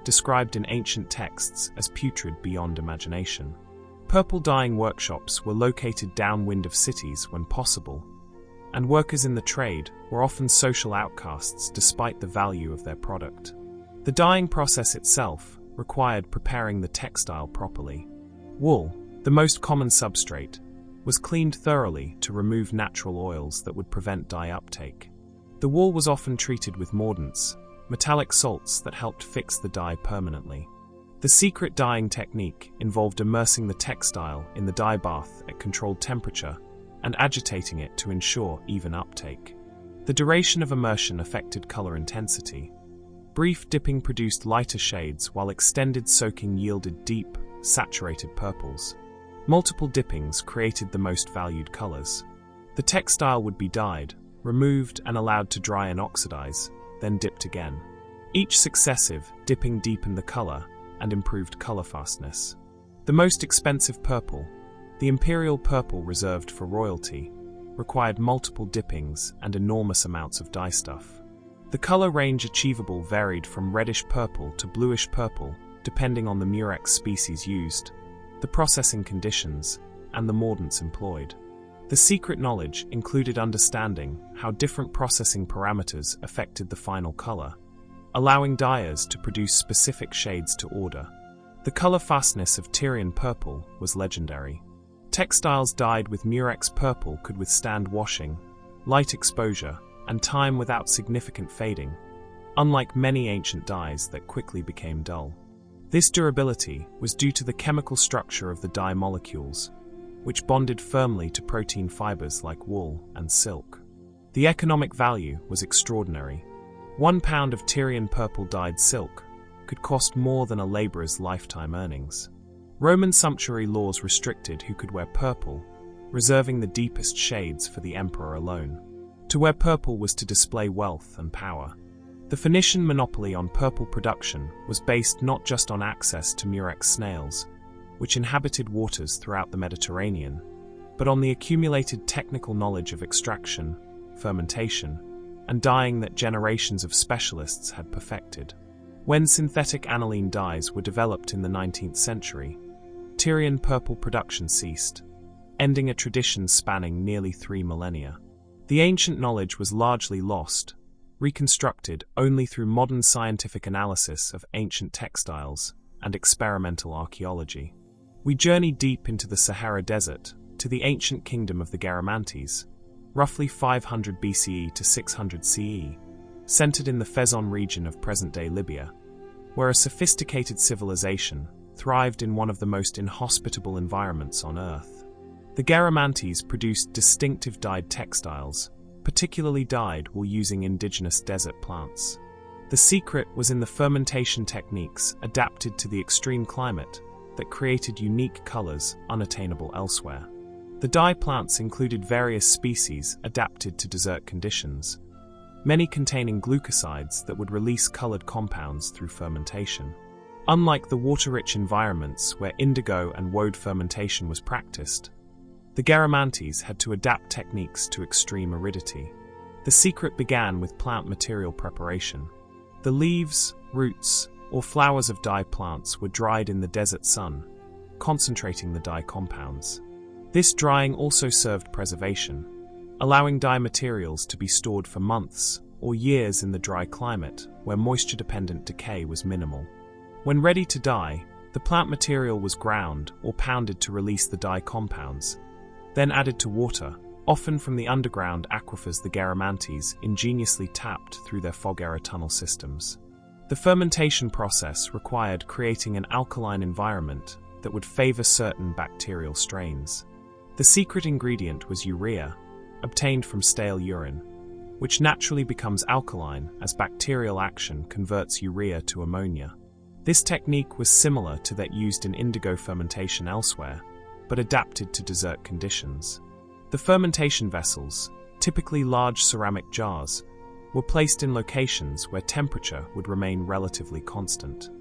described in ancient texts as putrid beyond imagination. Purple dyeing workshops were located downwind of cities when possible, and workers in the trade were often social outcasts despite the value of their product. The dyeing process itself required preparing the textile properly. Wool, the most common substrate, was cleaned thoroughly to remove natural oils that would prevent dye uptake. The wool was often treated with mordants, metallic salts that helped fix the dye permanently. The secret dyeing technique involved immersing the textile in the dye bath at controlled temperature and agitating it to ensure even uptake. The duration of immersion affected color intensity. Brief dipping produced lighter shades while extended soaking yielded deep, saturated purples. Multiple dippings created the most valued colors. The textile would be dyed, removed and allowed to dry and oxidize, then dipped again. Each successive dipping deepened the color and improved color fastness. The most expensive purple, the imperial purple reserved for royalty, required multiple dippings and enormous amounts of dye stuff. The color range achievable varied from reddish purple to bluish purple, depending on the Murex species used, the processing conditions, and the mordants employed. The secret knowledge included understanding how different processing parameters affected the final color, allowing dyers to produce specific shades to order. The color fastness of Tyrian purple was legendary. Textiles dyed with Murex purple could withstand washing, light exposure, and time without significant fading, unlike many ancient dyes that quickly became dull. This durability was due to the chemical structure of the dye molecules, which bonded firmly to protein fibers like wool and silk. The economic value was extraordinary. 1 pound of Tyrian purple dyed silk could cost more than a laborer's lifetime earnings. Roman sumptuary laws restricted who could wear purple, reserving the deepest shades for the emperor alone. To wear purple was to display wealth and power. The Phoenician monopoly on purple production was based not just on access to murex snails, which inhabited waters throughout the Mediterranean, but on the accumulated technical knowledge of extraction, fermentation, and dyeing that generations of specialists had perfected. When synthetic aniline dyes were developed in the 19th century, Tyrian purple production ceased, ending a tradition spanning nearly 3 millennia. The ancient knowledge was largely lost, reconstructed only through modern scientific analysis of ancient textiles and experimental archaeology. We journey deep into the Sahara Desert to the ancient kingdom of the Garamantes, roughly 500 BCE to 600 CE, centered in the Fezzan region of present-day Libya, where a sophisticated civilization thrived in one of the most inhospitable environments on Earth. The Garamantes produced distinctive dyed textiles, particularly dyed while using indigenous desert plants. The secret was in the fermentation techniques adapted to the extreme climate that created unique colors unattainable elsewhere. The dye plants included various species adapted to desert conditions, many containing glucosides that would release colored compounds through fermentation. Unlike the water-rich environments where indigo and woad fermentation was practiced, the Garamantes had to adapt techniques to extreme aridity. The secret began with plant material preparation. The leaves, roots, or flowers of dye plants were dried in the desert sun, concentrating the dye compounds. This drying also served preservation, allowing dye materials to be stored for months or years in the dry climate where moisture-dependent decay was minimal. When ready to dye, the plant material was ground or pounded to release the dye compounds, then added to water, often from the underground aquifers the Garamantes ingeniously tapped through their fog-era tunnel systems. The fermentation process required creating an alkaline environment that would favor certain bacterial strains. The secret ingredient was urea, obtained from stale urine, which naturally becomes alkaline as bacterial action converts urea to ammonia. This technique was similar to that used in indigo fermentation elsewhere, but adapted to desert conditions. The fermentation vessels, typically large ceramic jars, were placed in locations where temperature would remain relatively constant.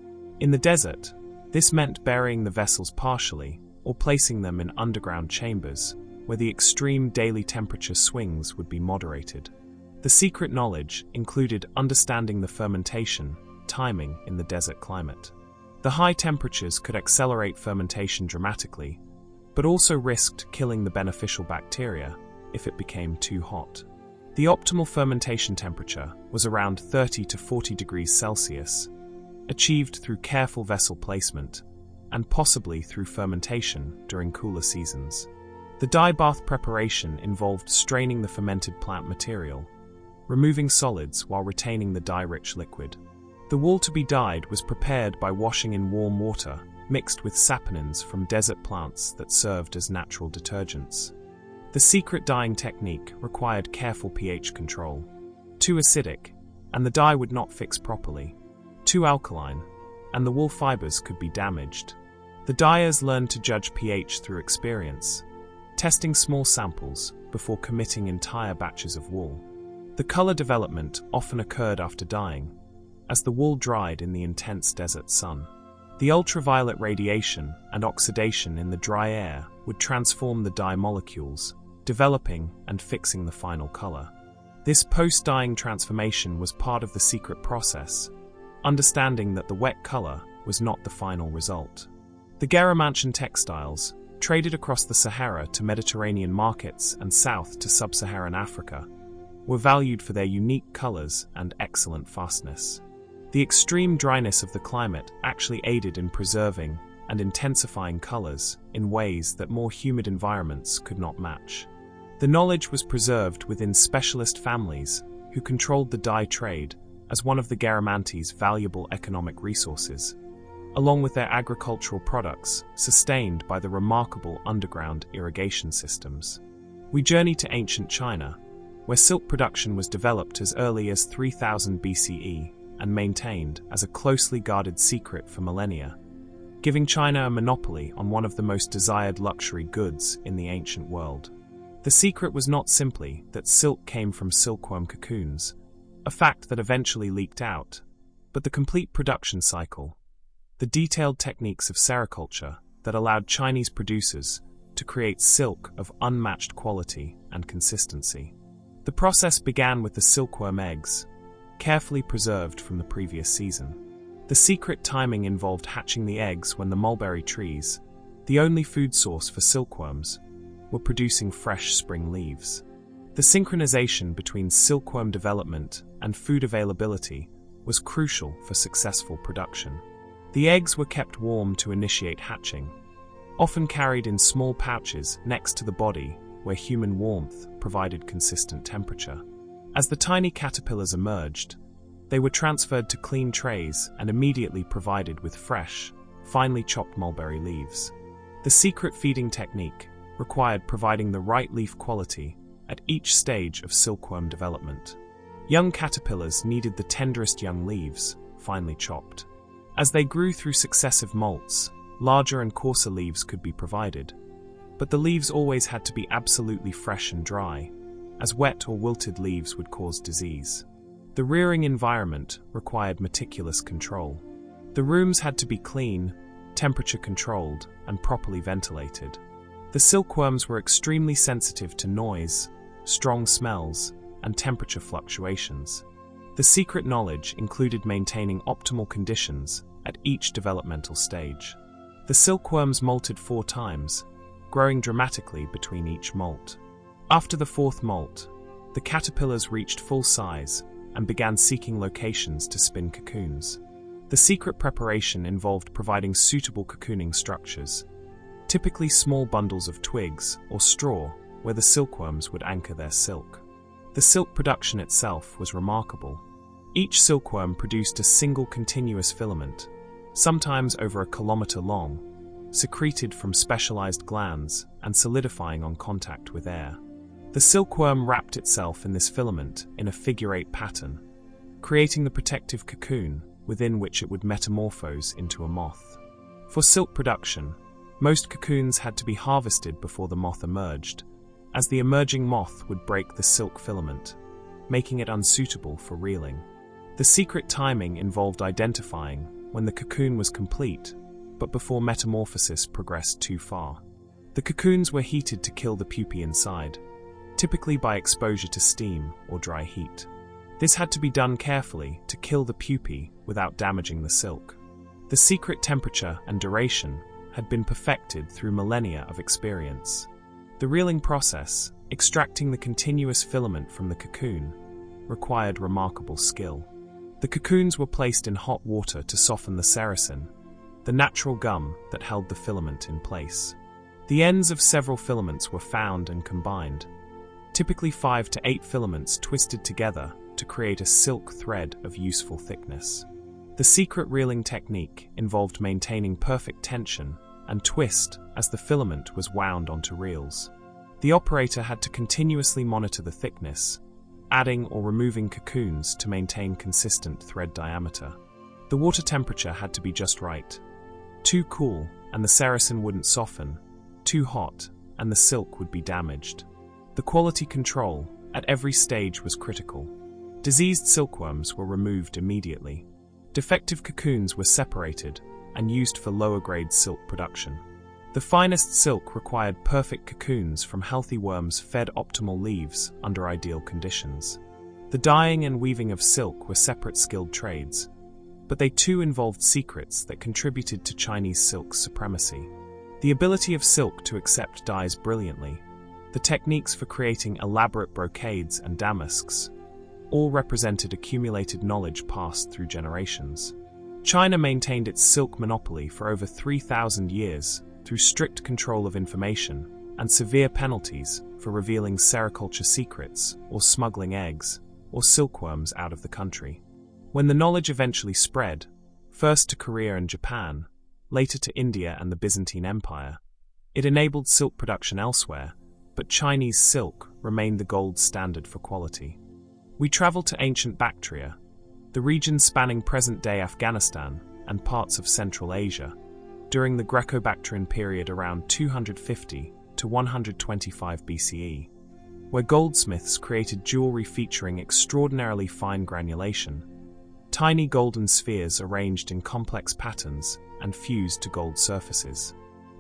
In the desert, this meant burying the vessels partially or placing them in underground chambers where the extreme daily temperature swings would be moderated. The secret knowledge included understanding the fermentation timing in the desert climate. The high temperatures could accelerate fermentation dramatically, but also risked killing the beneficial bacteria if it became too hot. The optimal fermentation temperature was around 30 to 40 degrees Celsius, achieved through careful vessel placement and possibly through fermentation during cooler seasons. The dye bath preparation involved straining the fermented plant material, removing solids while retaining the dye-rich liquid. The wool to be dyed was prepared by washing in warm water mixed with saponins from desert plants that served as natural detergents. The secret dyeing technique required careful pH control. Too acidic, and the dye would not fix properly. Too alkaline, and the wool fibers could be damaged. The dyers learned to judge pH through experience, testing small samples before committing entire batches of wool. The color development often occurred after dyeing, as the wool dried in the intense desert sun. The ultraviolet radiation and oxidation in the dry air would transform the dye molecules, developing and fixing the final color. This post-dyeing transformation was part of the secret process, understanding that the wet color was not the final result. The Garamantian textiles, traded across the Sahara to Mediterranean markets and south to sub-Saharan Africa, were valued for their unique colors and excellent fastness. The extreme dryness of the climate actually aided in preserving and intensifying colors in ways that more humid environments could not match. The knowledge was preserved within specialist families who controlled the dye trade as one of the Garamantes' valuable economic resources, along with their agricultural products sustained by the remarkable underground irrigation systems. We journey to ancient China, where silk production was developed as early as 3000 BCE and maintained as a closely guarded secret for millennia, giving China a monopoly on one of the most desired luxury goods in the ancient world. The secret was not simply that silk came from silkworm cocoons, a fact that eventually leaked out, but the complete production cycle, the detailed techniques of sericulture that allowed Chinese producers to create silk of unmatched quality and consistency. The process began with the silkworm eggs, carefully preserved from the previous season. The secret timing involved hatching the eggs when the mulberry trees, the only food source for silkworms, were producing fresh spring leaves. The synchronization between silkworm development and food availability was crucial for successful production. The eggs were kept warm to initiate hatching, often carried in small pouches next to the body where human warmth provided consistent temperature. As the tiny caterpillars emerged, they were transferred to clean trays and immediately provided with fresh, finely chopped mulberry leaves. The secret feeding technique required providing the right leaf quality at each stage of silkworm development. Young caterpillars needed the tenderest young leaves, finely chopped. As they grew through successive molts, larger and coarser leaves could be provided, but the leaves always had to be absolutely fresh and dry, as wet or wilted leaves would cause disease. The rearing environment required meticulous control. The rooms had to be clean, temperature-controlled, and properly ventilated. The silkworms were extremely sensitive to noise, strong smells, and temperature fluctuations. The secret knowledge included maintaining optimal conditions at each developmental stage. The silkworms molted 4 times, growing dramatically between each molt. After the 4th molt, the caterpillars reached full size and began seeking locations to spin cocoons. The secret preparation involved providing suitable cocooning structures, typically small bundles of twigs or straw where the silkworms would anchor their silk. The silk production itself was remarkable. Each silkworm produced a single continuous filament, sometimes over a kilometer long, secreted from specialized glands and solidifying on contact with air. The silkworm wrapped itself in this filament in a figure-8 pattern, creating the protective cocoon within which it would metamorphose into a moth. For silk production, most cocoons had to be harvested before the moth emerged, as the emerging moth would break the silk filament, making it unsuitable for reeling. The secret timing involved identifying when the cocoon was complete, but before metamorphosis progressed too far. The cocoons were heated to kill the pupae inside, typically by exposure to steam or dry heat. This had to be done carefully to kill the pupae without damaging the silk. The secret temperature and duration had been perfected through millennia of experience. The reeling process, extracting the continuous filament from the cocoon, required remarkable skill. The cocoons were placed in hot water to soften the sericin, the natural gum that held the filament in place. The ends of several filaments were found and combined, typically 5 to 8 filaments twisted together to create a silk thread of useful thickness. The secret reeling technique involved maintaining perfect tension and twist as the filament was wound onto reels. The operator had to continuously monitor the thickness, adding or removing cocoons to maintain consistent thread diameter. The water temperature had to be just right. Too cool, and the sericin wouldn't soften. Too hot, and the silk would be damaged. The quality control at every stage was critical. Diseased silkworms were removed immediately. Defective cocoons were separated and used for lower-grade silk production. The finest silk required perfect cocoons from healthy worms fed optimal leaves under ideal conditions. The dyeing and weaving of silk were separate skilled trades, but they too involved secrets that contributed to Chinese silk's supremacy. The ability of silk to accept dyes brilliantly, the techniques for creating elaborate brocades and damasks, all represented accumulated knowledge passed through generations. China maintained its silk monopoly for over 3,000 years through strict control of information and severe penalties for revealing sericulture secrets or smuggling eggs, or silkworms out of the country. When the knowledge eventually spread, first to Korea and Japan, later to India and the Byzantine Empire, it enabled silk production elsewhere, but Chinese silk remained the gold standard for quality. We travel to ancient Bactria, the region spanning present-day Afghanistan and parts of Central Asia, during the Greco-Bactrian period around 250 to 125 BCE, where goldsmiths created jewelry featuring extraordinarily fine granulation, tiny golden spheres arranged in complex patterns and fused to gold surfaces.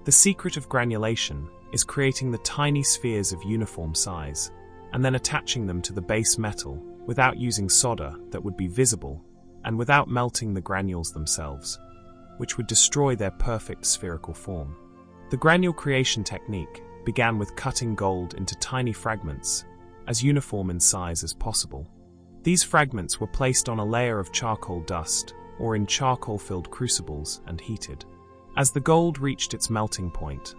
The secret of granulation is creating the tiny spheres of uniform size and then attaching them to the base metal without using solder that would be visible and without melting the granules themselves, which would destroy their perfect spherical form. The granule creation technique began with cutting gold into tiny fragments, as uniform in size as possible. These fragments were placed on a layer of charcoal dust or in charcoal-filled crucibles and heated. As the gold reached its melting point,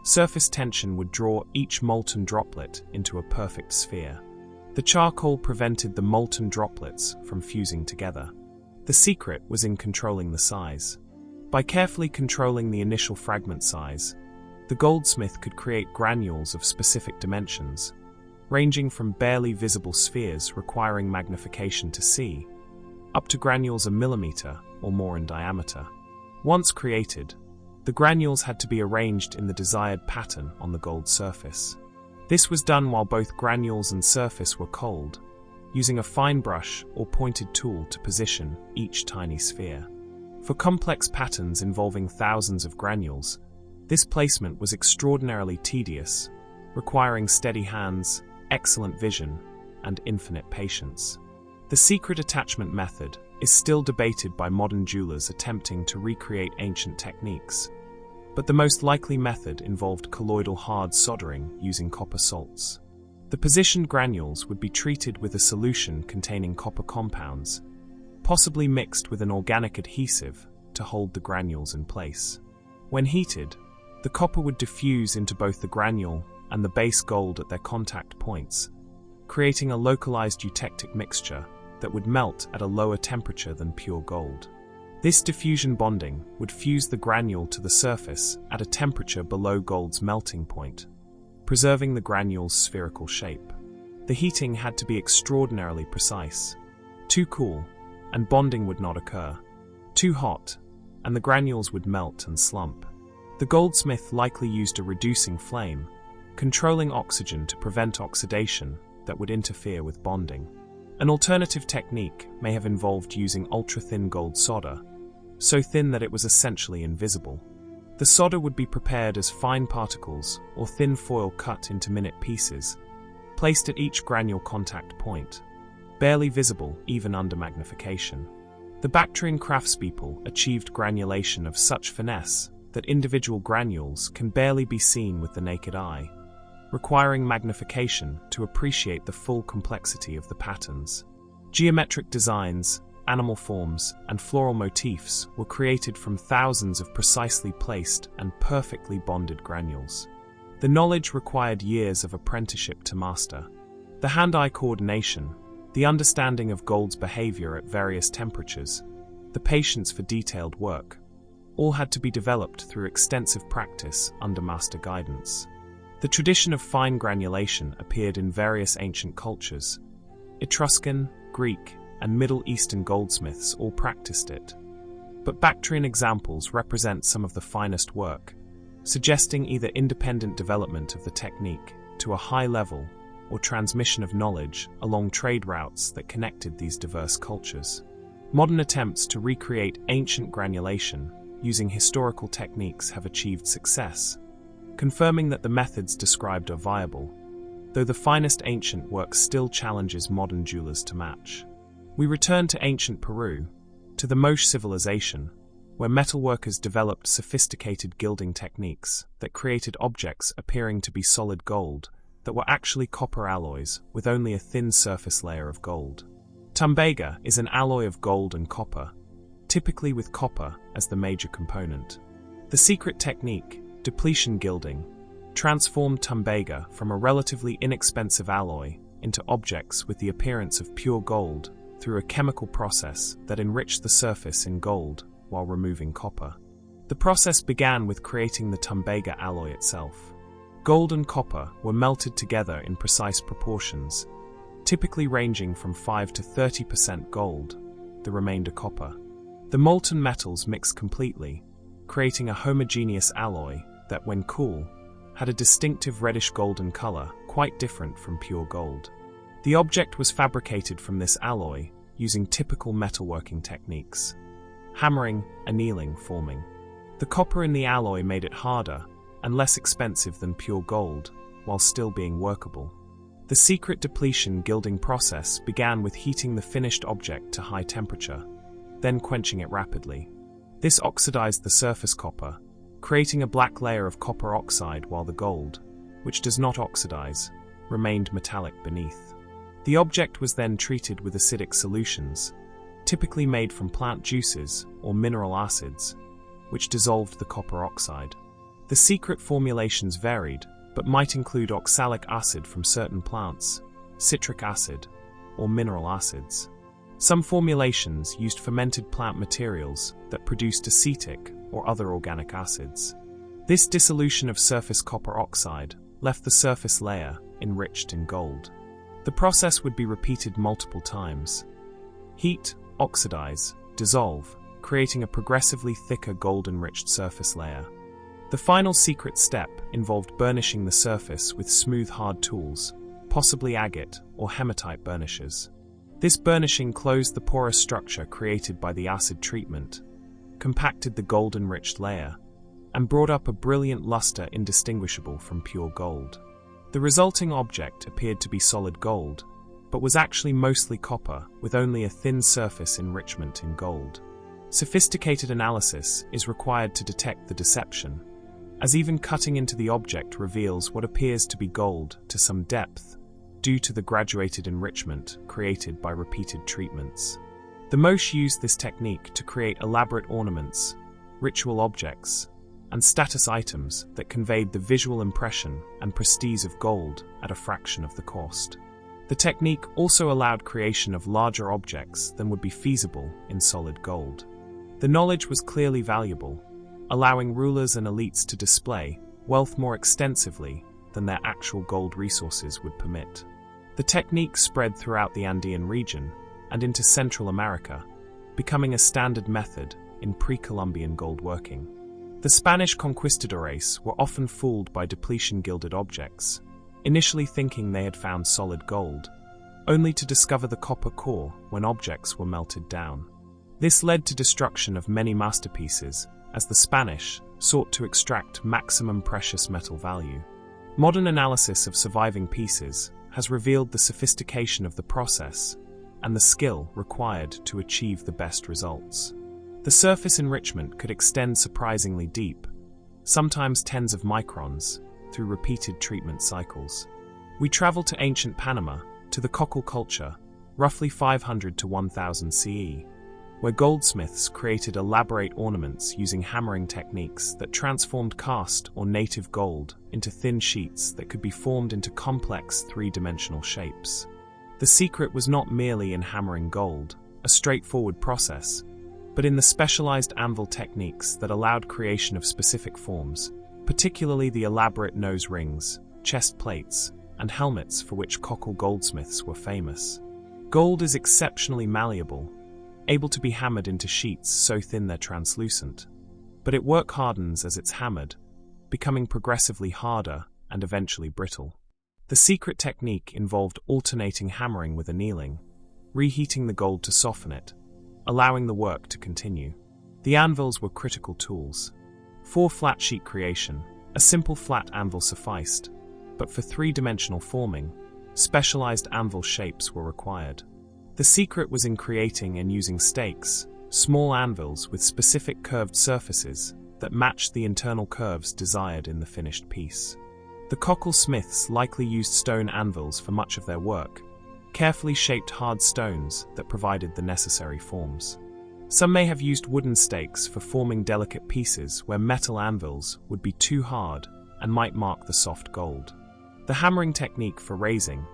surface tension would draw each molten droplet into a perfect sphere. The charcoal prevented the molten droplets from fusing together. The secret was in controlling the size. By carefully controlling the initial fragment size, the goldsmith could create granules of specific dimensions, ranging from barely visible spheres requiring magnification to see, up to granules a millimeter or more in diameter. Once created, the granules had to be arranged in the desired pattern on the gold surface. This was done while both granules and surface were cold, using a fine brush or pointed tool to position each tiny sphere. For complex patterns involving thousands of granules, this placement was extraordinarily tedious, requiring steady hands, excellent vision, and infinite patience. The secret attachment method is still debated by modern jewelers attempting to recreate ancient techniques, but the most likely method involved colloidal hard soldering using copper salts. The positioned granules would be treated with a solution containing copper compounds, possibly mixed with an organic adhesive to hold the granules in place. When heated, the copper would diffuse into both the granule and the base gold at their contact points, creating a localized eutectic mixture that would melt at a lower temperature than pure gold. This diffusion bonding would fuse the granule to the surface at a temperature below gold's melting point, preserving the granule's spherical shape. The heating had to be extraordinarily precise. Too cool, and bonding would not occur. Too hot, and the granules would melt and slump. The goldsmith likely used a reducing flame, controlling oxygen to prevent oxidation that would interfere with bonding. An alternative technique may have involved using ultra-thin gold solder, so thin that it was essentially invisible. The solder would be prepared as fine particles or thin foil cut into minute pieces, placed at each granule contact point, barely visible even under magnification. The Bactrian craftspeople achieved granulation of such finesse that individual granules can barely be seen with the naked eye, requiring magnification to appreciate the full complexity of the patterns. Geometric designs, animal forms, and floral motifs were created from thousands of precisely placed and perfectly bonded granules. The knowledge required years of apprenticeship to master. The hand-eye coordination, the understanding of gold's behavior at various temperatures, the patience for detailed work, all had to be developed through extensive practice under master guidance. The tradition of fine granulation appeared in various ancient cultures. Etruscan, Greek, and Middle Eastern goldsmiths all practiced it. But Bactrian examples represent some of the finest work, suggesting either independent development of the technique to a high level or transmission of knowledge along trade routes that connected these diverse cultures. Modern attempts to recreate ancient granulation using historical techniques have achieved success, confirming that the methods described are viable, though the finest ancient work still challenges modern jewelers to match. We return to ancient Peru, to the Moche civilization, where metalworkers developed sophisticated gilding techniques that created objects appearing to be solid gold that were actually copper alloys with only a thin surface layer of gold. Tumbaga is an alloy of gold and copper, typically with copper as the major component. The secret technique, depletion gilding, transformed tumbaga from a relatively inexpensive alloy into objects with the appearance of pure gold through a chemical process that enriched the surface in gold while removing copper. The process began with creating the tumbaga alloy itself. Gold and copper were melted together in precise proportions, typically ranging from 5 to 30% gold, the remainder copper. The molten metals mixed completely, creating a homogeneous alloy that, when cool, had a distinctive reddish golden color, quite different from pure gold. The object was fabricated from this alloy using typical metalworking techniques: hammering, annealing, forming. The copper in the alloy made it harder and less expensive than pure gold, while still being workable. The secret depletion gilding process began with heating the finished object to high temperature, then quenching it rapidly. This oxidized the surface copper, creating a black layer of copper oxide, while the gold, which does not oxidize, remained metallic beneath. The object was then treated with acidic solutions, typically made from plant juices or mineral acids, which dissolved the copper oxide. The secret formulations varied, but might include oxalic acid from certain plants, citric acid, or mineral acids. Some formulations used fermented plant materials that produced acetic or other organic acids. This dissolution of surface copper oxide left the surface layer enriched in gold. The process would be repeated multiple times. Heat, oxidize, dissolve, creating a progressively thicker gold-enriched surface layer. The final secret step involved burnishing the surface with smooth hard tools, possibly agate or hematite burnishes. This burnishing closed the porous structure created by the acid treatment, compacted the gold-enriched layer, and brought up a brilliant luster indistinguishable from pure gold. The resulting object appeared to be solid gold, but was actually mostly copper with only a thin surface enrichment in gold. Sophisticated analysis is required to detect the deception, as even cutting into the object reveals what appears to be gold to some depth, due to the graduated enrichment created by repeated treatments. The Moche used this technique to create elaborate ornaments, ritual objects, and status items that conveyed the visual impression and prestige of gold at a fraction of the cost. The technique also allowed creation of larger objects than would be feasible in solid gold. The knowledge was clearly valuable, allowing rulers and elites to display wealth more extensively than their actual gold resources would permit. The technique spread throughout the Andean region and into Central America, becoming a standard method in pre-Columbian gold working. The Spanish conquistadores were often fooled by depletion-gilded objects, initially thinking they had found solid gold, only to discover the copper core when objects were melted down. This led to destruction of many masterpieces, as the Spanish sought to extract maximum precious metal value. Modern analysis of surviving pieces has revealed the sophistication of the process and the skill required to achieve the best results. The surface enrichment could extend surprisingly deep, sometimes tens of microns, through repeated treatment cycles. We travel to ancient Panama, to the cockle culture, roughly 500 to 1000 CE, where goldsmiths created elaborate ornaments using hammering techniques that transformed cast or native gold into thin sheets that could be formed into complex three-dimensional shapes. The secret was not merely in hammering gold, a straightforward process, but in the specialized anvil techniques that allowed creation of specific forms, particularly the elaborate nose rings, chest plates, and helmets for which cockle goldsmiths were famous. Gold is exceptionally malleable, able to be hammered into sheets so thin they're translucent, but it work hardens as it's hammered, becoming progressively harder and eventually brittle. The secret technique involved alternating hammering with annealing, reheating the gold to soften it, allowing the work to continue. The anvils were critical tools. For flat sheet creation, a simple flat anvil sufficed, but for three-dimensional forming, specialized anvil shapes were required. The secret was in creating and using stakes, small anvils with specific curved surfaces that matched the internal curves desired in the finished piece. The cockle smiths likely used stone anvils for much of their work, carefully shaped hard stones that provided the necessary forms. Some may have used wooden stakes for forming delicate pieces where metal anvils would be too hard and might mark the soft gold. The hammering technique for raising,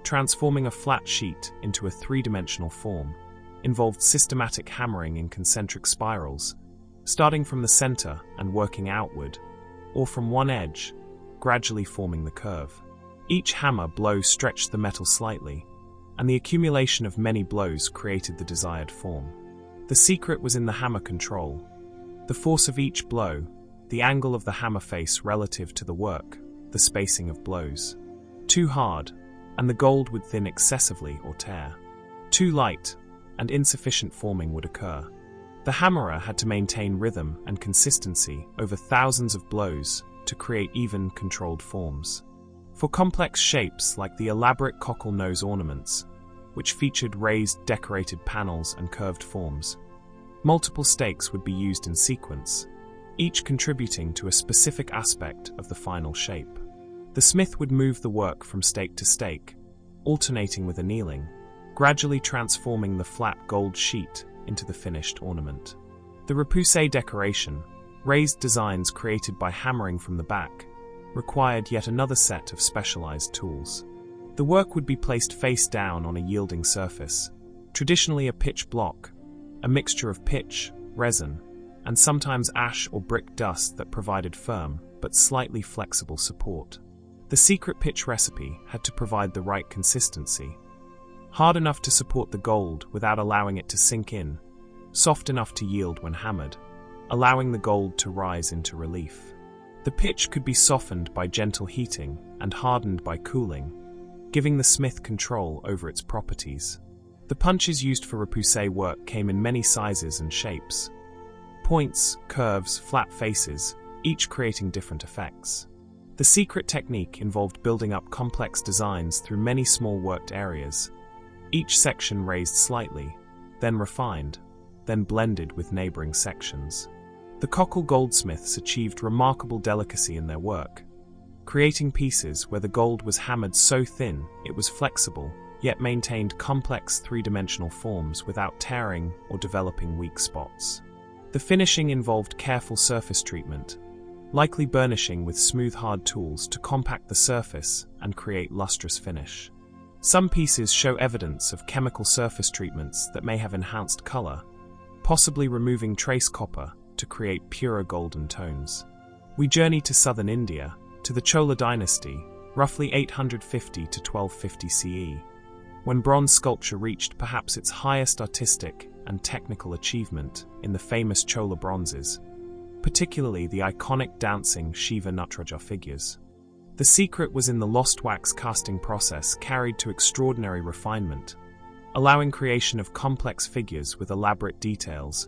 transforming a flat sheet into a three-dimensional form, involved systematic hammering in concentric spirals, starting from the center and working outward, or from one edge, gradually forming the curve. Each hammer blow stretched the metal slightly, and the accumulation of many blows created the desired form. The secret was in the hammer control. The force of each blow, the angle of the hammer face relative to the work, the spacing of blows. Too hard, and the gold would thin excessively or tear. Too light, and insufficient forming would occur. The hammerer had to maintain rhythm and consistency over thousands of blows to create even, controlled forms. For complex shapes like the elaborate cockle nose ornaments, which featured raised decorated panels and curved forms, multiple stakes would be used in sequence, each contributing to a specific aspect of the final shape. The smith would move the work from stake to stake, alternating with annealing, gradually transforming the flat gold sheet into the finished ornament. The repoussé decoration, raised designs created by hammering from the back, required yet another set of specialized tools. The work would be placed face down on a yielding surface, traditionally a pitch block, a mixture of pitch, resin, and sometimes ash or brick dust that provided firm but slightly flexible support. The secret pitch recipe had to provide the right consistency, hard enough to support the gold without allowing it to sink in, soft enough to yield when hammered, allowing the gold to rise into relief. The pitch could be softened by gentle heating and hardened by cooling, giving the smith control over its properties. The punches used for repoussé work came in many sizes and shapes. Points, curves, flat faces, each creating different effects. The secret technique involved building up complex designs through many small worked areas, each section raised slightly, then refined, then blended with neighboring sections. The Cockle goldsmiths achieved remarkable delicacy in their work, creating pieces where the gold was hammered so thin it was flexible, yet maintained complex three-dimensional forms without tearing or developing weak spots. The finishing involved careful surface treatment, likely burnishing with smooth hard tools to compact the surface and create lustrous finish. Some pieces show evidence of chemical surface treatments that may have enhanced color, possibly removing trace copper to create purer golden tones. We journey to southern India, to the Chola dynasty, roughly 850 to 1250 CE, when bronze sculpture reached perhaps its highest artistic and technical achievement in the famous Chola bronzes, particularly the iconic dancing Shiva Natraja figures. The secret was in the lost wax casting process carried to extraordinary refinement, allowing creation of complex figures with elaborate details,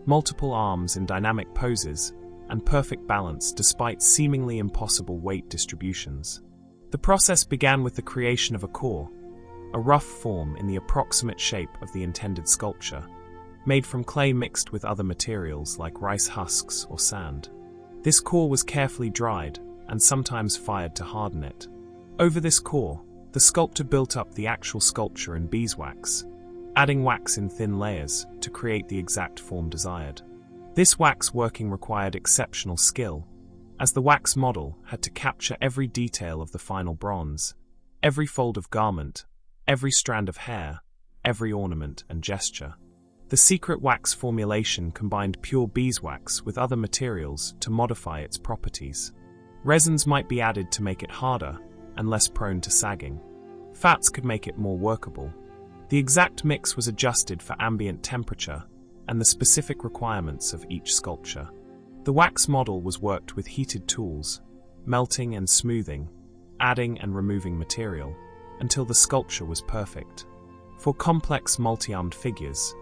multiple arms in dynamic poses, and perfect balance despite seemingly impossible weight distributions. The process began with the creation of a core, a rough form in the approximate shape of the intended sculpture, made from clay mixed with other materials like rice husks or sand. This core was carefully dried and sometimes fired to harden it. Over this core, the sculptor built up the actual sculpture in beeswax, adding wax in thin layers to create the exact form desired. This wax working required exceptional skill, as the wax model had to capture every detail of the final bronze, every fold of garment, every strand of hair, every ornament and gesture. The secret wax formulation combined pure beeswax with other materials to modify its properties. Resins might be added to make it harder and less prone to sagging. Fats could make it more workable. The exact mix was adjusted for ambient temperature and the specific requirements of each sculpture. The wax model was worked with heated tools, melting and smoothing, adding and removing material, until the sculpture was perfect. For complex multi-armed figures,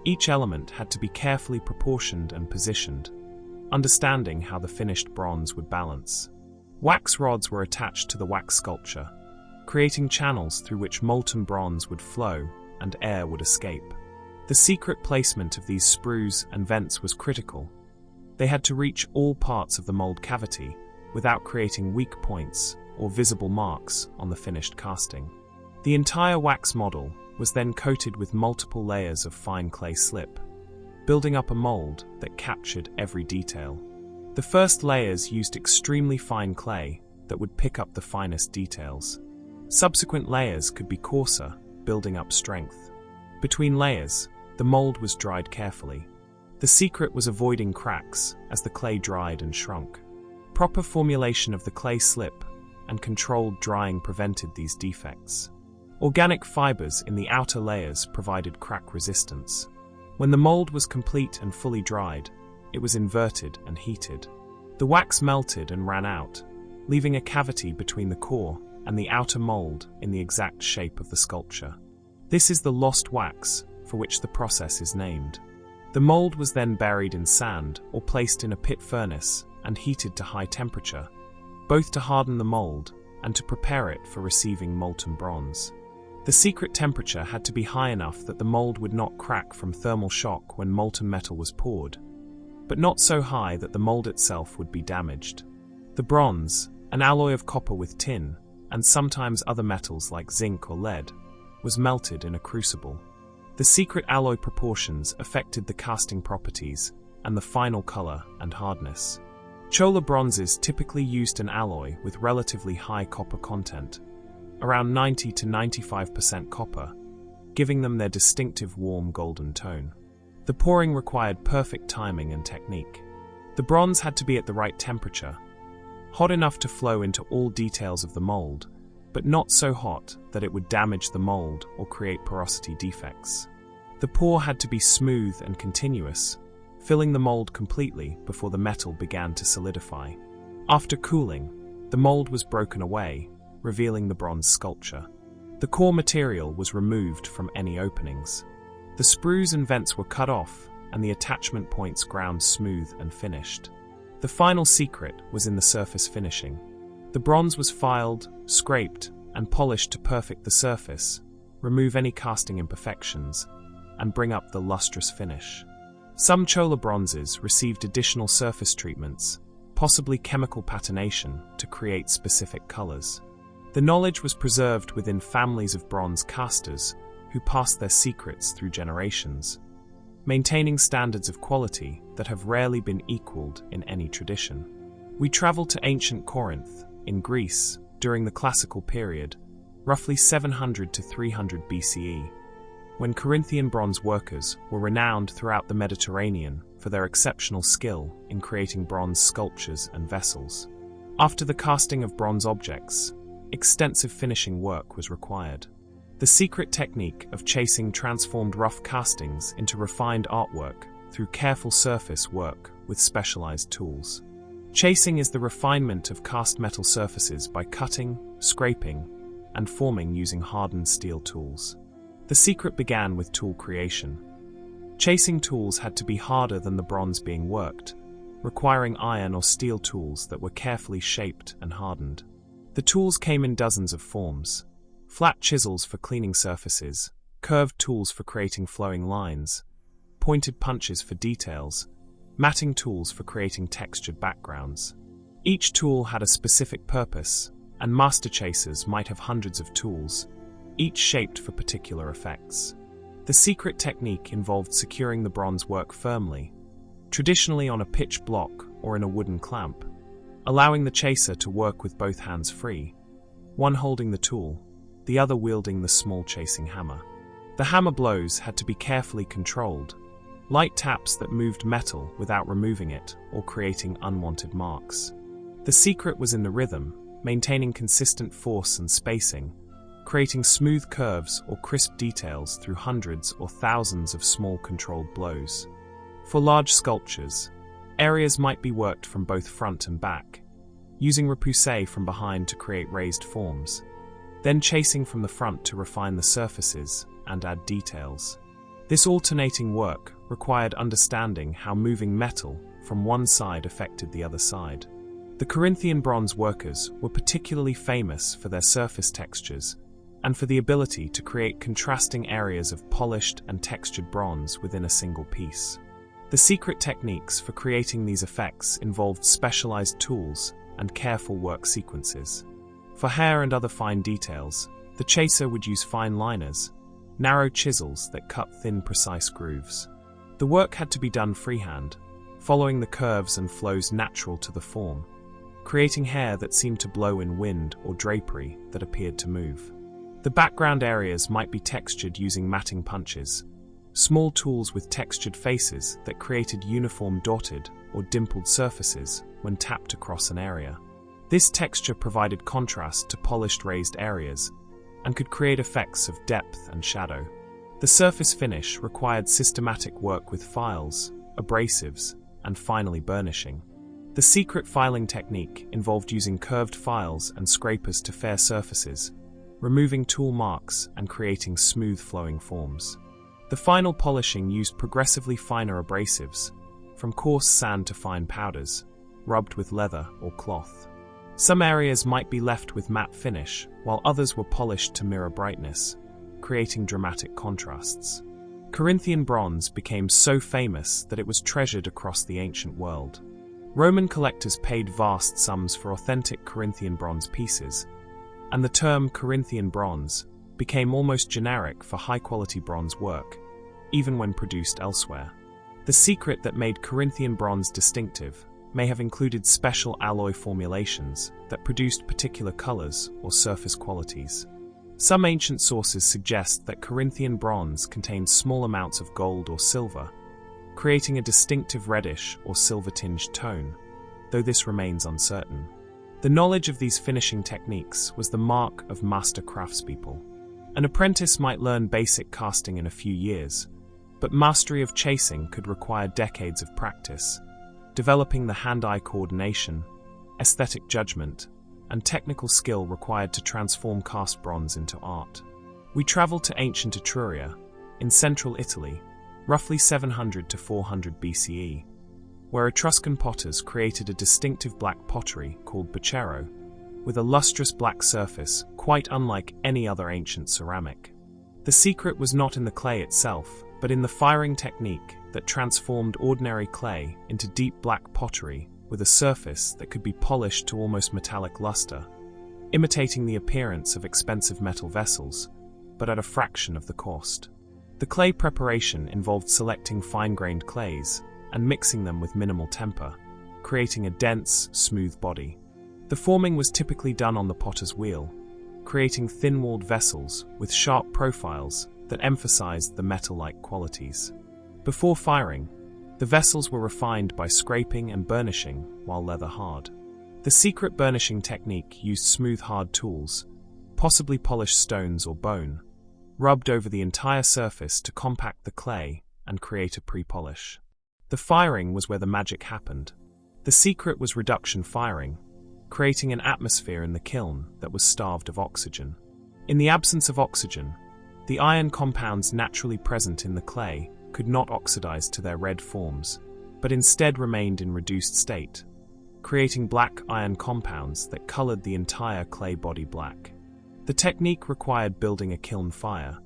each element had to be carefully proportioned and positioned, understanding how the finished bronze would balance. Wax rods were attached to the wax sculpture, creating channels through which molten bronze would flow and air would escape. The secret placement of these sprues and vents was critical. They had to reach all parts of the mold cavity without creating weak points or visible marks on the finished casting. The entire wax model was then coated with multiple layers of fine clay slip, building up a mold that captured every detail. The first layers used extremely fine clay that would pick up the finest details. Subsequent layers could be coarser, building up strength. Between layers, the mold was dried carefully. The secret was avoiding cracks as the clay dried and shrunk. Proper formulation of the clay slip and controlled drying prevented these defects. Organic fibers in the outer layers provided crack resistance. When the mold was complete and fully dried, it was inverted and heated. The wax melted and ran out, leaving a cavity between the core and the outer mold in the exact shape of the sculpture. This is the lost wax, for which the process is named. The mold was then buried in sand or placed in a pit furnace and heated to high temperature, both to harden the mold and to prepare it for receiving molten bronze. The secret temperature had to be high enough that the mold would not crack from thermal shock when molten metal was poured, but not so high that the mold itself would be damaged. The bronze, an alloy of copper with tin, and sometimes other metals like zinc or lead, was melted in a crucible. The secret alloy proportions affected the casting properties and the final color and hardness. Chola bronzes typically used an alloy with relatively high copper content, around 90 to 95% copper, giving them their distinctive warm golden tone. The pouring required perfect timing and technique. The bronze had to be at the right temperature, hot enough to flow into all details of the mold, but not so hot that it would damage the mold or create porosity defects. The pour had to be smooth and continuous, filling the mold completely before the metal began to solidify. After cooling, the mold was broken away, revealing the bronze sculpture. The core material was removed from any openings. The sprues and vents were cut off, and the attachment points ground smooth and finished. The final secret was in the surface finishing. The bronze was filed, scraped, and polished to perfect the surface, remove any casting imperfections, and bring up the lustrous finish. Some Chola bronzes received additional surface treatments, possibly chemical patination, to create specific colors. The knowledge was preserved within families of bronze casters who passed their secrets through generations, maintaining standards of quality that have rarely been equaled in any tradition. We travel to ancient Corinth, in Greece, during the classical period, roughly 700 to 300 BCE, when Corinthian bronze workers were renowned throughout the Mediterranean for their exceptional skill in creating bronze sculptures and vessels. After the casting of bronze objects, extensive finishing work was required. The secret technique of chasing transformed rough castings into refined artwork through careful surface work with specialized tools. Chasing is the refinement of cast metal surfaces by cutting, scraping, and forming using hardened steel tools. The secret began with tool creation. Chasing tools had to be harder than the bronze being worked, requiring iron or steel tools that were carefully shaped and hardened. The tools came in dozens of forms: flat chisels for cleaning surfaces, curved tools for creating flowing lines, pointed punches for details, matting tools for creating textured backgrounds. Each tool had a specific purpose, and master chasers might have hundreds of tools, each shaped for particular effects. The secret technique involved securing the bronze work firmly, traditionally on a pitch block or in a wooden clamp, allowing the chaser to work with both hands free, one holding the tool, the other wielding the small chasing hammer. The hammer blows had to be carefully controlled, light taps that moved metal without removing it or creating unwanted marks. The secret was in the rhythm, maintaining consistent force and spacing, creating smooth curves or crisp details through hundreds or thousands of small controlled blows. For large sculptures, areas might be worked from both front and back, using repoussé from behind to create raised forms, then chasing from the front to refine the surfaces and add details. This alternating work required understanding how moving metal from one side affected the other side. The Corinthian bronze workers were particularly famous for their surface textures and for the ability to create contrasting areas of polished and textured bronze within a single piece. The secret techniques for creating these effects involved specialized tools and careful work sequences. For hair and other fine details, the chaser would use fine liners, narrow chisels that cut thin, precise grooves. The work had to be done freehand, following the curves and flows natural to the form, creating hair that seemed to blow in wind or drapery that appeared to move. The background areas might be textured using matting punches, small tools with textured faces that created uniform dotted or dimpled surfaces when tapped across an area. This texture provided contrast to polished raised areas and could create effects of depth and shadow. The surface finish required systematic work with files, abrasives, and finally burnishing. The secret filing technique involved using curved files and scrapers to fair surfaces, removing tool marks and creating smooth flowing forms. The final polishing used progressively finer abrasives, from coarse sand to fine powders, rubbed with leather or cloth. Some areas might be left with matte finish, while others were polished to mirror brightness, creating dramatic contrasts. Corinthian bronze became so famous that it was treasured across the ancient world. Roman collectors paid vast sums for authentic Corinthian bronze pieces, and the term Corinthian bronze became almost generic for high-quality bronze work, even when produced elsewhere. The secret that made Corinthian bronze distinctive may have included special alloy formulations that produced particular colors or surface qualities. Some ancient sources suggest that Corinthian bronze contained small amounts of gold or silver, creating a distinctive reddish or silver-tinged tone, though this remains uncertain. The knowledge of these finishing techniques was the mark of master craftspeople. An apprentice might learn basic casting in a few years, but mastery of chasing could require decades of practice, developing the hand-eye coordination, aesthetic judgment, and technical skill required to transform cast bronze into art. We travel to ancient Etruria, in central Italy, roughly 700 to 400 BCE, where Etruscan potters created a distinctive black pottery called bucero, with a lustrous black surface quite unlike any other ancient ceramic. The secret was not in the clay itself, but in the firing technique that transformed ordinary clay into deep black pottery with a surface that could be polished to almost metallic luster, imitating the appearance of expensive metal vessels, but at a fraction of the cost. The clay preparation involved selecting fine-grained clays and mixing them with minimal temper, creating a dense, smooth body. The forming was typically done on the potter's wheel, creating thin-walled vessels with sharp profiles that emphasized the metal-like qualities. Before firing, the vessels were refined by scraping and burnishing while leather-hard. The secret burnishing technique used smooth, hard tools, possibly polished stones or bone, rubbed over the entire surface to compact the clay and create a pre-polish. The firing was where the magic happened. The secret was reduction firing, creating an atmosphere in the kiln that was starved of oxygen. In the absence of oxygen, the iron compounds naturally present in the clay could not oxidize to their red forms, but instead remained in reduced state, creating black iron compounds that colored the entire clay body black. The technique required building a kiln fire,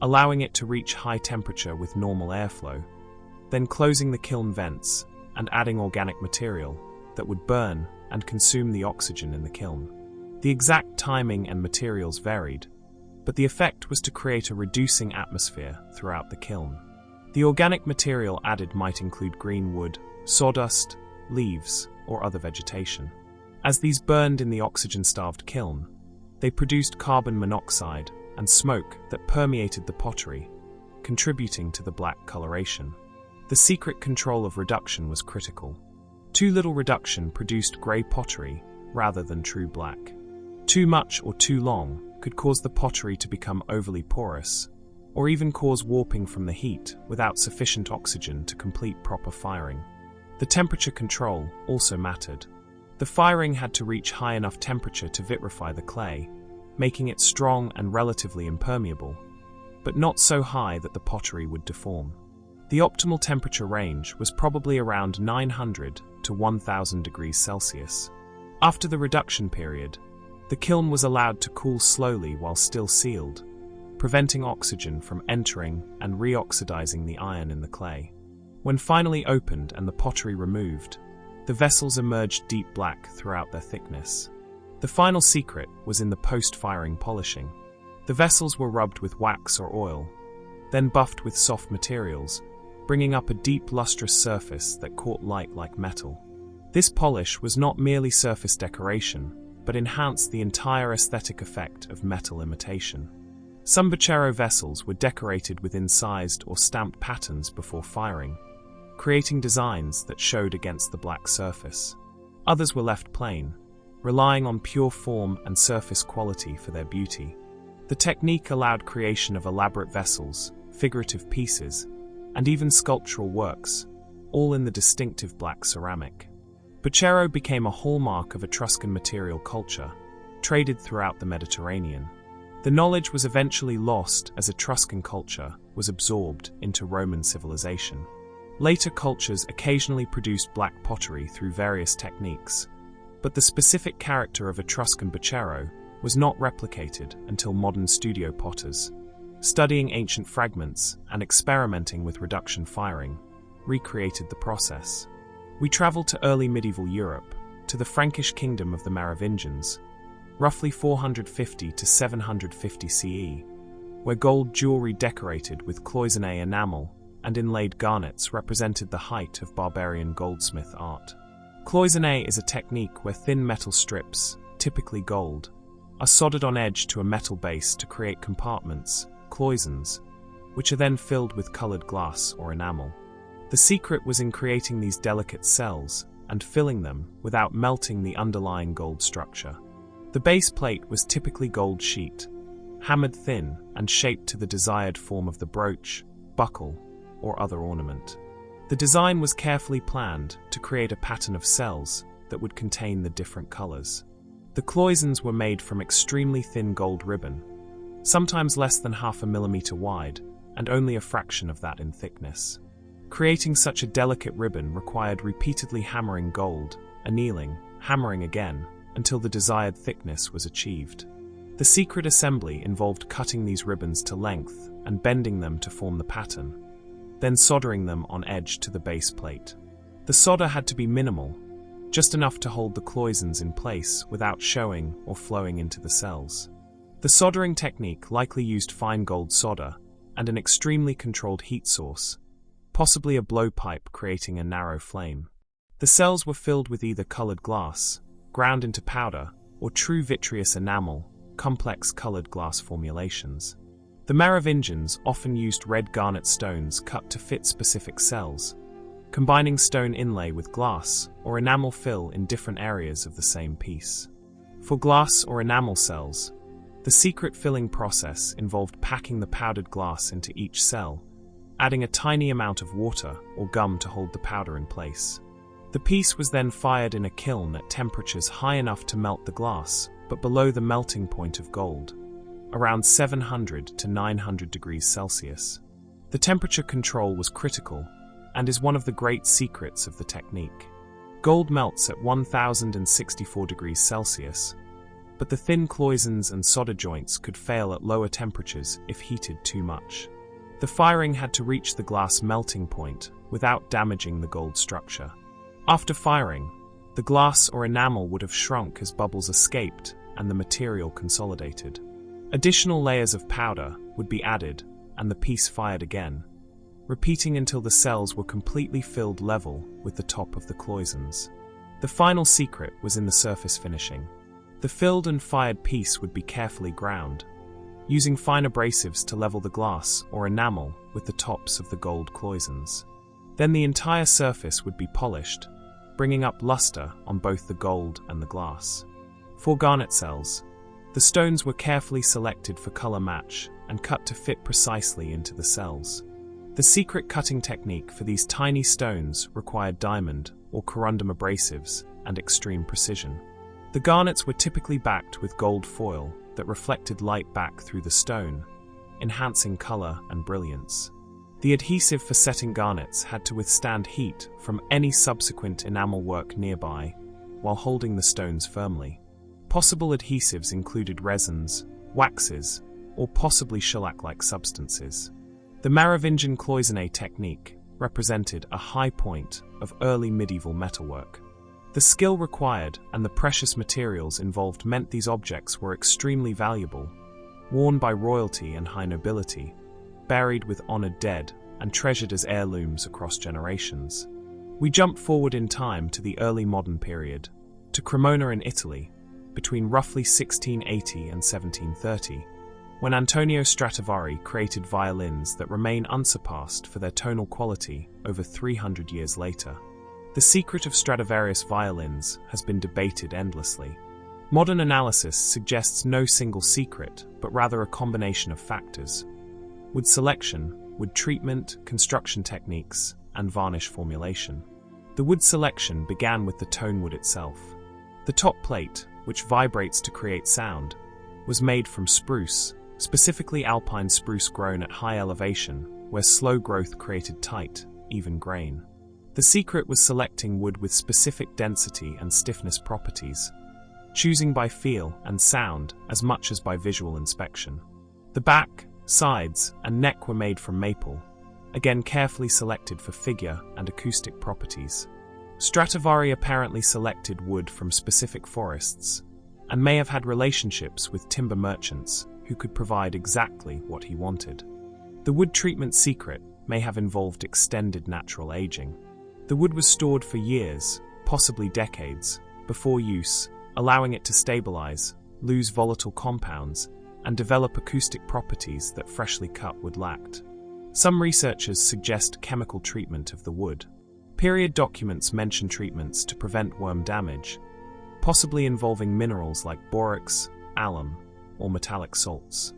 allowing it to reach high temperature with normal airflow, then closing the kiln vents and adding organic material that would burn and consume the oxygen in the kiln. The exact timing and materials varied, but the effect was to create a reducing atmosphere throughout the kiln. The organic material added might include green wood, sawdust, leaves, or other vegetation. As these burned in the oxygen-starved kiln, they produced carbon monoxide and smoke that permeated the pottery, contributing to the black coloration. The secret control of reduction was critical. Too little reduction produced grey pottery rather than true black. Too much or too long could cause the pottery to become overly porous, or even cause warping from the heat without sufficient oxygen to complete proper firing. The temperature control also mattered. The firing had to reach high enough temperature to vitrify the clay, making it strong and relatively impermeable, but not so high that the pottery would deform. The optimal temperature range was probably around 900 to 1000 degrees Celsius. After the reduction period, the kiln was allowed to cool slowly while still sealed, preventing oxygen from entering and reoxidizing the iron in the clay. When finally opened and the pottery removed, the vessels emerged deep black throughout their thickness. The final secret was in the post-firing polishing. The vessels were rubbed with wax or oil, then buffed with soft materials, bringing up a deep lustrous surface that caught light like metal. This polish was not merely surface decoration, but enhanced the entire aesthetic effect of metal imitation. Some Bacchero vessels were decorated with incised or stamped patterns before firing, creating designs that showed against the black surface. Others were left plain, relying on pure form and surface quality for their beauty. The technique allowed creation of elaborate vessels, figurative pieces, and even sculptural works, all in the distinctive black ceramic. Bacchero became a hallmark of Etruscan material culture, traded throughout the Mediterranean. The knowledge was eventually lost as Etruscan culture was absorbed into Roman civilization. Later cultures occasionally produced black pottery through various techniques, but the specific character of Etruscan Bacchero was not replicated until modern studio potters, studying ancient fragments and experimenting with reduction firing, recreated the process. We travel to early medieval Europe, to the Frankish kingdom of the Merovingians, roughly 450 to 750 CE, where gold jewelry decorated with cloisonné enamel and inlaid garnets represented the height of barbarian goldsmith art. Cloisonné is a technique where thin metal strips, typically gold, are soldered on edge to a metal base to create compartments, cloisons, which are then filled with colored glass or enamel. The secret was in creating these delicate cells and filling them without melting the underlying gold structure. The base plate was typically gold sheet, hammered thin and shaped to the desired form of the brooch, buckle, or other ornament. The design was carefully planned to create a pattern of cells that would contain the different colors. The cloisons were made from extremely thin gold ribbon, sometimes less than 0.5 millimeter wide and only a fraction of that in thickness. Creating such a delicate ribbon required repeatedly hammering gold, annealing, hammering again, until the desired thickness was achieved. The secret assembly involved cutting these ribbons to length and bending them to form the pattern, then soldering them on edge to the base plate. The solder had to be minimal, just enough to hold the cloisons in place without showing or flowing into the cells. The soldering technique likely used fine gold solder and an extremely controlled heat source, possibly a blowpipe creating a narrow flame. The cells were filled with either colored glass, ground into powder, or true vitreous enamel, complex colored glass formulations. The Merovingians often used red garnet stones cut to fit specific cells, combining stone inlay with glass or enamel fill in different areas of the same piece. For glass or enamel cells, the secret filling process involved packing the powdered glass into each cell, adding a tiny amount of water or gum to hold the powder in place. The piece was then fired in a kiln at temperatures high enough to melt the glass, but below the melting point of gold, around 700 to 900 degrees Celsius. The temperature control was critical and is one of the great secrets of the technique. Gold melts at 1064 degrees Celsius, but the thin cloisons and solder joints could fail at lower temperatures if heated too much. The firing had to reach the glass melting point without damaging the gold structure. After firing, the glass or enamel would have shrunk as bubbles escaped and the material consolidated. Additional layers of powder would be added and the piece fired again, repeating until the cells were completely filled level with the top of the cloisons. The final secret was in the surface finishing. The filled and fired piece would be carefully ground, using fine abrasives to level the glass or enamel with the tops of the gold cloisons. Then the entire surface would be polished, bringing up luster on both the gold and the glass. For garnet cells, the stones were carefully selected for color match and cut to fit precisely into the cells. The secret cutting technique for these tiny stones required diamond or corundum abrasives and extreme precision. The garnets were typically backed with gold foil that reflected light back through the stone, enhancing color and brilliance. The adhesive for setting garnets had to withstand heat from any subsequent enamel work nearby, while holding the stones firmly. Possible adhesives included resins, waxes, or possibly shellac-like substances. The Merovingian cloisonné technique represented a high point of early medieval metalwork. The skill required and the precious materials involved meant these objects were extremely valuable, worn by royalty and high nobility, buried with honored dead, and treasured as heirlooms across generations. We jump forward in time to the early modern period, to Cremona in Italy, between roughly 1680 and 1730, when Antonio Stradivari created violins that remain unsurpassed for their tonal quality over 300 years later. The secret of Stradivarius violins has been debated endlessly. Modern analysis suggests no single secret, but rather a combination of factors: wood selection, wood treatment, construction techniques, and varnish formulation. The wood selection began with the tone wood itself. The top plate, which vibrates to create sound, was made from spruce, specifically alpine spruce grown at high elevation, where slow growth created tight, even grain. The secret was selecting wood with specific density and stiffness properties, choosing by feel and sound as much as by visual inspection. The back, sides, and neck were made from maple, again carefully selected for figure and acoustic properties. Stradivari apparently selected wood from specific forests, and may have had relationships with timber merchants who could provide exactly what he wanted. The wood treatment secret may have involved extended natural aging. The wood was stored for years, possibly decades, before use, allowing it to stabilize, lose volatile compounds, and develop acoustic properties that freshly cut wood lacked. Some researchers suggest chemical treatment of the wood. Period documents mention treatments to prevent worm damage, possibly involving minerals like borax, alum, or metallic salts.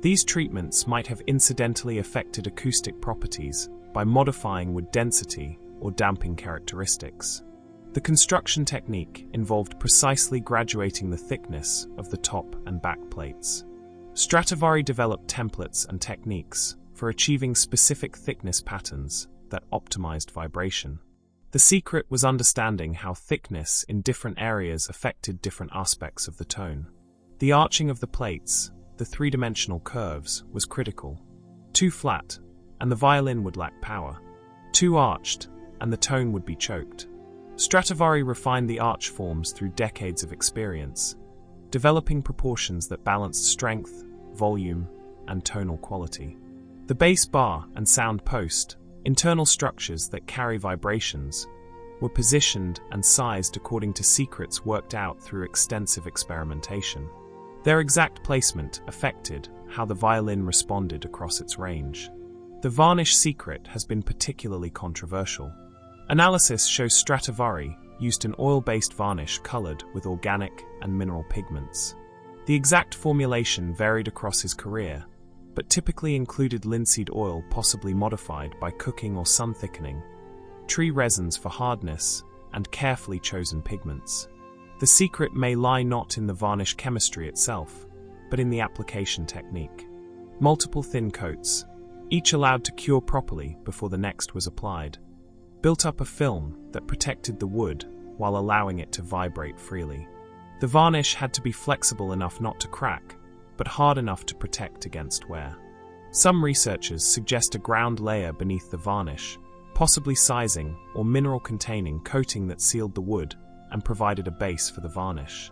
These treatments might have incidentally affected acoustic properties by modifying wood density or damping characteristics. The construction technique involved precisely graduating the thickness of the top and back plates. Stradivari developed templates and techniques for achieving specific thickness patterns that optimized vibration. The secret was understanding how thickness in different areas affected different aspects of the tone. The arching of the plates, the three-dimensional curves, was critical. Too flat, and the violin would lack power. Too arched, and the tone would be choked. Stradivari refined the arch forms through decades of experience, developing proportions that balanced strength, volume, and tonal quality. The bass bar and sound post, internal structures that carry vibrations, were positioned and sized according to secrets worked out through extensive experimentation. Their exact placement affected how the violin responded across its range. The varnish secret has been particularly controversial. Analysis shows Stradivari used an oil-based varnish colored with organic and mineral pigments. The exact formulation varied across his career, but typically included linseed oil possibly modified by cooking or sun thickening, tree resins for hardness, and carefully chosen pigments. The secret may lie not in the varnish chemistry itself, but in the application technique. Multiple thin coats, each allowed to cure properly before the next was applied, built up a film that protected the wood while allowing it to vibrate freely. The varnish had to be flexible enough not to crack, but hard enough to protect against wear. Some researchers suggest a ground layer beneath the varnish, possibly sizing or mineral-containing coating that sealed the wood and provided a base for the varnish.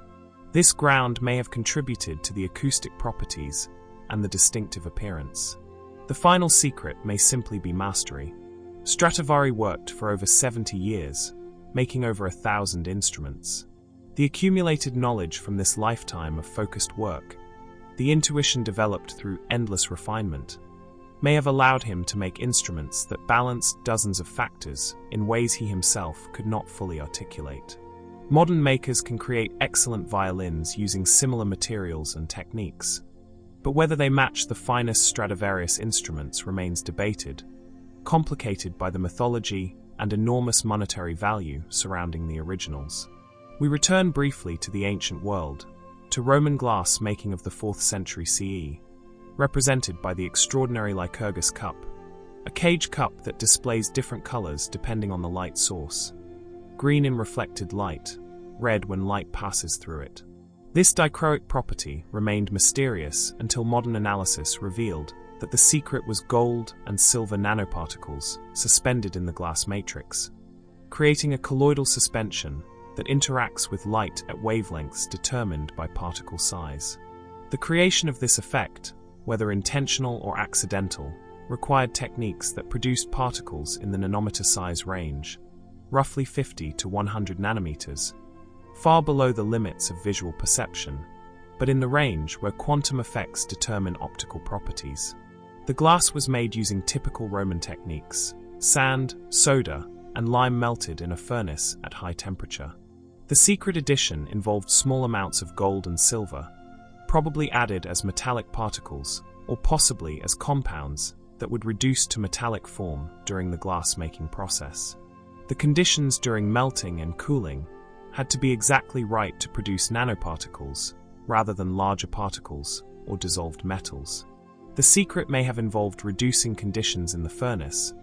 This ground may have contributed to the acoustic properties and the distinctive appearance. The final secret may simply be mastery. Stradivari worked for over 70 years, making over 1,000 instruments. The accumulated knowledge from this lifetime of focused work, the intuition developed through endless refinement, may have allowed him to make instruments that balanced dozens of factors in ways he himself could not fully articulate. Modern makers can create excellent violins using similar materials and techniques, but whether they match the finest Stradivarius instruments remains debated, complicated by the mythology and enormous monetary value surrounding the originals. We return briefly to the ancient world, to Roman glass making of the 4th century CE, represented by the extraordinary Lycurgus cup, a cage cup that displays different colors depending on the light source. Green in reflected light, red when light passes through it. This dichroic property remained mysterious until modern analysis revealed that the secret was gold and silver nanoparticles suspended in the glass matrix, creating a colloidal suspension that interacts with light at wavelengths determined by particle size. The creation of this effect, whether intentional or accidental, required techniques that produced particles in the nanometer size range, roughly 50 to 100 nanometers, far below the limits of visual perception, but in the range where quantum effects determine optical properties. The glass was made using typical Roman techniques: sand, soda, and lime melted in a furnace at high temperature. The secret addition involved small amounts of gold and silver, probably added as metallic particles, or possibly as compounds that would reduce to metallic form during the glass-making process. The conditions during melting and cooling had to be exactly right to produce nanoparticles, rather than larger particles or dissolved metals. The secret may have involved reducing conditions in the furnace,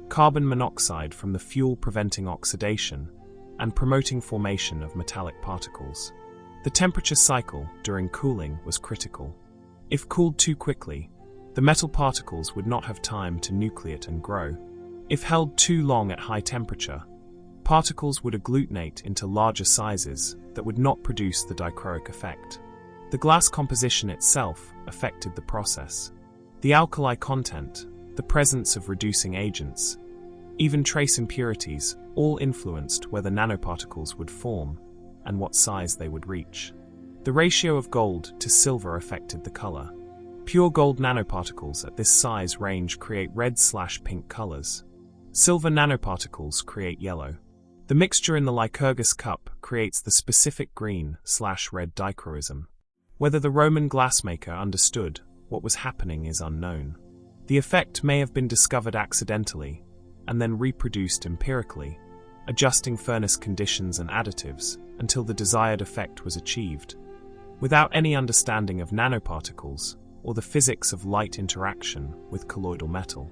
carbon monoxide from the fuel preventing oxidation, and promoting formation of metallic particles. The temperature cycle during cooling was critical. If cooled too quickly, the metal particles would not have time to nucleate and grow. If held too long at high temperature, particles would agglutinate into larger sizes that would not produce the dichroic effect. The glass composition itself affected the process. The alkali content, the presence of reducing agents, even trace impurities, all influenced whether nanoparticles would form and what size they would reach. The ratio of gold to silver affected the color. Pure gold nanoparticles at this size range create red/pink colors. Silver nanoparticles create yellow. The mixture in the Lycurgus cup creates the specific green/red dichroism. Whether the Roman glassmaker understood what was happening is unknown. The effect may have been discovered accidentally and then reproduced empirically, adjusting furnace conditions and additives until the desired effect was achieved, without any understanding of nanoparticles or the physics of light interaction with colloidal metal.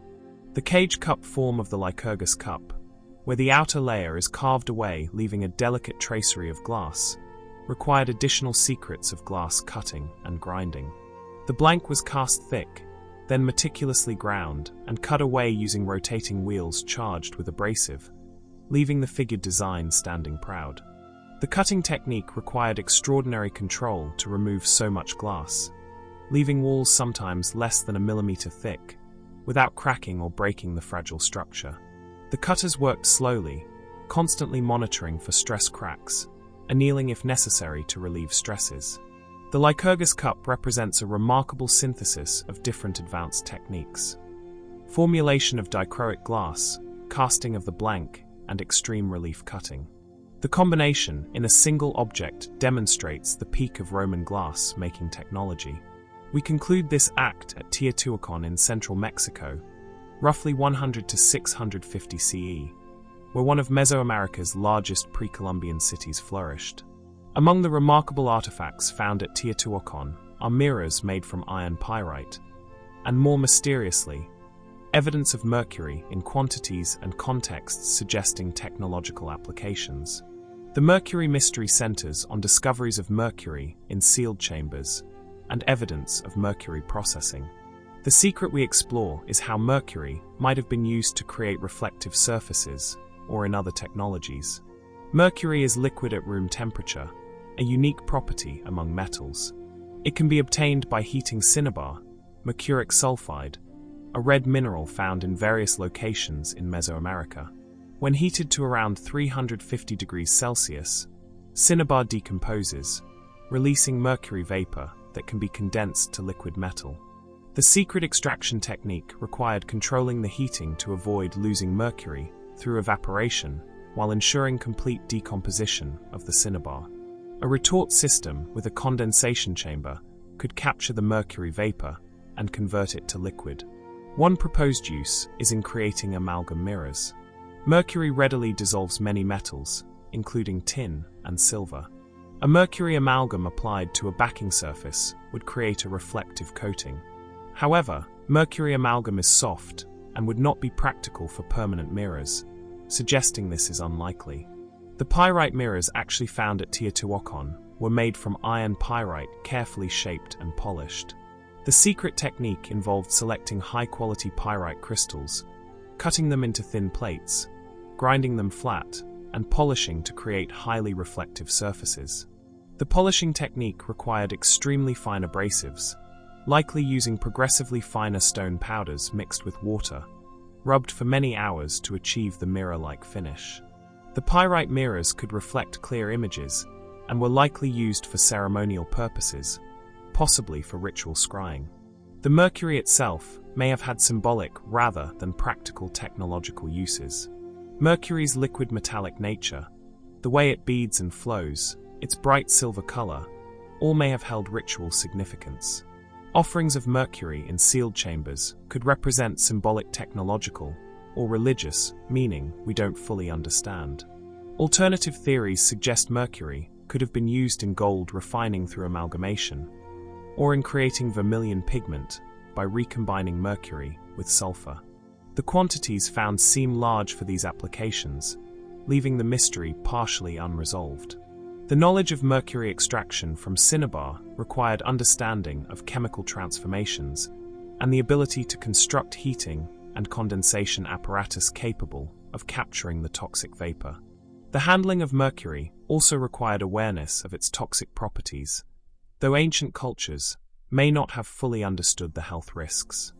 The cage cup form of the Lycurgus cup, where the outer layer is carved away leaving a delicate tracery of glass, required additional secrets of glass cutting and grinding. The blank was cast thick, then meticulously ground and cut away using rotating wheels charged with abrasive, leaving the figured design standing proud. The cutting technique required extraordinary control to remove so much glass, leaving walls sometimes less than a millimeter thick, without cracking or breaking the fragile structure. The cutters worked slowly, constantly monitoring for stress cracks, annealing if necessary to relieve stresses. The Lycurgus cup represents a remarkable synthesis of different advanced techniques: formulation of dichroic glass, casting of the blank, and extreme relief cutting. The combination in a single object demonstrates the peak of Roman glass-making technology. We conclude this act at Teotihuacan in central Mexico, roughly 100 to 650 CE, where one of Mesoamerica's largest pre-Columbian cities flourished. Among the remarkable artifacts found at Teotihuacan are mirrors made from iron pyrite, and more mysteriously, evidence of mercury in quantities and contexts suggesting technological applications. The Mercury mystery centers on discoveries of mercury in sealed chambers and evidence of mercury processing. The secret we explore is how mercury might have been used to create reflective surfaces or in other technologies. Mercury is liquid at room temperature, a unique property among metals. It can be obtained by heating cinnabar, mercuric sulfide, a red mineral found in various locations in Mesoamerica. When heated to around 350 degrees Celsius, cinnabar decomposes, releasing mercury vapor that can be condensed to liquid metal. The secret extraction technique required controlling the heating to avoid losing mercury through evaporation while ensuring complete decomposition of the cinnabar. A retort system with a condensation chamber could capture the mercury vapor and convert it to liquid. One proposed use is in creating amalgam mirrors. Mercury readily dissolves many metals, including tin and silver. A mercury amalgam applied to a backing surface would create a reflective coating. However, mercury amalgam is soft and would not be practical for permanent mirrors, suggesting this is unlikely. The pyrite mirrors actually found at Teotihuacan were made from iron pyrite carefully shaped and polished. The secret technique involved selecting high-quality pyrite crystals, cutting them into thin plates, grinding them flat, and polishing to create highly reflective surfaces. The polishing technique required extremely fine abrasives, likely using progressively finer stone powders mixed with water, rubbed for many hours to achieve the mirror-like finish. The pyrite mirrors could reflect clear images and were likely used for ceremonial purposes, possibly for ritual scrying. The mercury itself may have had symbolic rather than practical technological uses. Mercury's liquid metallic nature, the way it beads and flows, its bright silver color, all may have held ritual significance. Offerings of mercury in sealed chambers could represent symbolic technological or religious meaning we don't fully understand. Alternative theories suggest mercury could have been used in gold refining through amalgamation, or in creating vermilion pigment by recombining mercury with sulfur. The quantities found seem large for these applications, leaving the mystery partially unresolved. The knowledge of mercury extraction from cinnabar required understanding of chemical transformations and the ability to construct heating and condensation apparatus capable of capturing the toxic vapor. The handling of mercury also required awareness of its toxic properties, though ancient cultures may not have fully understood the health risks.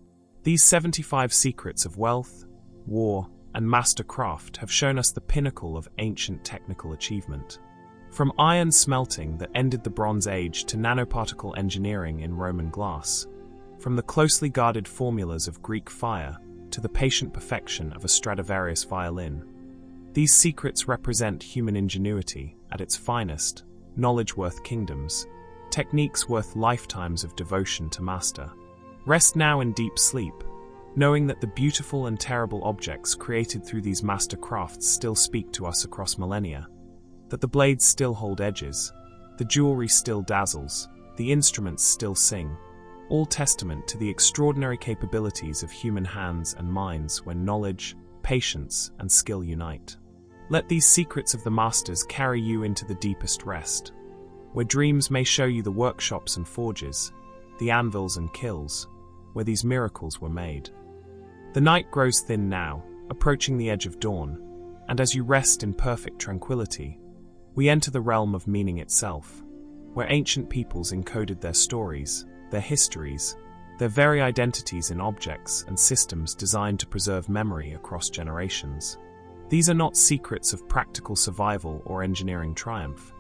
These 75 secrets of wealth, war, and mastercraft have shown us the pinnacle of ancient technical achievement. From iron smelting that ended the Bronze Age to nanoparticle engineering in Roman glass, from the closely guarded formulas of Greek fire to the patient perfection of a Stradivarius violin, these secrets represent human ingenuity at its finest, knowledge worth kingdoms, techniques worth lifetimes of devotion to master. Rest now in deep sleep, knowing that the beautiful and terrible objects created through these master crafts still speak to us across millennia, that the blades still hold edges, the jewelry still dazzles, the instruments still sing, all testament to the extraordinary capabilities of human hands and minds when knowledge, patience, and skill unite. Let these secrets of the masters carry you into the deepest rest, where dreams may show you the workshops and forges, the anvils and kilns, where these miracles were made. The night grows thin now, approaching the edge of dawn, and as you rest in perfect tranquility, we enter the realm of meaning itself, where ancient peoples encoded their stories, their histories, their very identities in objects and systems designed to preserve memory across generations. These are not secrets of practical survival or engineering triumph,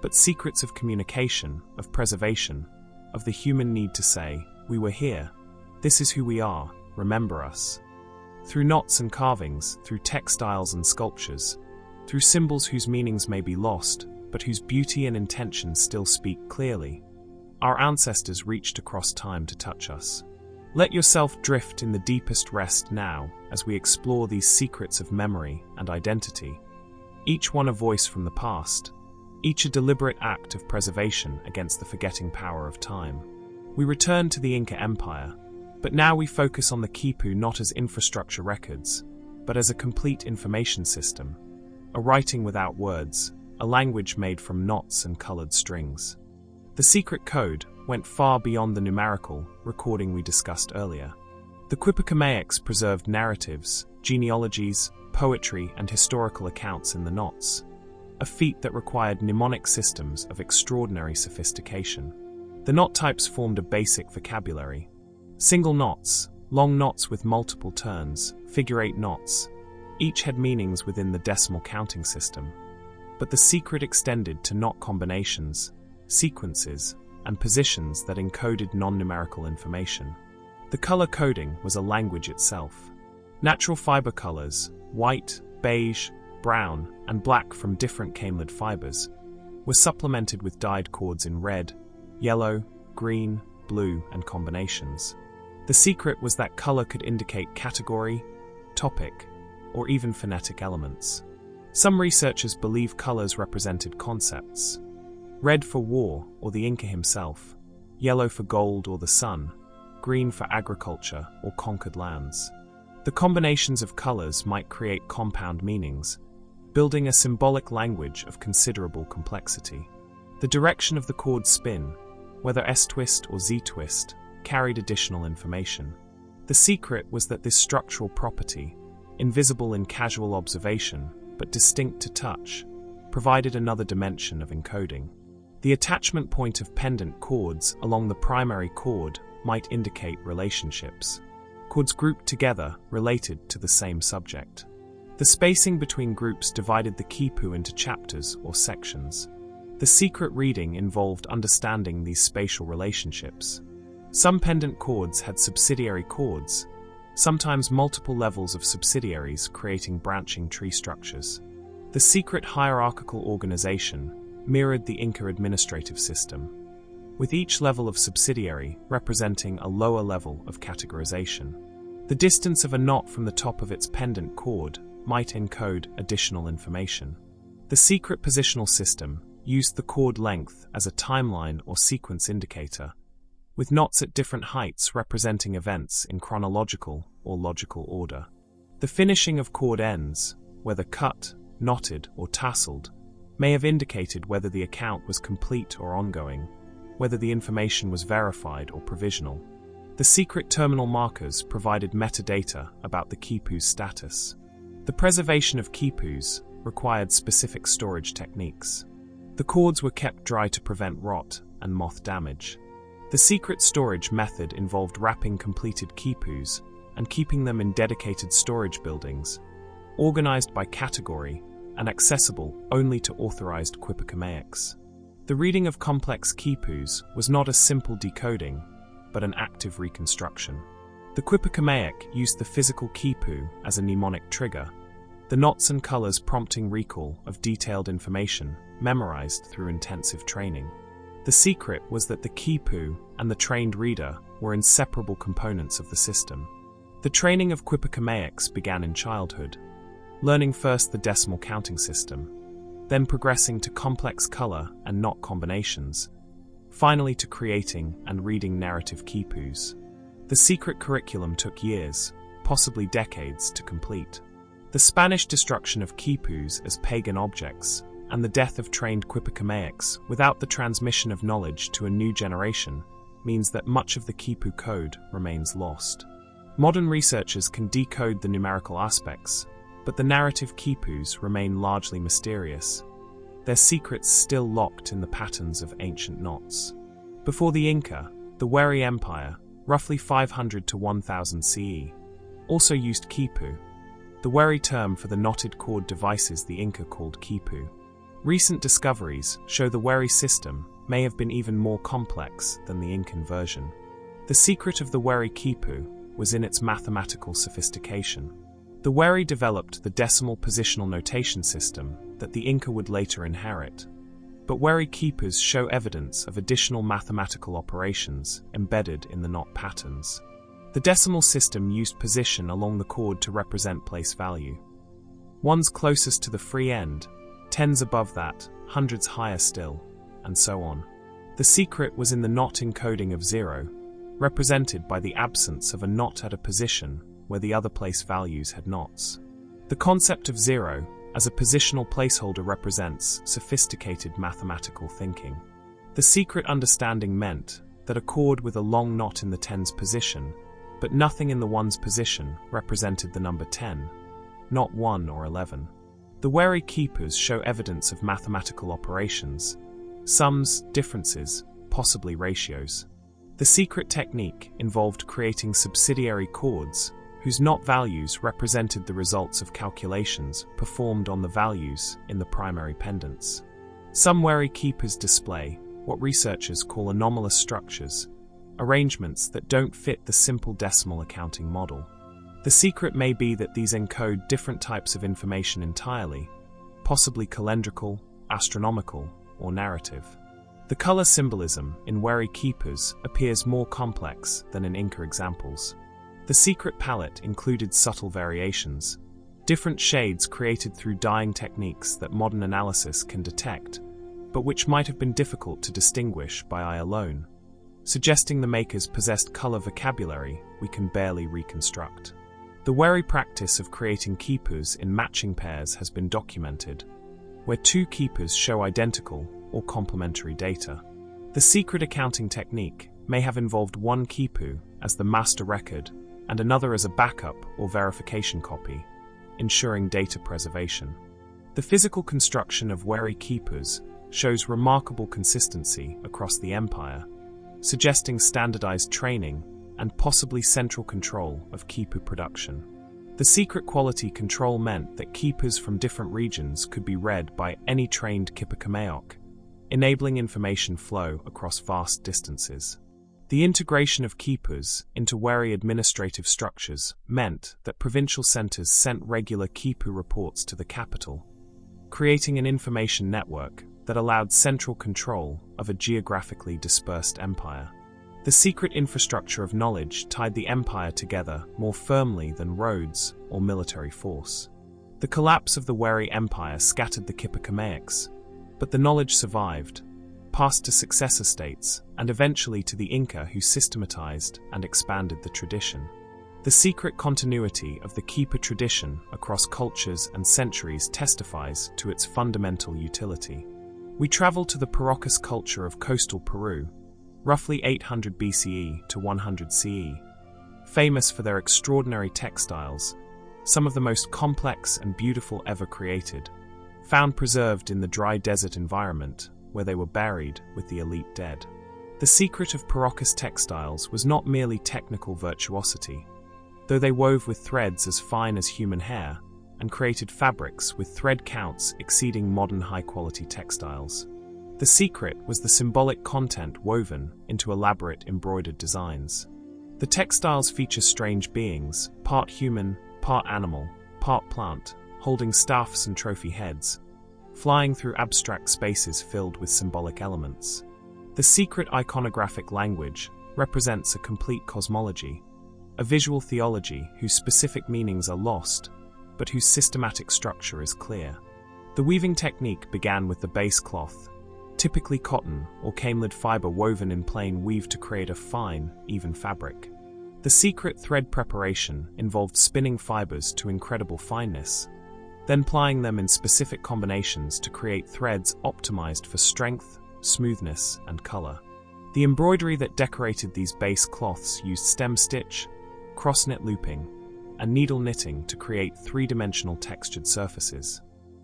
but secrets of communication, of preservation, of the human need to say, "We were here, this is who we are, remember us." Through knots and carvings, through textiles and sculptures, through symbols whose meanings may be lost, but whose beauty and intention still speak clearly, our ancestors reached across time to touch us. Let yourself drift in the deepest rest now as we explore these secrets of memory and identity, each one a voice from the past, each a deliberate act of preservation against the forgetting power of time. We return to the Inca Empire, but now we focus on the quipu not as infrastructure records, but as a complete information system, a writing without words, a language made from knots and colored strings. The secret code went far beyond the numerical recording we discussed earlier. The Quipucamaics preserved narratives, genealogies, poetry, and historical accounts in the knots, a feat that required mnemonic systems of extraordinary sophistication. The knot types formed a basic vocabulary. Single knots, long knots with multiple turns, figure-8 knots, each had meanings within the decimal counting system. But the secret extended to knot combinations, sequences, and positions that encoded non-numerical information. The color coding was a language itself. Natural fiber colors, white, beige, brown, and black from different camelid fibers, were supplemented with dyed chords in red, yellow, green, blue, and combinations. The secret was that color could indicate category, topic, or even phonetic elements. Some researchers believe colors represented concepts. Red for war or the Inca himself, yellow for gold or the sun, green for agriculture or conquered lands. The combinations of colors might create compound meanings, building a symbolic language of considerable complexity. The direction of the chord's spin, whether S-twist or Z-twist, carried additional information. The secret was that this structural property, invisible in casual observation but distinct to touch, provided another dimension of encoding. The attachment point of pendant chords along the primary chord might indicate relationships. Chords grouped together related to the same subject. The spacing between groups divided the quipu into chapters or sections. The secret reading involved understanding these spatial relationships. Some pendant chords had subsidiary chords, sometimes multiple levels of subsidiaries creating branching tree structures. The secret hierarchical organization mirrored the Inca administrative system, with each level of subsidiary representing a lower level of categorization. The distance of a knot from the top of its pendant chord might encode additional information. The secret positional system used the chord length as a timeline or sequence indicator, with knots at different heights representing events in chronological or logical order. The finishing of chord ends, whether cut, knotted, or tasseled, may have indicated whether the account was complete or ongoing, whether the information was verified or provisional. The secret terminal markers provided metadata about the quipu's status. The preservation of quipus required specific storage techniques. The chords were kept dry to prevent rot and moth damage. The secret storage method involved wrapping completed quipus and keeping them in dedicated storage buildings, organized by category and accessible only to authorized quipukamaics. The reading of complex quipus was not a simple decoding, but an active reconstruction. The quipukamaic used the physical quipu as a mnemonic trigger, the knots and colors prompting recall of detailed information memorized through intensive training. The secret was that the quipu and the trained reader were inseparable components of the system. The training of quipukamaics began in childhood, learning first the decimal counting system, then progressing to complex color and knot combinations, finally to creating and reading narrative quipus. The secret curriculum took years, possibly decades, to complete. The Spanish destruction of quipus as pagan objects and the death of trained quipukamaics without the transmission of knowledge to a new generation means that much of the quipu code remains lost. Modern researchers can decode the numerical aspects, but the narrative quipus remain largely mysterious, their secrets still locked in the patterns of ancient knots. Before the Inca, the Wari Empire, roughly 500 to 1000 CE, also used quipu, the Wari term for the knotted chord devices the Inca called quipu. Recent discoveries show the Wari system may have been even more complex than the Incan version. The secret of the Wari quipu was in its mathematical sophistication. The Wari developed the decimal positional notation system that the Inca would later inherit, but Wari quipus show evidence of additional mathematical operations embedded in the knot patterns. The decimal system used position along the chord to represent place value. Ones closest to the free end, tens above that, hundreds higher still, and so on. The secret was in the knot encoding of 0, represented by the absence of a knot at a position where the other place values had knots. The concept of 0 as a positional placeholder represents sophisticated mathematical thinking. The secret understanding meant that a chord with a long knot in the tens position, but nothing in the ones position, represented the number 10, not 1 or 11. The Wari quipus show evidence of mathematical operations, sums, differences, possibly ratios. The secret technique involved creating subsidiary chords whose knot values represented the results of calculations performed on the values in the primary pendants. Some Wari quipus display what researchers call anomalous structures, arrangements that don't fit the simple decimal accounting model. The secret may be that these encode different types of information entirely, possibly calendrical, astronomical, or narrative. The color symbolism in Wari quipus appears more complex than in Inca examples. The secret palette included subtle variations, different shades created through dyeing techniques that modern analysis can detect, but which might have been difficult to distinguish by eye alone, suggesting the makers possessed color vocabulary we can barely reconstruct. The Wari practice of creating quipus in matching pairs has been documented, where two quipus show identical or complementary data. The secret accounting technique may have involved one quipu as the master record and another as a backup or verification copy, ensuring data preservation. The physical construction of Wari quipus shows remarkable consistency across the empire, suggesting standardized training and possibly central control of quipu production. The secret quality control meant that keepers from different regions could be read by any trained Kipakameok, enabling information flow across vast distances. The integration of keepers into wary administrative structures meant that provincial centers sent regular Kipu reports to the capital, creating an information network that allowed central control of a geographically dispersed empire. The secret infrastructure of knowledge tied the empire together more firmly than roads or military force. The collapse of the Wari Empire scattered the Kipakameoks, but the knowledge survived, passed to successor states, and eventually to the Inca, who systematized and expanded the tradition. The secret continuity of the Kipa tradition across cultures and centuries testifies to its fundamental utility. We travel to the Paracas culture of coastal Peru, roughly 800 BCE to 100 CE, famous for their extraordinary textiles, some of the most complex and beautiful ever created, found preserved in the dry desert environment where they were buried with the elite dead. The secret of Paracas textiles was not merely technical virtuosity, though they wove with threads as fine as human hair and created fabrics with thread counts exceeding modern high-quality textiles. The secret was the symbolic content woven into elaborate embroidered designs. The textiles feature strange beings, part human, part animal, part plant, holding staffs and trophy heads, flying through abstract spaces filled with symbolic elements. The secret iconographic language represents a complete cosmology, a visual theology whose specific meanings are lost, but whose systematic structure is clear. The weaving technique began with the base cloth, typically cotton or camelid fiber woven in plain weave to create a fine, even fabric. The secret thread preparation involved spinning fibers to incredible fineness, then plying them in specific combinations to create threads optimized for strength, smoothness, and color. The embroidery that decorated these base cloths used stem stitch, cross-knit looping, and needle knitting to create three-dimensional textured surfaces.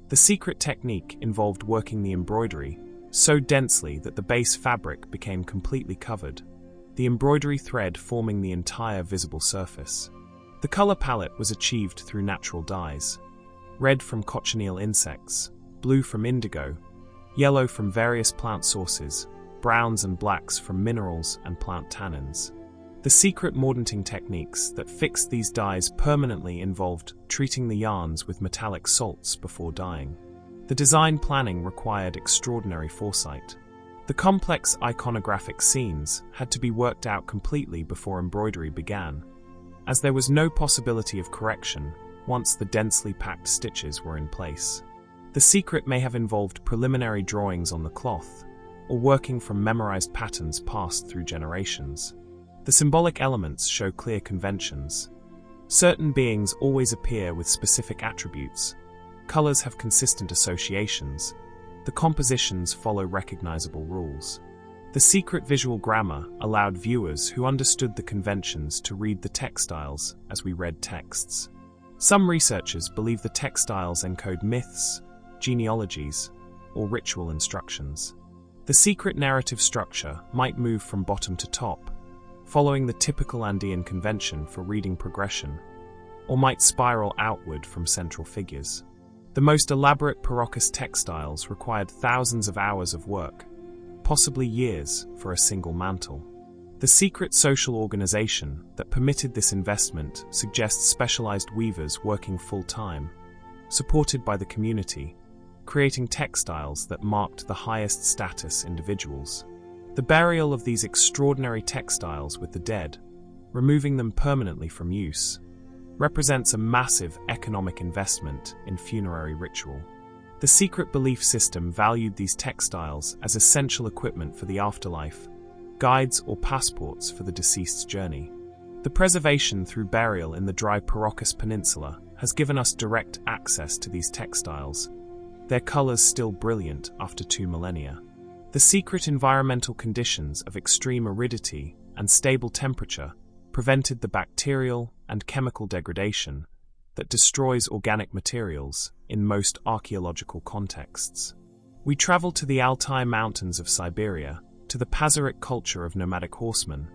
The secret technique involved working the embroidery so densely that the base fabric became completely covered, the embroidery thread forming the entire visible surface. The color palette was achieved through natural dyes: red from cochineal insects, blue from indigo, yellow from various plant sources, browns and blacks from minerals and plant tannins. The secret mordanting techniques that fixed these dyes permanently involved treating the yarns with metallic salts before dyeing. The design planning required extraordinary foresight. The complex iconographic scenes had to be worked out completely before embroidery began, as there was no possibility of correction once the densely packed stitches were in place. The secret may have involved preliminary drawings on the cloth, or working from memorized patterns passed through generations. The symbolic elements show clear conventions. Certain beings always appear with specific attributes. Colors have consistent associations. The compositions follow recognizable rules. The secret visual grammar allowed viewers who understood the conventions to read the textiles as we read texts. Some researchers believe the textiles encode myths, genealogies, or ritual instructions. The secret narrative structure might move from bottom to top, following the typical Andean convention for reading progression, or might spiral outward from central figures. The most elaborate Paracas textiles required thousands of hours of work, possibly years, for a single mantle. The secret social organization that permitted this investment suggests specialized weavers working full-time, supported by the community, creating textiles that marked the highest status individuals. The burial of these extraordinary textiles with the dead, removing them permanently from use, represents a massive economic investment in funerary ritual. The secret belief system valued these textiles as essential equipment for the afterlife, guides or passports for the deceased's journey. The preservation through burial in the dry Paracas Peninsula has given us direct access to these textiles, their colors still brilliant after 2 millennia. The secret environmental conditions of extreme aridity and stable temperature prevented the bacterial and chemical degradation that destroys organic materials in most archaeological contexts. We travel to the Altai Mountains of Siberia, to the Pazyryk culture of nomadic horsemen,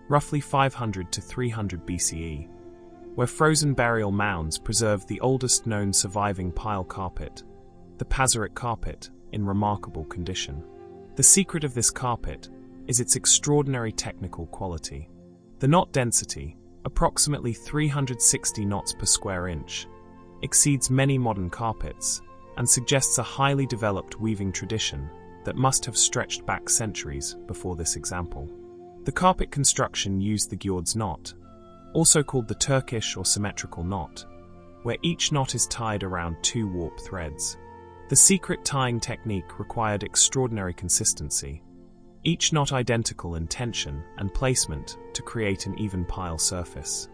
roughly 500 to 300 BCE, where frozen burial mounds preserve the oldest known surviving pile carpet, the Paseric carpet, in remarkable condition. The secret of this carpet is its extraordinary technical quality. The knot density, approximately 360 knots per square inch, exceeds many modern carpets and suggests a highly developed weaving tradition that must have stretched back centuries before this example. The carpet construction used the Gjord's knot, also called the Turkish or symmetrical knot, where each knot is tied around 2 warp threads. The secret tying technique required extraordinary consistency, each knot identical in tension and placement to create an even pile surface.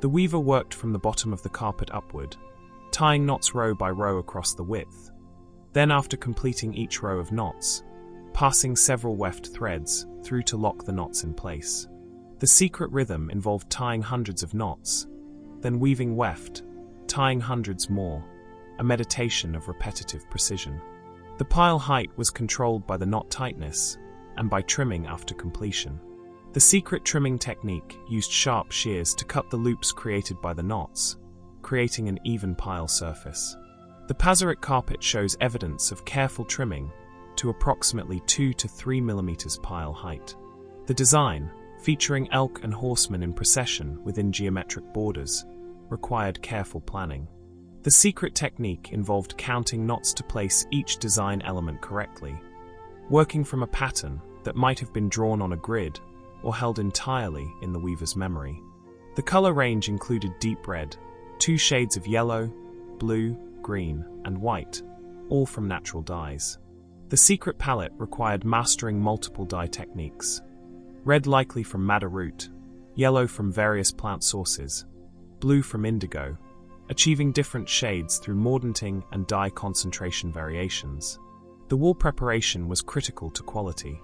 The weaver worked from the bottom of the carpet upward, tying knots row by row across the width. Then, after completing each row of knots, passing several weft threads through to lock the knots in place. The secret rhythm involved tying hundreds of knots, then weaving weft, tying hundreds more, a meditation of repetitive precision. The pile height was controlled by the knot tightness and by trimming after completion. The secret trimming technique used sharp shears to cut the loops created by the knots, creating an even pile surface. The Paseric carpet shows evidence of careful trimming to approximately 2 to 3 millimeters pile height. The design, featuring elk and horsemen in procession within geometric borders, required careful planning. The secret technique involved counting knots to place each design element correctly, working from a pattern that might have been drawn on a grid or held entirely in the weaver's memory. The color range included deep red, 2 shades of yellow, blue, green, and white, all from natural dyes. The secret palette required mastering multiple dye techniques. Red likely from madder root, yellow from various plant sources, blue from indigo, achieving different shades through mordanting and dye concentration variations. The wool preparation was critical to quality.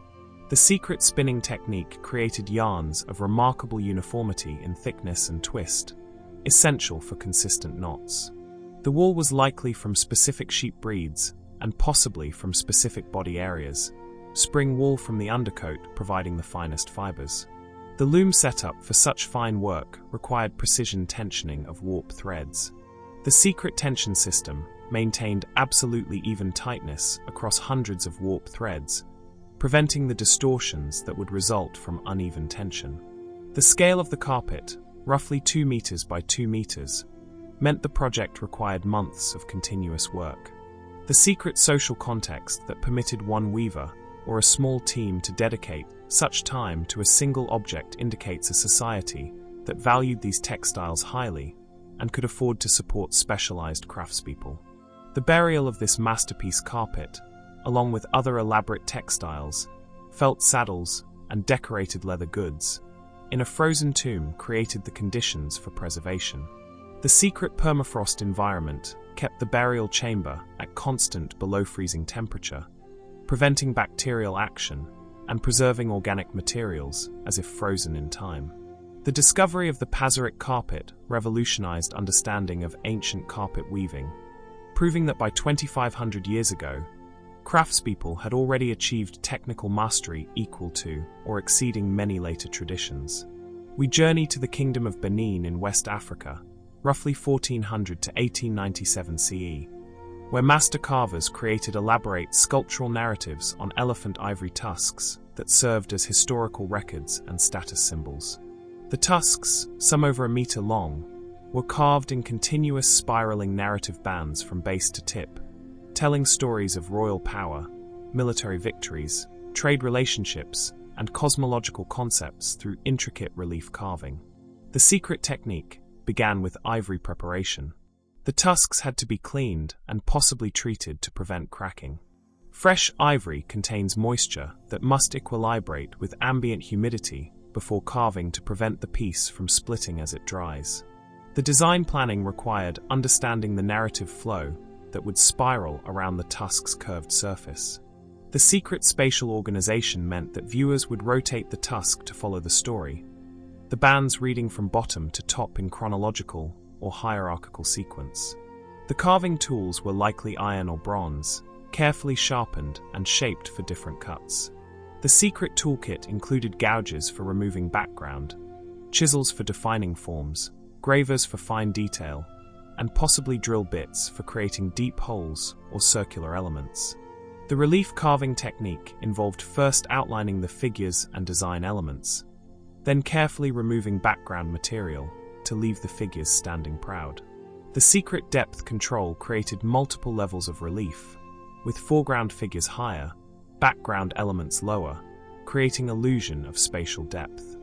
The secret spinning technique created yarns of remarkable uniformity in thickness and twist, essential for consistent knots. The wool was likely from specific sheep breeds and possibly from specific body areas, spring wool from the undercoat providing the finest fibers. The loom setup for such fine work required precision tensioning of warp threads. The secret tension system maintained absolutely even tightness across hundreds of warp threads, preventing the distortions that would result from uneven tension. The scale of the carpet, roughly 2 meters by 2 meters, meant the project required months of continuous work. The secret social context that permitted one weaver or a small team to dedicate such time to a single object indicates a society that valued these textiles highly and could afford to support specialized craftspeople. The burial of this masterpiece carpet, along with other elaborate textiles, felt saddles, and decorated leather goods, in a frozen tomb created the conditions for preservation. The secret permafrost environment kept the burial chamber at constant below freezing temperature, preventing bacterial action and preserving organic materials as if frozen in time. The discovery of the Paseric carpet revolutionized understanding of ancient carpet weaving, proving that by 2,500 years ago, craftspeople had already achieved technical mastery equal to or exceeding many later traditions. We journey to the Kingdom of Benin in West Africa, roughly 1400 to 1897 CE, where master carvers created elaborate sculptural narratives on elephant ivory tusks that served as historical records and status symbols. The tusks, some over a meter long, were carved in continuous spiraling narrative bands from base to tip, telling stories of royal power, military victories, trade relationships, and cosmological concepts through intricate relief carving. The secret technique began with ivory preparation. The tusks had to be cleaned and possibly treated to prevent cracking. Fresh ivory contains moisture that must equilibrate with ambient humidity before carving to prevent the piece from splitting as it dries. The design planning required understanding the narrative flow that would spiral around the tusk's curved surface. The secret spatial organization meant that viewers would rotate the tusk to follow the story, the bands reading from bottom to top in chronological or hierarchical sequence. The carving tools were likely iron or bronze, carefully sharpened and shaped for different cuts. The secret toolkit included gouges for removing background, chisels for defining forms, gravers for fine detail, and possibly drill bits for creating deep holes or circular elements. The relief carving technique involved first outlining the figures and design elements, then carefully removing background material to leave the figures standing proud. The secret depth control created multiple levels of relief, with foreground figures higher, background elements lower, creating illusion of spatial depth.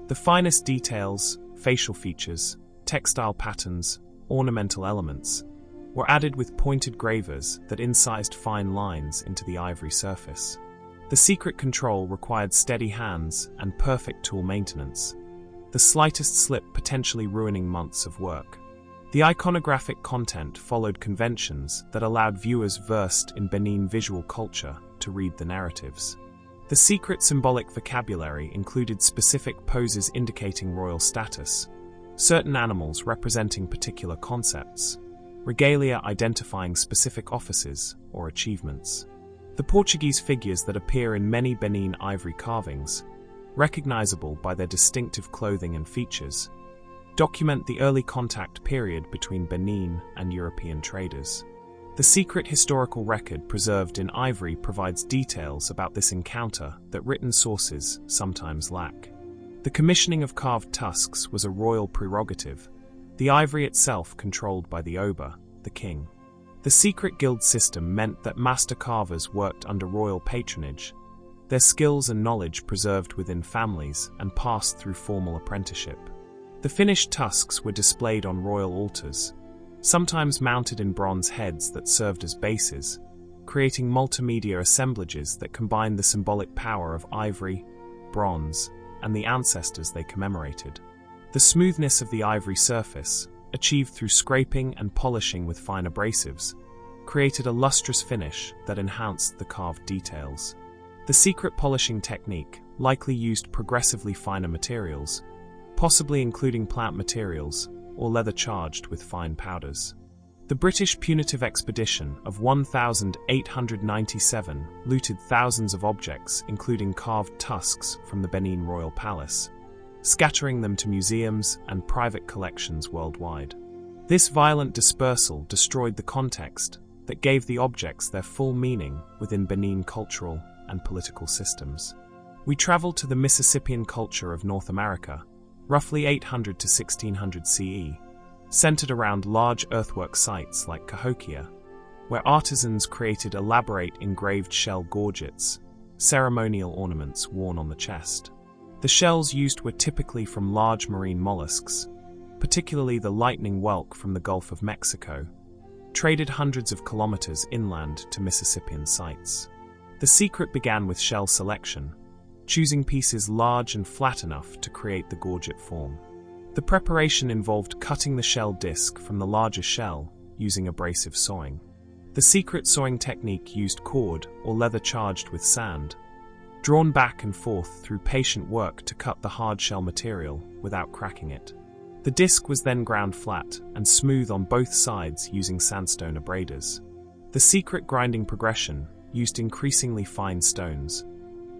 The finest details, facial features, textile patterns, ornamental elements, were added with pointed gravers that incised fine lines into the ivory surface. The secret control required steady hands and perfect tool maintenance, the slightest slip potentially ruining months of work. The iconographic content followed conventions that allowed viewers versed in Benin visual culture to read the narratives. The secret symbolic vocabulary included specific poses indicating royal status, certain animals representing particular concepts, regalia identifying specific offices or achievements. The Portuguese figures that appear in many Benin ivory carvings, recognizable by their distinctive clothing and features, document the early contact period between Benin and European traders. The secret historical record preserved in ivory provides details about this encounter that written sources sometimes lack. The commissioning of carved tusks was a royal prerogative, the ivory itself controlled by the oba, the king. The secret guild system meant that master carvers worked under royal patronage, their skills and knowledge preserved within families and passed through formal apprenticeship. The finished tusks were displayed on royal altars, sometimes mounted in bronze heads that served as bases, creating multimedia assemblages that combined the symbolic power of ivory, bronze, and the ancestors they commemorated. The smoothness of the ivory surface, achieved through scraping and polishing with fine abrasives, created a lustrous finish that enhanced the carved details. The secret polishing technique likely used progressively finer materials, possibly including plant materials or leather charged with fine powders. The British punitive expedition of 1897 looted thousands of objects, including carved tusks from the Benin Royal Palace, scattering them to museums and private collections worldwide. This violent dispersal destroyed the context that gave the objects their full meaning within Benin cultural and political systems. We travel to the Mississippian culture of North America, roughly 800 to 1600 CE, centered around large earthwork sites like Cahokia, where artisans created elaborate engraved shell gorgets, ceremonial ornaments worn on the chest. The shells used were typically from large marine mollusks, particularly the lightning whelk from the Gulf of Mexico, traded hundreds of kilometers inland to Mississippian sites. The secret began with shell selection, choosing pieces large and flat enough to create the gorget form. The preparation involved cutting the shell disc from the larger shell using abrasive sawing. The secret sawing technique used cord or leather charged with sand, drawn back and forth through patient work to cut the hard shell material without cracking it. The disc was then ground flat and smooth on both sides using sandstone abraders. The secret grinding progression used increasingly fine stones,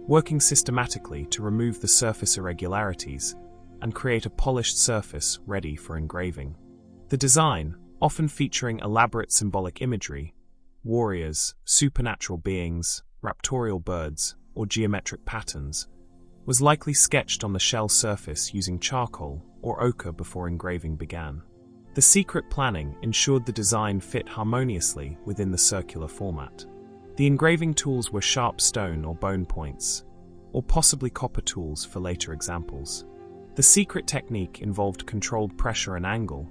working systematically to remove the surface irregularities and create a polished surface ready for engraving. The design, often featuring elaborate symbolic imagery, warriors, supernatural beings, raptorial birds, or geometric patterns, was likely sketched on the shell surface using charcoal or ochre before engraving began. The secret planning ensured the design fit harmoniously within the circular format. The engraving tools were sharp stone or bone points, or possibly copper tools for later examples. The secret technique involved controlled pressure and angle,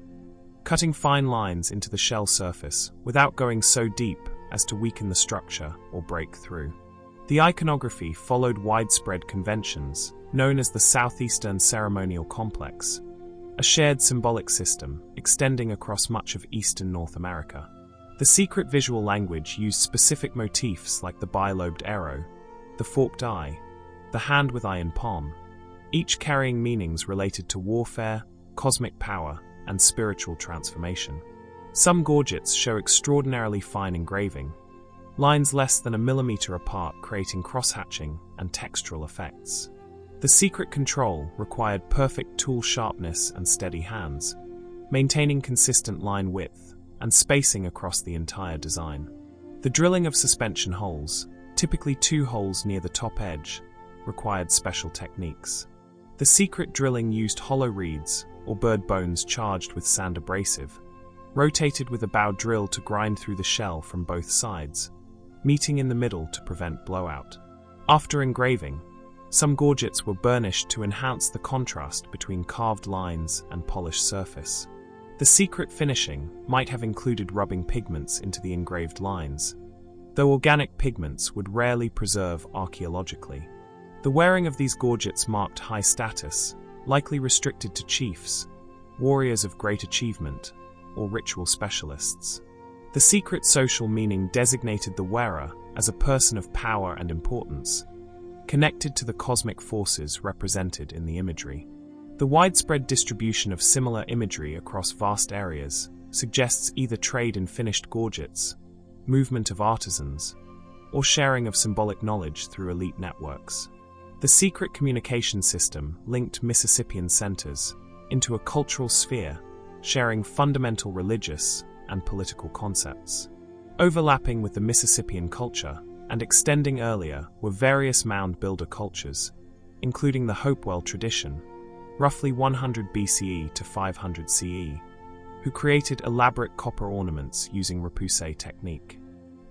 cutting fine lines into the shell surface without going so deep as to weaken the structure or break through. The iconography followed widespread conventions, known as the Southeastern Ceremonial Complex, a shared symbolic system extending across much of Eastern North America. The secret visual language used specific motifs like the bilobed arrow, the forked eye, the hand with iron palm, each carrying meanings related to warfare, cosmic power, and spiritual transformation. Some gorgets show extraordinarily fine engraving, lines less than a millimeter apart creating cross-hatching and textural effects. The secret control required perfect tool sharpness and steady hands, maintaining consistent line width and spacing across the entire design. The drilling of suspension holes, typically 2 holes near the top edge, required special techniques. The secret drilling used hollow reeds or bird bones charged with sand abrasive, rotated with a bow drill to grind through the shell from both sides, meeting in the middle to prevent blowout. After engraving, some gorgets were burnished to enhance the contrast between carved lines and polished surface. The secret finishing might have included rubbing pigments into the engraved lines, though organic pigments would rarely preserve archaeologically. The wearing of these gorgets marked high status, likely restricted to chiefs, warriors of great achievement, or ritual specialists. The secret social meaning designated the wearer as a person of power and importance, connected to the cosmic forces represented in the imagery. The widespread distribution of similar imagery across vast areas suggests either trade in finished gorgets, movement of artisans, or sharing of symbolic knowledge through elite networks. The secret communication system linked Mississippian centers into a cultural sphere, sharing fundamental religious and political concepts. Overlapping with the Mississippian culture and extending earlier were various mound builder cultures, including the Hopewell tradition, roughly 100 BCE to 500 CE, who created elaborate copper ornaments using repoussé technique.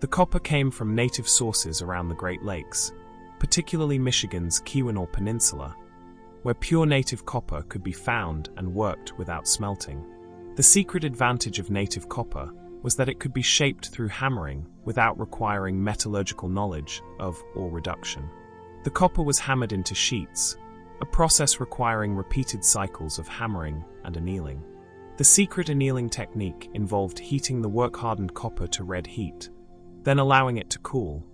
The copper came from native sources around the Great Lakes, particularly Michigan's Keweenaw Peninsula, where pure native copper could be found and worked without smelting. The secret advantage of native copper was that it could be shaped through hammering without requiring metallurgical knowledge of ore reduction. The copper was hammered into sheets, a process requiring repeated cycles of hammering and annealing. The secret annealing technique involved heating the work-hardened copper to red heat, then allowing it to cool,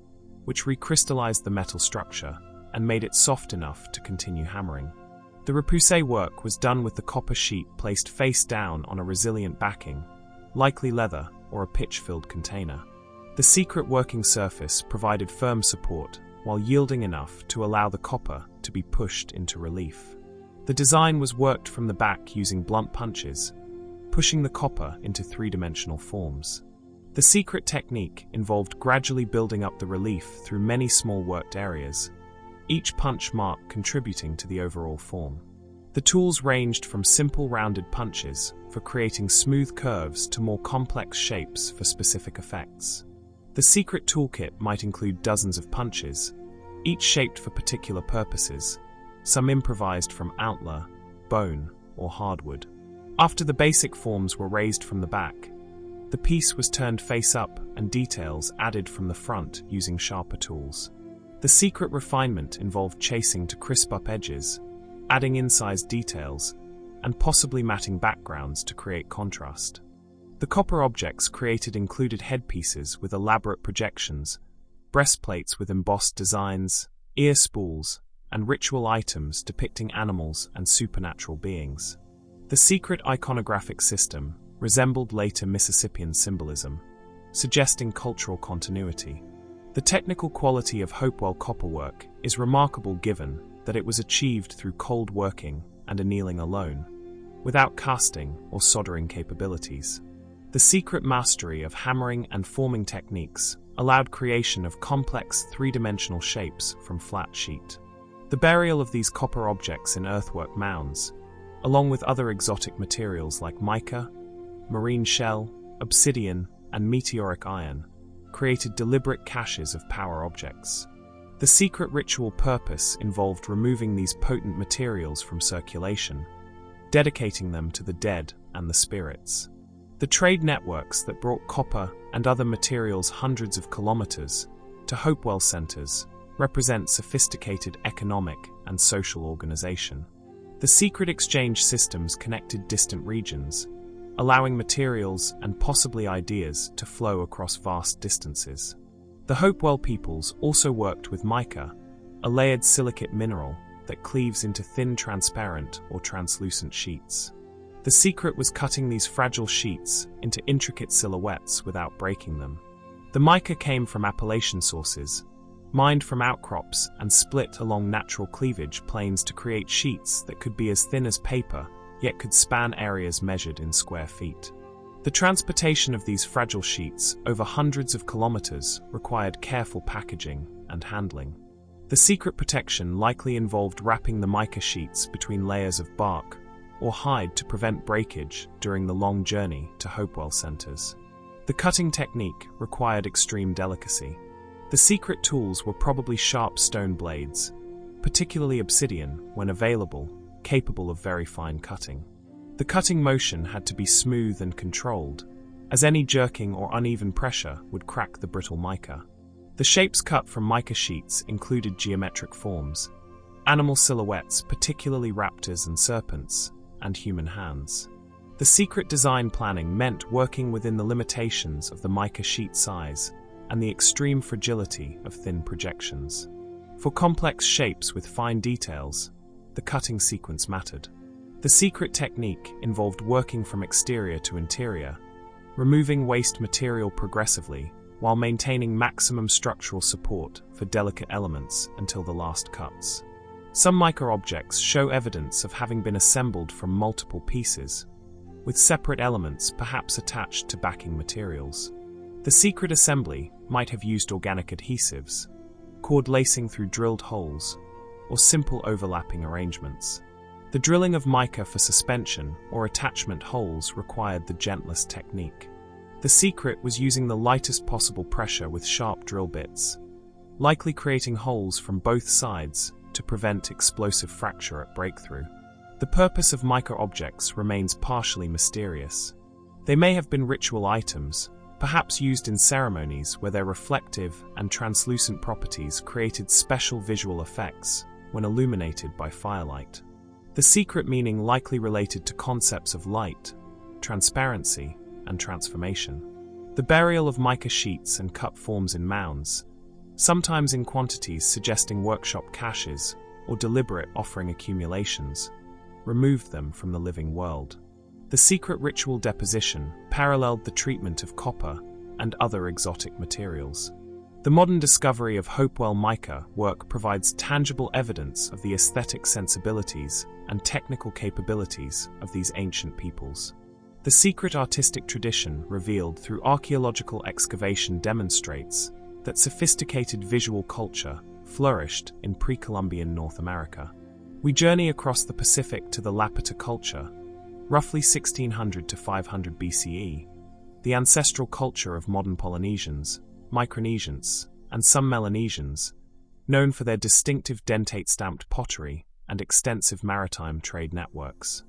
which recrystallized the metal structure and made it soft enough to continue hammering. The repoussé work was done with the copper sheet placed face down on a resilient backing, likely leather or a pitch-filled container. The secret working surface provided firm support while yielding enough to allow the copper to be pushed into relief. The design was worked from the back using blunt punches, pushing the copper into 3-dimensional forms. The secret technique involved gradually building up the relief through many small worked areas, each punch mark contributing to the overall form. The tools ranged from simple rounded punches for creating smooth curves to more complex shapes for specific effects. The secret toolkit might include dozens of punches, each shaped for particular purposes, some improvised from antler, bone, or hardwood. After the basic forms were raised from the back, the piece was turned face up and details added from the front using sharper tools. The secret refinement involved chasing to crisp up edges, adding incised details, and possibly matting backgrounds to create contrast. The copper objects created included headpieces with elaborate projections, breastplates with embossed designs, ear spools, and ritual items depicting animals and supernatural beings. The secret iconographic system resembled later Mississippian symbolism, suggesting cultural continuity. The technical quality of Hopewell copperwork is remarkable given that it was achieved through cold working and annealing alone, without casting or soldering capabilities. The secret mastery of hammering and forming techniques allowed creation of complex 3-dimensional shapes from flat sheet. The burial of these copper objects in earthwork mounds, along with other exotic materials like mica, marine shell, obsidian, and meteoric iron, created deliberate caches of power objects. The secret ritual purpose involved removing these potent materials from circulation, dedicating them to the dead and the spirits. The trade networks that brought copper and other materials hundreds of kilometers to Hopewell centers represent sophisticated economic and social organization. The secret exchange systems connected distant regions, allowing materials and possibly ideas to flow across vast distances. The Hopewell peoples also worked with mica, a layered silicate mineral that cleaves into thin transparent or translucent sheets. The secret was cutting these fragile sheets into intricate silhouettes without breaking them. The mica came from Appalachian sources, mined from outcrops and split along natural cleavage planes to create sheets that could be as thin as paper yet could span areas measured in square feet. The transportation of these fragile sheets over hundreds of kilometers required careful packaging and handling. The secret protection likely involved wrapping the mica sheets between layers of bark or hide to prevent breakage during the long journey to Hopewell centers. The cutting technique required extreme delicacy. The secret tools were probably sharp stone blades, particularly obsidian, when available, capable of very fine cutting. The cutting motion had to be smooth and controlled, as any jerking or uneven pressure would crack the brittle mica. The shapes cut from mica sheets included geometric forms, animal silhouettes, particularly raptors and serpents, and human hands. The secret design planning meant working within the limitations of the mica sheet size and the extreme fragility of thin projections. For complex shapes with fine details, the cutting sequence mattered. The secret technique involved working from exterior to interior, removing waste material progressively while maintaining maximum structural support for delicate elements until the last cuts. Some mica objects show evidence of having been assembled from multiple pieces, with separate elements perhaps attached to backing materials. The secret assembly might have used organic adhesives, cord lacing through drilled holes, or simple overlapping arrangements. The drilling of mica for suspension or attachment holes required the gentlest technique. The secret was using the lightest possible pressure with sharp drill bits, likely creating holes from both sides to prevent explosive fracture at breakthrough. The purpose of mica objects remains partially mysterious. They may have been ritual items, perhaps used in ceremonies where their reflective and translucent properties created special visual effects when illuminated by firelight. The secret meaning likely related to concepts of light, transparency, and transformation. The burial of mica sheets and cut forms in mounds, sometimes in quantities suggesting workshop caches or deliberate offering accumulations, removed them from the living world. The secret ritual deposition paralleled the treatment of copper and other exotic materials. The modern discovery of Hopewell mica work provides tangible evidence of the aesthetic sensibilities and technical capabilities of these ancient peoples. The secret artistic tradition revealed through archaeological excavation demonstrates that sophisticated visual culture flourished in pre-Columbian North America. We journey across the Pacific to the Lapita culture, roughly 1600 to 500 BCE, the ancestral culture of modern Polynesians, Micronesians, and some Melanesians, known for their distinctive dentate-stamped pottery and extensive maritime trade networks.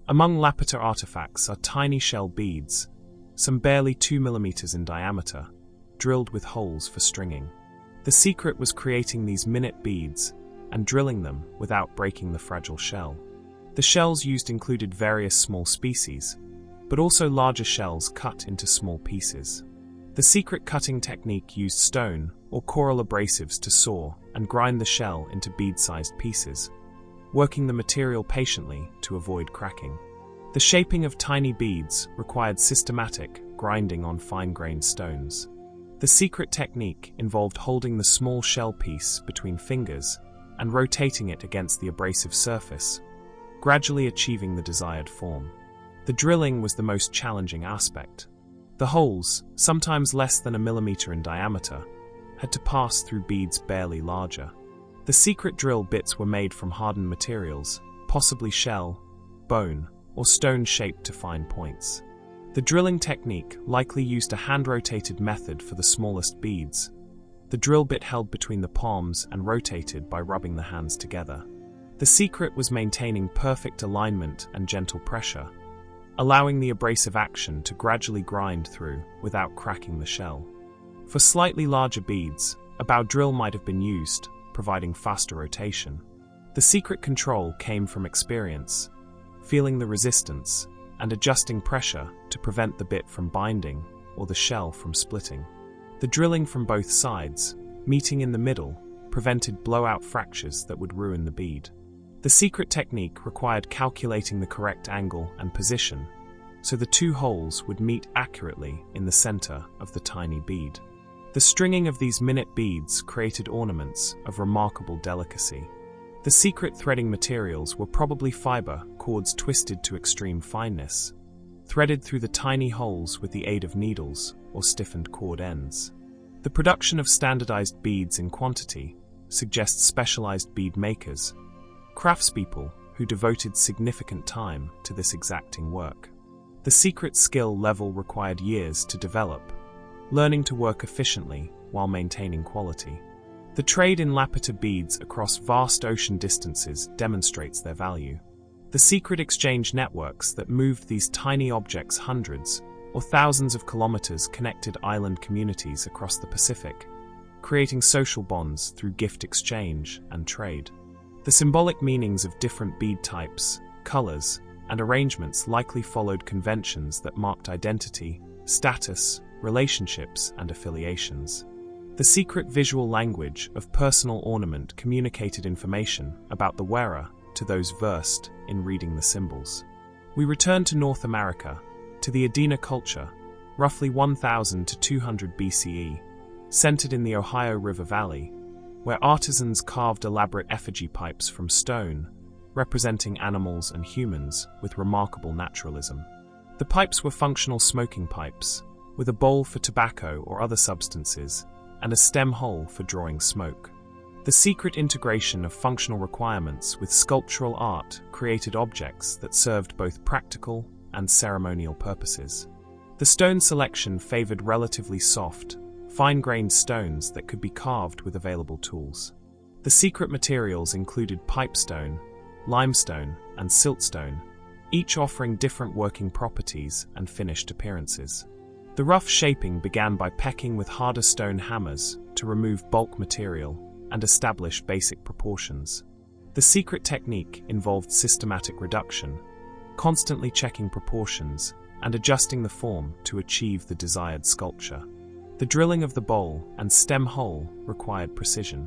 Among Lapita artifacts are tiny shell beads, some barely 2 millimeters in diameter, drilled with holes for stringing. The secret was creating these minute beads and drilling them without breaking the fragile shell. The shells used included various small species, but also larger shells cut into small pieces. The secret cutting technique used stone or coral abrasives to saw and grind the shell into bead-sized pieces, working the material patiently to avoid cracking. The shaping of tiny beads required systematic grinding on fine-grained stones. The secret technique involved holding the small shell piece between fingers and rotating it against the abrasive surface, gradually achieving the desired form. The drilling was the most challenging aspect. The holes, sometimes less than a millimeter in diameter, had to pass through beads barely larger. The secret drill bits were made from hardened materials, possibly shell, bone, or stone shaped to fine points. The drilling technique likely used a hand-rotated method for the smallest beads, the drill bit held between the palms and rotated by rubbing the hands together. The secret was maintaining perfect alignment and gentle pressure, allowing the abrasive action to gradually grind through without cracking the shell. For slightly larger beads, a bow drill might have been used, providing faster rotation. The secret control came from experience, feeling the resistance and adjusting pressure to prevent the bit from binding or the shell from splitting. The drilling from both sides, meeting in the middle, prevented blowout fractures that would ruin the bead. The secret technique required calculating the correct angle and position, so the two holes would meet accurately in the center of the tiny bead. The stringing of these minute beads created ornaments of remarkable delicacy. The secret threading materials were probably fiber cords twisted to extreme fineness, threaded through the tiny holes with the aid of needles or stiffened cord ends. The production of standardized beads in quantity suggests specialized bead makers, craftspeople who devoted significant time to this exacting work. The secret skill level required years to develop, learning to work efficiently while maintaining quality. The trade in lapita beads across vast ocean distances demonstrates their value. The secret exchange networks that moved these tiny objects hundreds or thousands of kilometers connected island communities across the Pacific, creating social bonds through gift exchange and trade. The symbolic meanings of different bead types, colors, and arrangements likely followed conventions that marked identity, status, relationships, and affiliations. The secret visual language of personal ornament communicated information about the wearer to those versed in reading the symbols. We return to North America, to the Adena culture, roughly 1000 to 200 BCE, centered in the Ohio River Valley, where artisans carved elaborate effigy pipes from stone, representing animals and humans with remarkable naturalism. The pipes were functional smoking pipes, with a bowl for tobacco or other substances, and a stem hole for drawing smoke. The secret integration of functional requirements with sculptural art created objects that served both practical and ceremonial purposes. The stone selection favored relatively soft, fine-grained stones that could be carved with available tools. The secret materials included pipestone, limestone, and siltstone, each offering different working properties and finished appearances. The rough shaping began by pecking with harder stone hammers to remove bulk material and establish basic proportions. The secret technique involved systematic reduction, constantly checking proportions and adjusting the form to achieve the desired sculpture. The drilling of the bowl and stem hole required precision.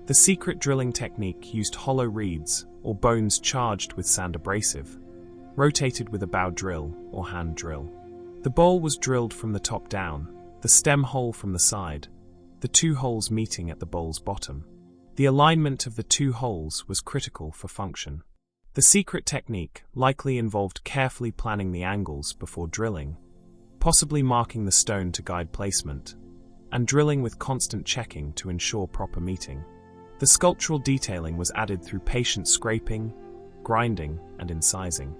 The secret drilling technique used hollow reeds or bones charged with sand abrasive, rotated with a bow drill or hand drill. The bowl was drilled from the top down, the stem hole from the side, the two holes meeting at the bowl's bottom. The alignment of the two holes was critical for function. The secret technique likely involved carefully planning the angles before drilling, possibly marking the stone to guide placement, and drilling with constant checking to ensure proper meeting. The sculptural detailing was added through patient scraping, grinding, and incising.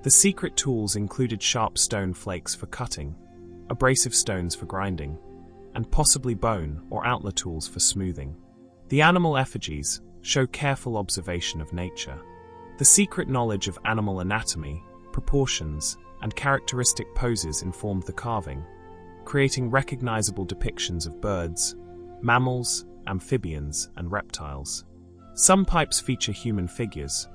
The secret tools included sharp stone flakes for cutting, abrasive stones for grinding, and possibly bone or antler tools for smoothing. The animal effigies show careful observation of nature. The secret knowledge of animal anatomy, proportions, and characteristic poses informed the carving, creating recognizable depictions of birds, mammals, amphibians, and reptiles. Some pipes feature human figures,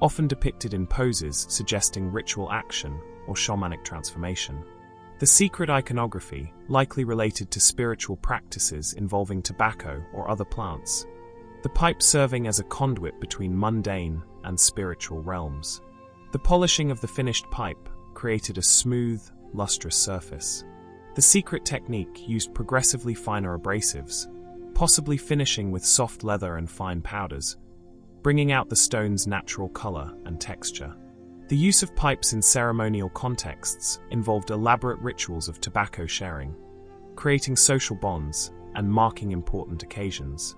often depicted in poses suggesting ritual action or shamanic transformation. The secret iconography likely related to spiritual practices involving tobacco or other plants, the pipe serving as a conduit between mundane and spiritual realms. The polishing of the finished pipe created a smooth, lustrous surface. The secret technique used progressively finer abrasives, possibly finishing with soft leather and fine powders, bringing out the stone's natural color and texture. The use of pipes in ceremonial contexts involved elaborate rituals of tobacco sharing, creating social bonds and marking important occasions.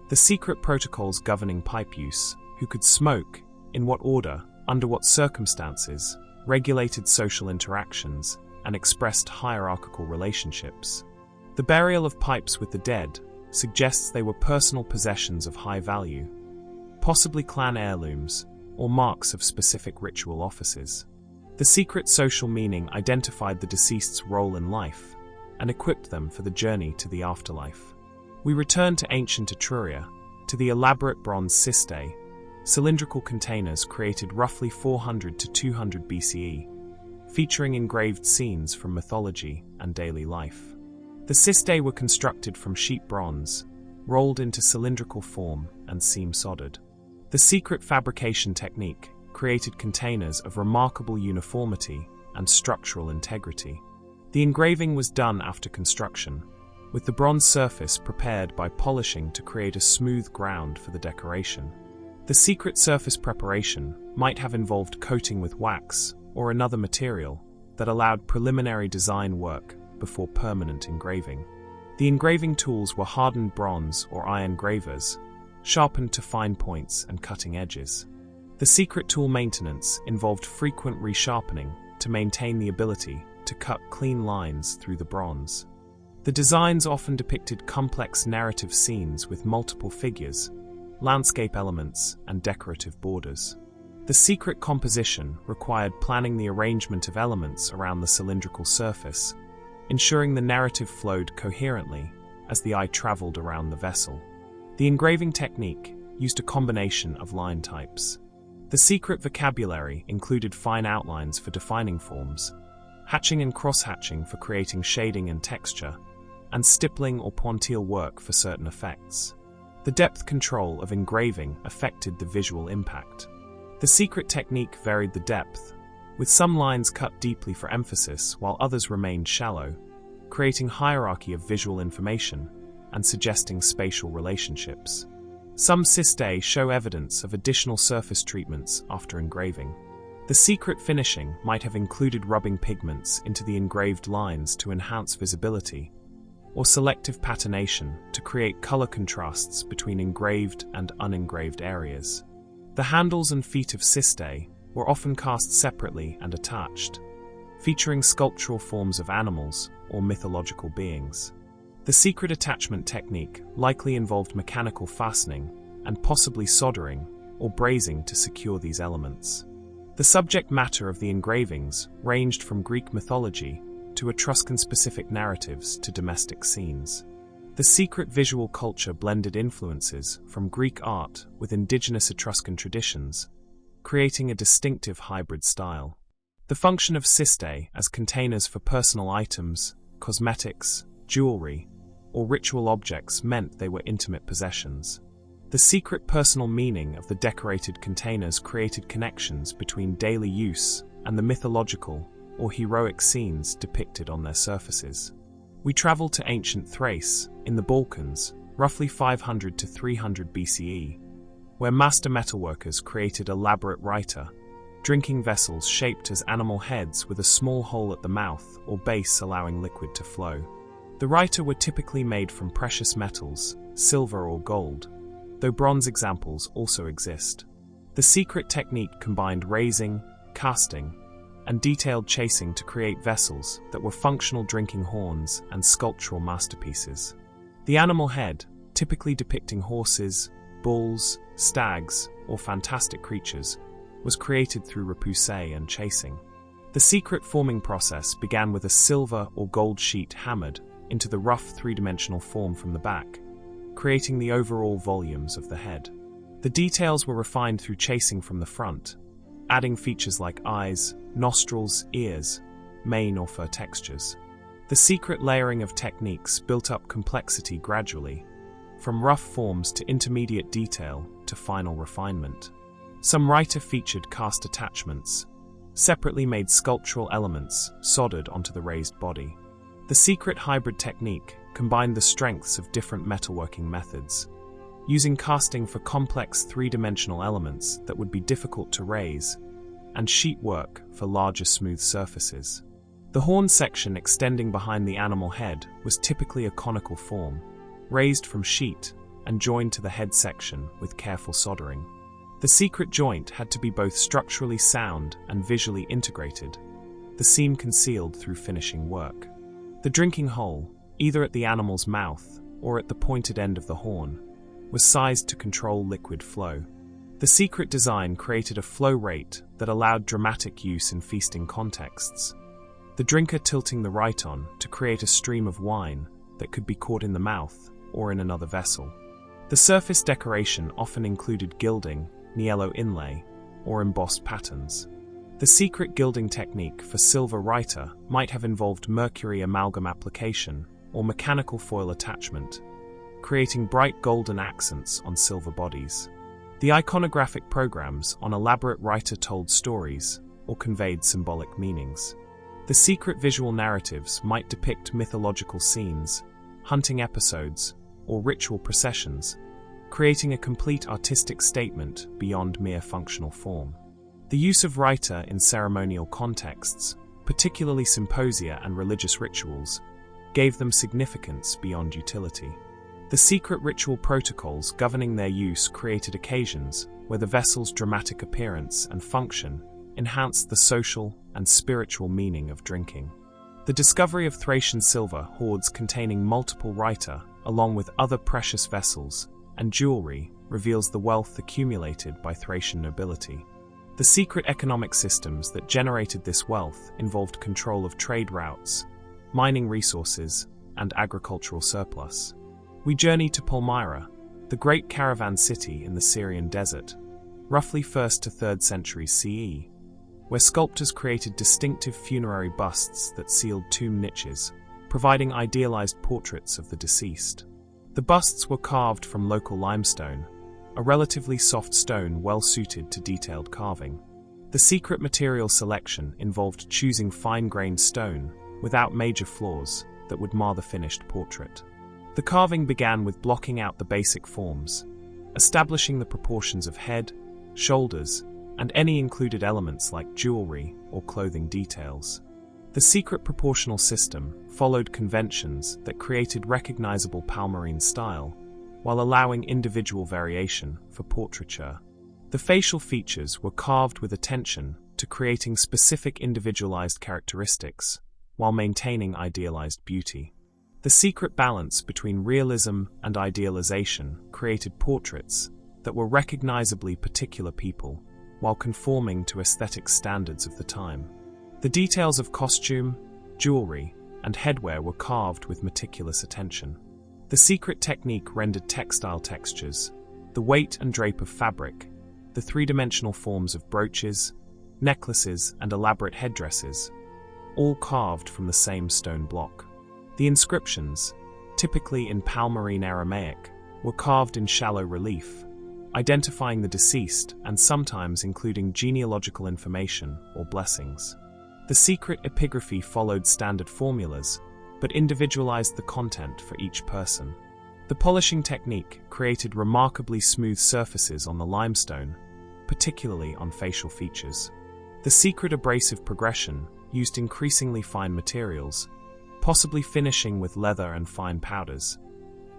The secret protocols governing pipe use, who could smoke, in what order, under what circumstances, regulated social interactions and expressed hierarchical relationships. The burial of pipes with the dead suggests they were personal possessions of high value, possibly clan heirlooms, or marks of specific ritual offices. The secret social meaning identified the deceased's role in life and equipped them for the journey to the afterlife. We return to ancient Etruria, to the elaborate bronze cistae, cylindrical containers created roughly 400 to 200 BCE, featuring engraved scenes from mythology and daily life. The cistae were constructed from sheet bronze, rolled into cylindrical form and seam-soldered. The secret fabrication technique created containers of remarkable uniformity and structural integrity. The engraving was done after construction, with the bronze surface prepared by polishing to create a smooth ground for the decoration. The secret surface preparation might have involved coating with wax or another material that allowed preliminary design work before permanent engraving. The engraving tools were hardened bronze or iron gravers, sharpened to fine points and cutting edges. The secret tool maintenance involved frequent resharpening to maintain the ability to cut clean lines through the bronze. The designs often depicted complex narrative scenes with multiple figures, landscape elements, and decorative borders. The secret composition required planning the arrangement of elements around the cylindrical surface, ensuring the narrative flowed coherently as the eye traveled around the vessel. The engraving technique used a combination of line types. The secret vocabulary included fine outlines for defining forms, hatching and cross-hatching for creating shading and texture, and stippling or pointille work for certain effects. The depth control of engraving affected the visual impact. The secret technique varied the depth, with some lines cut deeply for emphasis while others remained shallow, creating hierarchy of visual information and suggesting spatial relationships. Some cistae show evidence of additional surface treatments after engraving. The secret finishing might have included rubbing pigments into the engraved lines to enhance visibility, or selective patination to create color contrasts between engraved and unengraved areas. The handles and feet of cistae were often cast separately and attached, featuring sculptural forms of animals or mythological beings. The secret attachment technique likely involved mechanical fastening and possibly soldering or brazing to secure these elements. The subject matter of the engravings ranged from Greek mythology to Etruscan-specific narratives to domestic scenes. The secret visual culture blended influences from Greek art with indigenous Etruscan traditions, creating a distinctive hybrid style. The function of cistae as containers for personal items, cosmetics, jewelry, or ritual objects meant they were intimate possessions. The secret personal meaning of the decorated containers created connections between daily use and the mythological or heroic scenes depicted on their surfaces. We travel to ancient Thrace, in the Balkans, roughly 500 to 300 BCE, where master metalworkers created elaborate writa, drinking vessels shaped as animal heads with a small hole at the mouth or base allowing liquid to flow. The writa were typically made from precious metals, silver or gold, though bronze examples also exist. The secret technique combined raising, casting, and detailed chasing to create vessels that were functional drinking horns and sculptural masterpieces. The animal head, typically depicting horses, bulls, stags, or fantastic creatures, was created through repoussé and chasing. The secret forming process began with a silver or gold sheet hammered into the rough three-dimensional form from the back, creating the overall volumes of the head. The details were refined through chasing from the front, adding features like eyes, nostrils, ears, mane or fur textures. The secret layering of techniques built up complexity gradually, from rough forms to intermediate detail to final refinement. Some writer featured cast attachments, separately made sculptural elements soldered onto the raised body. The secret hybrid technique combined the strengths of different metalworking methods, using casting for complex three-dimensional elements that would be difficult to raise, and sheet work for larger smooth surfaces. The horn section extending behind the animal head was typically a conical form, raised from sheet and joined to the head section with careful soldering. The secret joint had to be both structurally sound and visually integrated, the seam concealed through finishing work. The drinking hole, either at the animal's mouth or at the pointed end of the horn, was sized to control liquid flow. The secret design created a flow rate that allowed dramatic use in feasting contexts, the drinker tilting the right on to create a stream of wine that could be caught in the mouth or in another vessel. The surface decoration often included gilding, niello inlay, or embossed patterns. The secret gilding technique for silver writer might have involved mercury amalgam application or mechanical foil attachment, creating bright golden accents on silver bodies. The iconographic programs on elaborate writer told stories or conveyed symbolic meanings. The secret visual narratives might depict mythological scenes, hunting episodes, or ritual processions, creating a complete artistic statement beyond mere functional form. The use of writer in ceremonial contexts, particularly symposia and religious rituals, gave them significance beyond utility. The secret ritual protocols governing their use created occasions where the vessel's dramatic appearance and function enhanced the social and spiritual meaning of drinking. The discovery of Thracian silver hoards containing multiple writer, along with other precious vessels and jewelry, reveals the wealth accumulated by Thracian nobility. The secret economic systems that generated this wealth involved control of trade routes, mining resources, and agricultural surplus. We journey to Palmyra, the great caravan city in the Syrian desert, roughly 1st to 3rd centuries CE, where sculptors created distinctive funerary busts that sealed tomb niches, providing idealized portraits of the deceased. The busts were carved from local limestone, a relatively soft stone well suited to detailed carving. The secret material selection involved choosing fine-grained stone without major flaws that would mar the finished portrait. The carving began with blocking out the basic forms, establishing the proportions of head, shoulders, and any included elements like jewelry or clothing details. The secret proportional system followed conventions that created recognizable palmyrene style, while allowing individual variation for portraiture. The facial features were carved with attention to creating specific individualized characteristics, while maintaining idealized beauty. The secret balance between realism and idealization created portraits that were recognizably particular people, while conforming to aesthetic standards of the time. The details of costume, jewelry, and headwear were carved with meticulous attention. The secret technique rendered textile textures, the weight and drape of fabric, the three-dimensional forms of brooches, necklaces, and elaborate headdresses, all carved from the same stone block. The inscriptions, typically in Palmyrene Aramaic, were carved in shallow relief, identifying the deceased and sometimes including genealogical information or blessings. The secret epigraphy followed standard formulas, but individualized the content for each person. The polishing technique created remarkably smooth surfaces on the limestone, particularly on facial features. The secret abrasive progression used increasingly fine materials, possibly finishing with leather and fine powders,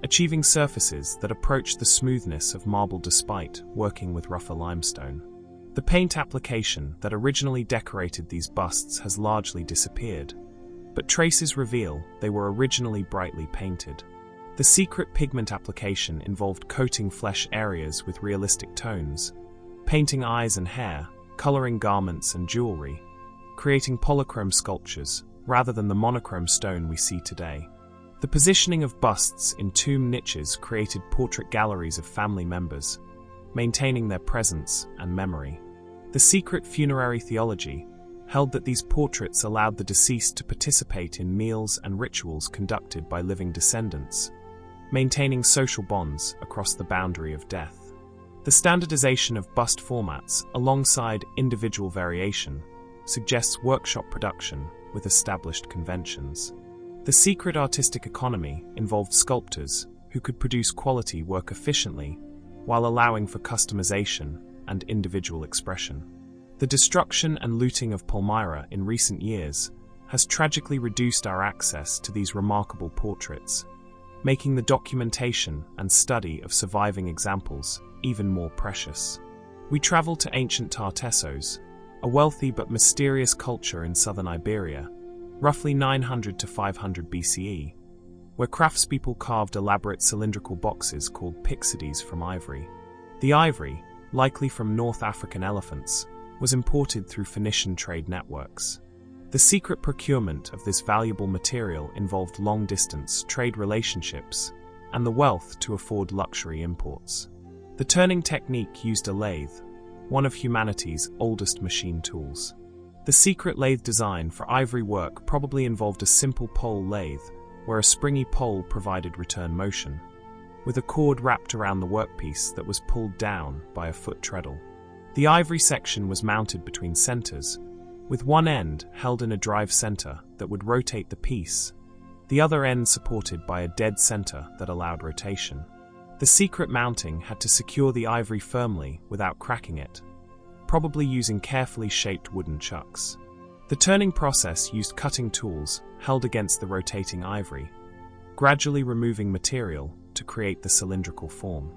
achieving surfaces that approached the smoothness of marble despite working with rougher limestone. The paint application that originally decorated these busts has largely disappeared, but traces reveal they were originally brightly painted. The secret pigment application involved coating flesh areas with realistic tones, painting eyes and hair, coloring garments and jewelry, creating polychrome sculptures rather than the monochrome stone we see today. The positioning of busts in tomb niches created portrait galleries of family members, maintaining their presence and memory. The secret funerary theology held that these portraits allowed the deceased to participate in meals and rituals conducted by living descendants, maintaining social bonds across the boundary of death. The standardization of bust formats alongside individual variation suggests workshop production with established conventions. The secret artistic economy involved sculptors who could produce quality work efficiently while allowing for customization and individual expression. The destruction and looting of Palmyra in recent years has tragically reduced our access to these remarkable portraits, making the documentation and study of surviving examples even more precious. We travel to ancient Tartessos, a wealthy but mysterious culture in southern Iberia, roughly 900 to 500 BCE, where craftspeople carved elaborate cylindrical boxes called pyxides from ivory. The ivory, likely from North African elephants, was imported through Phoenician trade networks. The secret procurement of this valuable material involved long-distance trade relationships and the wealth to afford luxury imports. The turning technique used a lathe, one of humanity's oldest machine tools. The secret lathe design for ivory work probably involved a simple pole lathe, where a springy pole provided return motion, with a cord wrapped around the workpiece that was pulled down by a foot treadle. The ivory section was mounted between centers, with one end held in a drive center that would rotate the piece, the other end supported by a dead center that allowed rotation. The secret mounting had to secure the ivory firmly without cracking it, probably using carefully shaped wooden chucks. The turning process used cutting tools held against the rotating ivory, gradually removing material to create the cylindrical form.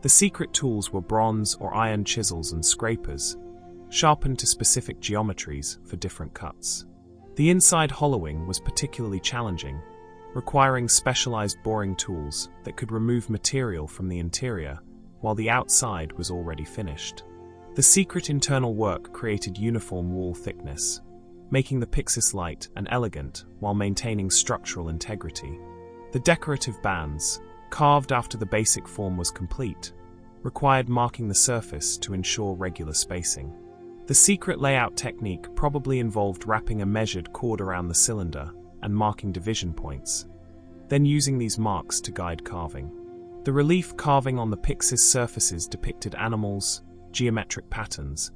The secret tools were bronze or iron chisels and scrapers, sharpened to specific geometries for different cuts. The inside hollowing was particularly challenging, requiring specialized boring tools that could remove material from the interior while the outside was already finished. The secret internal work created uniform wall thickness, making the pyxis light and elegant while maintaining structural integrity. The decorative bands, carved after the basic form was complete, required marking the surface to ensure regular spacing. The secret layout technique probably involved wrapping a measured cord around the cylinder and marking division points, then using these marks to guide carving. The relief carving on the pyxis surfaces depicted animals, geometric patterns,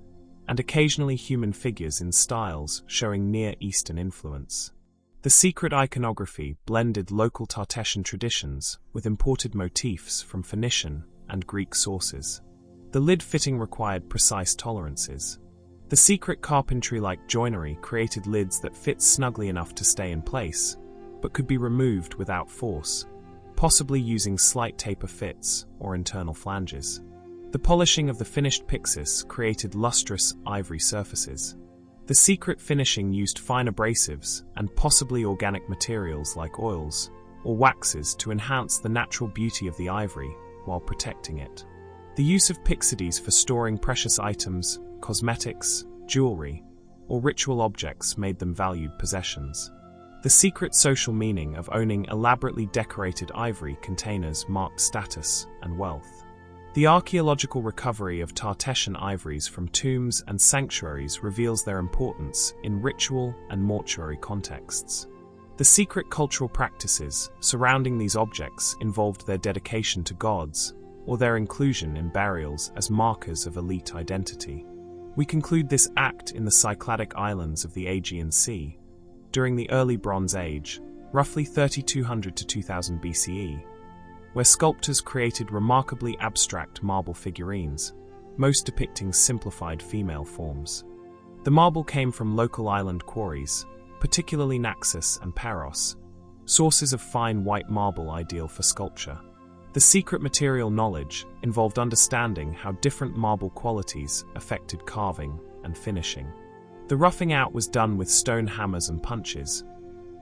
and occasionally human figures in styles showing Near Eastern influence. The secret iconography blended local Tartessian traditions with imported motifs from Phoenician and Greek sources. The lid fitting required precise tolerances. The secret carpentry-like joinery created lids that fit snugly enough to stay in place, but could be removed without force, possibly using slight taper fits or internal flanges. The polishing of the finished pyxis created lustrous ivory surfaces. The secret finishing used fine abrasives and possibly organic materials like oils or waxes to enhance the natural beauty of the ivory while protecting it. The use of pyxides for storing precious items, cosmetics, jewelry, or ritual objects made them valued possessions. The secret social meaning of owning elaborately decorated ivory containers marked status and wealth. The archaeological recovery of Tartessian ivories from tombs and sanctuaries reveals their importance in ritual and mortuary contexts. The secret cultural practices surrounding these objects involved their dedication to gods or their inclusion in burials as markers of elite identity. We conclude this act in the Cycladic islands of the Aegean Sea, during the early Bronze Age, roughly 3200 to 2000 BCE, where sculptors created remarkably abstract marble figurines, most depicting simplified female forms. The marble came from local island quarries, particularly Naxos and Paros, sources of fine white marble ideal for sculpture. The secret material knowledge involved understanding how different marble qualities affected carving and finishing. The roughing out was done with stone hammers and punches,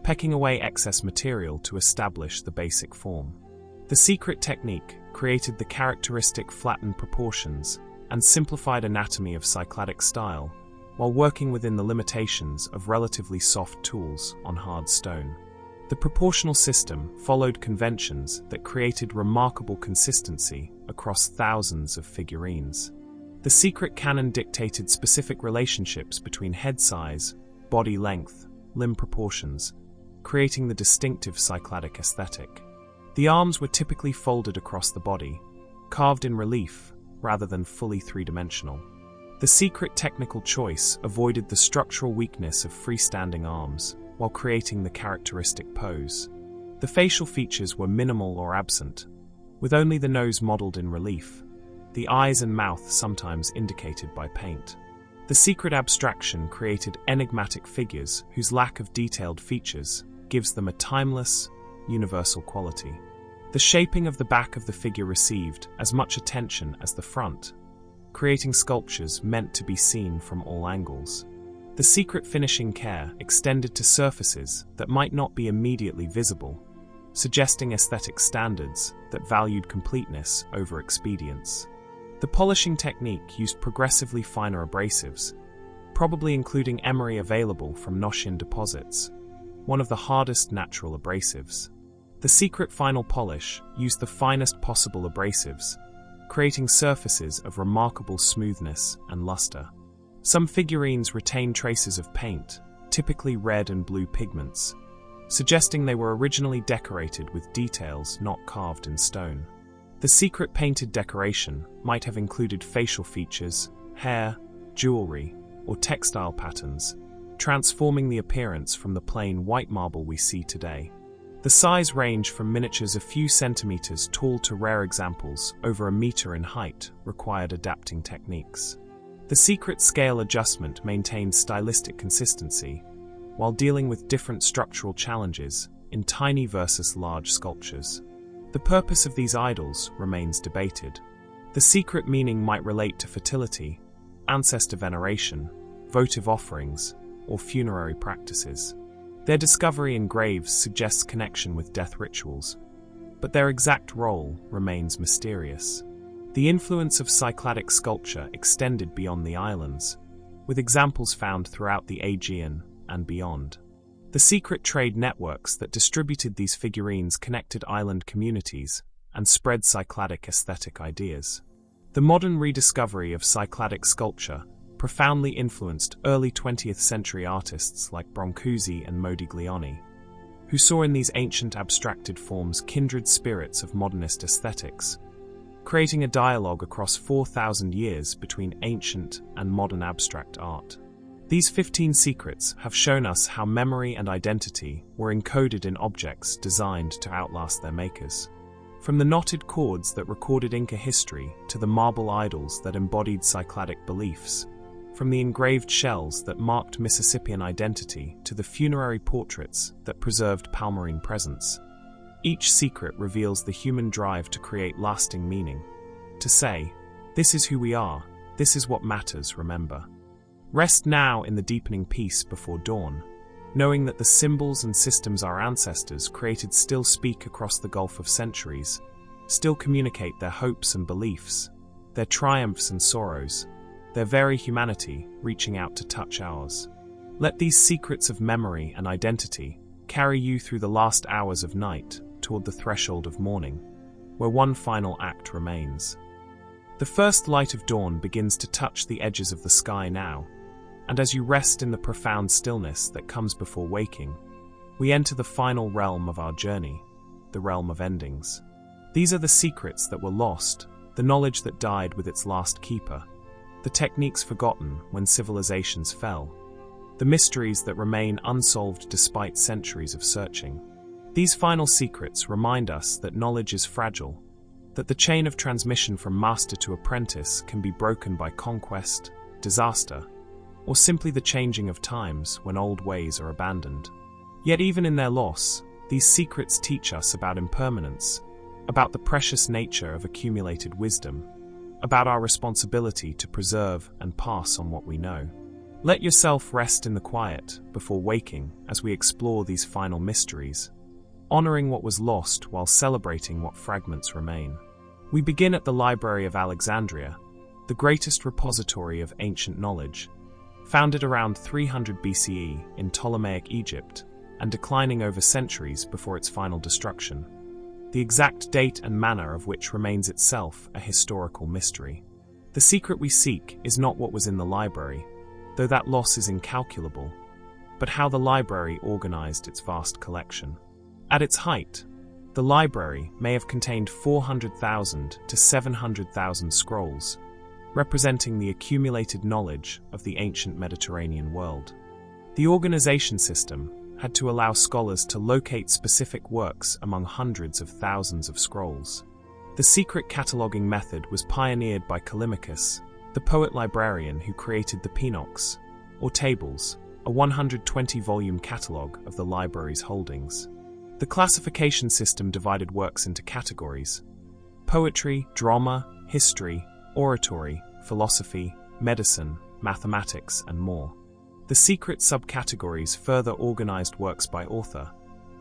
pecking away excess material to establish the basic form. The secret technique created the characteristic flattened proportions and simplified anatomy of Cycladic style, while working within the limitations of relatively soft tools on hard stone. The proportional system followed conventions that created remarkable consistency across thousands of figurines. The secret canon dictated specific relationships between head size, body length, limb proportions, creating the distinctive Cycladic aesthetic. The arms were typically folded across the body, carved in relief rather than fully three-dimensional. The secret technical choice avoided the structural weakness of freestanding arms while creating the characteristic pose. The facial features were minimal or absent, with only the nose modeled in relief, the eyes and mouth sometimes indicated by paint. The secret abstraction created enigmatic figures whose lack of detailed features gives them a timeless, universal quality. The shaping of the back of the figure received as much attention as the front, creating sculptures meant to be seen from all angles. The secret finishing care extended to surfaces that might not be immediately visible, suggesting aesthetic standards that valued completeness over expedience. The polishing technique used progressively finer abrasives, probably including emery available from Noshian deposits, one of the hardest natural abrasives. The secret final polish used the finest possible abrasives, creating surfaces of remarkable smoothness and luster. Some figurines retain traces of paint, typically red and blue pigments, suggesting they were originally decorated with details not carved in stone. The secret painted decoration might have included facial features, hair, jewelry, or textile patterns, transforming the appearance from the plain white marble we see today. The size range from miniatures a few centimeters tall to rare examples over a meter in height required adapting techniques. The secret scale adjustment maintained stylistic consistency while dealing with different structural challenges in tiny versus large sculptures. The purpose of these idols remains debated. The secret meaning might relate to fertility, ancestor veneration, votive offerings, or funerary practices. Their discovery in graves suggests connection with death rituals, but their exact role remains mysterious. The influence of Cycladic sculpture extended beyond the islands, with examples found throughout the Aegean and beyond. The secret trade networks that distributed these figurines connected island communities and spread Cycladic aesthetic ideas. The modern rediscovery of Cycladic sculpture profoundly influenced early 20th century artists like Brancusi and Modigliani, who saw in these ancient abstracted forms kindred spirits of modernist aesthetics, creating a dialogue across 4,000 years between ancient and modern abstract art. These 15 secrets have shown us how memory and identity were encoded in objects designed to outlast their makers. From the knotted cords that recorded Inca history to the marble idols that embodied Cycladic beliefs, from the engraved shells that marked Mississippian identity to the funerary portraits that preserved Palmyrene presence, each secret reveals the human drive to create lasting meaning. To say, "This is who we are, this is what matters, remember." Rest now in the deepening peace before dawn, knowing that the symbols and systems our ancestors created still speak across the gulf of centuries, still communicate their hopes and beliefs, their triumphs and sorrows, their very humanity reaching out to touch ours. Let these secrets of memory and identity carry you through the last hours of night toward the threshold of morning, where one final act remains. The first light of dawn begins to touch the edges of the sky now, and as you rest in the profound stillness that comes before waking, we enter the final realm of our journey, the realm of endings. These are the secrets that were lost, the knowledge that died with its last keeper, the techniques forgotten when civilizations fell, the mysteries that remain unsolved despite centuries of searching. These final secrets remind us that knowledge is fragile, that the chain of transmission from master to apprentice can be broken by conquest, disaster, or simply the changing of times when old ways are abandoned. Yet even in their loss, these secrets teach us about impermanence, about the precious nature of accumulated wisdom, about our responsibility to preserve and pass on what we know. Let yourself rest in the quiet before waking as we explore these final mysteries, honoring what was lost while celebrating what fragments remain. We begin at the Library of Alexandria, the greatest repository of ancient knowledge, founded around 300 BCE in Ptolemaic Egypt and declining over centuries before its final destruction, the exact date and manner of which remains itself a historical mystery. The secret we seek is not what was in the library, though that loss is incalculable, but how the library organized its vast collection. At its height, the library may have contained 400,000 to 700,000 scrolls, representing the accumulated knowledge of the ancient Mediterranean world. The organization system had to allow scholars to locate specific works among hundreds of thousands of scrolls. The secret cataloging method was pioneered by Callimachus, the poet-librarian who created the Penox, or tables, a 120-volume catalog of the library's holdings. The classification system divided works into categories: poetry, drama, history, oratory, philosophy, medicine, mathematics, and more. The secret subcategories further organized works by author,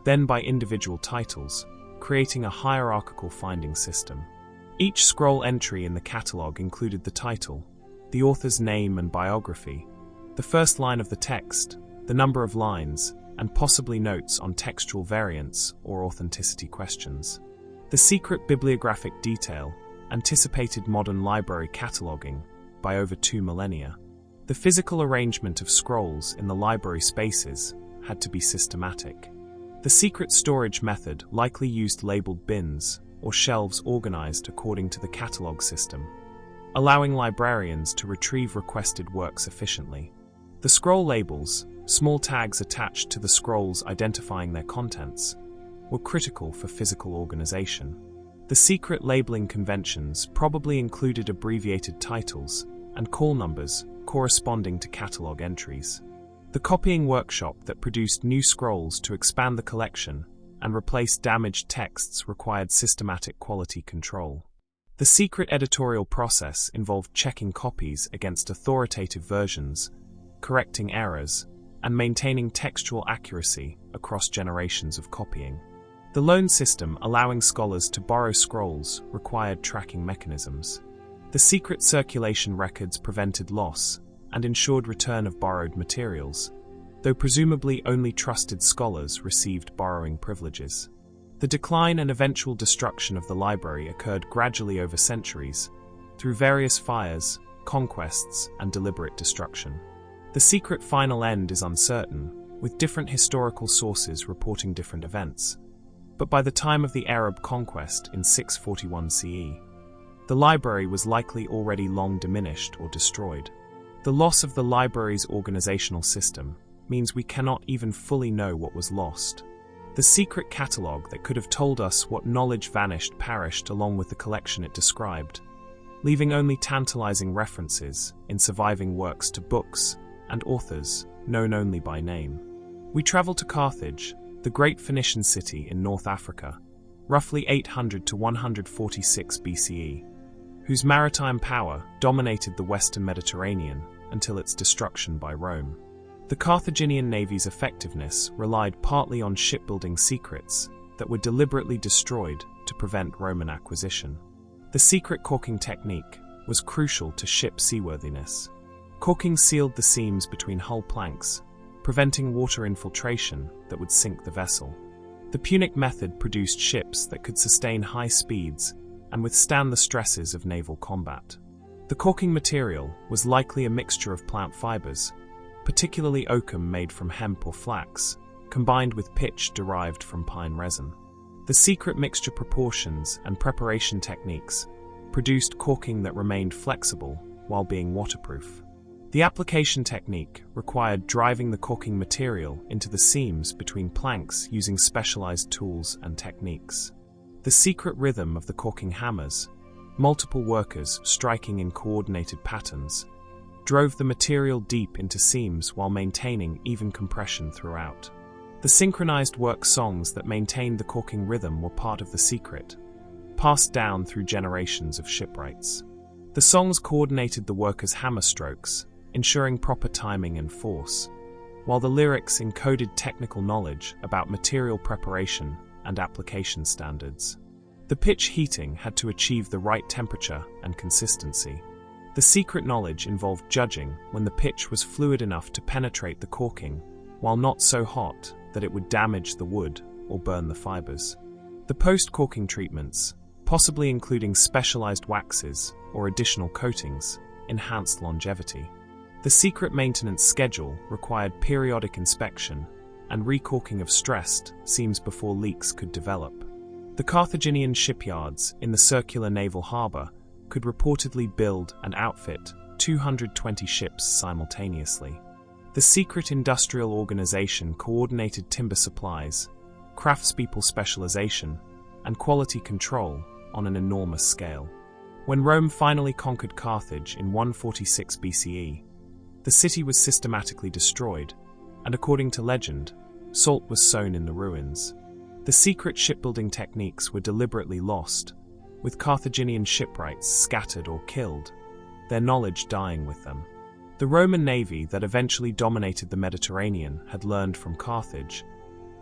then by individual titles, creating a hierarchical finding system. Each scroll entry in the catalog included the title, the author's name and biography, the first line of the text, the number of lines, and possibly notes on textual variants or authenticity questions. The secret bibliographic detail anticipated modern library cataloging by over 2 millennia. The physical arrangement of scrolls in the library spaces had to be systematic. The secret storage method likely used labeled bins or shelves organized according to the catalog system, allowing librarians to retrieve requested works efficiently. The scroll labels, small tags attached to the scrolls identifying their contents, were critical for physical organization. The secret labeling conventions probably included abbreviated titles and call numbers corresponding to catalog entries. The copying workshop that produced new scrolls to expand the collection and replace damaged texts required systematic quality control. The secret editorial process involved checking copies against authoritative versions, correcting errors, and maintaining textual accuracy across generations of copying. The loan system allowing scholars to borrow scrolls required tracking mechanisms. The secret circulation records prevented loss and ensured return of borrowed materials, though presumably only trusted scholars received borrowing privileges. The decline and eventual destruction of the library occurred gradually over centuries, through various fires, conquests, and deliberate destruction. The secret final end is uncertain, with different historical sources reporting different events. But by the time of the Arab conquest in 641 CE, the library was likely already long diminished or destroyed. The loss of the library's organizational system means we cannot even fully know what was lost. The secret catalogue that could have told us what knowledge vanished perished along with the collection it described, leaving only tantalizing references in surviving works to books and authors known only by name. We travel to Carthage, the great Phoenician city in North Africa, roughly 800 to 146 BCE, whose maritime power dominated the western Mediterranean until its destruction by Rome. The Carthaginian navy's effectiveness relied partly on shipbuilding secrets that were deliberately destroyed to prevent Roman acquisition. The secret caulking technique was crucial to ship seaworthiness. Caulking sealed the seams between hull planks, preventing water infiltration that would sink the vessel. The Punic method produced ships that could sustain high speeds and withstand the stresses of naval combat. The caulking material was likely a mixture of plant fibers, particularly oakum made from hemp or flax, combined with pitch derived from pine resin. The secret mixture proportions and preparation techniques produced caulking that remained flexible while being waterproof. The application technique required driving the caulking material into the seams between planks using specialized tools and techniques. The secret rhythm of the caulking hammers, multiple workers striking in coordinated patterns, drove the material deep into seams while maintaining even compression throughout. The synchronized work songs that maintained the caulking rhythm were part of the secret, passed down through generations of shipwrights. The songs coordinated the workers' hammer strokes, ensuring proper timing and force, while the lyrics encoded technical knowledge about material preparation and application standards. The pitch heating had to achieve the right temperature and consistency. The secret knowledge involved judging when the pitch was fluid enough to penetrate the caulking, while not so hot that it would damage the wood or burn the fibers. The post-caulking treatments, possibly including specialized waxes or additional coatings, enhanced longevity. The secret maintenance schedule required periodic inspection and recaulking of stressed seams before leaks could develop. The Carthaginian shipyards in the circular naval harbor could reportedly build and outfit 220 ships simultaneously. The secret industrial organization coordinated timber supplies, craftspeople specialization, and quality control on an enormous scale. When Rome finally conquered Carthage in 146 BCE, the city was systematically destroyed, and according to legend, salt was sown in the ruins. The secret shipbuilding techniques were deliberately lost, with Carthaginian shipwrights scattered or killed, their knowledge dying with them. The Roman navy that eventually dominated the Mediterranean had learned from Carthage,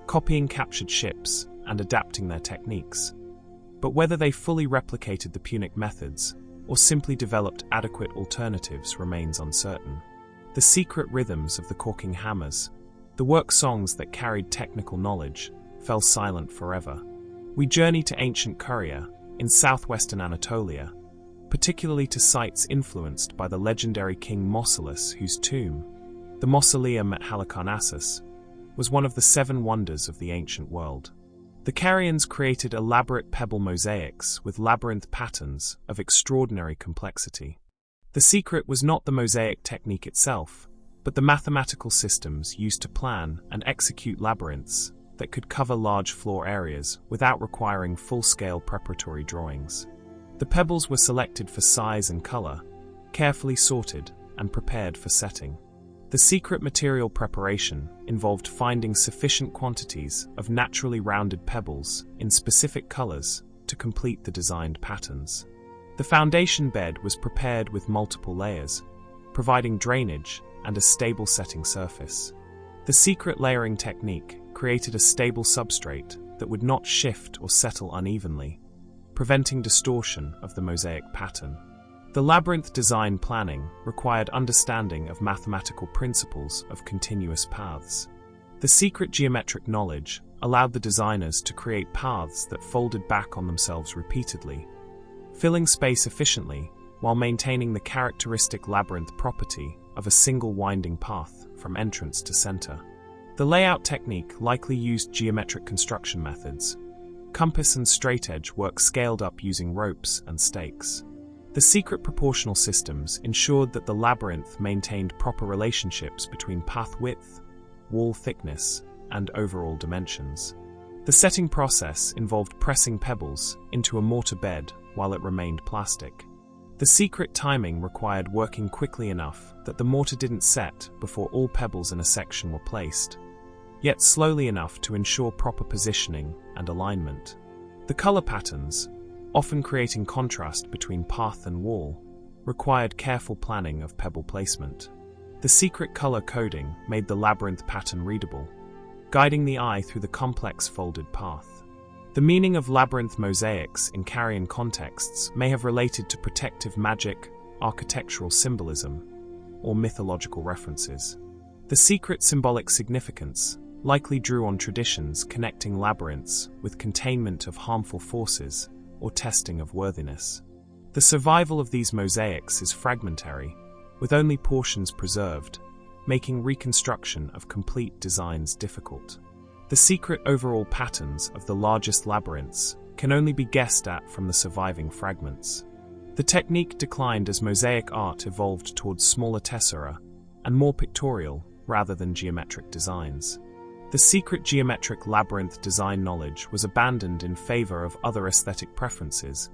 copying captured ships and adapting their techniques. But whether they fully replicated the Punic methods or simply developed adequate alternatives remains uncertain. The secret rhythms of the caulking hammers, the work songs that carried technical knowledge, fell silent forever. We journey to ancient Courier, in southwestern Anatolia, particularly to sites influenced by the legendary king Mausolus, whose tomb, the Mausoleum at Halicarnassus, was one of the 7 wonders of the ancient world. The Carians created elaborate pebble mosaics with labyrinth patterns of extraordinary complexity. The secret was not the mosaic technique itself, but the mathematical systems used to plan and execute labyrinths that could cover large floor areas without requiring full-scale preparatory drawings. The pebbles were selected for size and color, carefully sorted and prepared for setting. The secret material preparation involved finding sufficient quantities of naturally rounded pebbles in specific colors to complete the designed patterns. The foundation bed was prepared with multiple layers, providing drainage and a stable setting surface. The secret layering technique created a stable substrate that would not shift or settle unevenly, preventing distortion of the mosaic pattern. The labyrinth design planning required understanding of mathematical principles of continuous paths. The secret geometric knowledge allowed the designers to create paths that folded back on themselves repeatedly, filling space efficiently while maintaining the characteristic labyrinth property of a single winding path from entrance to center. The layout technique likely used geometric construction methods. Compass and straightedge work scaled up using ropes and stakes. The secret proportional systems ensured that the labyrinth maintained proper relationships between path width, wall thickness, and overall dimensions. The setting process involved pressing pebbles into a mortar bed while it remained plastic. The secret timing required working quickly enough that the mortar didn't set before all pebbles in a section were placed, yet slowly enough to ensure proper positioning and alignment. The color patterns, often creating contrast between path and wall, required careful planning of pebble placement. The secret color coding made the labyrinth pattern readable, guiding the eye through the complex folded path. The meaning of labyrinth mosaics in Carian contexts may have related to protective magic, architectural symbolism, or mythological references. The secret symbolic significance likely drew on traditions connecting labyrinths with containment of harmful forces or testing of worthiness. The survival of these mosaics is fragmentary, with only portions preserved, making reconstruction of complete designs difficult. The secret overall patterns of the largest labyrinths can only be guessed at from the surviving fragments. The technique declined as mosaic art evolved towards smaller tessera and more pictorial rather than geometric designs. The secret geometric labyrinth design knowledge was abandoned in favor of other aesthetic preferences,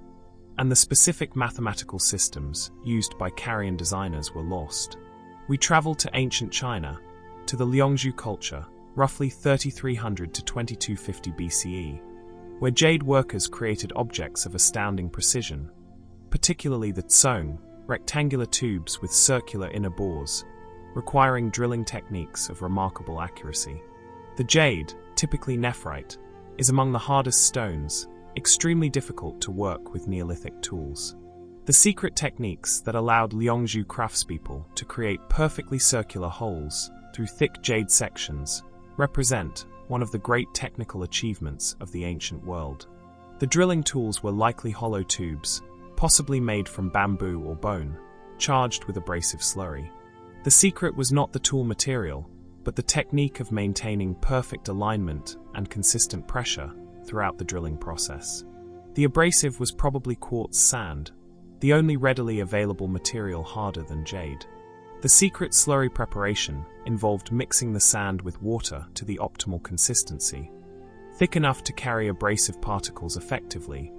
and the specific mathematical systems used by Carian designers were lost. We travel to ancient China, to the Liangzhu culture, roughly 3300 to 2250 BCE, where jade workers created objects of astounding precision, particularly the tsong, rectangular tubes with circular inner bores, requiring drilling techniques of remarkable accuracy. The jade, typically nephrite, is among the hardest stones, extremely difficult to work with Neolithic tools. The secret techniques that allowed Liangzhu craftspeople to create perfectly circular holes through thick jade sections represent one of the great technical achievements of the ancient world. The drilling tools were likely hollow tubes, possibly made from bamboo or bone, charged with abrasive slurry. The secret was not the tool material, but the technique of maintaining perfect alignment and consistent pressure throughout the drilling process. The abrasive was probably quartz sand, the only readily available material harder than jade. The secret slurry preparation involved mixing the sand with water to the optimal consistency, thick enough to carry abrasive particles effectively,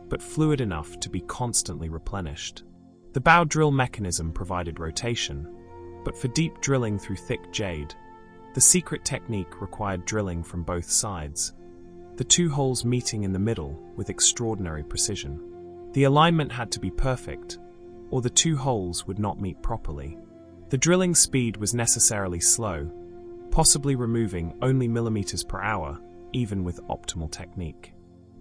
but fluid enough to be constantly replenished. The bow drill mechanism provided rotation, but for deep drilling through thick jade, the secret technique required drilling from both sides, the two holes meeting in the middle with extraordinary precision. The alignment had to be perfect, or the two holes would not meet properly. The drilling speed was necessarily slow, possibly removing only millimeters per hour, even with optimal technique.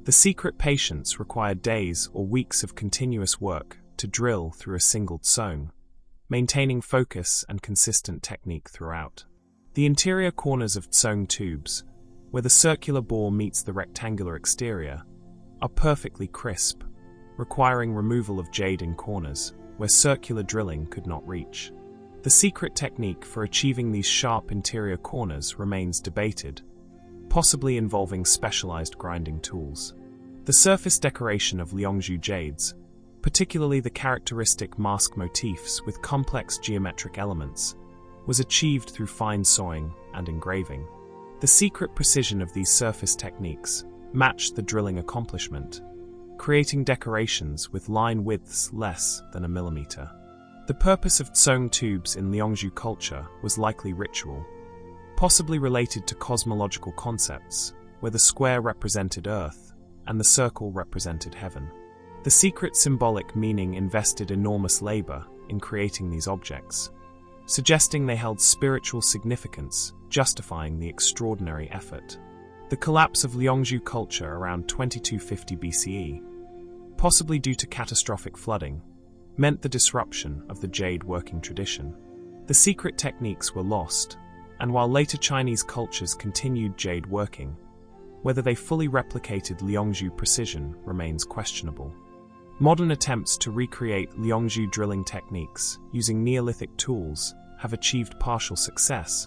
The secret patience required days or weeks of continuous work to drill through a single tsong, maintaining focus and consistent technique throughout. The interior corners of tsong tubes, where the circular bore meets the rectangular exterior, are perfectly crisp, requiring removal of jade in corners where circular drilling could not reach. The secret technique for achieving these sharp interior corners remains debated, possibly involving specialized grinding tools. The surface decoration of Liangzhu jades, particularly the characteristic mask motifs with complex geometric elements, was achieved through fine sawing and engraving. The The secret precision of these surface techniques matched the drilling accomplishment, creating decorations with line widths less than a millimeter. The purpose of tsong tubes in Liangzhu culture was likely ritual, possibly related to cosmological concepts, where the square represented Earth and the circle represented heaven. The secret symbolic meaning invested enormous labor in creating these objects, suggesting they held spiritual significance, justifying the extraordinary effort. The collapse of Liangzhu culture around 2250 BCE, possibly due to catastrophic flooding, meant the disruption of the jade working tradition. The secret techniques were lost, and while later Chinese cultures continued jade working, whether they fully replicated Liangzhu precision remains questionable. Modern attempts to recreate Liangzhu drilling techniques using Neolithic tools have achieved partial success,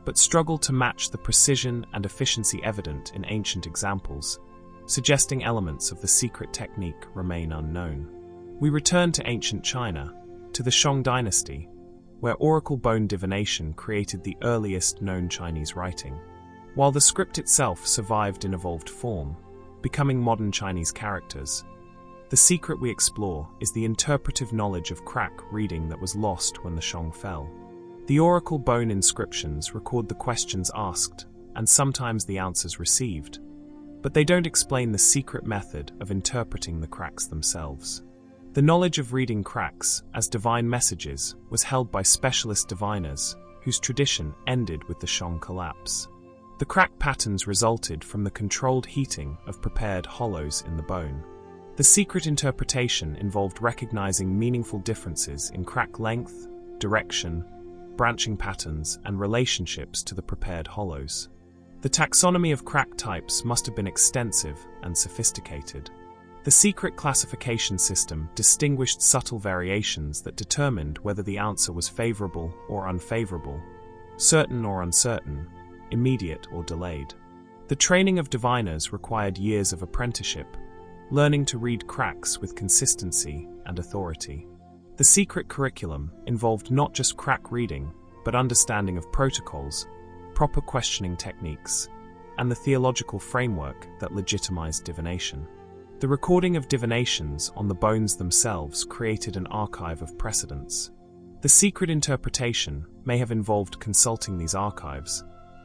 but struggle to match the precision and efficiency evident in ancient examples, suggesting elements of the secret technique remain unknown. We return to ancient China, to the Shang dynasty, where oracle bone divination created the earliest known Chinese writing. While the script itself survived in evolved form, becoming modern Chinese characters, the secret we explore is the interpretive knowledge of crack reading that was lost when the Shang fell. The oracle bone inscriptions record the questions asked and sometimes the answers received, but they don't explain the secret method of interpreting the cracks themselves. The knowledge of reading cracks as divine messages was held by specialist diviners whose tradition ended with the Shang collapse. The crack patterns resulted from the controlled heating of prepared hollows in the bone. The secret interpretation involved recognizing meaningful differences in crack length, direction, branching patterns, and relationships to the prepared hollows. The taxonomy of crack types must have been extensive and sophisticated. The secret classification system distinguished subtle variations that determined whether the answer was favorable or unfavorable, certain or uncertain, immediate or delayed. The training of diviners required years of apprenticeship, learning to read cracks with consistency and authority. The secret curriculum involved not just crack reading, but understanding of protocols, proper questioning techniques, and the theological framework that legitimized divination. The recording of divinations on the bones themselves created an archive of precedents. The secret interpretation may have involved consulting these archives,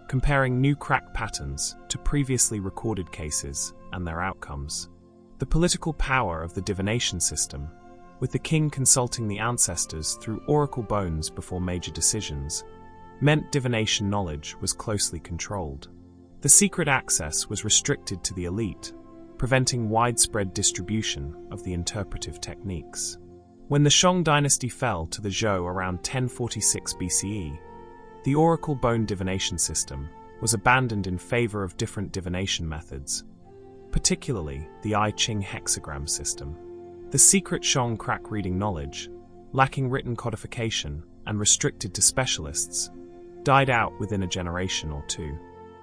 comparing new crack patterns to previously recorded cases and their outcomes. The political power of the divination system, with the king consulting the ancestors through oracle bones before major decisions, meant divination knowledge was closely controlled. The secret access was restricted to the elite, preventing widespread distribution of the interpretive techniques. When the Shang dynasty fell to the Zhou around 1046 BCE, the oracle bone divination system was abandoned in favor of different divination methods, particularly the I Ching hexagram system. The secret Shang crack reading knowledge, lacking written codification and restricted to specialists, died out within a generation or two.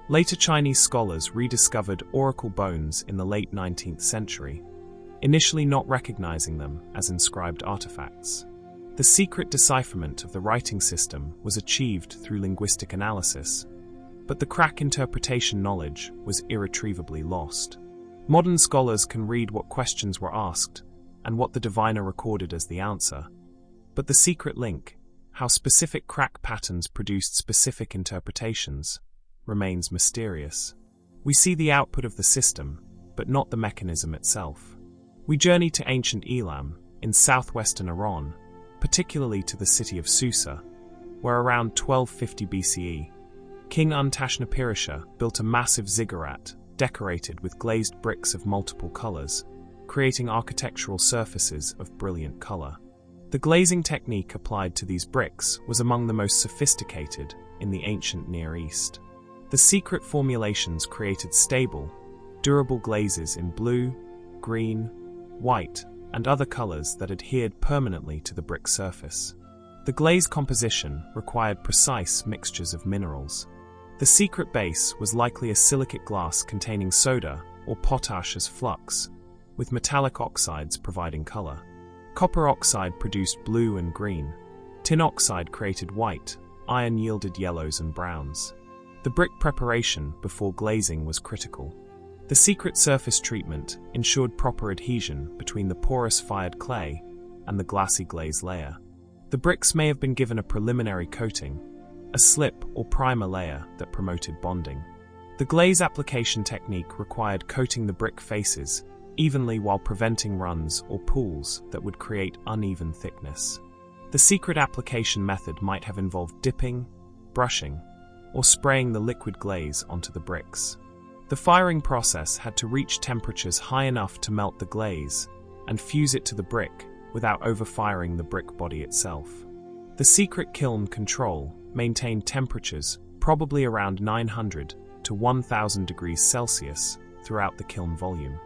Later Chinese scholars rediscovered oracle bones in the late 19th century, initially not recognizing them as inscribed artifacts. The secret decipherment of the writing system was achieved through linguistic analysis, but the crack interpretation knowledge was irretrievably lost. Modern scholars can read what questions were asked and what the diviner recorded as the answer, but the secret link, how specific crack patterns produced specific interpretations, remains mysterious. We see the output of the system, but not the mechanism itself. We journey to ancient Elam, in southwestern Iran, particularly to the city of Susa, where around 1250 BCE, King Untashnapirisha built a massive ziggurat decorated with glazed bricks of multiple colors, creating architectural surfaces of brilliant color. The glazing technique applied to these bricks was among the most sophisticated in the ancient Near East. The secret formulations created stable, durable glazes in blue, green, white, and other colors that adhered permanently to the brick surface. The glaze composition required precise mixtures of minerals. The secret base was likely a silicate glass containing soda or potash as flux, with metallic oxides providing color. Copper oxide produced blue and green. Tin oxide created white. Iron yielded yellows and browns. The brick preparation before glazing was critical. The secret surface treatment ensured proper adhesion between the porous fired clay and the glassy glaze layer. The bricks may have been given a preliminary coating, a slip or primer layer that promoted bonding. The glaze application technique required coating the brick faces evenly while preventing runs or pools that would create uneven thickness. The secret application method might have involved dipping, brushing, or spraying the liquid glaze onto the bricks. The firing process had to reach temperatures high enough to melt the glaze and fuse it to the brick without overfiring the brick body itself. The secret kiln control maintained temperatures probably around 900 to 1000 degrees Celsius throughout the kiln volume.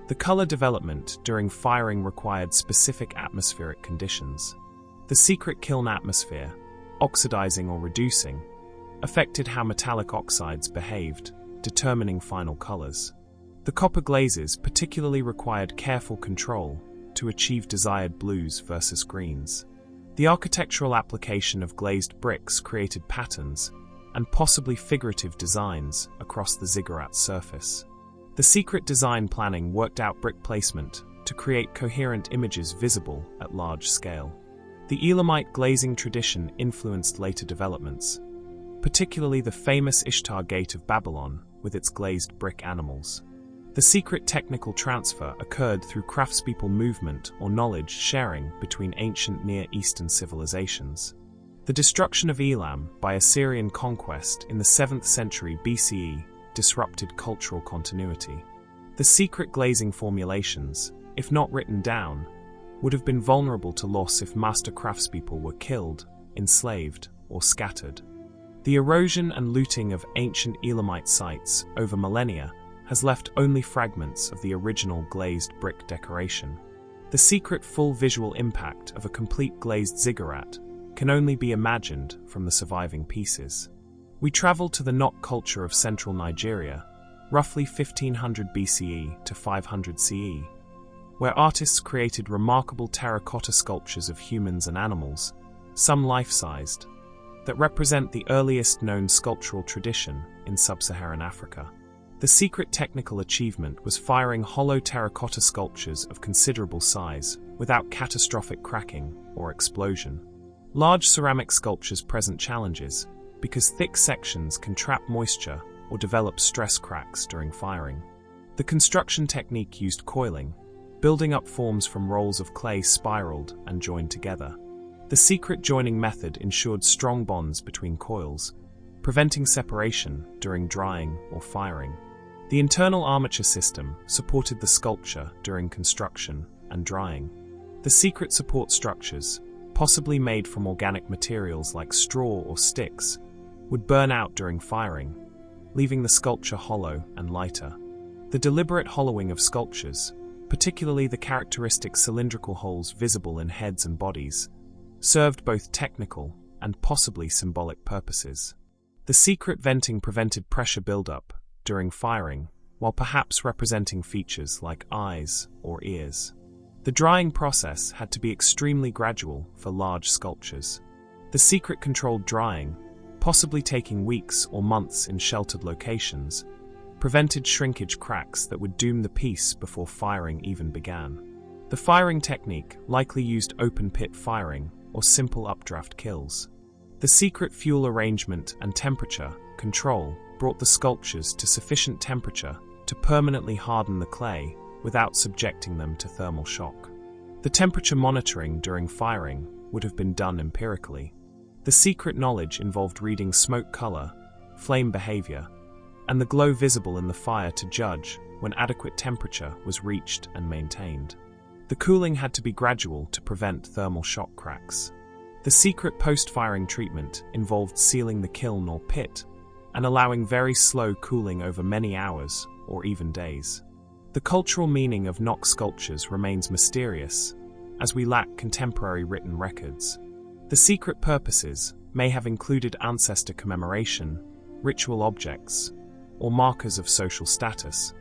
The color development during firing required specific atmospheric conditions. The secret kiln atmosphere, oxidizing or reducing, affected how metallic oxides behaved, determining final colors. The copper glazes particularly required careful control to achieve desired blues versus greens. The architectural application of glazed bricks created patterns and possibly figurative designs across the ziggurat surface. The secret design planning worked out brick placement to create coherent images visible at large scale. The Elamite glazing tradition influenced later developments, particularly the famous Ishtar Gate of Babylon with its glazed brick animals. The secret technical transfer occurred through craftspeople movement or knowledge sharing between ancient Near Eastern civilizations. The destruction of Elam by Assyrian conquest in the 7th century BCE disrupted cultural continuity. The secret glazing formulations, if not written down, would have been vulnerable to loss if master craftspeople were killed, enslaved, or scattered. The erosion and looting of ancient Elamite sites over millennia has left only fragments of the original glazed brick decoration. The secret full visual impact of a complete glazed ziggurat can only be imagined from the surviving pieces. We travel to the Nok culture of central Nigeria, roughly 1500 BCE to 500 CE, where artists created remarkable terracotta sculptures of humans and animals, some life-sized, that represent the earliest known sculptural tradition in sub-Saharan Africa. The secret technical achievement was firing hollow terracotta sculptures of considerable size without catastrophic cracking or explosion. Large ceramic sculptures present challenges because thick sections can trap moisture or develop stress cracks during firing. The construction technique used coiling, building up forms from rolls of clay spiraled and joined together. The secret joining method ensured strong bonds between coils, preventing separation during drying or firing. The internal armature system supported the sculpture during construction and drying. The secret support structures, possibly made from organic materials like straw or sticks, would burn out during firing, leaving the sculpture hollow and lighter. The deliberate hollowing of sculptures, particularly the characteristic cylindrical holes visible in heads and bodies, served both technical and possibly symbolic purposes. The secret venting prevented pressure buildup during firing, while perhaps representing features like eyes or ears. The drying process had to be extremely gradual for large sculptures. The secret controlled drying, possibly taking weeks or months in sheltered locations, prevented shrinkage cracks that would doom the piece before firing even began. The firing technique likely used open-pit firing or simple updraft kills. The secret fuel arrangement and temperature control brought the sculptures to sufficient temperature to permanently harden the clay without subjecting them to thermal shock. The temperature monitoring during firing would have been done empirically. The secret knowledge involved reading smoke color, flame behavior, and the glow visible in the fire to judge when adequate temperature was reached and maintained. The cooling had to be gradual to prevent thermal shock cracks. The secret post-firing treatment involved sealing the kiln or pit and allowing very slow cooling over many hours or even days. The cultural meaning of Nok sculptures remains mysterious, as we lack contemporary written records. The secret purposes may have included ancestor commemoration, ritual objects, or markers of social status,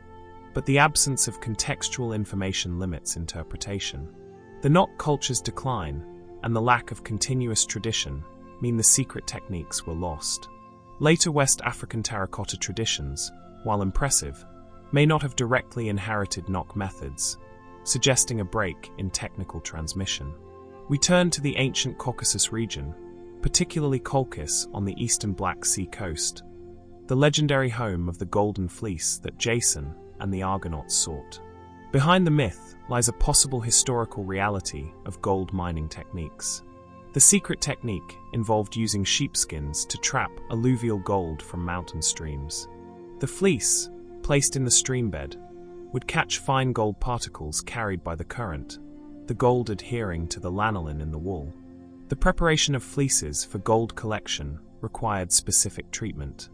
but the absence of contextual information limits interpretation. The Nok culture's decline and the lack of continuous tradition mean the secret techniques were lost. Later West African terracotta traditions, while impressive, may not have directly inherited knock methods, suggesting a break in technical transmission. We turn to the ancient Caucasus region, particularly Colchis on the eastern Black Sea coast, the legendary home of the golden fleece that Jason and the Argonauts sought. Behind the myth lies a possible historical reality of gold mining techniques. The secret technique involved using sheepskins to trap alluvial gold from mountain streams. The fleece, placed in the streambed, would catch fine gold particles carried by the current, the gold adhering to the lanolin in the wool. The preparation of fleeces for gold collection required specific treatment.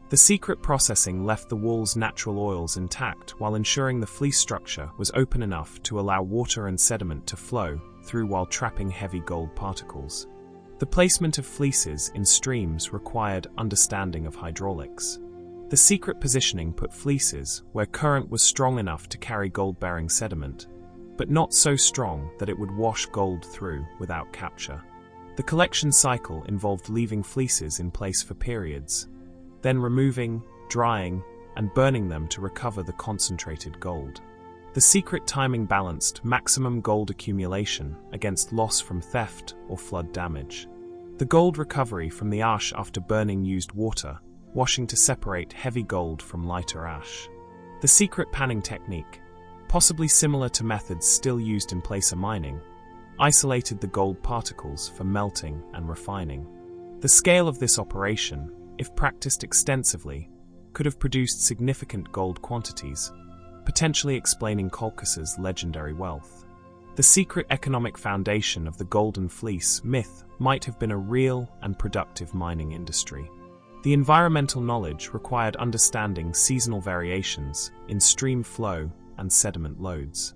The secret processing left the wool's natural oils intact while ensuring the fleece structure was open enough to allow water and sediment to flow through while trapping heavy gold particles. The placement of fleeces in streams required understanding of hydraulics. The secret positioning put fleeces where current was strong enough to carry gold-bearing sediment, but not so strong that it would wash gold through without capture. The collection cycle involved leaving fleeces in place for periods, then removing, drying, and burning them to recover the concentrated gold. The secret timing balanced maximum gold accumulation against loss from theft or flood damage. The gold recovery from the ash after burning used water, washing to separate heavy gold from lighter ash. The secret panning technique, possibly similar to methods still used in placer mining, isolated the gold particles for melting and refining. The scale of this operation, if practiced extensively, could have produced significant gold quantities, potentially explaining Colchis' legendary wealth. The secret economic foundation of the golden fleece myth might have been a real and productive mining industry. The environmental knowledge required understanding seasonal variations in stream flow and sediment loads.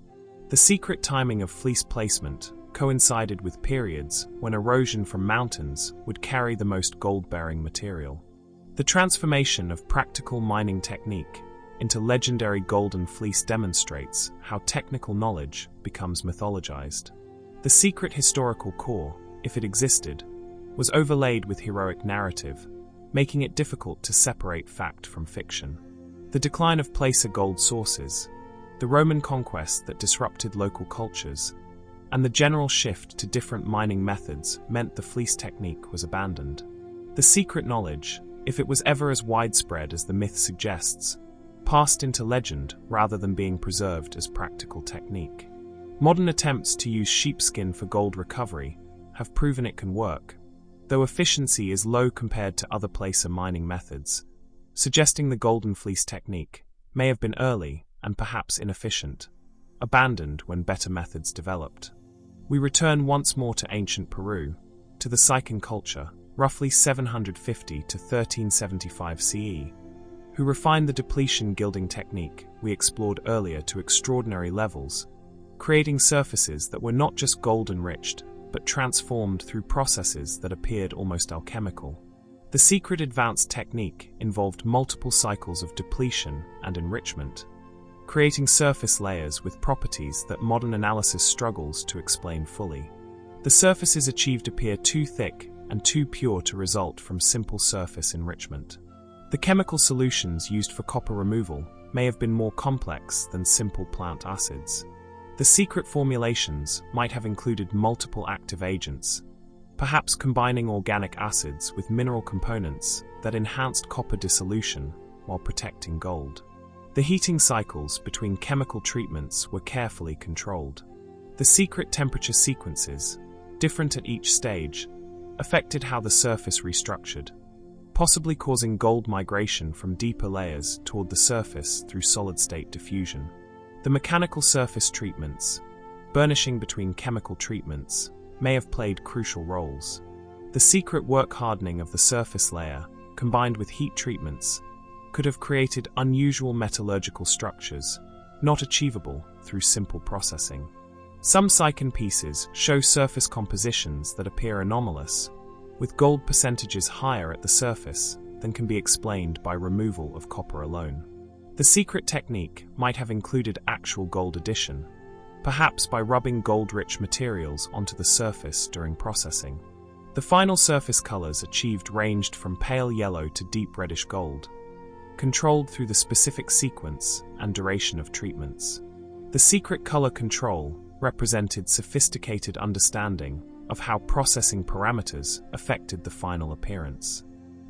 The secret timing of fleece placement coincided with periods when erosion from mountains would carry the most gold-bearing material. The transformation of practical mining technique into legendary golden fleece demonstrates how technical knowledge becomes mythologized. The secret historical core, if it existed, was overlaid with heroic narrative, making it difficult to separate fact from fiction. The decline of placer gold sources, the Roman conquest that disrupted local cultures, and the general shift to different mining methods meant the fleece technique was abandoned. The secret knowledge, if it was ever as widespread as the myth suggests, passed into legend rather than being preserved as practical technique. Modern attempts to use sheepskin for gold recovery have proven it can work, though efficiency is low compared to other placer mining methods, suggesting the golden fleece technique may have been early and perhaps inefficient, abandoned when better methods developed. We return once more to ancient Peru, to the Sycan culture, roughly 750 to 1375 CE, who refined the depletion gilding technique we explored earlier to extraordinary levels, creating surfaces that were not just gold-enriched, but transformed through processes that appeared almost alchemical. The secret advanced technique involved multiple cycles of depletion and enrichment, creating surface layers with properties that modern analysis struggles to explain fully. The surfaces achieved appear too thick and too pure to result from simple surface enrichment. The chemical solutions used for copper removal may have been more complex than simple plant acids. The secret formulations might have included multiple active agents, perhaps combining organic acids with mineral components that enhanced copper dissolution while protecting gold. The heating cycles between chemical treatments were carefully controlled. The secret temperature sequences, different at each stage, affected how the surface restructured, possibly causing gold migration from deeper layers toward the surface through solid-state diffusion. The mechanical surface treatments, burnishing between chemical treatments, may have played crucial roles. The secret work hardening of the surface layer, combined with heat treatments, could have created unusual metallurgical structures, not achievable through simple processing. Some Sycan pieces show surface compositions that appear anomalous, with gold percentages higher at the surface than can be explained by removal of copper alone. The secret technique might have included actual gold addition, perhaps by rubbing gold-rich materials onto the surface during processing. The final surface colors achieved ranged from pale yellow to deep reddish gold, controlled through the specific sequence and duration of treatments. The secret color control represented sophisticated understanding of how processing parameters affected the final appearance.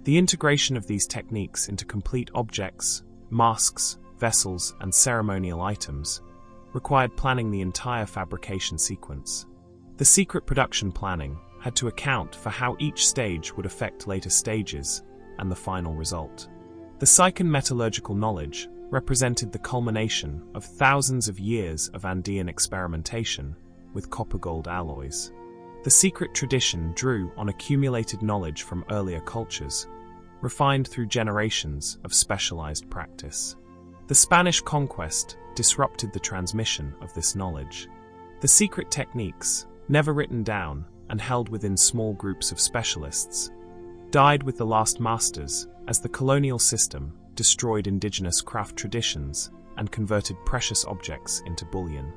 The integration of these techniques into complete objects, masks, vessels, and ceremonial items required planning the entire fabrication sequence. The secret production planning had to account for how each stage would affect later stages and the final result. The psychometallurgical knowledge represented the culmination of thousands of years of Andean experimentation with copper-gold alloys. The secret tradition drew on accumulated knowledge from earlier cultures, refined through generations of specialized practice. The Spanish conquest disrupted the transmission of this knowledge. The secret techniques, never written down and held within small groups of specialists, died with the last masters as the colonial system destroyed indigenous craft traditions and converted precious objects into bullion.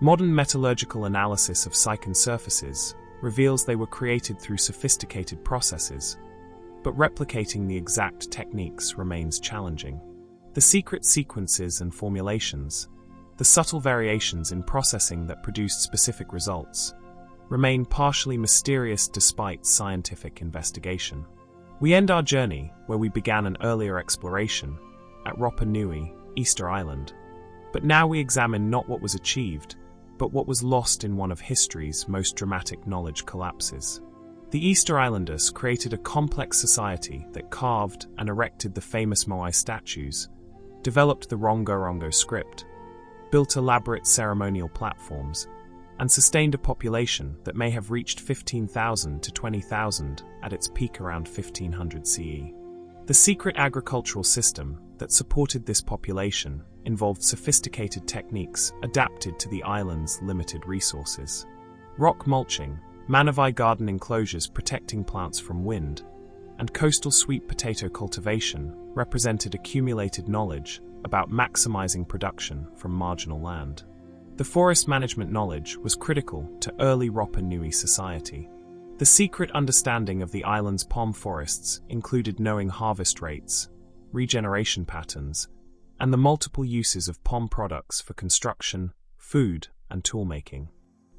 Modern metallurgical analysis of Sycan surfaces reveals they were created through sophisticated processes, but replicating the exact techniques remains challenging. The secret sequences and formulations, the subtle variations in processing that produced specific results, remain partially mysterious despite scientific investigation. We end our journey where we began an earlier exploration, at Rapa Nui, Easter Island. But now we examine not what was achieved, but what was lost in one of history's most dramatic knowledge collapses. The Easter Islanders created a complex society that carved and erected the famous Moai statues, developed the Rongo-Rongo script, built elaborate ceremonial platforms, and sustained a population that may have reached 15,000 to 20,000 at its peak around 1500 CE. The secret agricultural system that supported this population involved sophisticated techniques adapted to the island's limited resources. Rock mulching, Manavai garden enclosures protecting plants from wind, and coastal sweet potato cultivation represented accumulated knowledge about maximizing production from marginal land. The forest management knowledge was critical to early Rapa Nui society. The secret understanding of the island's palm forests included knowing harvest rates, regeneration patterns, and the multiple uses of palm products for construction, food, and toolmaking.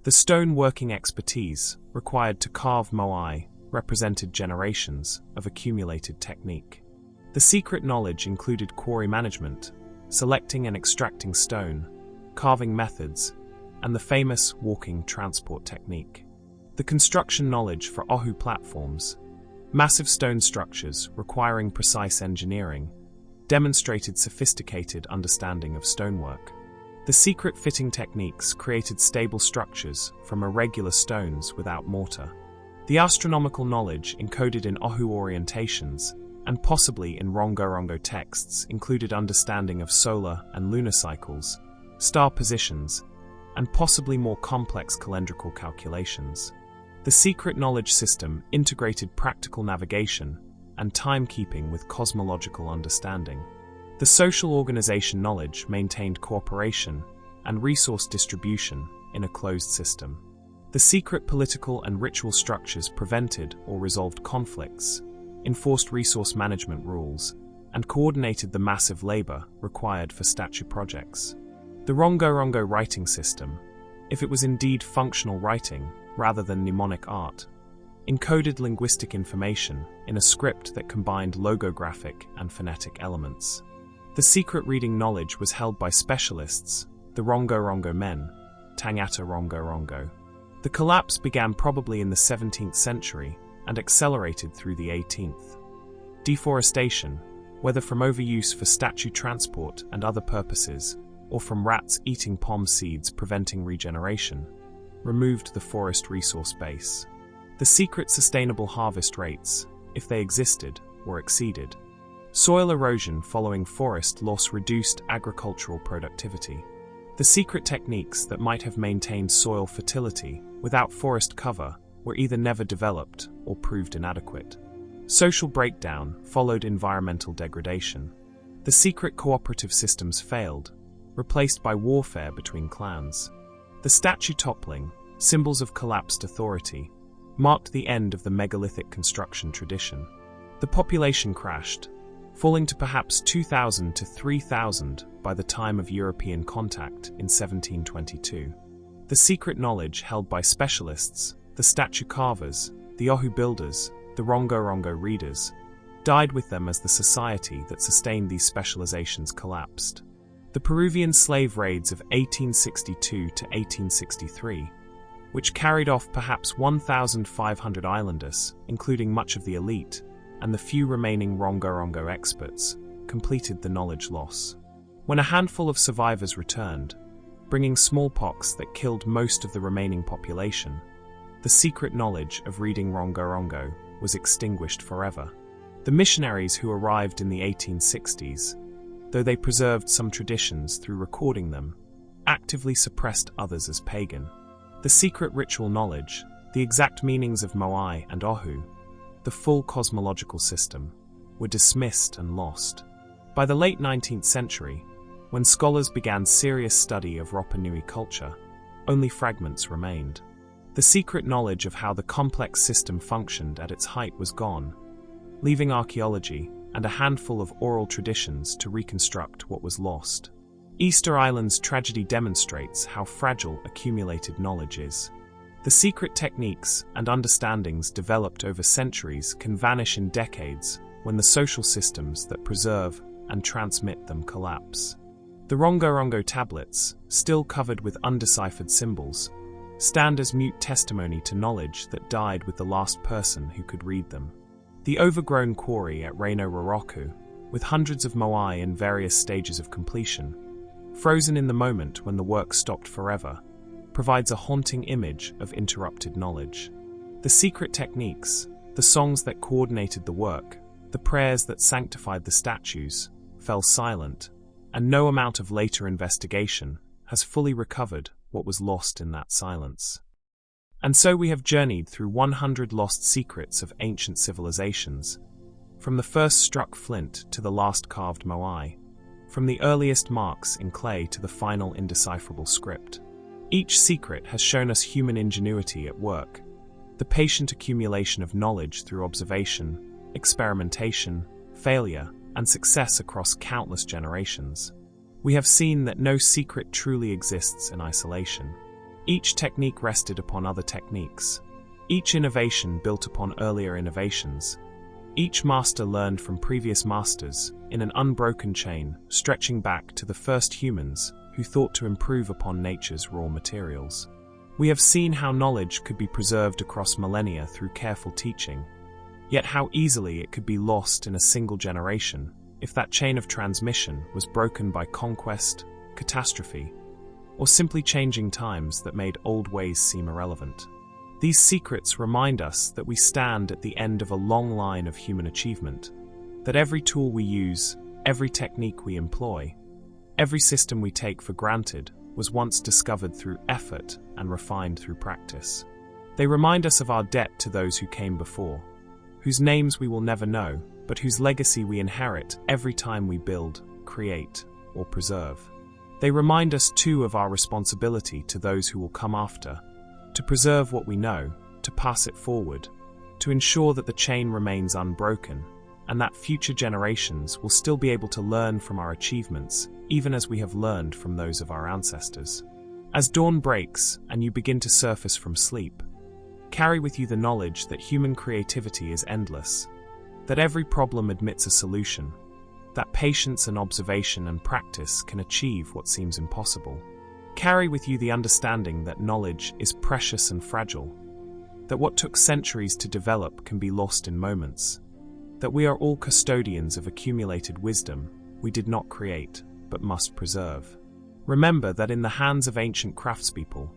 The stone working expertise required to carve moai represented generations of accumulated technique. The secret knowledge included quarry management, selecting and extracting stone, carving methods, and the famous walking transport technique. The construction knowledge for Oahu platforms, massive stone structures requiring precise engineering, demonstrated sophisticated understanding of stonework. The secret fitting techniques created stable structures from irregular stones without mortar. The astronomical knowledge encoded in Oahu orientations and possibly in Rongo-Rongo texts included understanding of solar and lunar cycles, star positions, and possibly more complex calendrical calculations. The secret knowledge system integrated practical navigation and timekeeping with cosmological understanding. The social organization knowledge maintained cooperation and resource distribution in a closed system. The secret political and ritual structures prevented or resolved conflicts, enforced resource management rules, and coordinated the massive labor required for statue projects. The Rongo-Rongo writing system, if it was indeed functional writing rather than mnemonic art, encoded linguistic information in a script that combined logographic and phonetic elements. The secret reading knowledge was held by specialists, the Rongo-Rongo men, Tangata Rongo-Rongo. The collapse began probably in the 17th century and accelerated through the 18th. Deforestation, whether from overuse for statue transport and other purposes, or from rats eating palm seeds preventing regeneration, removed the forest resource base. The secret sustainable harvest rates, if they existed, were exceeded. Soil erosion following forest loss reduced agricultural productivity. The secret techniques that might have maintained soil fertility without forest cover were either never developed or proved inadequate. Social breakdown followed environmental degradation. The secret cooperative systems failed, replaced by warfare between clans. The statue toppling, symbols of collapsed authority, marked the end of the megalithic construction tradition. The population crashed, falling to perhaps 2,000 to 3,000 by the time of European contact in 1722. The secret knowledge held by specialists, the statue carvers, the Ohu builders, the Rongo-Rongo readers, died with them as the society that sustained these specializations collapsed. The Peruvian slave raids of 1862 to 1863, which carried off perhaps 1,500 islanders, including much of the elite, and the few remaining Rongo-Rongo experts, completed the knowledge loss. When a handful of survivors returned, bringing smallpox that killed most of the remaining population, the secret knowledge of reading Rongo-Rongo was extinguished forever. The missionaries who arrived in the 1860s, though they preserved some traditions through recording them, actively suppressed others as pagan. The secret ritual knowledge, the exact meanings of Moai and Ohu, the full cosmological system, were dismissed and lost. By the late 19th century, when scholars began serious study of Rapa Nui culture, only fragments remained. The secret knowledge of how the complex system functioned at its height was gone, leaving archaeology and a handful of oral traditions to reconstruct what was lost. Easter Island's tragedy demonstrates how fragile accumulated knowledge is. The secret techniques and understandings developed over centuries can vanish in decades when the social systems that preserve and transmit them collapse. The Rongo-Rongo tablets, still covered with undeciphered symbols, stand as mute testimony to knowledge that died with the last person who could read them. The overgrown quarry at Reino Roroku, with hundreds of moai in various stages of completion, frozen in the moment when the work stopped forever, provides a haunting image of interrupted knowledge. The secret techniques, the songs that coordinated the work, the prayers that sanctified the statues, fell silent, and no amount of later investigation has fully recovered what was lost in that silence. And so we have journeyed through 100 lost secrets of ancient civilizations, from the first struck flint to the last carved moai, from the earliest marks in clay to the final indecipherable script. Each secret has shown us human ingenuity at work, the patient accumulation of knowledge through observation, experimentation, failure, and success across countless generations. We have seen that no secret truly exists in isolation. Each technique rested upon other techniques. Each innovation built upon earlier innovations. Each master learned from previous masters in an unbroken chain stretching back to the first humans who thought to improve upon nature's raw materials. We have seen how knowledge could be preserved across millennia through careful teaching, yet how easily it could be lost in a single generation if that chain of transmission was broken by conquest, catastrophe, or simply changing times that made old ways seem irrelevant. These secrets remind us that we stand at the end of a long line of human achievement, that every tool we use, every technique we employ, every system we take for granted was once discovered through effort and refined through practice. They remind us of our debt to those who came before, whose names we will never know, but whose legacy we inherit every time we build, create, or preserve. They remind us too of our responsibility to those who will come after, to preserve what we know, to pass it forward, to ensure that the chain remains unbroken, and that future generations will still be able to learn from our achievements, even as we have learned from those of our ancestors. As dawn breaks and you begin to surface from sleep, carry with you the knowledge that human creativity is endless, that every problem admits a solution, that patience and observation and practice can achieve what seems impossible. Carry with you the understanding that knowledge is precious and fragile, that what took centuries to develop can be lost in moments, that we are all custodians of accumulated wisdom we did not create but must preserve. Remember that in the hands of ancient craftspeople,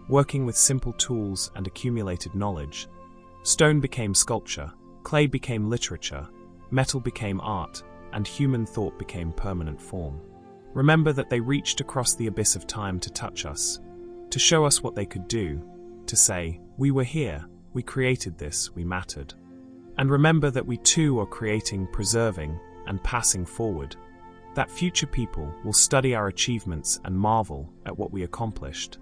working with simple tools and accumulated knowledge, stone became sculpture, clay became literature, metal became art, and human thought became permanent form. Remember that they reached across the abyss of time to touch us, to show us what they could do, to say, "We were here, we created this, we mattered." And remember that we too are creating, preserving, and passing forward, that future people will study our achievements and marvel at what we accomplished,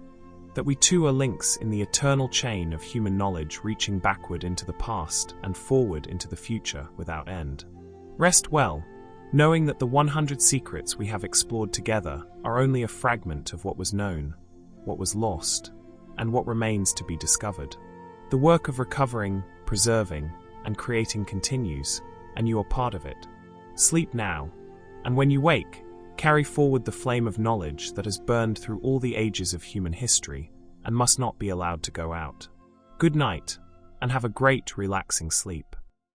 that we too are links in the eternal chain of human knowledge reaching backward into the past and forward into the future without end. Rest well, knowing that the 100 secrets we have explored together are only a fragment of what was known, what was lost, and what remains to be discovered. The work of recovering, preserving, and creating continues, and you are part of it. Sleep now, and when you wake, carry forward the flame of knowledge that has burned through all the ages of human history and must not be allowed to go out. Good night, and have a great, relaxing sleep.